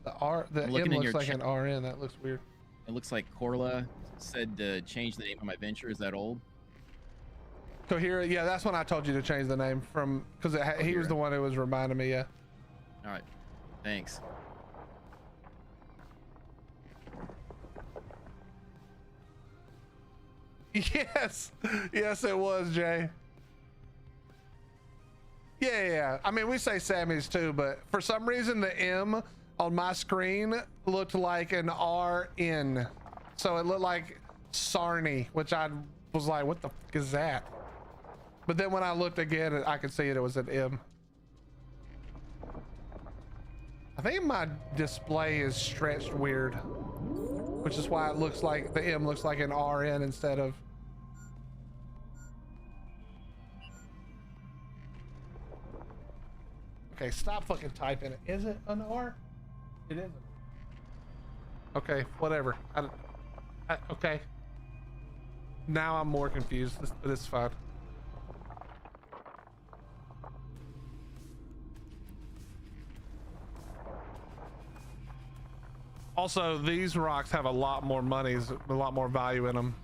The I'm M looking in looks your like chat. an RN. That looks weird. It looks like Corla said to change the name of my venture. Is that old? Coherent, yeah, that's when I told you to change the name from, because he was the one who was reminding me. Yeah. All right, thanks. Yes, yes, it was, Jay. Yeah. I mean, we say Sammy's too, but for some reason the M on my screen looked like an RN, so it looked like Sarny, which I was like, what the fuck is that? But then when I looked again, I could see it was an M. I think my display is stretched weird, which is why it looks like the M looks like an RN instead of. Okay, stop fucking typing it. Is it an R? It isn't. Okay, whatever. Okay. Now I'm more confused, but it's fine. Also, these rocks have a lot more monies, a lot more value in them.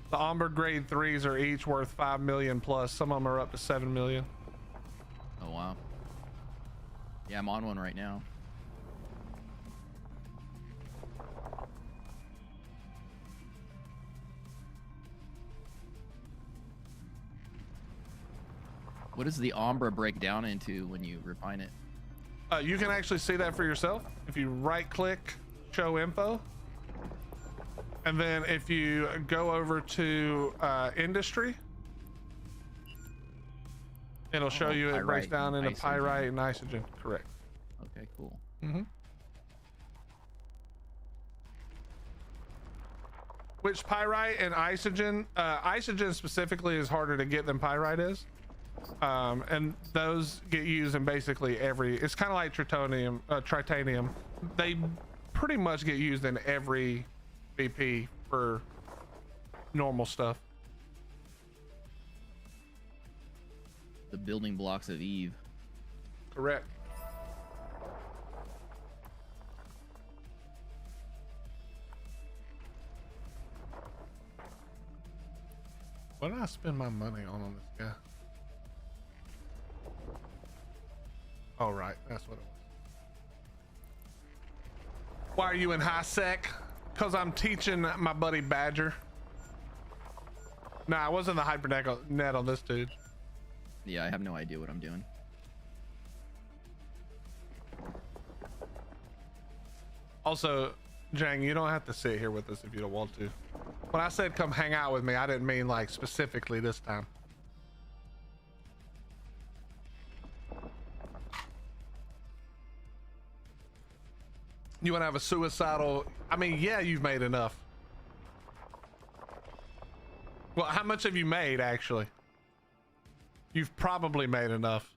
The Ombre grade 3s are each worth 5 million plus. Some of them are up to 7 million. Oh wow. Yeah, I'm on one right now. What does the Ombre break down into when you refine it? You can actually see that for yourself if you right click show info, and then if you go over to industry, it'll show you it breaks pyrite down and into pyrite and isogen. Correct. Okay, cool. Which pyrite and isogen, isogen specifically is harder to get than pyrite is. And those get used in basically every, it's kind of like tritanium. They pretty much get used in every BP for normal stuff. The building blocks of Eve. Correct. What did I spend my money on this guy? Oh, right. That's what it Why are you in high sec? Because I'm teaching my buddy Badger. Nah, I wasn't the hypernet net on this dude. Yeah, I have no idea what I'm doing. Also, Jang, you don't have to sit here with us if you don't want to. When I said come hang out with me, I didn't mean like specifically this time. You want to have a suicidal... I mean, yeah, you've made enough. Well, how much have you made, actually? You've probably made enough.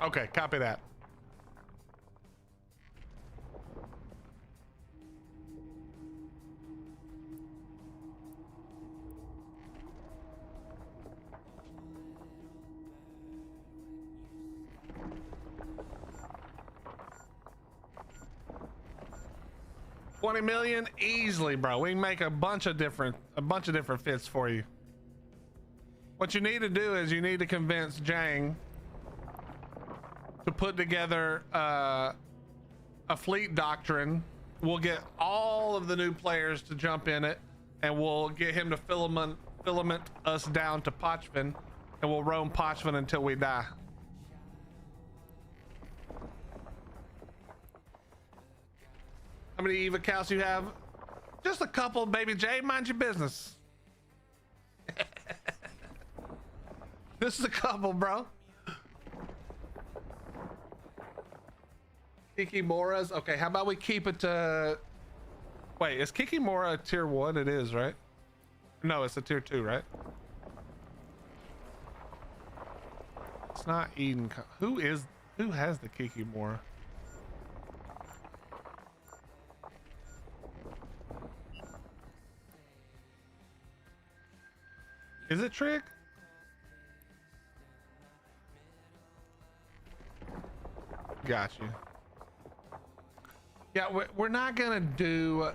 Okay, copy that. $20 million easily, bro. We can make a bunch of different fits for you. What you need to do is you need to convince Jang to put together a fleet doctrine. We'll get all of the new players to jump in it, and we'll get him to filament us down to Pochvin, and we'll roam Pochvin until we die. How many Eva cows you have? Just a couple, baby J. Mind your business. This is a couple, bro. Kikimoras. Okay, how about we keep it to... Wait, is Kikimora a tier 1? It is, right? No, it's a tier 2, right? It's not Eden. Who has the Kikimora? Is it Trick? Got you. Yeah, we're not gonna do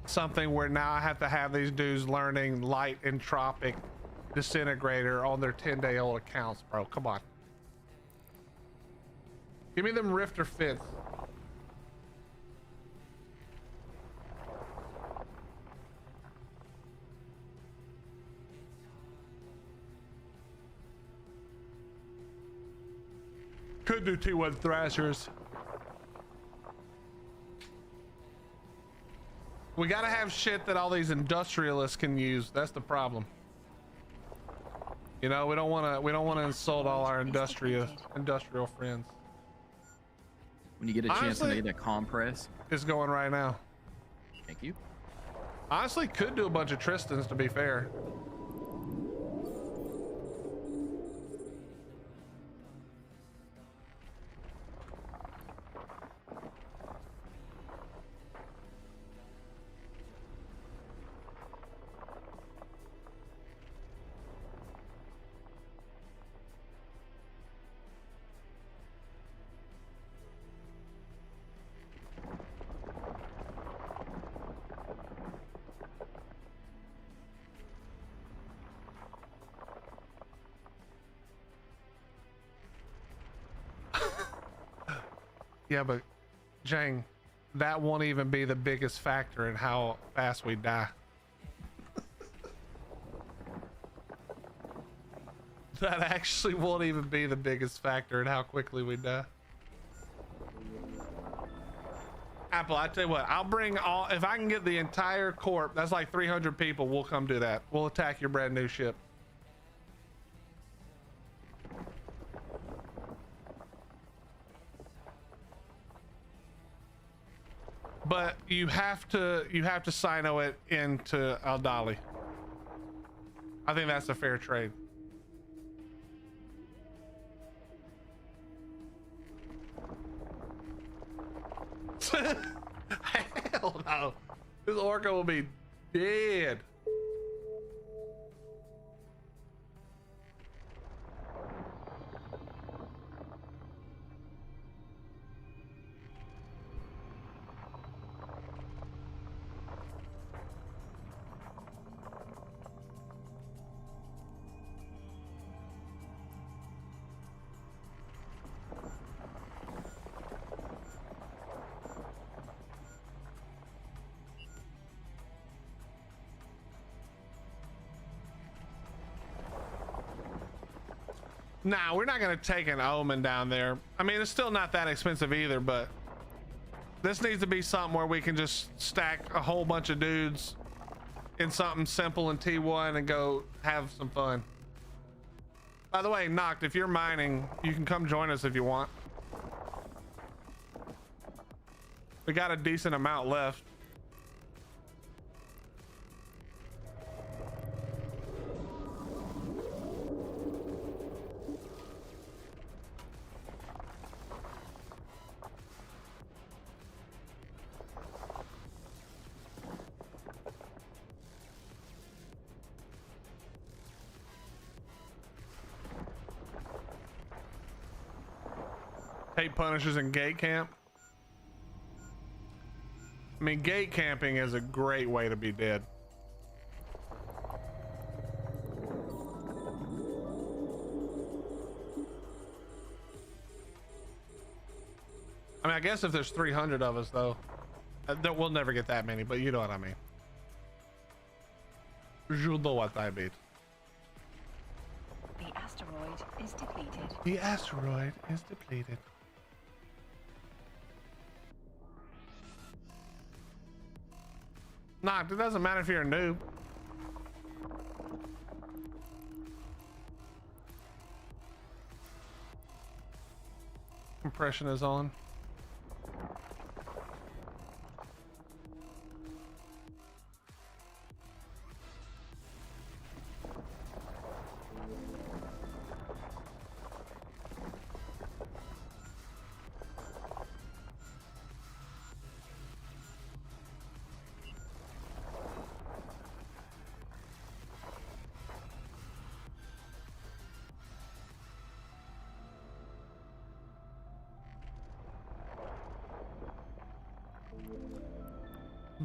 something where now I have to have these dudes learning light entropic disintegrator on their 10-day-old accounts, bro. Come on. Give me them Rifter fits. Could do T1 Thrashers. We gotta have shit that all these industrialists can use. That's the problem. You know, we don't want to insult all our industrial friends. When you get a chance to make a compress. It's going right now. Thank you. Honestly, could do a bunch of Tristans, to be fair. Yeah, but Jang, that won't even be the biggest factor in how fast we die. That actually won't even be the biggest factor in how quickly we die. Apple, I tell you what, I'll bring all, if I can get the entire corp, that's like 300 people, we'll come do that. We'll attack your brand new ship. But you have to sino it into Aldali. I think that's a fair trade. Hell no. This orca will be dead. Nah, we're not gonna take an Omen down there. I mean, it's still not that expensive either, but this needs to be something where we can just stack a whole bunch of dudes in something simple in T1 and go have some fun. By the way, Noct, if you're mining, you can come join us if you want. We got a decent amount left. Hate Punishers in gate camp. I mean, gate camping is a great way to be dead. I mean, I guess if there's 300 of us, though, we'll never get that many, but you know what I mean. You know what I mean. The asteroid is depleted. The asteroid is depleted. Nah, it doesn't matter if you're a noob. Compression is on.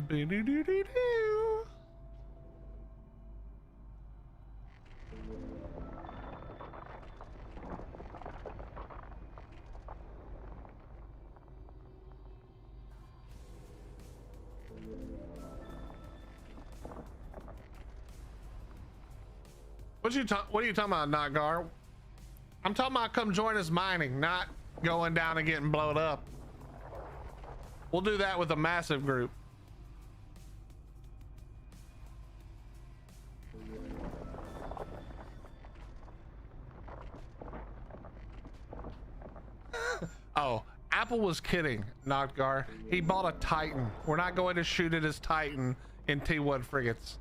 Be-do-do-do-do. What are you talking about, Notgar? I'm talking about come join us mining, not going down and getting blown up. We'll do that with a massive group. Oh, Apple was kidding, Notgar. He bought a Titan. We're not going to shoot at his Titan in T1 frigates.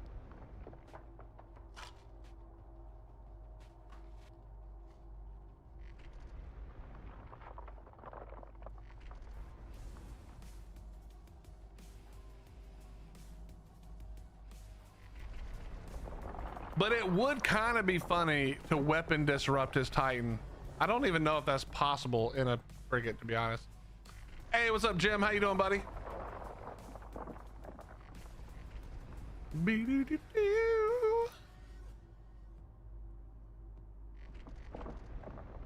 But it would kind of be funny to weapon disrupt his Titan. I don't even know if that's possible in a frigate, to be honest. Hey, what's up, Jim? How you doing, buddy? Be-do-do-do.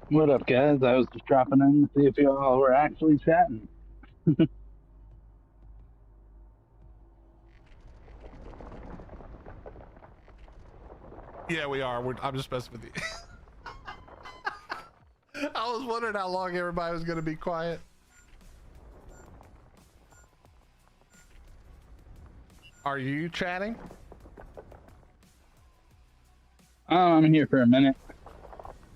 What up, guys? I was just dropping in to see if y'all were actually chatting. Yeah, we are. I'm just messing with you. I was wondering how long everybody was going to be quiet. Are you chatting? I'm here for a minute.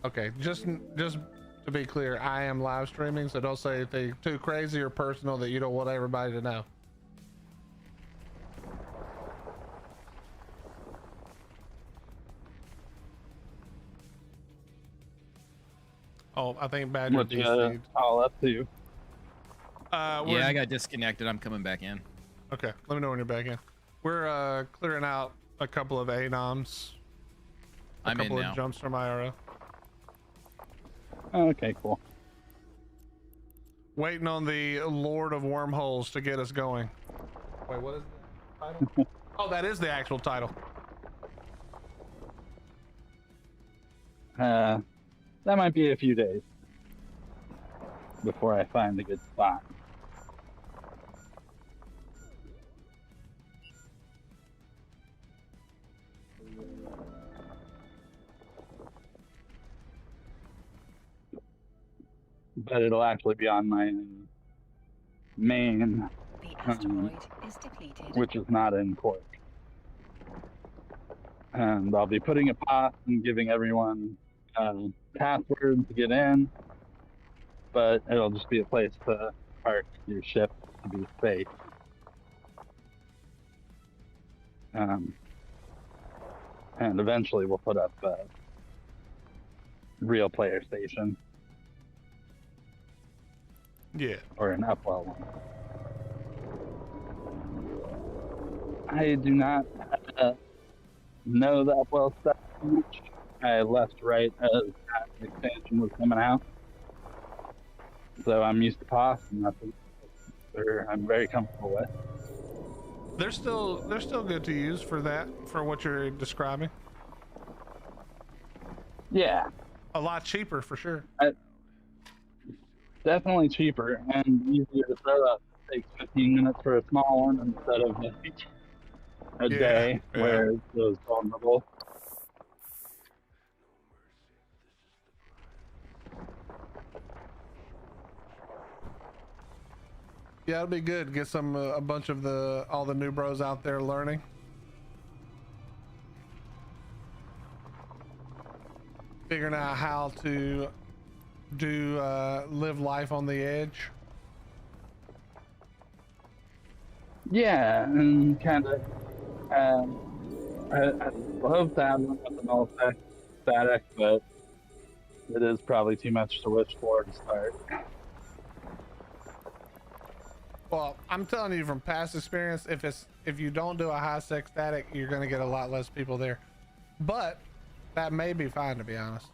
Okay, just to be clear, I am live streaming, so don't say anything too crazy or personal that you don't want everybody to know. Oh, I think Badger What you DC'd. all up to? Yeah, I got disconnected. I'm coming back in. Okay, let me know when you're back in. We're clearing out a couple of ANOMs. I'm in couple now. of jumps from IRO. Okay, cool. Waiting on the Lord of Wormholes to get us going. Wait, what is the title? Oh, that is the actual title. That might be a few days before I find a good spot. but it'll actually be on my main, The asteroid is depleted. which is not in Cork. And I'll be putting a pass and giving everyone passwords to get in, but it'll just be a place to park your ship to be safe. And eventually we'll put up a real player station. Yeah. Or an Upwell one. I do not know the Upwell stuff much. I left right as that expansion was coming out. So I'm used to POS, and that's what I'm very comfortable with. They're still good to use for that, for what you're describing. Yeah. A lot cheaper for sure. Definitely cheaper and easier to throw up. It takes 15 minutes for a small one instead of like a day where it was vulnerable. Yeah, it'll be good. Get some a bunch of all the new bros out there learning. Figuring out how to do live life on the edge. Yeah, and kind of. I love to have one with an all static, but it is probably too much to wish for to start. Well, I'm telling you from past experience, if you don't do a high sec static, you're gonna get a lot less people there. But that may be fine, to be honest.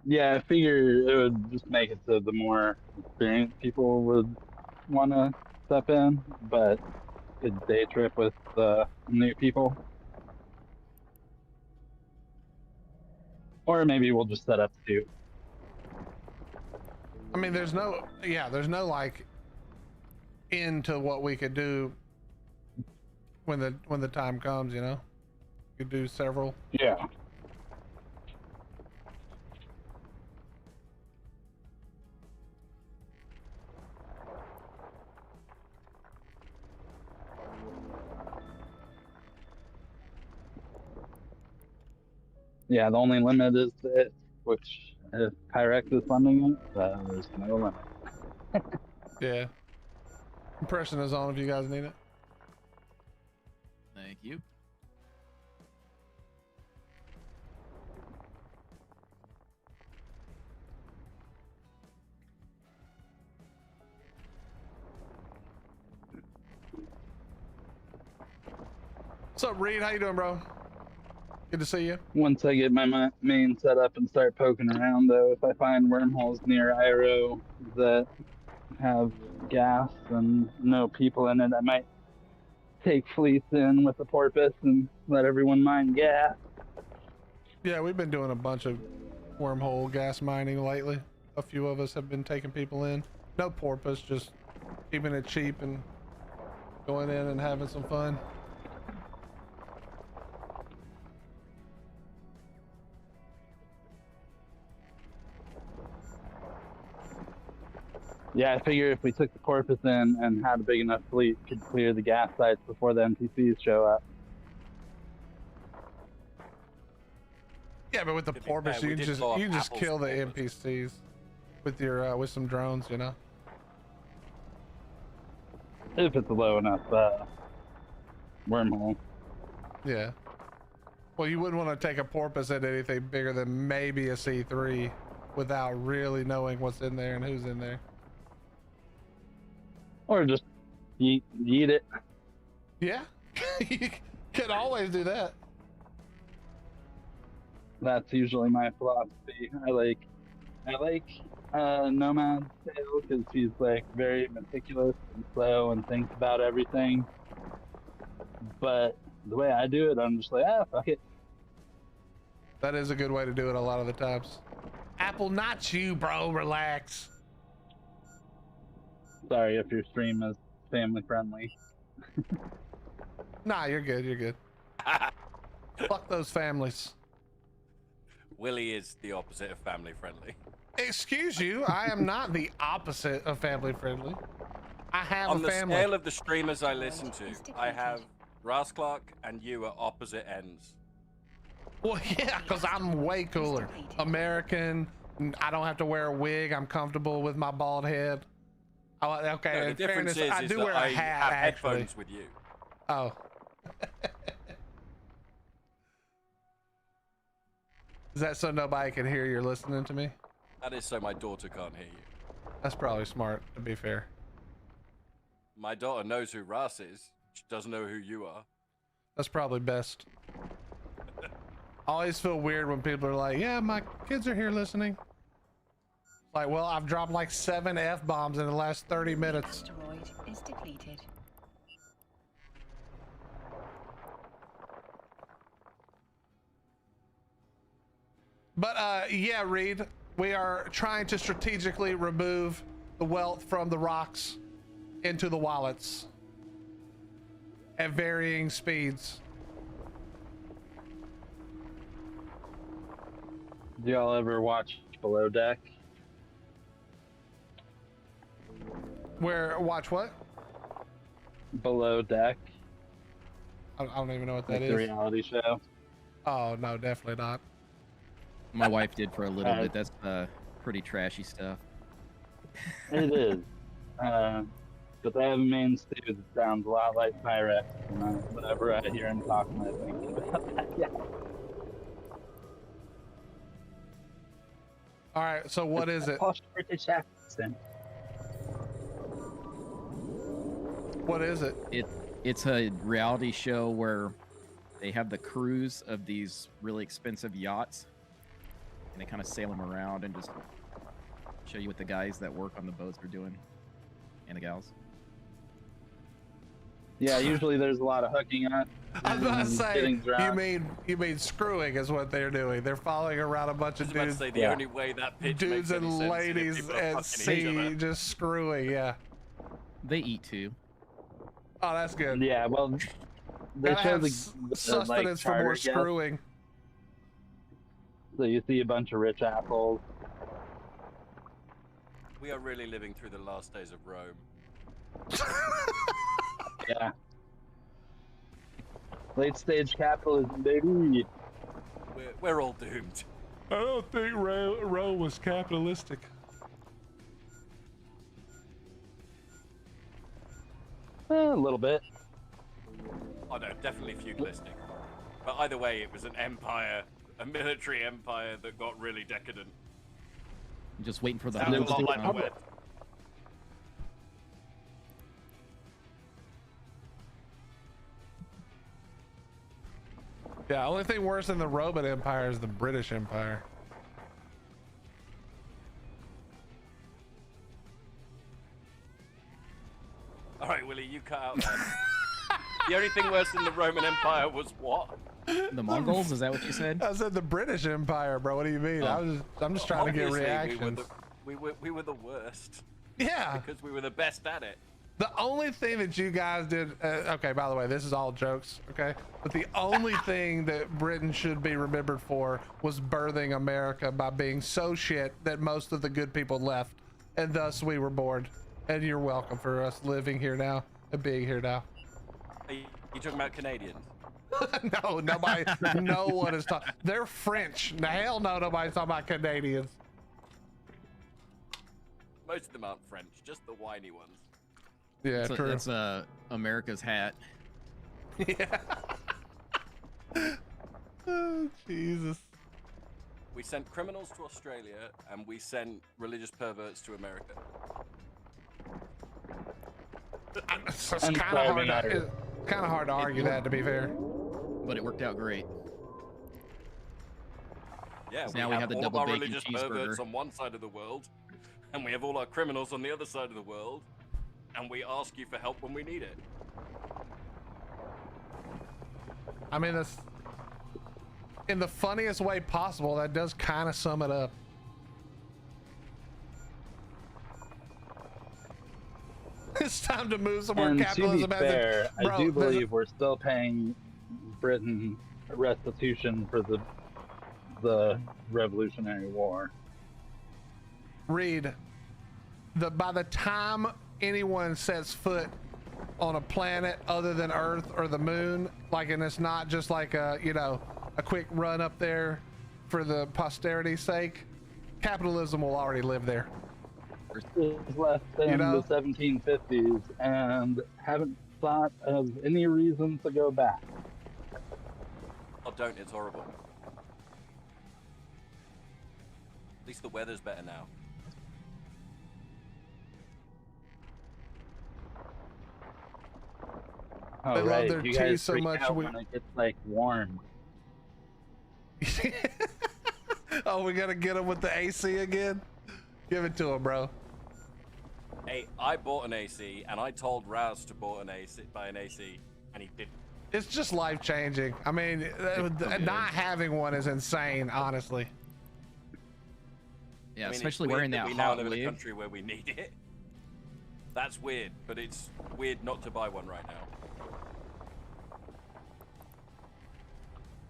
Yeah, I figure it would just make it so the more experienced people would want to step in, but a day trip with the new people. Or maybe we'll just set up 2. I mean, there's no like into what we could do when the time comes, you know. You could do several. Yeah. Yeah, the only limit is it, which if Pyrex is funding it, there's no limit. Yeah. Compression is on if you guys need it. Thank you. What's up, Reed? How you doing, bro? Good to see you. Once I get my main set up and start poking around, though, if I find wormholes near IRO that have gas and no people in it, I might take fleets in with the porpoise and let everyone mine gas. Yeah, we've been doing a bunch of wormhole gas mining lately. A few of us have been taking people in. No porpoise, just keeping it cheap and going in and having some fun. Yeah, I figure if we took the porpoise in and had a big enough fleet, could clear the gas sites before the NPCs show up. Yeah, but with the porpoise, you can just kill the NPCs with your with some drones, you know. If it's a low enough wormhole. Yeah. Well, you wouldn't want to take a porpoise at anything bigger than maybe a C3 without really knowing what's in there and who's in there. Or just yeet it. Yeah, you can always do that. That's usually my philosophy. I like Nomad's Tale because he's like very meticulous and slow and thinks about everything. But the way I do it, I'm just like, fuck it. That is a good way to do it a lot of the times. Apple, not you, bro. Relax. Sorry if your stream is family friendly. Nah, you're good. You're good. Fuck those families. Willie is the opposite of family friendly. Excuse you, I am not the opposite of family friendly. I have On a the family. scale of the streamers I listen to, I have Ras Clark and you are opposite ends. Well, yeah, because I'm way cooler. American. I don't have to wear a wig. I'm comfortable with my bald head. Oh, okay. No, the in difference fairness, I is do that wear I a hat. have Actually. headphones with you. Oh. Is that so nobody can hear you're listening to me? That is so my daughter can't hear you. That's probably smart, to be fair. My daughter knows who Ras is. She doesn't know who you are. That's probably best. I always feel weird when people are like, yeah, my kids are here listening. Like, well, I've dropped like 7 F-bombs in the last 30 minutes. Asteroid is depleted. But yeah, Reed, we are trying to strategically remove the wealth from the rocks into the wallets at varying speeds. Do y'all ever watch Below Deck? Where, watch what? Below Deck, I don't even know what like that the is. reality show. Oh, no, definitely not. My wife did for a little bit. That's pretty trashy stuff. It is. But they have a main stew that sounds a lot like Pyrex. And whenever I hear him talking, I think about that. Yeah. All right, so what is it? Posh British accent. What is it? It's a reality show where they have the crews of these really expensive yachts, and they kind of sail them around and just show you what the guys that work on the boats are doing, and the gals. Yeah, usually there's a lot of hooking up. I was about to say, getting drunk. you mean screwing is what they're doing. They're following around a bunch I was of about to dudes, say the only way that pitch dudes makes any and sense is if ladies people are at fucking each sea other. just screwing. Yeah. They eat too. Oh, that's good. Yeah, well, they Gotta show have the sustenance for charter more guests. screwing. So you see a bunch of rich assholes. We are really living through the last days of Rome. Yeah. Late stage capitalism, baby. We're all doomed. I don't think Rome was capitalistic. A little bit. Oh no, definitely feudalistic. But either way, it was an empire, a military empire that got really decadent. I'm just waiting for the Sounds a hoods lot to like the come. West. Yeah, only thing worse than the Roman Empire is the British Empire. All right, Willie, you cut out that. The only thing worse than the Roman Empire was what? The Mongols? Is that what you said? I said the British Empire, bro. What do you mean? Oh. I'm just trying to get Obviously, reactions. We were the worst Yeah. because we were the best at it. The only thing that you guys did, okay, by the way, this is all jokes, okay? But the only thing that Britain should be remembered for was birthing America by being so shit that most of the good people left, and thus we were born. And you're welcome for us living here now and being here now. Are you talking about Canadians? No, nobody, no one is talking. They're French. Hell no, nobody's talking about Canadians. Most of them aren't French, just the whiny ones. Yeah, true. That's America's hat. Yeah. Oh, Jesus. We sent criminals to Australia, and we sent religious perverts to America. It's kind of hard to argue that, to be fair. But it worked out great. Yeah, Now we have the all double of our bacon religious perverts cheeseburger. on one side of the world, and we have all our criminals on the other side of the world, and we ask you for help when we need it. I mean, that's in the funniest way possible. That does kind of sum it up. It's time to move somewhere And to be capitalism has fair, bro, I do there's- believe we're still paying Britain restitution for the the Revolutionary War. Reed, by the time anyone sets foot on a planet other than Earth or the moon, like, and it's not just like a, you know, a quick run up there for the posterity's sake, capitalism will already live there. It's less than You know? the 1750s, and haven't thought of any reason to go back. Oh, don't. It's horrible. At least the weather's better now. Oh, They love right. their You tea guys so freak much, out we- when it gets like warm. Oh, we gotta get him with the AC again? Give it to him, bro. Hey, I bought an AC, and I told Raz to buy an AC, and he didn't. It's just life changing. I mean, not having one is insane, honestly. Yeah, I mean, especially it's weird wearing that we now hot live in a wave. country where we need it. That's weird, but it's weird not to buy one right now.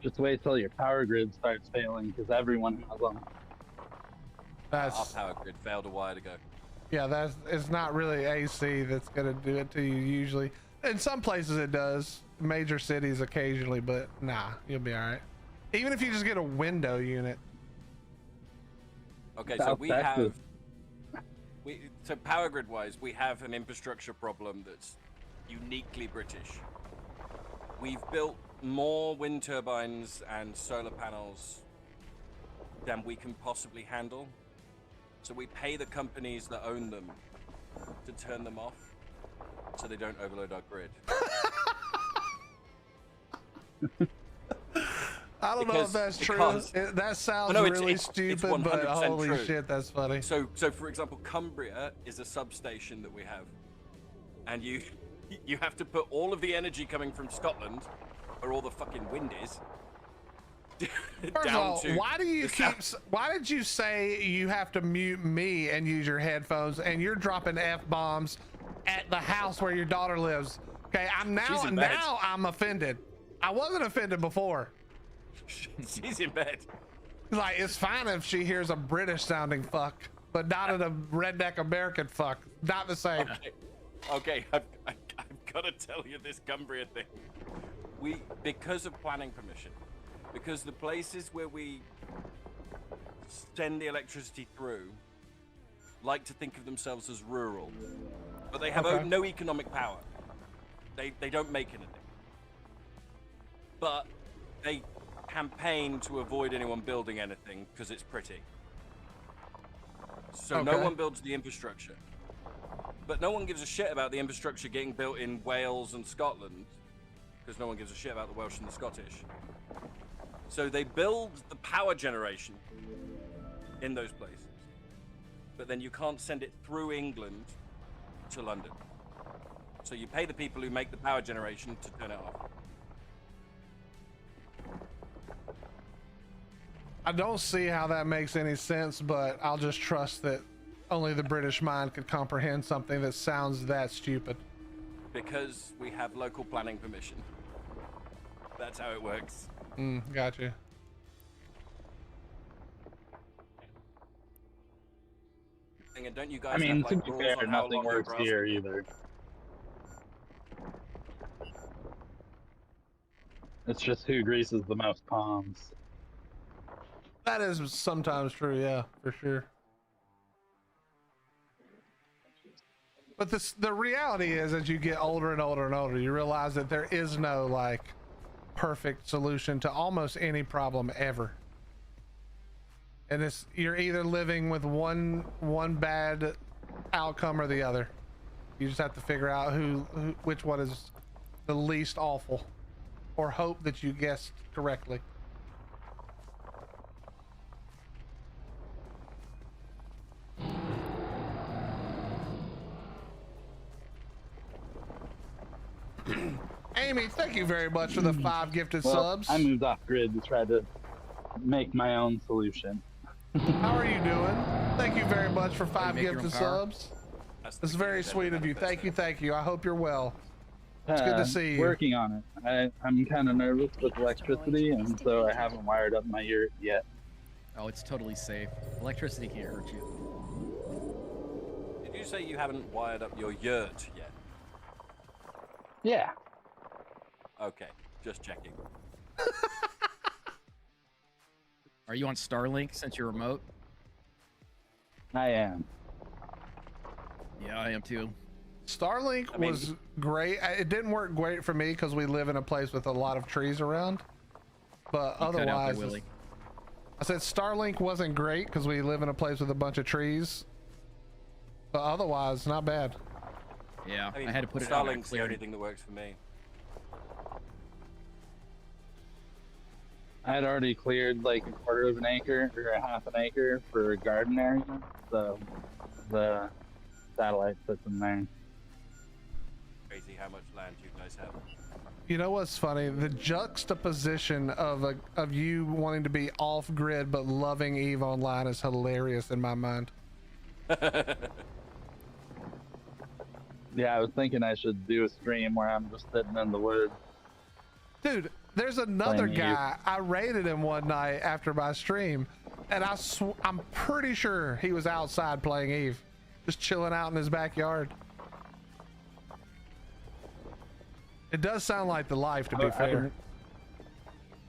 Just wait till your power grid starts failing, because everyone has them. Our That's, power grid failed a while ago. yeah, it's not really AC that's gonna do it to you usually. In some places it does, major cities occasionally, but nah, you'll be all right. Even if you just get a window unit. Okay, so South we Texas. so power grid wise, we have an infrastructure problem that's uniquely British. We've built more wind turbines and solar panels than we can possibly handle. So we pay the companies that own them to turn them off so they don't overload our grid. I don't know if that's true. because- That sounds No, it's- really it's stupid, but 100% holy true. shit, that's funny. So for example, Cumbria is a substation that we have, and you have to put all of the energy coming from Scotland, where all the fucking wind is. First of all, why do you why did you say you have to mute me and use your headphones, and you're dropping F-bombs at the house where your daughter lives? Okay, She's in bed. now I'm offended. I wasn't offended before. She's in bed. Like, it's fine if she hears a British sounding fuck, but not a redneck American fuck. Not the same. Okay, I've got to tell you this Cumbria thing. Because of planning permission, because the places where we send the electricity through like to think of themselves as rural, but they have Okay. no economic power. They don't make anything. But they campaign to avoid anyone building anything because it's pretty. So no Okay. one builds the infrastructure. But no one gives a shit about the infrastructure getting built in Wales and Scotland, because no one gives a shit about the Welsh and the Scottish. So they build the power generation in those places, but then you can't send it through England to London. So you pay the people who make the power generation to turn it off. I don't see how that makes any sense, but I'll just trust that only the British mind could comprehend something that sounds that stupid. Because we have local planning permission. That's how it works. Gotcha. And don't you guys I mean, have, to like, be rules fair, on how nothing long your works grass here can be? either. It's just who greases the most palms. That is sometimes true, yeah, for sure. But the reality is, as you get older and older and older, you realize that there is no like perfect solution to almost any problem ever. And it's, you're either living with one bad outcome or the other. You just have to figure out which one is the least awful, or hope that you guessed correctly. Amy, thank you very much for the 5 gifted Well, subs. I moved off grid to try to make my own solution. How are you doing? Thank you very much for 5 make your own gifted power? subs. That's It's the very key to sweet of you. manifesting. Thank you, thank you. I hope you're well. It's good to see you. Working on it. I'm kind of nervous with electricity, and so I haven't wired up my yurt yet. Oh, it's totally safe. Electricity can't hurt you. Did you say you haven't wired up your yurt yet? Yeah. Okay, just checking. Are you on Starlink since you're remote? I am. Yeah, I am too. Starlink mean- was great. It didn't work great for me because we live in a place with a lot of trees around. But You cut out there, otherwise, Willie. I said Starlink wasn't great because we live in a place with a bunch of trees. But otherwise, not bad. Yeah, I mean, I had to put it on Starlink's the clear. only thing that works for me. I had already cleared like a quarter of an acre or a half an acre for a garden area, so the satellite sits in there. Crazy how much land you guys have. You know what's funny? The juxtaposition of you wanting to be off grid but loving EVE Online is hilarious in my mind. Yeah, I was thinking I should do a stream where I'm just sitting in the woods. Dude, there's another Playing EVE. guy. I raided him one night after my stream, and I'm pretty sure he was outside playing EVE, just chilling out in his backyard. It does sound like the life, to be fair.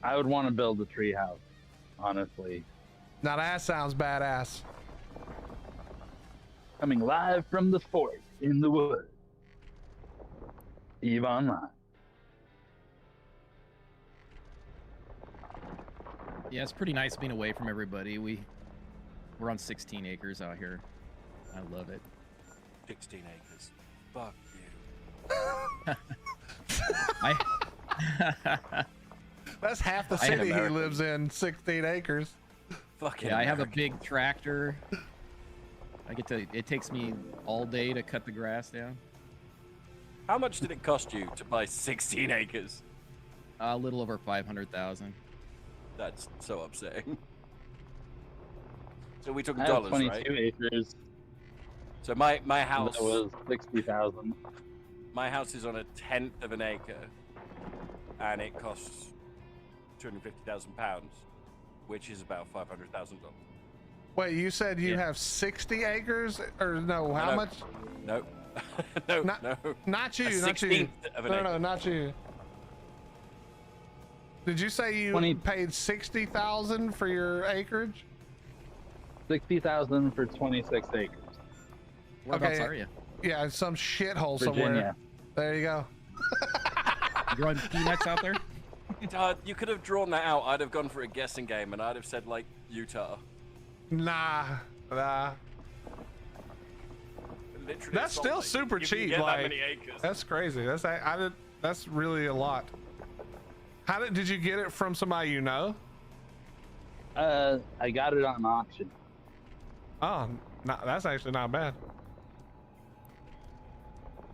I would want to build a tree house, honestly. Now that sounds badass. Coming live from the fort in the woods. EVE Online. Yeah, it's pretty nice being away from everybody. We're on 16 acres out here. I love it. 16 acres. Fuck you. That's half the I am city he American. lives in, 16 acres. Fucking Yeah, I have a American. big tractor. It takes me all day to cut the grass down. How much did it cost you to buy 16 acres? A little over 500,000. That's so upsetting. So we took I have dollars, 22 right? acres. So my house, That was 60,000. my house is on a 1/10 of an acre, and it costs £250,000, which is about $500,000. Wait, you said you Yeah. have 60 acres? Or no, how No. much? No, no, Not, no. not A you, not you. 16th of an No, acre. no, not you. Did you say you 20 paid 60,000 for your acreage? 60,000 for 26 acres. Whereabouts Okay. are you? Yeah, in some shithole Virginia. somewhere. There you go. You growing peanuts out there? You could have drawn that out. I'd have gone for a guessing game, and I'd have said like Utah. Nah. Literally, That's Salt still Lake. super You can cheap, get like- that many acres. That's crazy. That's really a lot. Did you get it from somebody you know? I got it on auction. Oh, that's actually not bad.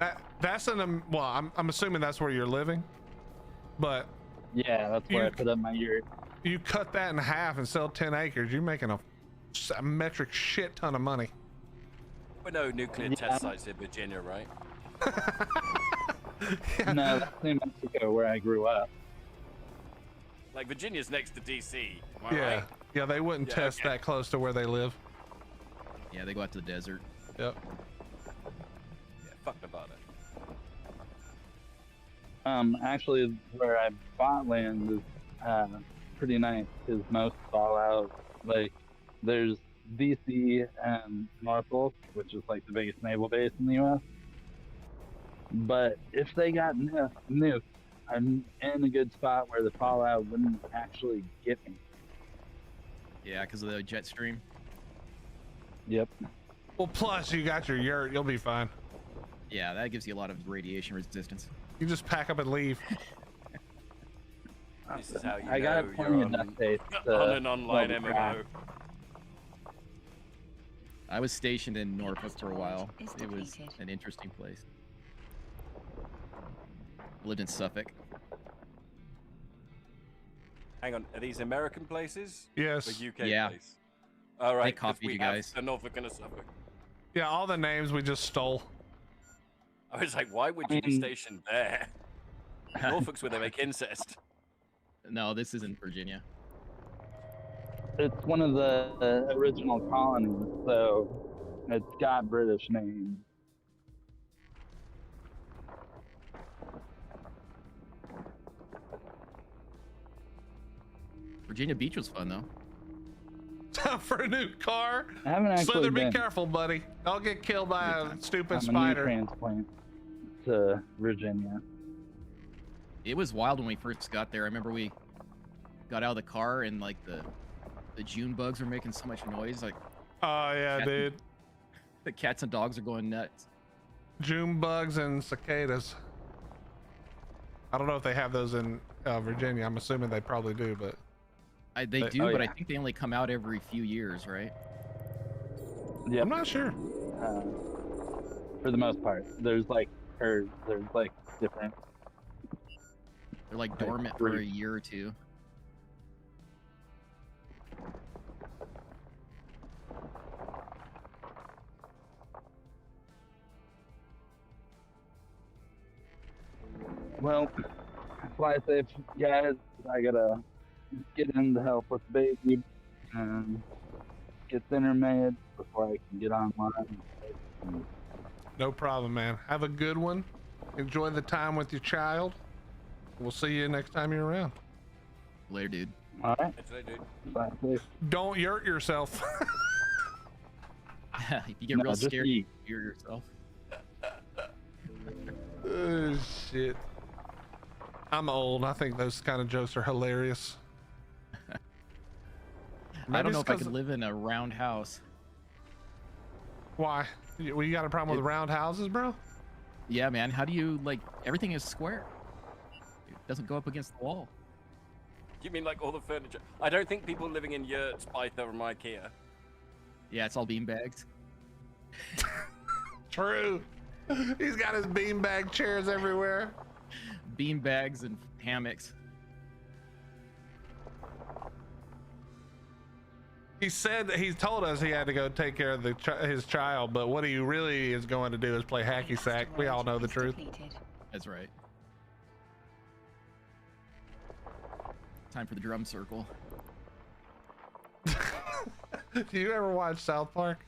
I'm assuming that's where you're living, but Yeah, that's where I You- put up my yurt. you cut that in half and sell 10 acres, you're making a metric shit ton of money. But no nuclear Yeah. test sites in Virginia, right? No, that's New Mexico where I grew up. Like Virginia's next to DC. Am I Yeah, right? yeah, they wouldn't Yeah, test okay. that close to where they live. Yeah, they go out to the desert. Yep. Yeah, fuck Nevada. Actually, where I bought land is pretty nice because most fall out. Like, there's DC and Norfolk, which is like the biggest naval base in the U.S. But if they got nuked, I'm in a good spot where the fallout wouldn't actually get me. Yeah, because of the jet stream. Yep. Well, plus you got your yurt, you'll be fine. Yeah, that gives you a lot of radiation resistance. You just pack up and leave. This is how you I got know plenty you're of duct tape on an online well, MMO. I was stationed in Norfolk for a while. Is It was depleted. an interesting place. Lived in Suffolk. Hang on, are these American places? Yes. Or UK Yeah. place? All right, 'cause copied we you have guys. a Norfolk and a Suffolk. Yeah, all the names we just stole. I was like, why would you be stationed there? Norfolk's where they make incest. No, this is in Virginia. It's one of the original colonies, so it's got British names. Virginia Beach was fun though. Time for a new car. I haven't actually Slither, be been. careful, buddy. Don't get killed by a stupid I'm a knee spider. transplant to Virginia. It was wild when we first got there. I remember we got out of the car and like the June bugs were making so much noise. Like Oh yeah, Cats- dude. the cats and dogs are going nuts. June bugs and cicadas. I don't know if they have those in Virginia. I'm assuming they probably do, but They They- do, oh, but I yeah. think they only come out every few years, right? Yeah, I'm not sure. for the most part. There's like different. They're like Like dormant for a three. year or two. Well, fly safe, guys. I gotta get in to help with the baby and get dinner made before I can get online. No problem, man. Have a good one. Enjoy the time with your child. We'll see you next time you're around. Later, dude. All right, That's what I do. fly safe. Don't hurt yourself. If you get No, real just scared, eat. you hear yourself. Oh shit. I'm old. I think those kind of jokes are hilarious. I Maybe don't know it's if I 'cause- could live in a round house. Why? You got a problem with round houses, bro? Yeah, man. How do you like everything is square? It doesn't go up against the wall. You mean like all the furniture? I don't think people living in yurts buy from IKEA. Yeah, it's all bean bags. True. He's got his beanbag chairs everywhere. Bean bags and hammocks. He said that he told us he had to go take care of his child, but what he really is going to do is play hacky sack. We all know the truth. Depleted. That's right. Time for the drum circle. Do you ever watch South Park?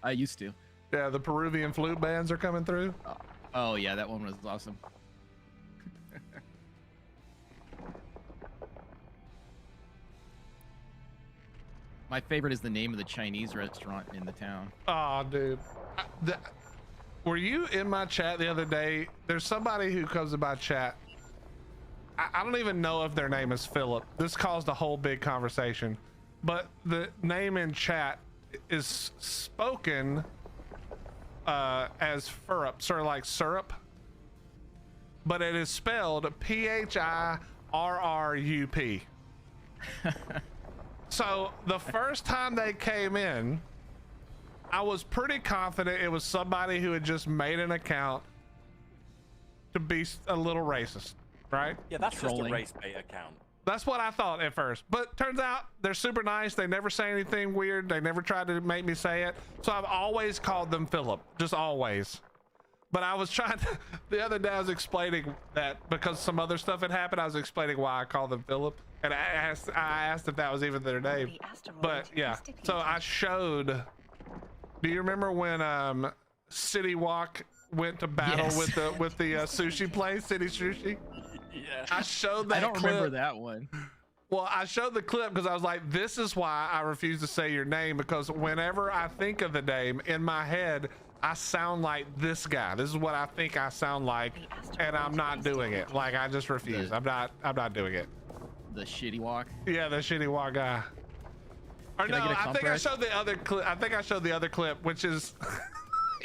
I used to. Yeah, the Peruvian flute bands are coming through. Oh yeah, that one was awesome. My favorite is the name of the Chinese restaurant in the town. Oh, dude. Were you in my chat the other day? There's somebody who comes to my chat. I don't even know if their name is Philip. This caused a whole big conversation. But the name in chat is spoken as Furup, sort of like syrup. But it is spelled Phirrup. So the first time they came in, I was pretty confident it was somebody who had just made an account to be a little racist, right? Yeah, that's Trolling. just a race bait account. That's what I thought at first, but turns out they're super nice. They never say anything weird. They never tried to make me say it. So I've always called them Philip, just always. But I was trying to, the other day I was explaining that because some other stuff had happened, I was explaining why I called them Philip. And I asked if that was even their name. The asteroid But yeah, is depleted. so I showed, do you remember when City Walk went to battle Yes. with the sushi place, City Sushi? Yeah. I showed that I don't clip. remember that one. Well, I showed the clip because I was like, this is why I refuse to say your name, because whenever I think of the name in my head, I sound like this guy. This is what I think I sound like, and I'm not doing it. Like, I just refuse. I'm not doing it. The shitty walk. Yeah, the shitty walk guy. Or Can I no, get a I think I compress? showed the other clip. I think I showed the other clip, which is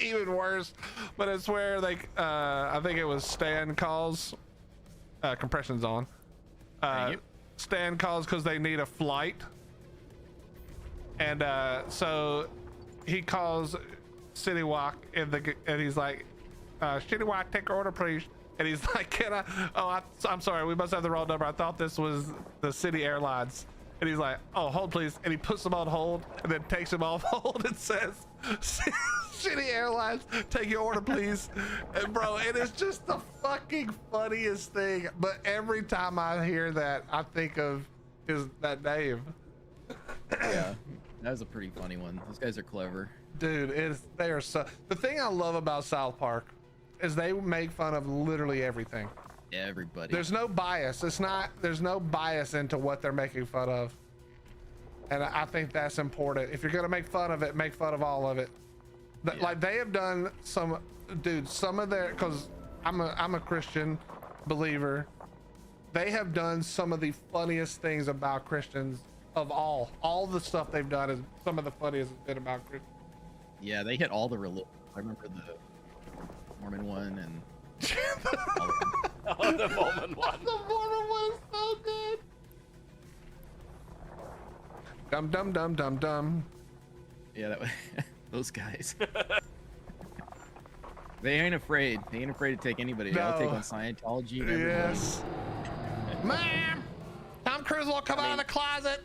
even worse. But it's where they, I think it was Stan calls, compression's on. Thank you. Stan calls because they need a flight, and so he calls City Walk, and he's like, City Walk, take order, please. And he's like, can I? Oh, I'm sorry, we must have the wrong number. I thought this was the City Airlines. And he's like, oh, hold please. And he puts them on hold and then takes them off hold and says, City Airlines, take your order, please. And bro, it is just the fucking funniest thing. But every time I hear that, I think of that name. Yeah, that was a pretty funny one. Those guys are clever. Dude, they are so. The thing I love about South Park is they make fun of literally everything. Everybody. There's no bias. There's no bias into what they're making fun of. And I think that's important. If you're gonna make fun of it, make fun of all of it. Like they have done some of their, because I'm a Christian believer. They have done some of the funniest things about Christians of all the stuff they've done is some of the funniest bit about Christians. Yeah, they hit all the religions. I remember the Mormon one and Oh, the Mormon one. The Mormon one is so good. Dum dum dum dum dum. yeah, that was, those guys. They ain't afraid. They ain't afraid to take anybody. They'll take on Scientology and everybody. Yes. Ma'am, Tom Cruise will come out of the closet.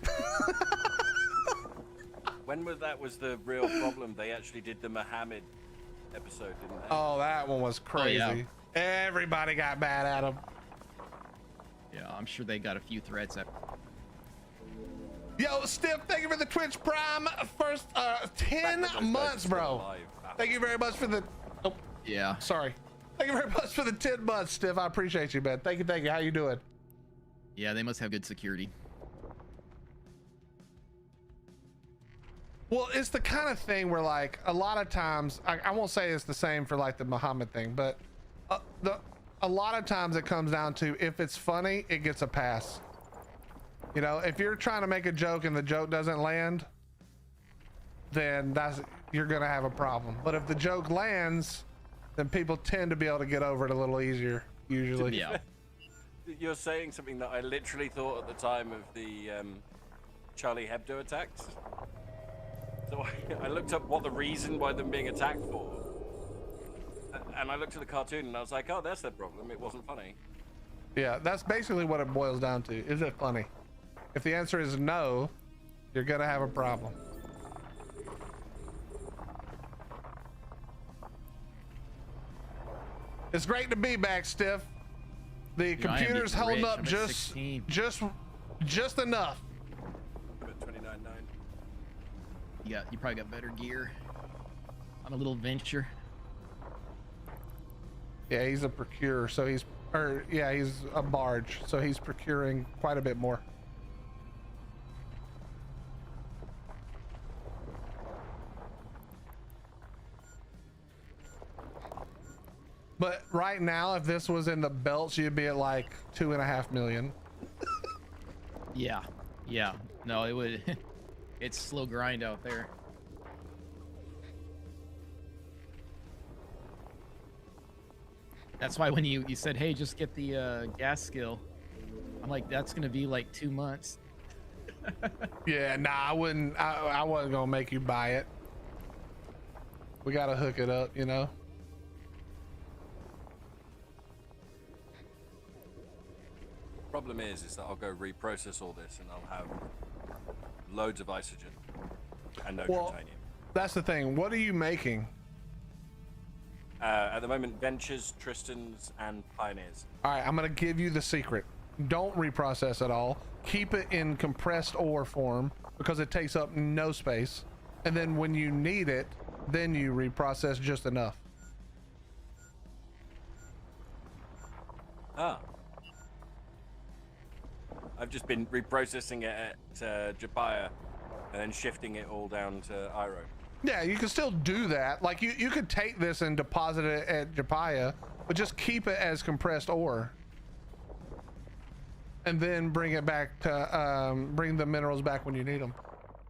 When was the real problem? They actually did the Muhammad episode, didn't they? Oh, that one was crazy. yeah. Everybody got mad at him. Yeah, I'm sure they got a few threats. Yo, Stiff, thank you for the Twitch Prime first 10 months, bro. Thank you very much for the. Oh, Yeah. sorry. Thank you very much for the 10 months, Stiff. I appreciate you, man. Thank you, thank you. How you doing? Yeah, they must have good security. Well, it's the kind of thing where, like, a lot of times, I won't say it's the same for like the Muhammad thing, but a lot of times it comes down to if it's funny, it gets a pass. You know, if you're trying to make a joke and the joke doesn't land, then you're gonna have a problem. But if the joke lands, then people tend to be able to get over it a little easier, usually. Yeah. You're saying something that I literally thought at the time of the Charlie Hebdo attacks. So I looked up what the reason why them being attacked for, and I looked at the cartoon and I was like, oh, that's their problem. It wasn't funny. Yeah, that's basically what it boils down to. Is it funny? If the answer is no, you're gonna have a problem. It's great to be back, Stiff. The computer's holding up just enough. But 29.9. You probably got better gear on a little venture. Yeah, he's a procurer, so he's a barge, so he's procuring quite a bit more. But right now, if this was in the belts, you'd be at like 2.5 million. Yeah. No, it would. It's slow grind out there. That's why when you said, hey, just get the gas skill, I'm like, that's gonna be like 2 months. Yeah, nah, I wouldn't. I wasn't gonna make you buy it. We gotta hook it up, you know. Problem is that I'll go reprocess all this and I'll have loads of isogen and no titanium. That's the thing. What are you making? At the moment, Ventures, Tristans, and Pioneers. All right, I'm gonna give you the secret. Don't reprocess at all. Keep it in compressed ore form because it takes up no space. And then when you need it, then you reprocess just enough. Ah. I've just been reprocessing it at Japaya and then shifting it all down to Iro. Yeah, you can still do that. Like you could take this and deposit it at Japaya, but just keep it as compressed ore. And then bring it back to, bring the minerals back when you need them.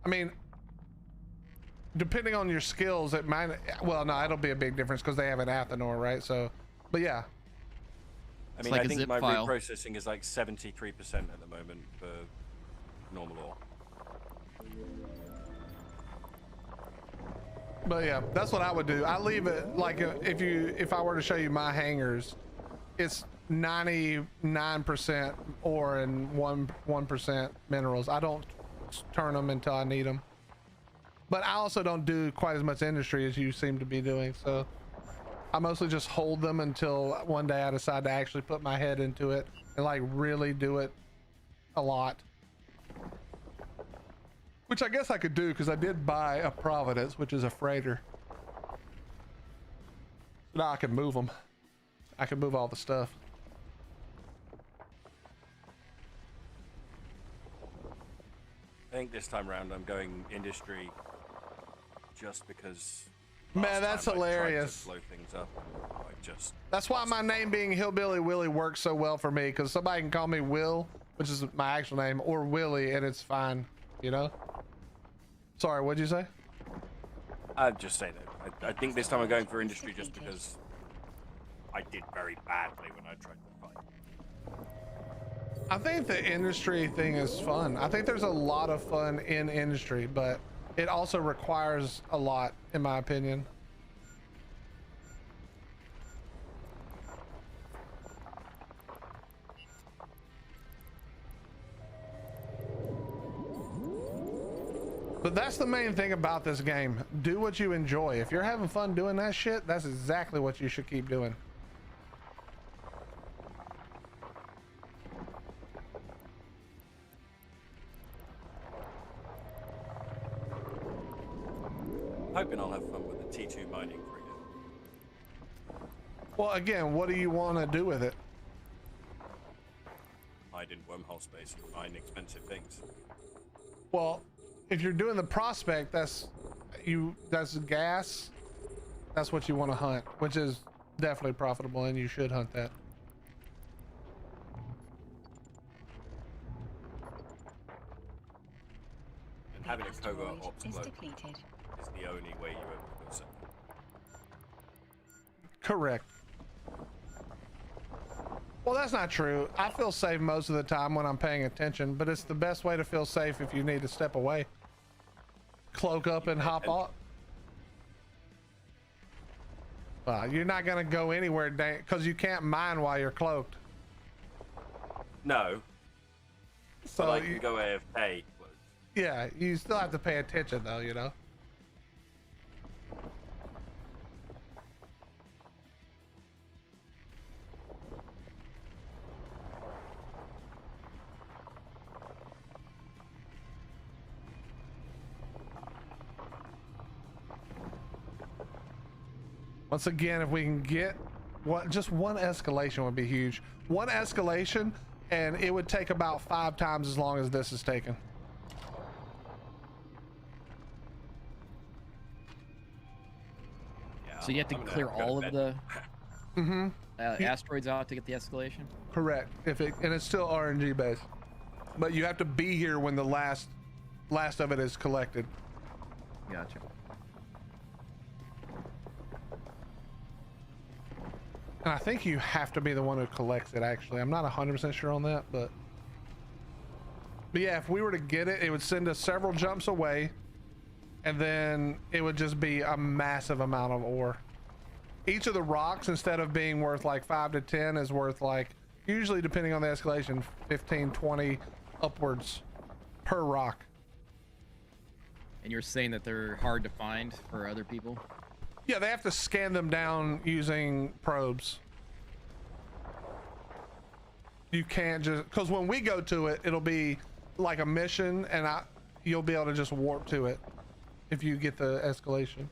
I mean, depending on your skills, it might, well, no, it'll be a big difference because they have an Athanor, right? So, but yeah. I mean, like I think my file. reprocessing is like 73% at the moment for normal ore. But yeah, that's what I would do. I leave it like if I were to show you my hangers, it's 99% ore and 1% minerals. I don't turn them until I need them. But I also don't do quite as much industry as you seem to be doing. So I mostly just hold them until one day I decide to actually put my head into it and like really do it a lot. Which I guess I could do because I did buy a Providence, which is a freighter. Now I can move them. I can move all the stuff. I think this time around I'm going industry just because. Man, that's hilarious. Blow things up. That's why my name being Hillbilly Willie works so well for me, because somebody can call me Will, which is my actual name, or Willie, and it's fine, you know? Sorry, what'd you say? I'm just saying that. I think this time I'm going for industry just because I did very badly when I tried to fight. I think the industry thing is fun. I think there's a lot of fun in industry, but it also requires a lot, in my opinion. But that's the main thing about this game. Do what you enjoy. If you're having fun doing that shit, that's exactly what you should keep doing. Hoping I'll have fun with the T2 mining frigate. Well, again, what do you want to do with it? Hide in wormhole space and mine expensive things. Well, if you're doing the prospect, that's gas. That's what you want to hunt, which is definitely profitable, and you should hunt that. And having a covert ops is bloke depleted. is the only way you ever feel safe. Correct. Well, that's not true. I feel safe most of the time when I'm paying attention, but it's the best way to feel safe if you need to step away. Cloak up and hop off. You're not going to go anywhere because you can't mine while you're cloaked. No. So but I can go AFK. Yeah, you still have to pay attention though, you know? Once again, if we can get just one escalation would be huge. One escalation, and it would take about 5 times as long as this is taking. Yeah, So you have to clear all of the asteroids out to get the escalation? Correct. And it's still RNG based, but you have to be here when the last of it is collected. Gotcha. And I think you have to be the one who collects it, actually. I'm not 100% sure on that, but yeah, if we were to get it, it would send us several jumps away, and then it would just be a massive amount of ore. Each of the rocks, instead of being worth like 5 to 10, is worth like, usually depending on the escalation, 15, 20 upwards per rock. And you're saying that they're hard to find for other people? Yeah, they have to scan them down using probes. You can't just, because when we go to it, it'll be like a mission, and you'll be able to just warp to it if you get the escalation.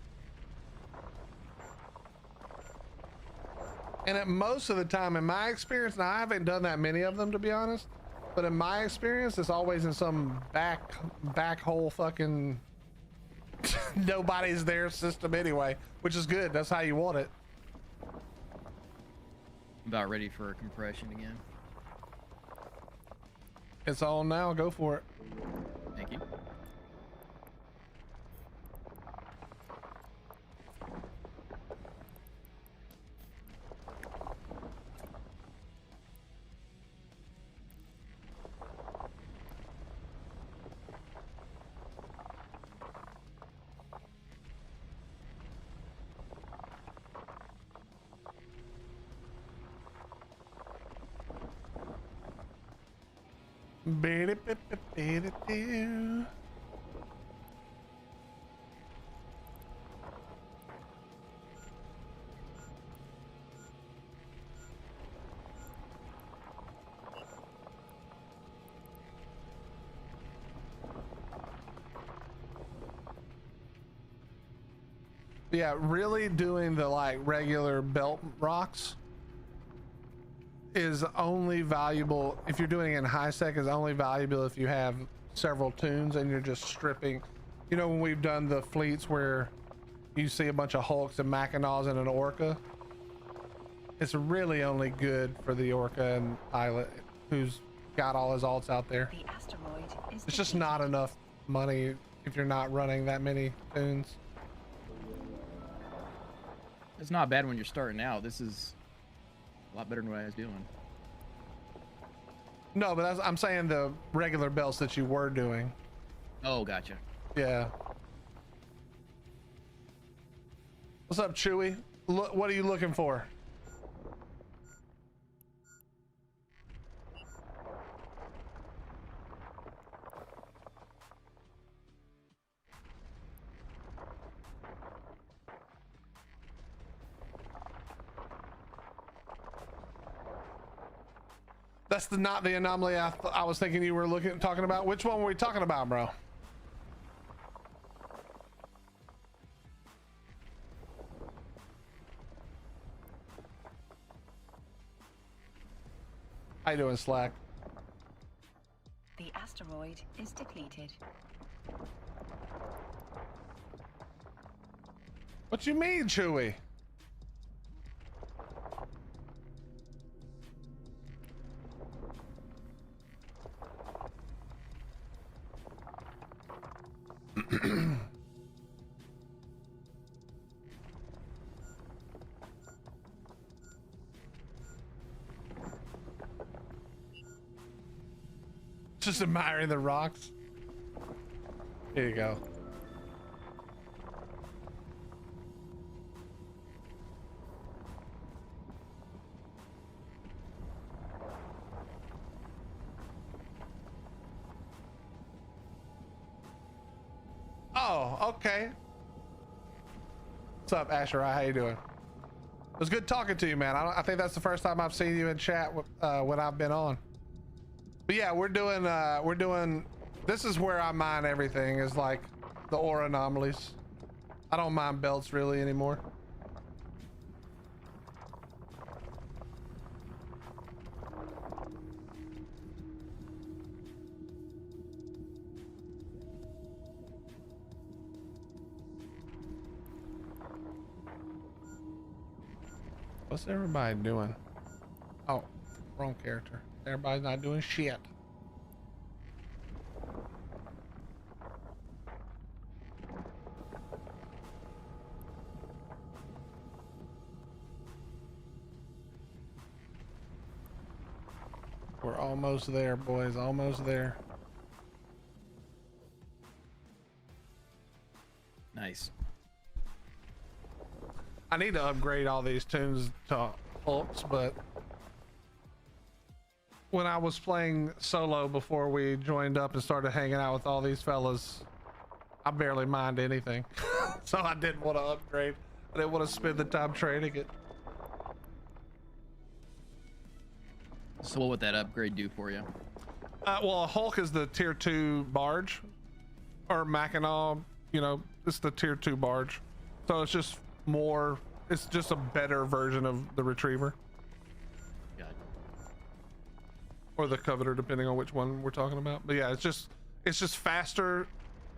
And at most of the time, in my experience, now I haven't done that many of them to be honest, but in my experience, it's always in some back hole fucking nobody's there system anyway, which is good. That's how you want it. About ready for a compression again. It's on now. Go for it. Thank you. Yeah, really doing the like regular belt rocks is only valuable if you're doing it in high sec. Is only valuable if you have several tunes and you're just stripping. You know, when we've done the fleets where you see a bunch of Hulks and Mackinaws and an Orca, it's really only good for the Orca and pilot who's got all his alts out there. The asteroid is It's just depleted. not enough money if you're not running that many tunes. It's not bad when you're starting out. This is a lot better than what I was doing. No, but I'm saying the regular belts that you were doing. Oh, gotcha. Yeah. What's up, Chewy? What are you looking for? That's not the anomaly I was thinking you were talking about. Which one were we talking about, bro? How you doing, Slack? The asteroid is depleted. What you mean, Chewy? Just admiring the rocks. Here you go. Oh, okay. What's up, Asher? How you doing? It was good talking to you, man. I think that's the first time I've seen you in chat when I've been on. But yeah, we're doing, this is where I mine everything, is like the ore anomalies. I don't mine belts really anymore. What's everybody doing? Oh, wrong character. Everybody's not doing shit. We're almost there, boys. Almost there. Nice. I need to upgrade all these tunes to Hulks, but when I was playing solo before we joined up and started hanging out with all these fellas, I barely mind anything. So I didn't want to upgrade. I didn't want to spend the time trading it. So what would that upgrade do for you? Well, a Hulk is the tier 2 barge, or Mackinac, you know, it's the tier 2 barge. So it's just more, it's just a better version of the Retriever. Got it. Or the Coveter, depending on which one we're talking about. But yeah, it's just faster,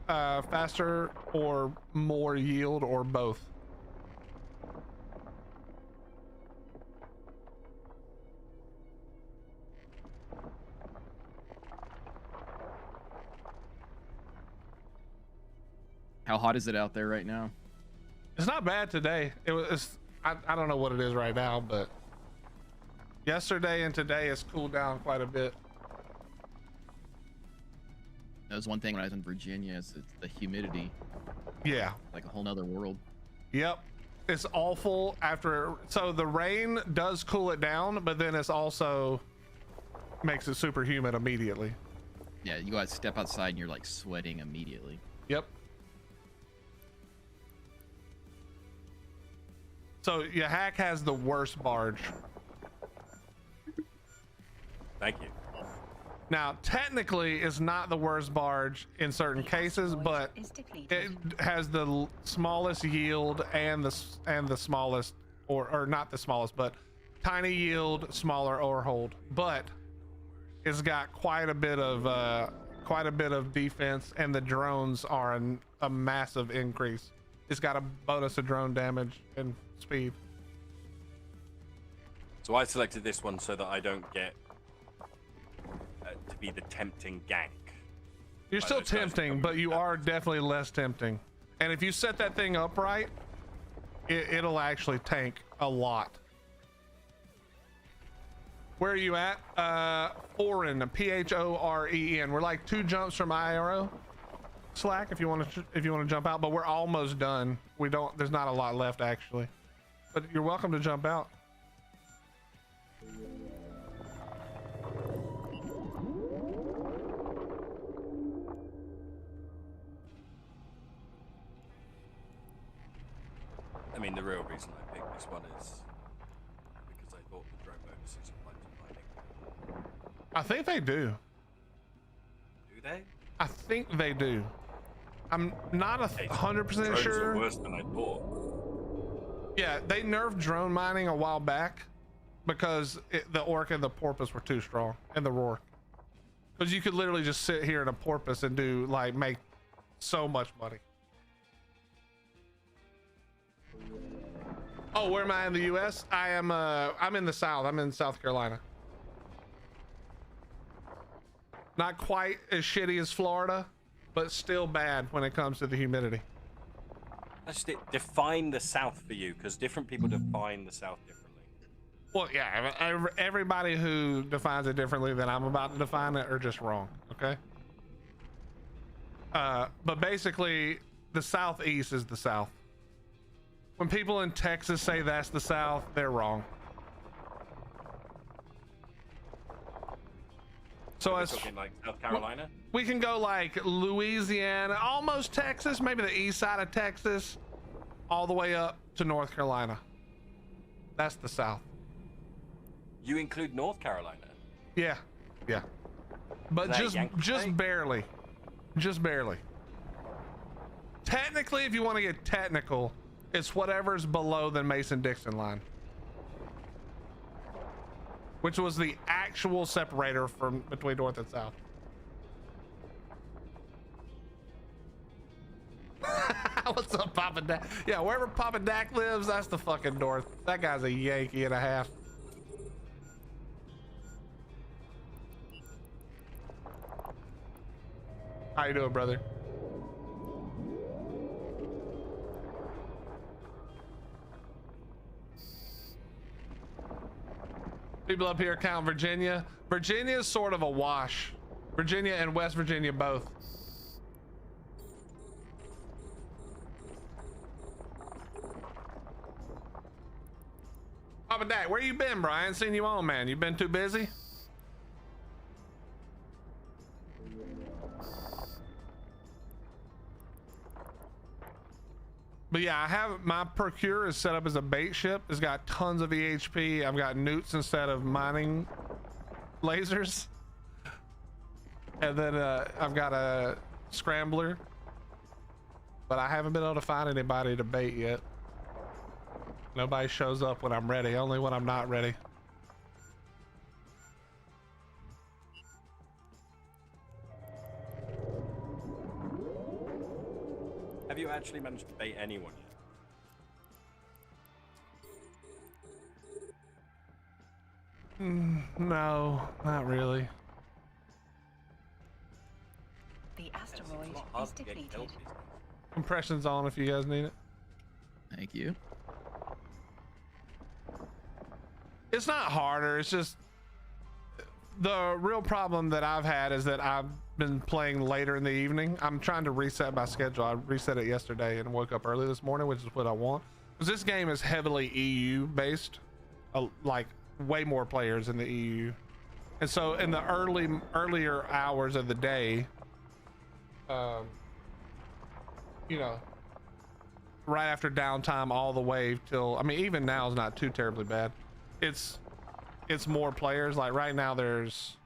faster or more yield or both. How hot is it out there right now? It's not bad today. I don't know what it is right now, but yesterday and today it's cooled down quite a bit. That was one thing when I was in Virginia, it's the humidity, Yeah. like a whole nother world. Yep. It's awful after, so the rain does cool it down, but then it's also makes it super humid immediately. Yeah, you guys step outside and you're like sweating immediately. Yep. So Yahak has the worst barge. Thank you. Now, technically, it's not the worst barge in certain cases, but Is it depleted. has the smallest yield and the smallest, or not the smallest, but tiny yield, smaller ore hold. But it's got quite a bit of defense, and the drones are a massive increase. It's got a bonus of drone damage and speed. So I selected this one so that I don't get to be the tempting gank. You're by still those guys tempting, coming but you back. are definitely less tempting. And if you set that thing up right, it'll actually tank a lot. Where are you at? Foren, P-H-O-R-E-N. We're like 2 jumps from IRO. Slack, if you want to jump out, but we're almost done. There's not a lot left actually, but you're welcome to jump out. I mean, the real reason I picked this one is because I thought the drone bonuses applied to mining. I think they do. Do they? I think they do. I'm not 100% Drones are sure. worse than I thought. Yeah, they nerfed drone mining a while back because the orc and the porpoise were too strong, and the roar. Because you could literally just sit here in a porpoise and make so much money. Oh, where am I in the US? I'm in the South. I'm in South Carolina. Not quite as shitty as Florida, but still bad when it comes to the humidity. That's just it. Define the South for you, because different people define the South differently. Well, yeah, everybody who defines it differently than I'm about to define it are just wrong, okay? But basically, the Southeast is the South. When people in Texas say that's the South, they're wrong. So We're as talking like South Carolina. we can go like Louisiana, almost Texas, maybe the east side of Texas, all the way up to North Carolina. That's the South. You include North Carolina. Yeah, but Is that a Yankee just state? barely, Technically, if you want to get technical, it's whatever's below the Mason-Dixon line, which was the actual separator between North and South. What's up, Papa Dak? Yeah, wherever Papa Dak lives, that's the fucking North. That guy's a Yankee and a half. How you doing, brother? People up here count Virginia. Virginia is sort of a wash. Virginia and West Virginia both. Papa Dak, where you been, Brian? Seen you on, man. You been too busy? But yeah, I have my Procure is set up as a bait ship. It's got tons of EHP. I've got newts instead of mining lasers. And then I've got a scrambler. But I haven't been able to find anybody to bait yet. Nobody shows up when I'm ready, only when I'm not ready. Have you actually managed to bait anyone yet? No, not really. The asteroid It's not is hard to get depleted. killed these days. Compression's on if you guys need it. Thank you. It's not harder, it's just the real problem that I've had is that I've been playing later in the evening. I'm trying to reset my schedule. I reset it yesterday and woke up early this morning, which is what I want. Because this game is heavily EU based, like way more players in the EU. And so in the earlier hours of the day, you know, right after downtime all the way till, I mean, even now is not too terribly bad. It's more players. Like right now there's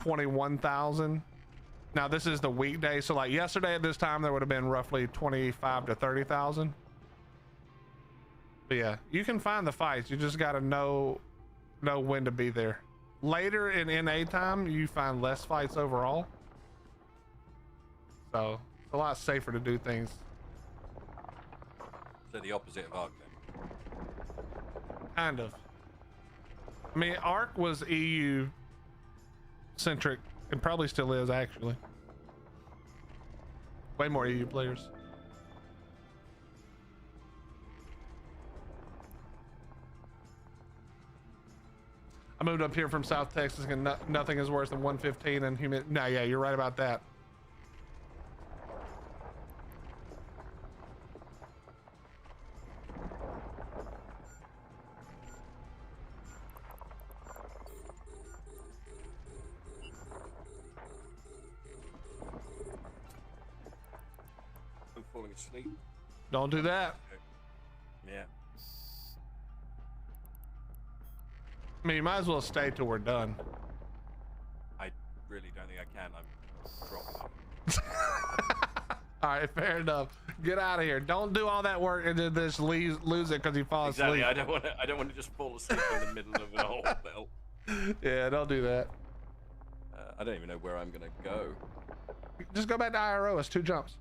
21,000. Now this is the weekday, so like yesterday at this time there would have been roughly 25 to 30,000. But yeah, you can find the fights. You just got to know when to be there. Later in NA time, you find less fights overall. So it's a lot safer to do things. So the opposite of Arc then. Kind of. I mean, Arc was EU centric and probably still is actually. Way more EU players. I moved up here from South Texas and nothing is worse than 115 and humid. No, yeah, you're right about that. I'm falling asleep. Don't do that. Yeah. I mean, you might as well stay till we're done. I really don't think I can. I'm dropping off. All right, fair enough. Get out of here. Don't do all that work and then just lose it because you fall Exactly. asleep. I don't want to just fall asleep in the middle of a whole belt. Yeah, don't do that. I don't even know where I'm gonna go. Just go back to IRO. It's 2 jumps.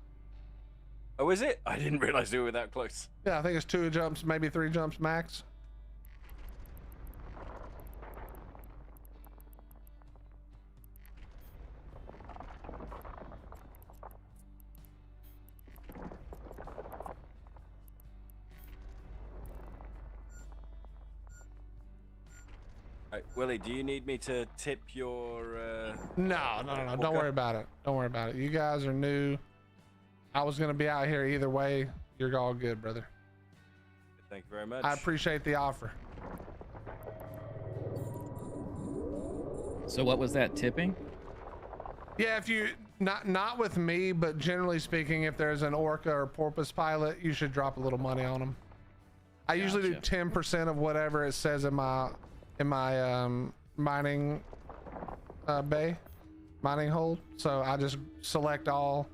Oh, is it? I didn't realize we were that close. Yeah, I think it's 2 jumps, maybe 3 jumps max. Right, Willie, do you need me to tip your? No. Don't worry about it. Don't worry about it. You guys are new. I was gonna be out here either way. You're all good, brother. Thank you very much. I appreciate the offer. So what was that, tipping? Yeah, if you not with me, but generally speaking, if there's an orca or porpoise pilot, you should drop a little money on them. I usually do Gotcha. 10% of whatever it says in my mining mining hold. So I just select all,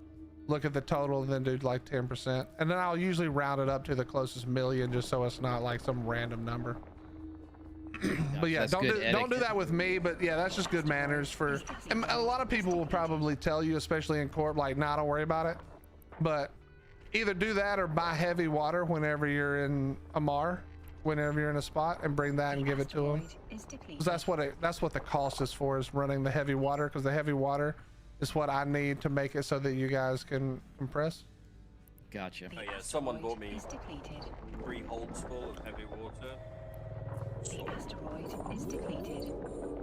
look at the total, and then do like 10%, and then I'll usually round it up to the closest million, just so it's not like some random number. But yeah, That's don't good do etiquette. that with me. But yeah, that's just good manners for. And a lot of people will probably tell you, especially in corp, like, nah, don't worry about it. But either do that or buy heavy water whenever you're in Amar, whenever you're in a spot, and bring that and give it to them. Because that's what the cost is for, is running the heavy water. Because the heavy water is what I need to make it so that you guys can compress. Gotcha. Oh yeah, someone bought me 3 holds full of heavy water. The asteroid is depleted.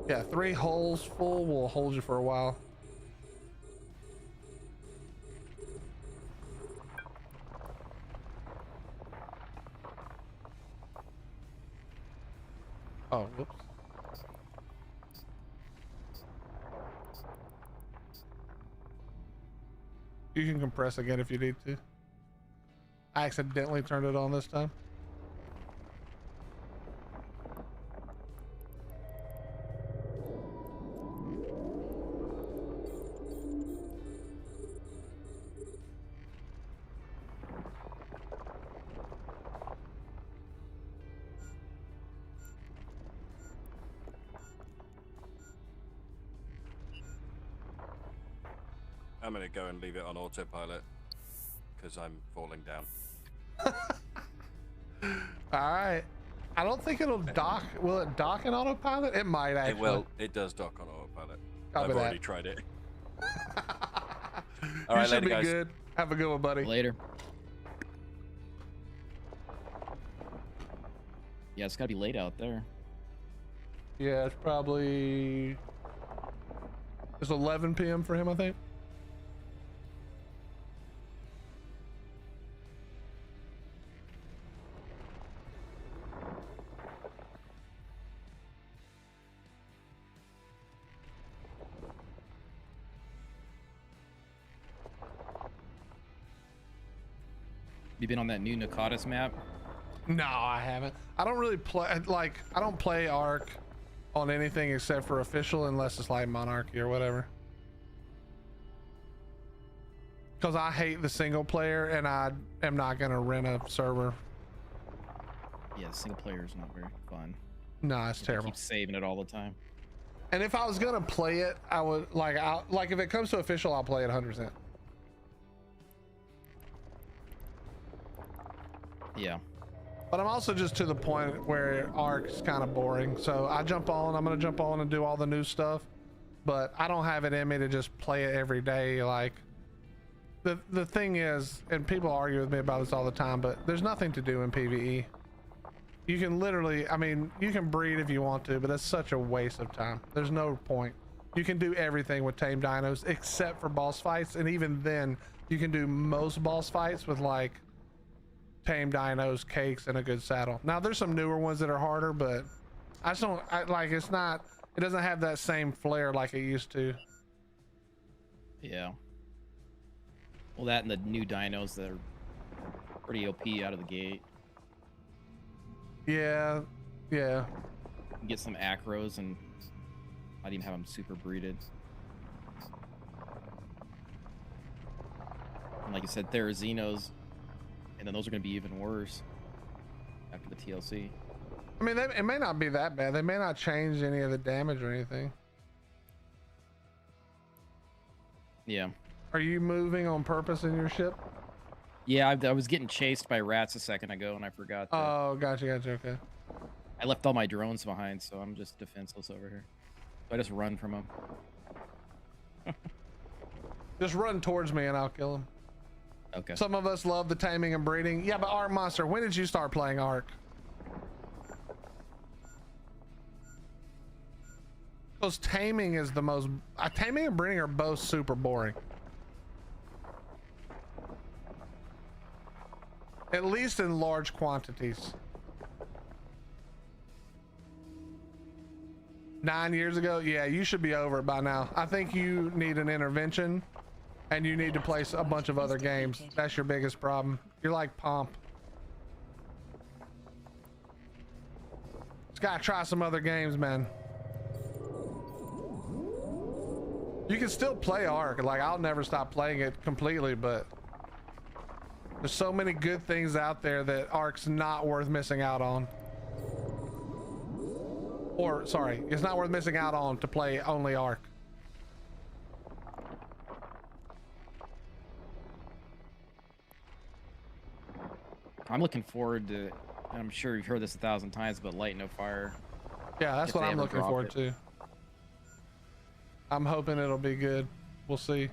Yeah, 3 holes full will hold you for a while. Oh, whoops. You can compress again if you need to. I accidentally turned it on this time. I'm gonna go and leave it on autopilot because I'm falling down. All right. I don't think it'll dock. Will it dock in autopilot? It might actually. It will. It does dock on autopilot. Copy I've that. already tried it. You All right, should later, be guys. good. Have a good one, buddy. Later. Yeah, it's gotta be late out there. Yeah, it's probably. It's 11 p.m. for him, I think. You been on that new Nakatas map? No, I haven't. I don't really play, like, I don't play Ark on anything except for official, unless it's like Monarchy or whatever. Because I hate the single player, and I am not gonna rent a server. Yeah, single player is not very fun. No, it's terrible. Keep saving it all the time. And if I was gonna play it, I would like if it comes to official, I'll play it 100%. Yeah. But I'm also just to the point where Ark's kind of boring. So I'm gonna jump on and do all the new stuff, but I don't have it in me to just play it every day. Like the thing is, and people argue with me about this all the time, but there's nothing to do in PvE. You can literally, I mean, you can breed if you want to, but that's such a waste of time. There's no point. You can do everything with tame dinos except for boss fights, and even then you can do most boss fights with like tame dinos, cakes, and a good saddle. Now there's some newer ones that are harder, but I just don't it doesn't have that same flair like it used to. Yeah. Well, that and the new dinos that are pretty OP out of the gate. Yeah. You can get some acros and not even have them super breeded. And like you said, Therazinos, and then those are going to be even worse after the TLC. I mean, it may not be that bad. They may not change any of the damage or anything. Yeah. Are you moving on purpose in your ship? Yeah, I was getting chased by rats a second ago, and I forgot. Oh, gotcha, okay. I left all my drones behind, so I'm just defenseless over here. So I just run from them. Just run towards me and I'll kill him. Okay. Some of us love the taming and breeding. Yeah, but Ark Monster, when did you start playing Ark? Because taming is the most... taming and breeding are both super boring. At least in large quantities. 9 years ago? Yeah, you should be over it by now. I think you need an intervention, and you need to play a bunch of other games. That's your biggest problem. You're like Pomp. Just gotta try some other games, man. You can still play Ark. Like, I'll never stop playing it completely, but there's so many good things out there that Ark's not worth missing out on. Or, sorry, it's not worth missing out on to play only Ark. I'm looking forward to, I'm sure you've heard this 1,000 times, but Light No Fire. Yeah, that's If what they I'm ever looking drop forward it. to. I'm hoping it'll be good. We'll see.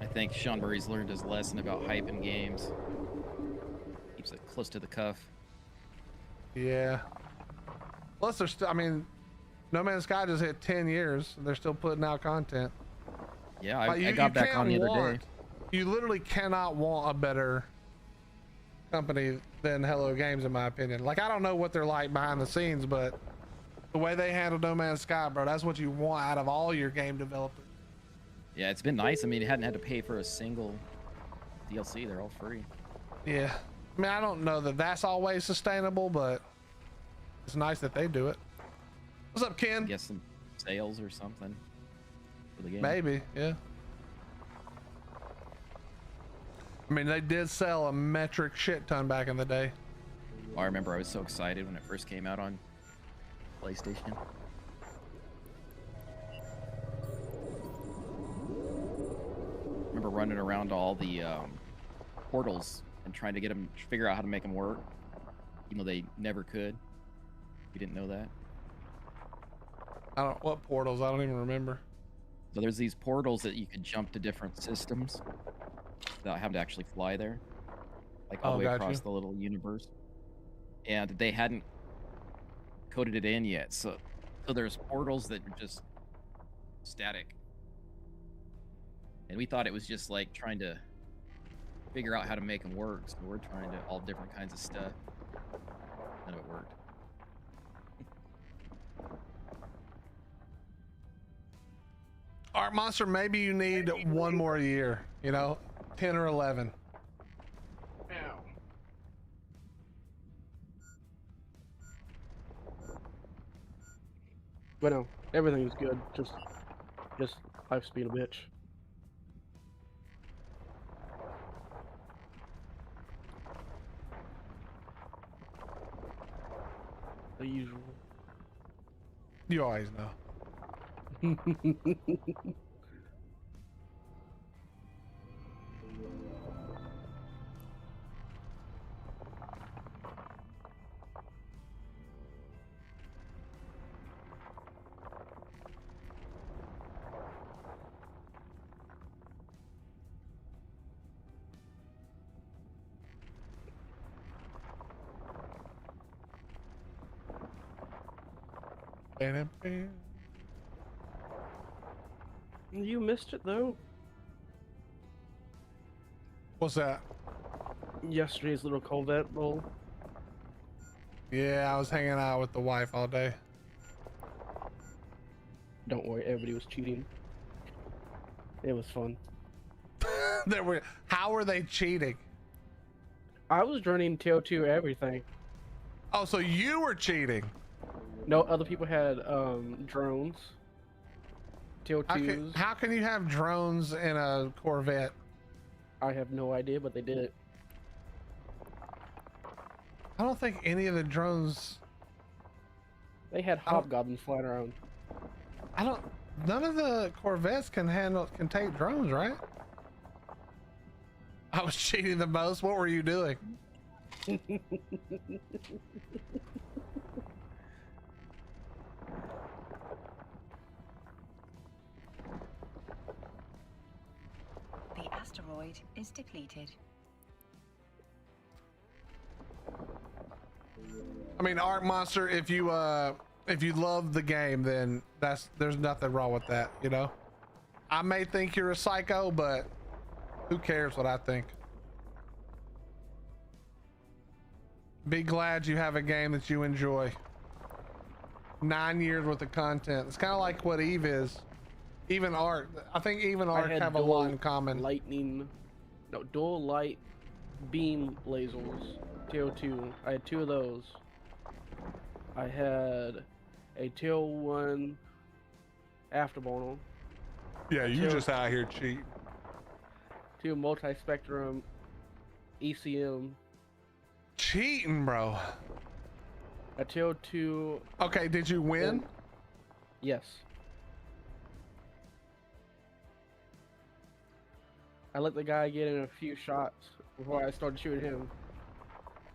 I think Sean Murray's learned his lesson about hyping games. Keeps it close to the cuff. Yeah. Plus, there's still, I mean, No Man's Sky just hit 10 years. And they're still putting out content. Yeah, Like, I got back can't on the other day. You literally cannot want a better company than Hello Games, in my opinion. Like, I don't know what they're like behind the scenes, but the way they handle No Man's Sky, bro, that's what you want out of all your game developers. Yeah, it's been nice. I mean, you hadn't had to pay for a single DLC. They're all free. Yeah. I mean, I don't know that that's always sustainable, but it's nice that they do it. What's up, Ken? Get some sales or something for the game. Maybe, yeah. I mean, they did sell a metric shit ton back in the day. I remember I was so excited when it first came out on PlayStation. I remember running around to all the portals and trying to get them, figure out how to make them work, even though they never could. We didn't know that. What portals? I don't even remember. So there's these portals that you could jump to different systems without having to actually fly there, like all the way gotcha. across the little universe. And they hadn't coded it in yet, so there's portals that are just static. And we thought it was just like trying to figure out how to make them work, so we're trying to all different kinds of stuff. None of it worked. Art Monster, maybe you need one more year, you know, 10 or 11. But no, everything's good. Just life's being a bitch. The usual. You always know. You missed it though. What's that? Yesterday's little Corvette bowl. Yeah, I was hanging out with the wife all day. Don't worry, everybody was cheating. It was fun. How were they cheating? I was running TO2 everything. Oh, so you were cheating? No, other people had drones. TO2s. How can you have drones in a Corvette? I have no idea, but they did it. I don't think any of the drones. They had hobgoblins flying around. None of the Corvettes can take drones, right? I was cheating the most. What were you doing? The asteroid is depleted. I mean, Arc Monster, if you love the game, then there's nothing wrong with that, you know? I may think you're a psycho, but who cares what I think? Be glad you have a game that you enjoy. 9 years worth of content. It's kind of like what Eve is. Even Arc. I think even Arc have a lot in common. Dual light beam lasers. TO2. I had 2 of those. I had a TO1 afterburner. Yeah, you just out here cheating. 2 multi-spectrum ECM. Cheating, bro. A TO2. Okay, did you win? Yes. I let the guy get in a few shots before I started shooting him.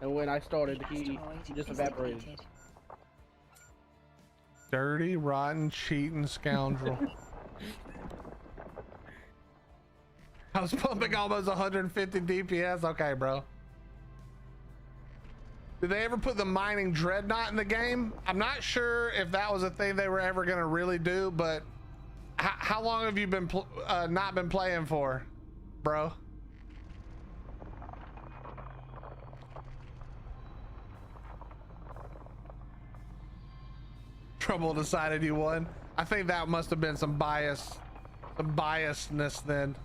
And when I started, he just evaporated. Depleted. Dirty, rotten, cheating scoundrel. I was pumping almost 150 DPS. Okay, bro. Did they ever put the mining dreadnought in the game? I'm not sure if that was a thing they were ever going to really do, but how long have you been not been playing for, bro? Trouble decided you won. I think that must have been some biasness then.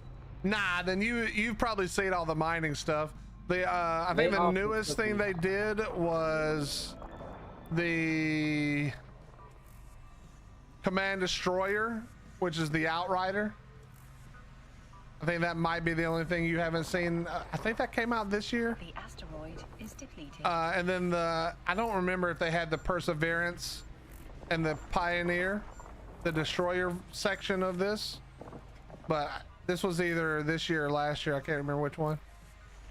Nah, then you've probably seen all the mining stuff. I think the newest thing they did was the Command Destroyer, which is the Outrider. I think that might be the only thing you haven't seen. I think that came out this year. The asteroid is depleted. And then I don't remember if they had the Perseverance and the Pioneer, the Destroyer section of this, but this was either this year or last year. I can't remember which one.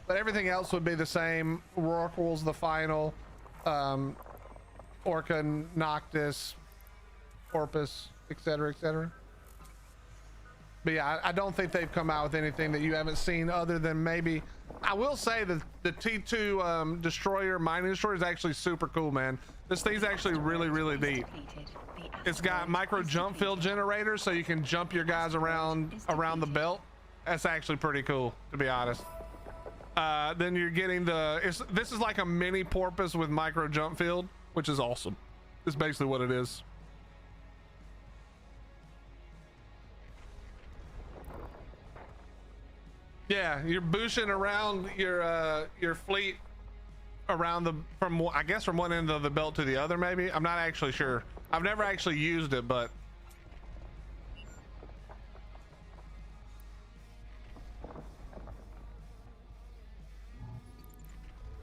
But everything else would be the same. Rorqual's the final. Orca, Noctis, Corpus, etc., etc. But yeah, I don't think they've come out with anything that you haven't seen other than maybe. I will say that the T2 Destroyer, Mining Destroyer, is actually super cool, man. This thing's actually really, really neat. It's got micro jump field generators, so you can jump your guys around the belt. That's actually pretty cool, to be honest. Then you're getting this is like a mini porpoise with micro jump field, which is awesome. It's basically what it is. Yeah, you're boosting around your fleet around from one end of the belt to the other. Maybe I'm not actually sure. I've never actually used it, but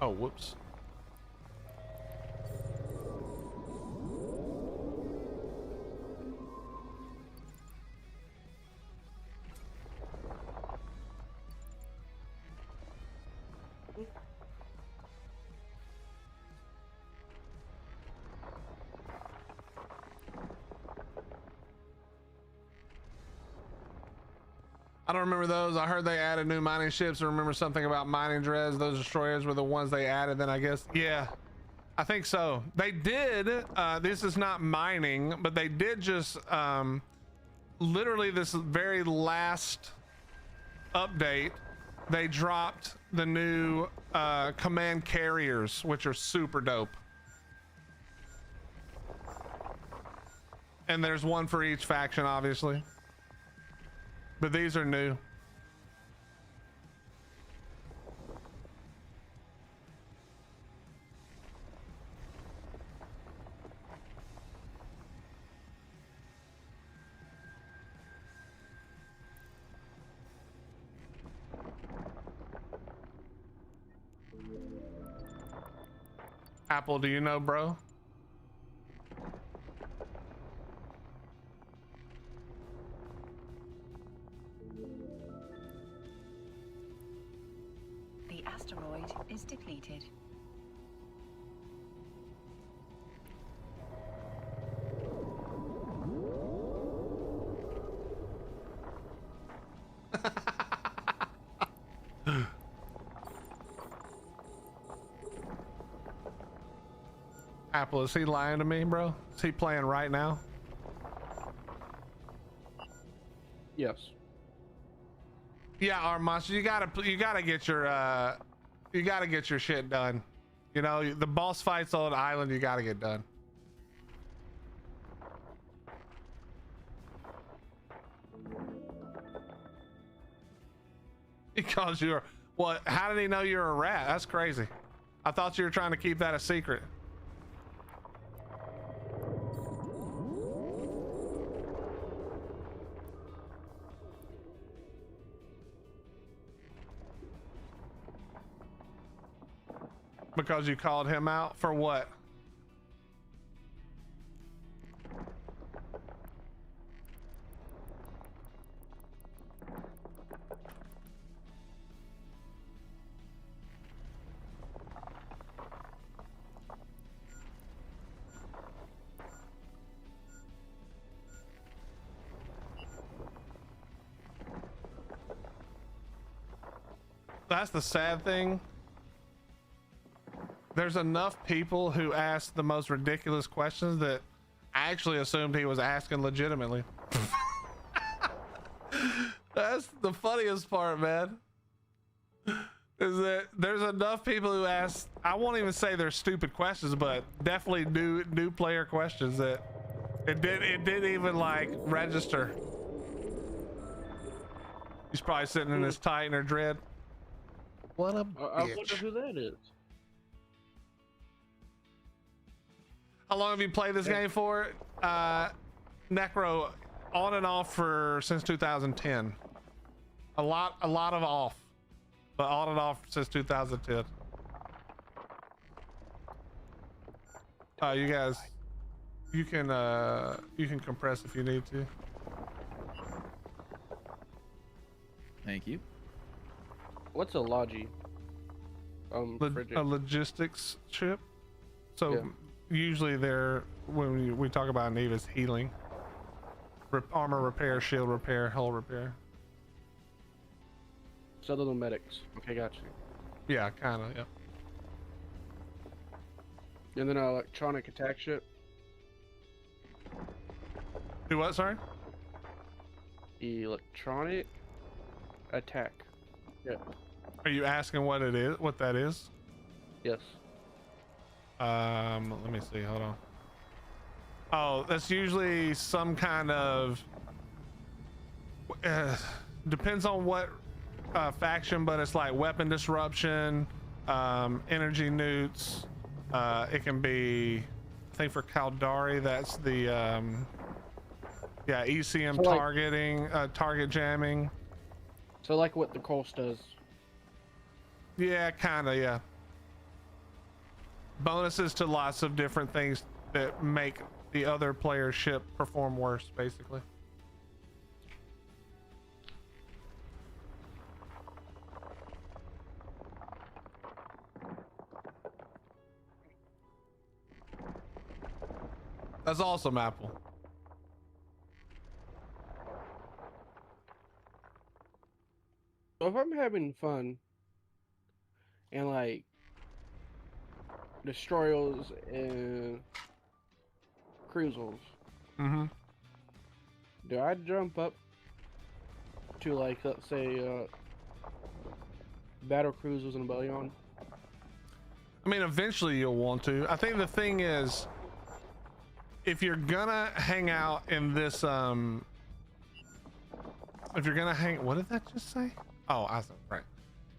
oh, whoops. I don't remember those. I heard they added new mining ships. I remember something about mining dreads. Those destroyers were the ones they added. Then I guess, yeah, I think so. They did. This is not mining, but they did just literally this very last update. They dropped the new command carriers, which are super dope. And there's one for each faction, obviously. But these are new. Apple, do you know, bro? The asteroid is depleted. Apple, is he lying to me, bro? Is he playing right now? Yes. Yeah, Armand, you gotta get your shit done. You know, the boss fights on the island, you gotta get done. Because you're what? How did he know you're a rat? That's crazy. I thought you were trying to keep that a secret. Because you called him out for what? That's the sad thing. There's enough people who ask the most ridiculous questions that I actually assumed he was asking legitimately. That's the funniest part, man. Is that there's enough people who ask, I won't even say they're stupid questions, but definitely new player questions that it didn't even like register. He's probably sitting in his Titan or Dread. What a bitch. I wonder who that is. How long have you played this game for? Necro, on and off since 2010. A lot of off, but on and off since 2010. You guys, you can compress if you need to. Thank you. What's a logi? A logistics chip. So. Yeah. Usually they're, when we talk about Neva's healing, armor repair, shield repair, hull repair. Southern medics. Okay, gotcha. Yeah, kind of, yeah. And then an electronic attack ship. Do what, sorry? Electronic attack. Yeah. Are you asking what it is, what that is? Yes. Let me see, hold on. Oh, that's usually some kind of, depends on what faction, but it's like weapon disruption, energy newts. It can be think for Caldari, that's the yeah, ECM So, like- targeting, target jamming. So like what the Course does. Yeah, kinda, yeah. Bonuses to lots of different things that make the other player's ship perform worse, basically. That's awesome, Apple. So if I'm having fun and like destroyers and cruisers, Mm-hmm. do I jump up to like let's say battle cruisers and Bellion? I mean, eventually you'll want to. I think the thing is, if you're gonna hang out in this, if you're gonna hang, what did that just say? Oh, I thought, right.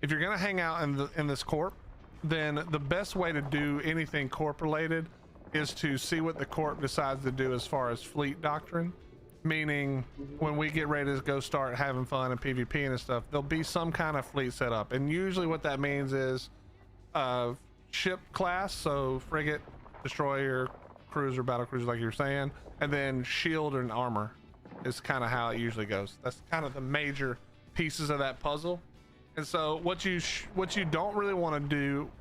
If you're gonna hang out in this corp, then the best way to do anything corp related is to see what the corp decides to do as far as fleet doctrine. Meaning, when we get ready to go start having fun and PvP and stuff, there'll be some kind of fleet set up, and usually what that means is ship class, so frigate, destroyer, cruiser, battle cruiser, like you were saying, and then shield and armor is kind of how it usually goes. That's kind of the major pieces of that puzzle. And so what you don't really want to do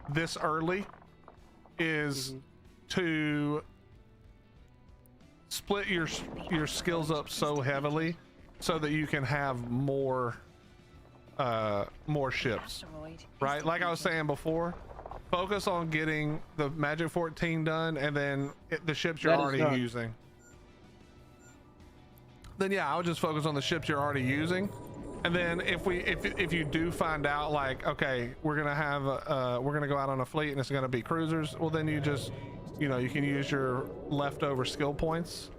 this early is to split your skills up so heavily so that you can have more ships, right? Like I was saying before, focus on getting the Magic 14 done, and then the ships you're already using. Then yeah, I would just focus on the ships you're already using, and then if you do find out like, okay, we're gonna go out on a fleet and it's gonna be cruisers, well then you just, you know, you can use your leftover skill points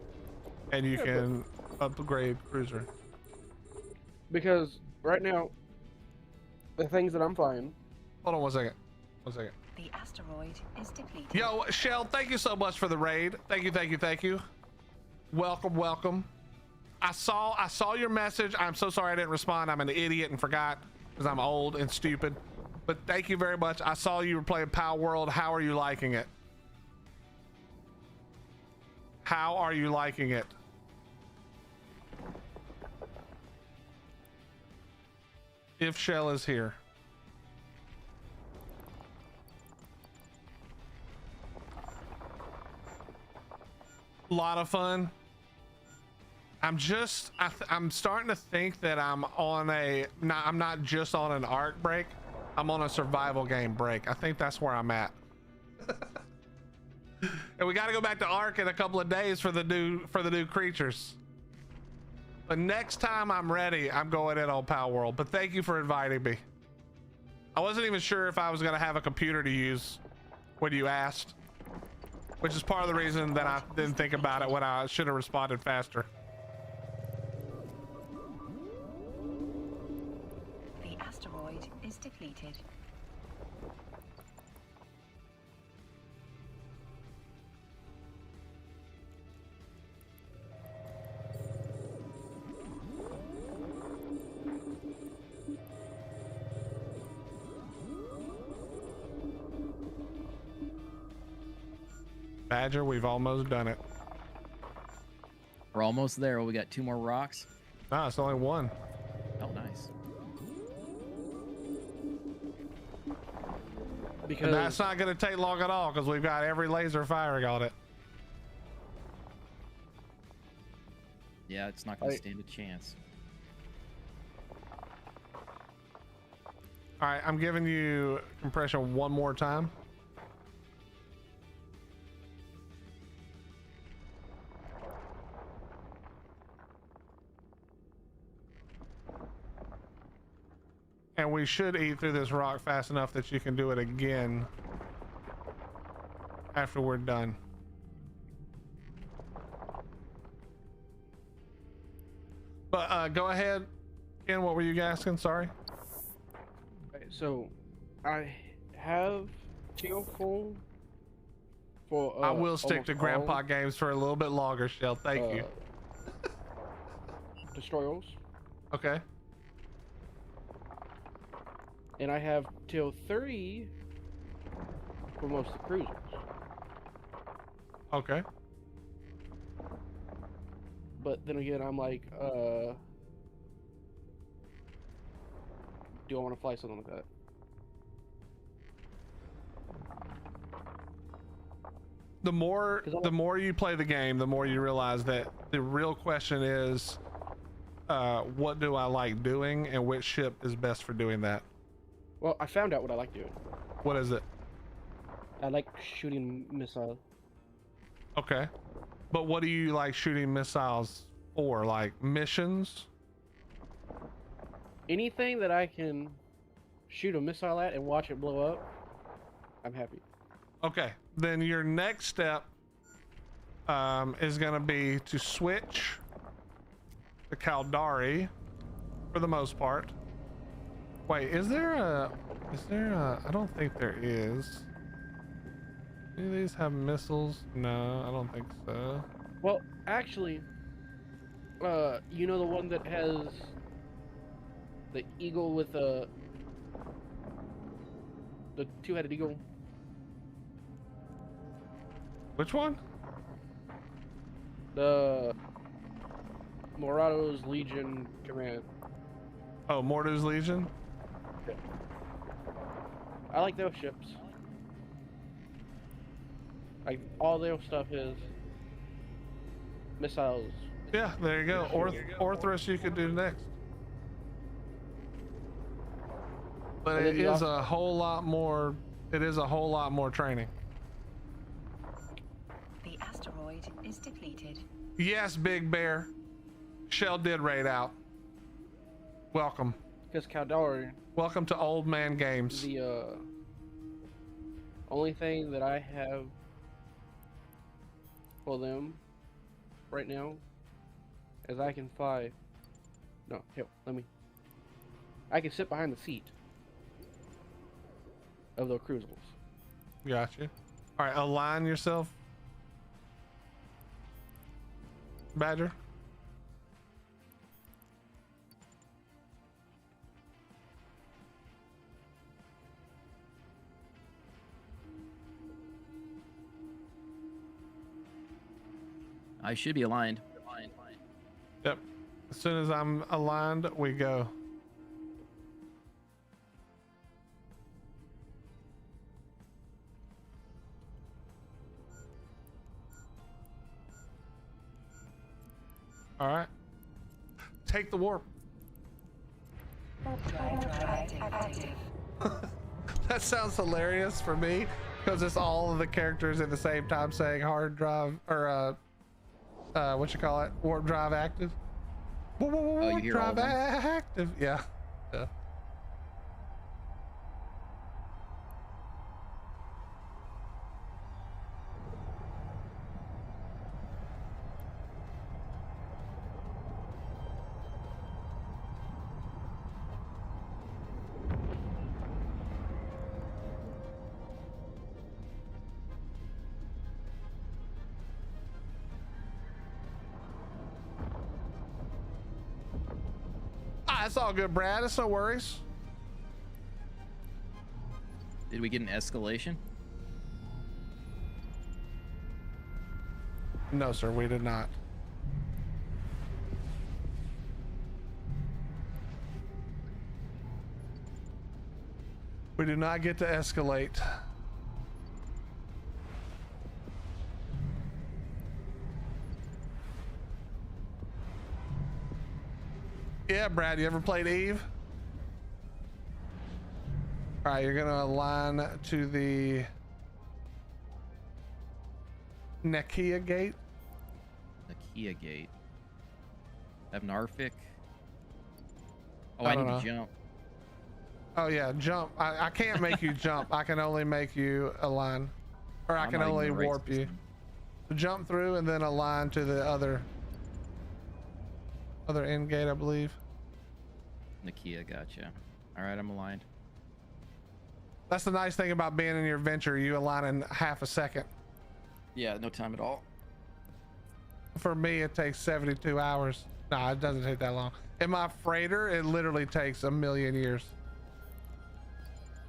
and you can upgrade cruiser. Because right now, the things that I'm flying. Hold on 1 second. 1 second. The asteroid is depleted. Yo, Shell, thank you so much for the raid. Thank you. Welcome. I saw your message. I'm so sorry I didn't respond. I'm an idiot and forgot because I'm old and stupid. But thank you very much. I saw you were playing Power World. How are you liking it? How are you liking it? If Shell is here. Lot of fun. I'm starting to think that I'm not just on an arc break. I'm on a survival game break. I think that's where I'm at. And we got to go back to arc in a couple of days for the new creatures. But next time I'm ready, I'm going in on Power World. But thank you for inviting me. I wasn't even sure if I was going to have a computer to use when you asked, which is part of the reason that I didn't think about it when I should have responded faster. The asteroid is depleted. Badger, we've almost done it. We're almost there. We got 2 more rocks. No, it's only 1. Oh, nice. Because And that's not going to take long at all because we've got every laser firing on it. Yeah, it's not going to stand a chance. All right, I'm giving you compression one more time. And we should eat through this rock fast enough that you can do it again after we're done. But go ahead. Ken, what were you asking? Sorry. So, I have teal full for. I will stick almost to grandpa all, games for a little bit longer, Shell. Thank you. Destroyers, Okay. and I have till 30 for most of the cruisers. Okay. But then again, I'm like, do I want to fly something like that? The more you play the game, the more you realize that the real question is, what do I like doing, and which ship is best for doing that? Well, I found out what I like doing. What is it? I like shooting missiles. Okay. But what do you like shooting missiles for? Like missions? Anything that I can shoot a missile at and watch it blow up, I'm happy. Okay. Then your next step is going to be to switch to Caldari for the most part. Wait, is there a I don't think there is. Do these have missiles? No, I don't think so. Well, actually, you know the one that has the eagle with the two-headed eagle? Which one? The Morato's Legion Command. Oh, Mordu's Legion? I like those ships. Like, all their stuff is missiles. Yeah, there you go. Orthrus you could do next. But And it then you is also- a whole lot more, it is a whole lot more training. The asteroid is depleted. Yes, Big Bear. Shell did raid out. Welcome. Because Caldari, Welcome to Old Man Games. the only thing that I have for them right now is I can fly. No, here, I can sit behind the seat of the cruisers. Gotcha. All right, align yourself, Badger. I should be aligned. Yep. As soon as I'm aligned, we go. All right. Take the warp. That sounds hilarious for me because it's all of the characters at the same time saying hard drive or what you call it, warp drive active. Warp you hear all drive of them? active. Yeah. Yeah. It's all good, Brad. It's no worries. Did we get an escalation? No, sir, we did not. We do not get to escalate. Yeah, Brad, you ever played Eve? All right, you're gonna align to the Nakia gate. The Kia gate. Have Narvik. Oh, I I don't need know. to jump. Oh yeah, jump. I can't make you jump. I can only make you align, or I I'm can not even only in the right warp you. system. Jump through and then align to the other end gate, I believe. Nakia, gotcha. All right, I'm aligned. That's the nice thing about being in your venture. You align in half a second. Yeah, no time at all. For me, it takes 72 hours. Nah, it doesn't take that long. In my freighter, it literally takes a million years.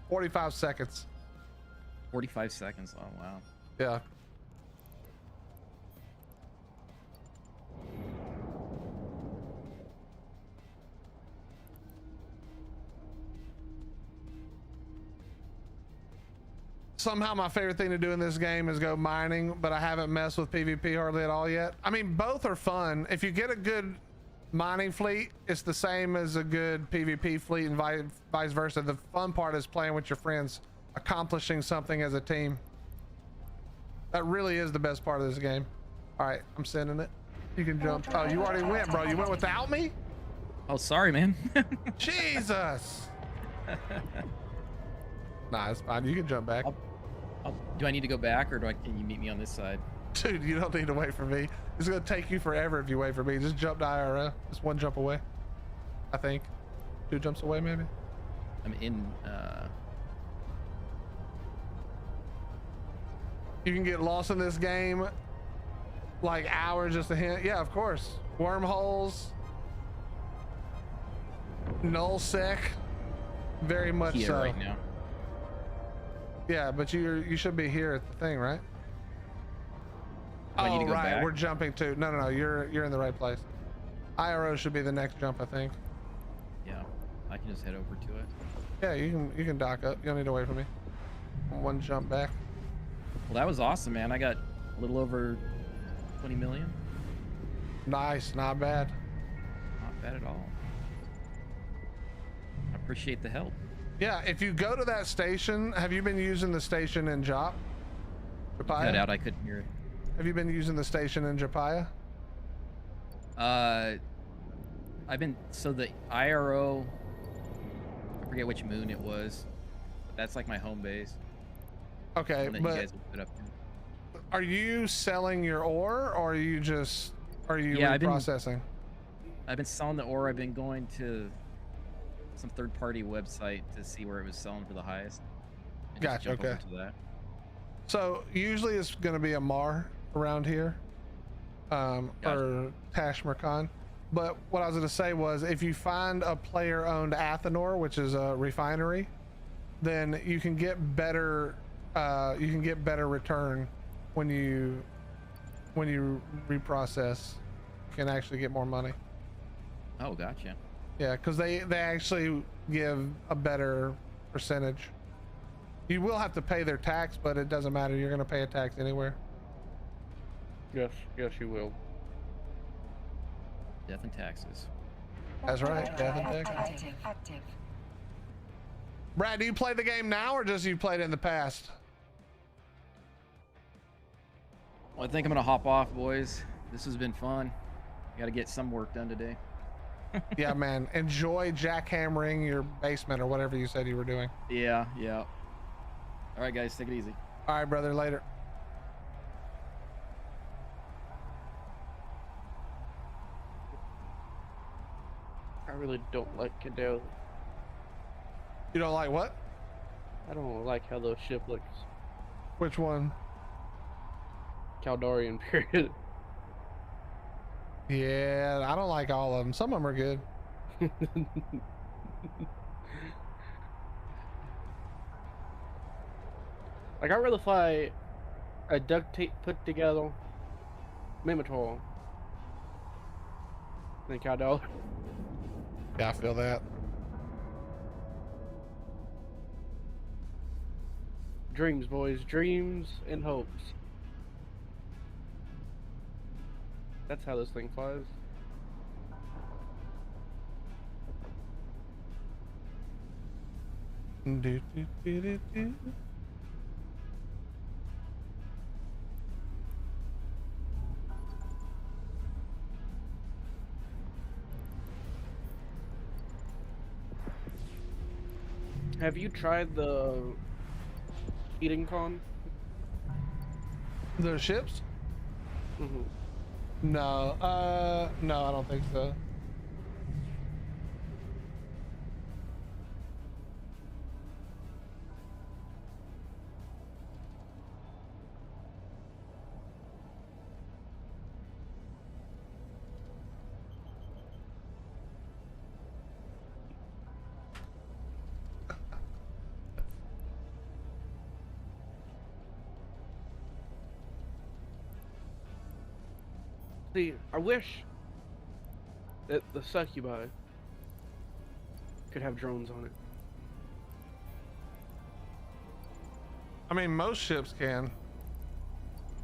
45 seconds. 45 seconds. Oh, wow. Yeah. Somehow my favorite thing to do in this game is go mining, but I haven't messed with PvP hardly at all yet. I mean, both are fun. If you get a good mining fleet, it's the same as a good PvP fleet and vice versa. The fun part is playing with your friends, accomplishing something as a team. That really is the best part of this game. All right, I'm sending it. You can jump. Oh, you already went, bro. You went without me? Oh, sorry, man. Jesus. Nah, it's fine. You can jump back. Do I need to go back, or can you meet me on this side? Dude, you don't need to wait for me. It's gonna take you forever if you wait for me. Just jump to IRL. Just one jump away. I think. 2 jumps away, maybe. I'm in. You can get lost in this game like hours, just a hint. Yeah, of course. Wormholes. Null sec. Very much Here so. right now. Yeah, but you should be here at the thing, right? Do I need to go right. back? We're jumping to. No. You're in the right place. IRO should be the next jump, I think. Yeah, I can just head over to it. Yeah, you can dock up. You don't need to wait for me. One jump back. Well, that was awesome, man. I got a little over 20 million. Nice, not bad. Not bad at all. I appreciate the help. Yeah, if you go to that station, have you been using the station in Jop? Cut out, I couldn't hear it. Have you been using the station in Japaya? I've been, so the IRO, I forget which moon it was, but that's like my home base. Okay, One that but you guys have put up to. are you selling your ore, or are you Yeah, reprocessing? I've been selling the ore. I've been going to some third-party website to see where it was selling for the highest. And just Gotcha, jump okay. over to that. So usually it's going to be a Mar around here, Gotcha. or Tashmercon. But what I was going to say was, if you find a player-owned Athenor, which is a refinery, then you can get better. You can get better return when you reprocess. You can actually get more money. Oh, gotcha. Yeah, because they actually give a better percentage. You will have to pay their tax, but it doesn't matter. You're going to pay a tax anywhere. Yes, you will. Death and taxes. That's right. Death and tax. Active. Brad, do you play the game now, or just you played it in the past? Well, I think I'm gonna hop off, boys. This has been fun. Got to get some work done today. Yeah, man. Enjoy jackhammering your basement or whatever you said you were doing. Yeah. All right, guys, take it easy. All right, brother. Later. I really don't like Cadell. You don't like what? I don't like how those ship looks. Which one? Caldarian period. Yeah, I don't like all of them. Some of them are good. Like, I'd rather fly a duct tape put together Minotaur than Caldarian. Yeah, I feel that. Dreams, boys. Dreams and hopes. That's how this thing flies. Do, do, do, do, do. Have you tried the eating con? The ships? Mm-hmm. No, no, I don't think so. See, I wish that the succubi could have drones on it. I mean, most ships can.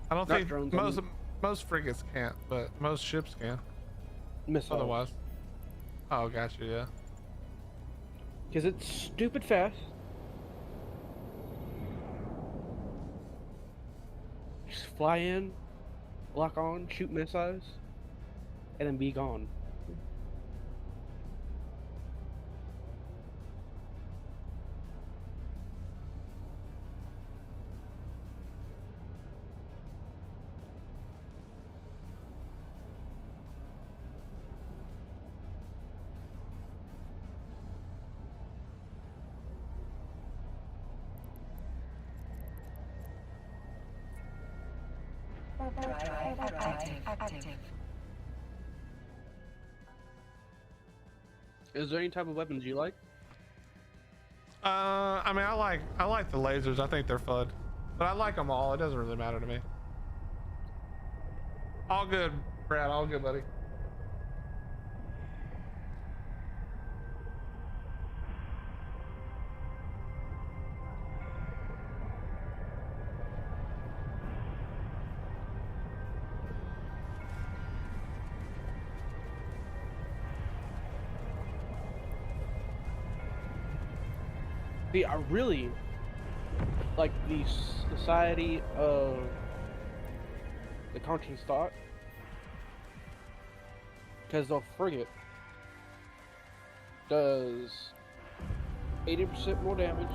I don't Not think drones, most frigates can't, but most ships can. Missiles. Otherwise. Oh, gotcha. Yeah. Because it's stupid fast. Just fly in, lock on, shoot missiles, and then be gone. Drive active. Is there any type of weapons you like? I mean, I like the lasers. I think they're fun, but I like them all. It doesn't really matter to me. All good, Brad. All good, buddy. See, I really like the Society of the Conscious Thought, because the frigate does 80% more damage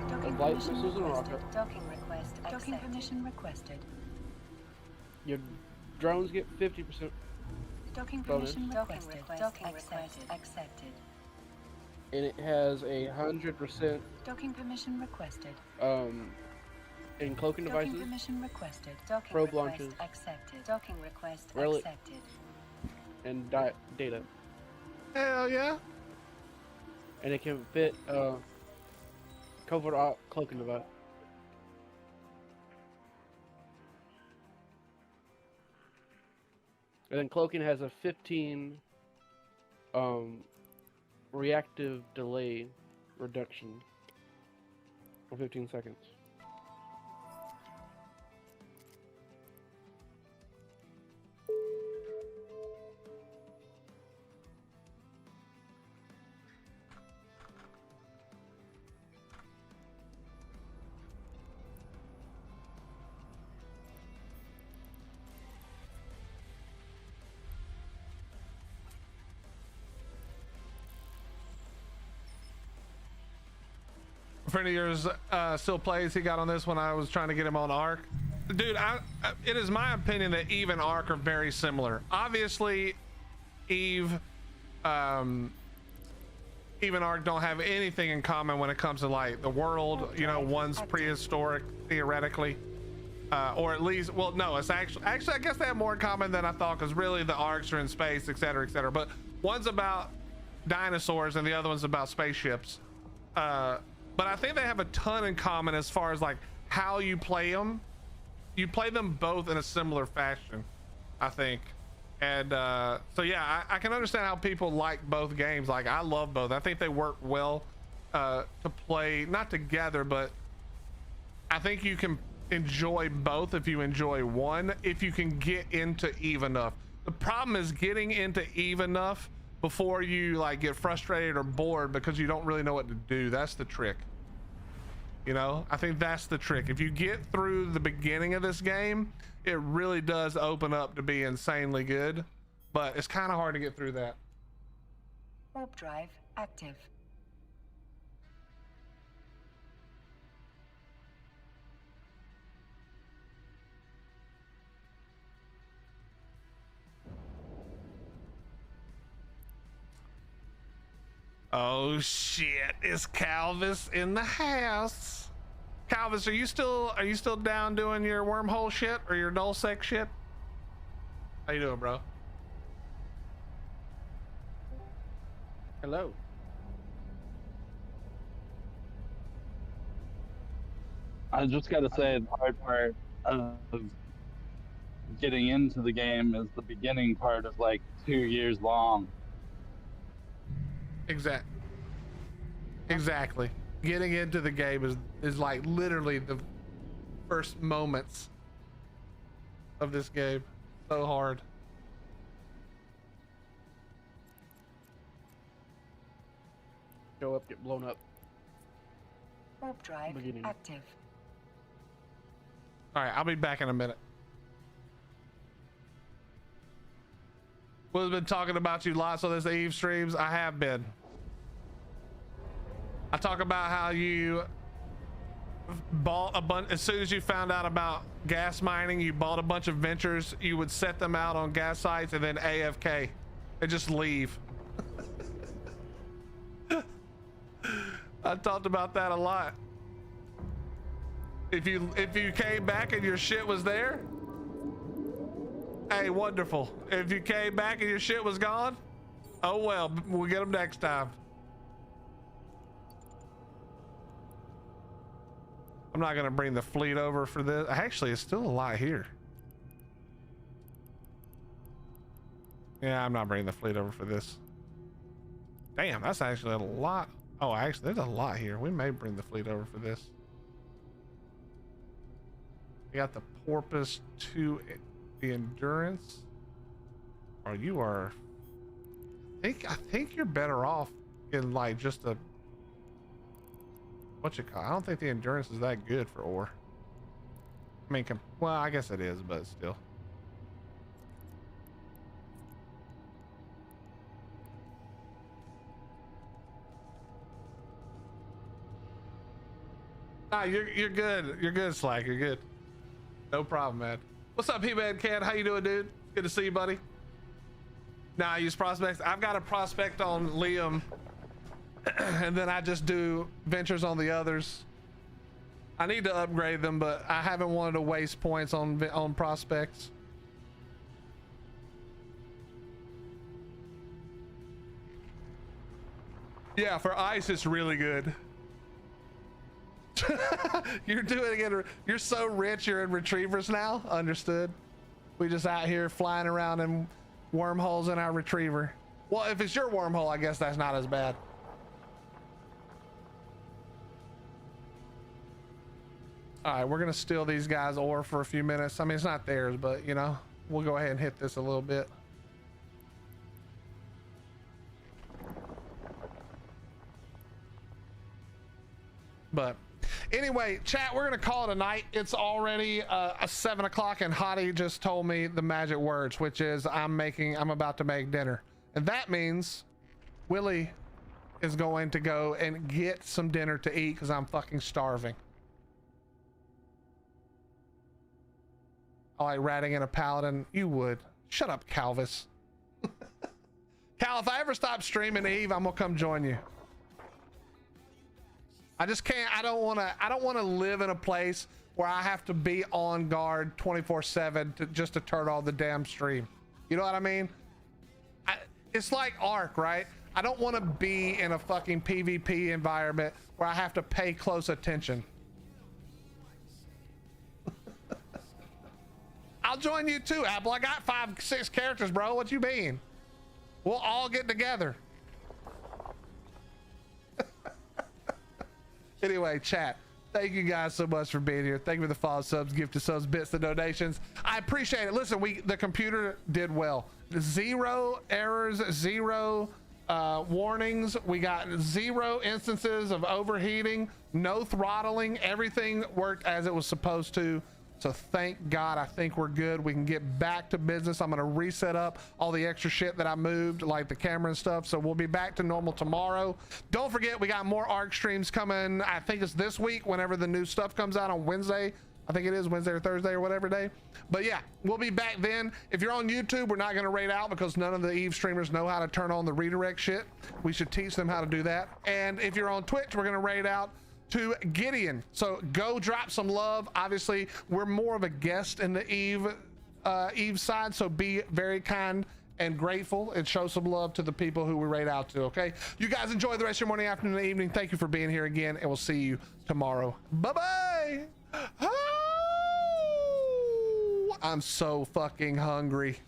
Docking of light permission missiles and requested. rockets. Docking request accepted. Docking permission requested. Your drones get 50%, Docking Bonus. permission requested. Docking request accepted. and it has 100% Docking permission requested. in cloaking Docking devices, permission requested. Docking probe request launches, accepted. Docking request Rel- accepted. and data. Hell yeah. And it can fit covert cloaking device. And then cloaking has a 15 reactive delay reduction for 15 seconds. A friend of yours still plays. He got on this when I was trying to get him on Arc. Dude, it is my opinion that Eve and Arc are very similar. Obviously, Eve and Arc don't have anything in common when it comes to like the world. You know, one's prehistoric theoretically, or at least, well, no, it's actually I guess they have more in common than I thought, because really the Arcs are in space, etc., etc. But one's about dinosaurs and the other one's about spaceships. But I think they have a ton in common as far as like how you play them. You play them both in a similar fashion, I think. And so yeah, I can understand how people like both games. Like, I love both. I think they work well to play, not together, but I think you can enjoy both if you enjoy one, if you can get into Eve enough. The problem is getting into Eve enough before you like get frustrated or bored because you don't really know what to do. That's the trick. You know, I think that's the trick. If you get through the beginning of this game, it really does open up to be insanely good, but it's kind of hard to get through that. Warp drive active. Oh shit, it's Calvis in the house. Calvis, are you still down doing your wormhole shit or your nullsec shit? How you doing, bro? Hello. I just gotta say the hard part of getting into the game is the beginning part of like 2 years long. Exactly. Getting into the game is like literally the first moments of this game. So hard. Show up, get blown up. Warp drive Beginning. active. All right, I'll be back in a minute. Will's been talking about you lots on this Eve streams. I have been. I talk about how you bought a bunch as soon as you found out about gas mining. You bought a bunch of ventures. You would set them out on gas sites and then AFK and just leave. I talked about that a lot. If you came back and your shit was there, hey, wonderful. If you came back and your shit was gone, oh well, we'll get them next time. I'm not gonna bring the fleet over for this. Actually, it's still a lot here. Yeah, I'm not bringing the fleet over for this. Damn, that's actually a lot. Oh, actually, there's a lot here. We may bring the fleet over for this. We got the Porpoise to the Endurance. Or you are... I think you're better off in like just a... What you call it? I don't think the Endurance is that good for ore. I mean, well, I guess it is, but still. Nah, you're good. You're good, Slack. You're good. No problem, man. What's up, P-Man Cat? How you doing, dude? Good to see you, buddy. Nah, I use prospects. I've got a prospect on Liam, and then I just do ventures on the others. I need to upgrade them, but I haven't wanted to waste points on prospects. Yeah, for ice, it's really good. You're doing it. You're so rich. You're in retrievers now. Understood. We just out here flying around in wormholes in our retriever. Well, if it's your wormhole, I guess that's not as bad. All right, we're gonna steal these guys' ore for a few minutes. I mean, it's not theirs, but you know, we'll go ahead and hit this a little bit. But anyway, chat, we're gonna call it a night. It's already 7 o'clock, and Hottie just told me the magic words, which is I'm about to make dinner, and that means Willie is going to go and get some dinner to eat because I'm fucking starving. I like ratting in a paladin. You would. Shut up, Calvis. Cal, if I ever stop streaming Eve, I'm gonna come join you. I just can't. I don't want to live in a place where I have to be on guard 24/7 just to turn on the damn stream. You know what I mean? It's like Ark, right? I don't want to be in a fucking PvP environment where I have to pay close attention. I'll join you too, Apple. I got 5-6 characters, bro. What you mean? We'll all get together. Anyway, chat, thank you guys so much for being here. Thank you for the follow, subs, gifted subs, bits, the donations. I appreciate it. Listen, the computer did well. 0 errors, 0 warnings. We got 0 instances of overheating, no throttling. Everything worked as it was supposed to. So thank God, I think we're good. We can get back to business. I'm gonna reset up all the extra shit that I moved, like the camera and stuff. So we'll be back to normal tomorrow. Don't forget, we got more ARC streams coming. I think it's this week, whenever the new stuff comes out on Wednesday. I think it is Wednesday or Thursday or whatever day. But yeah, we'll be back then. If you're on YouTube, we're not gonna raid out because none of the Eve streamers know how to turn on the redirect shit. We should teach them how to do that. And if you're on Twitch, we're gonna raid out to Gideon. So go drop some love. Obviously, we're more of a guest in the Eve side, so be very kind and grateful and show some love to the people who we raid out to. Okay, you guys enjoy the rest of your morning, afternoon, and evening. Thank you for being here again, and we'll see you tomorrow. Bye bye. I'm so fucking hungry.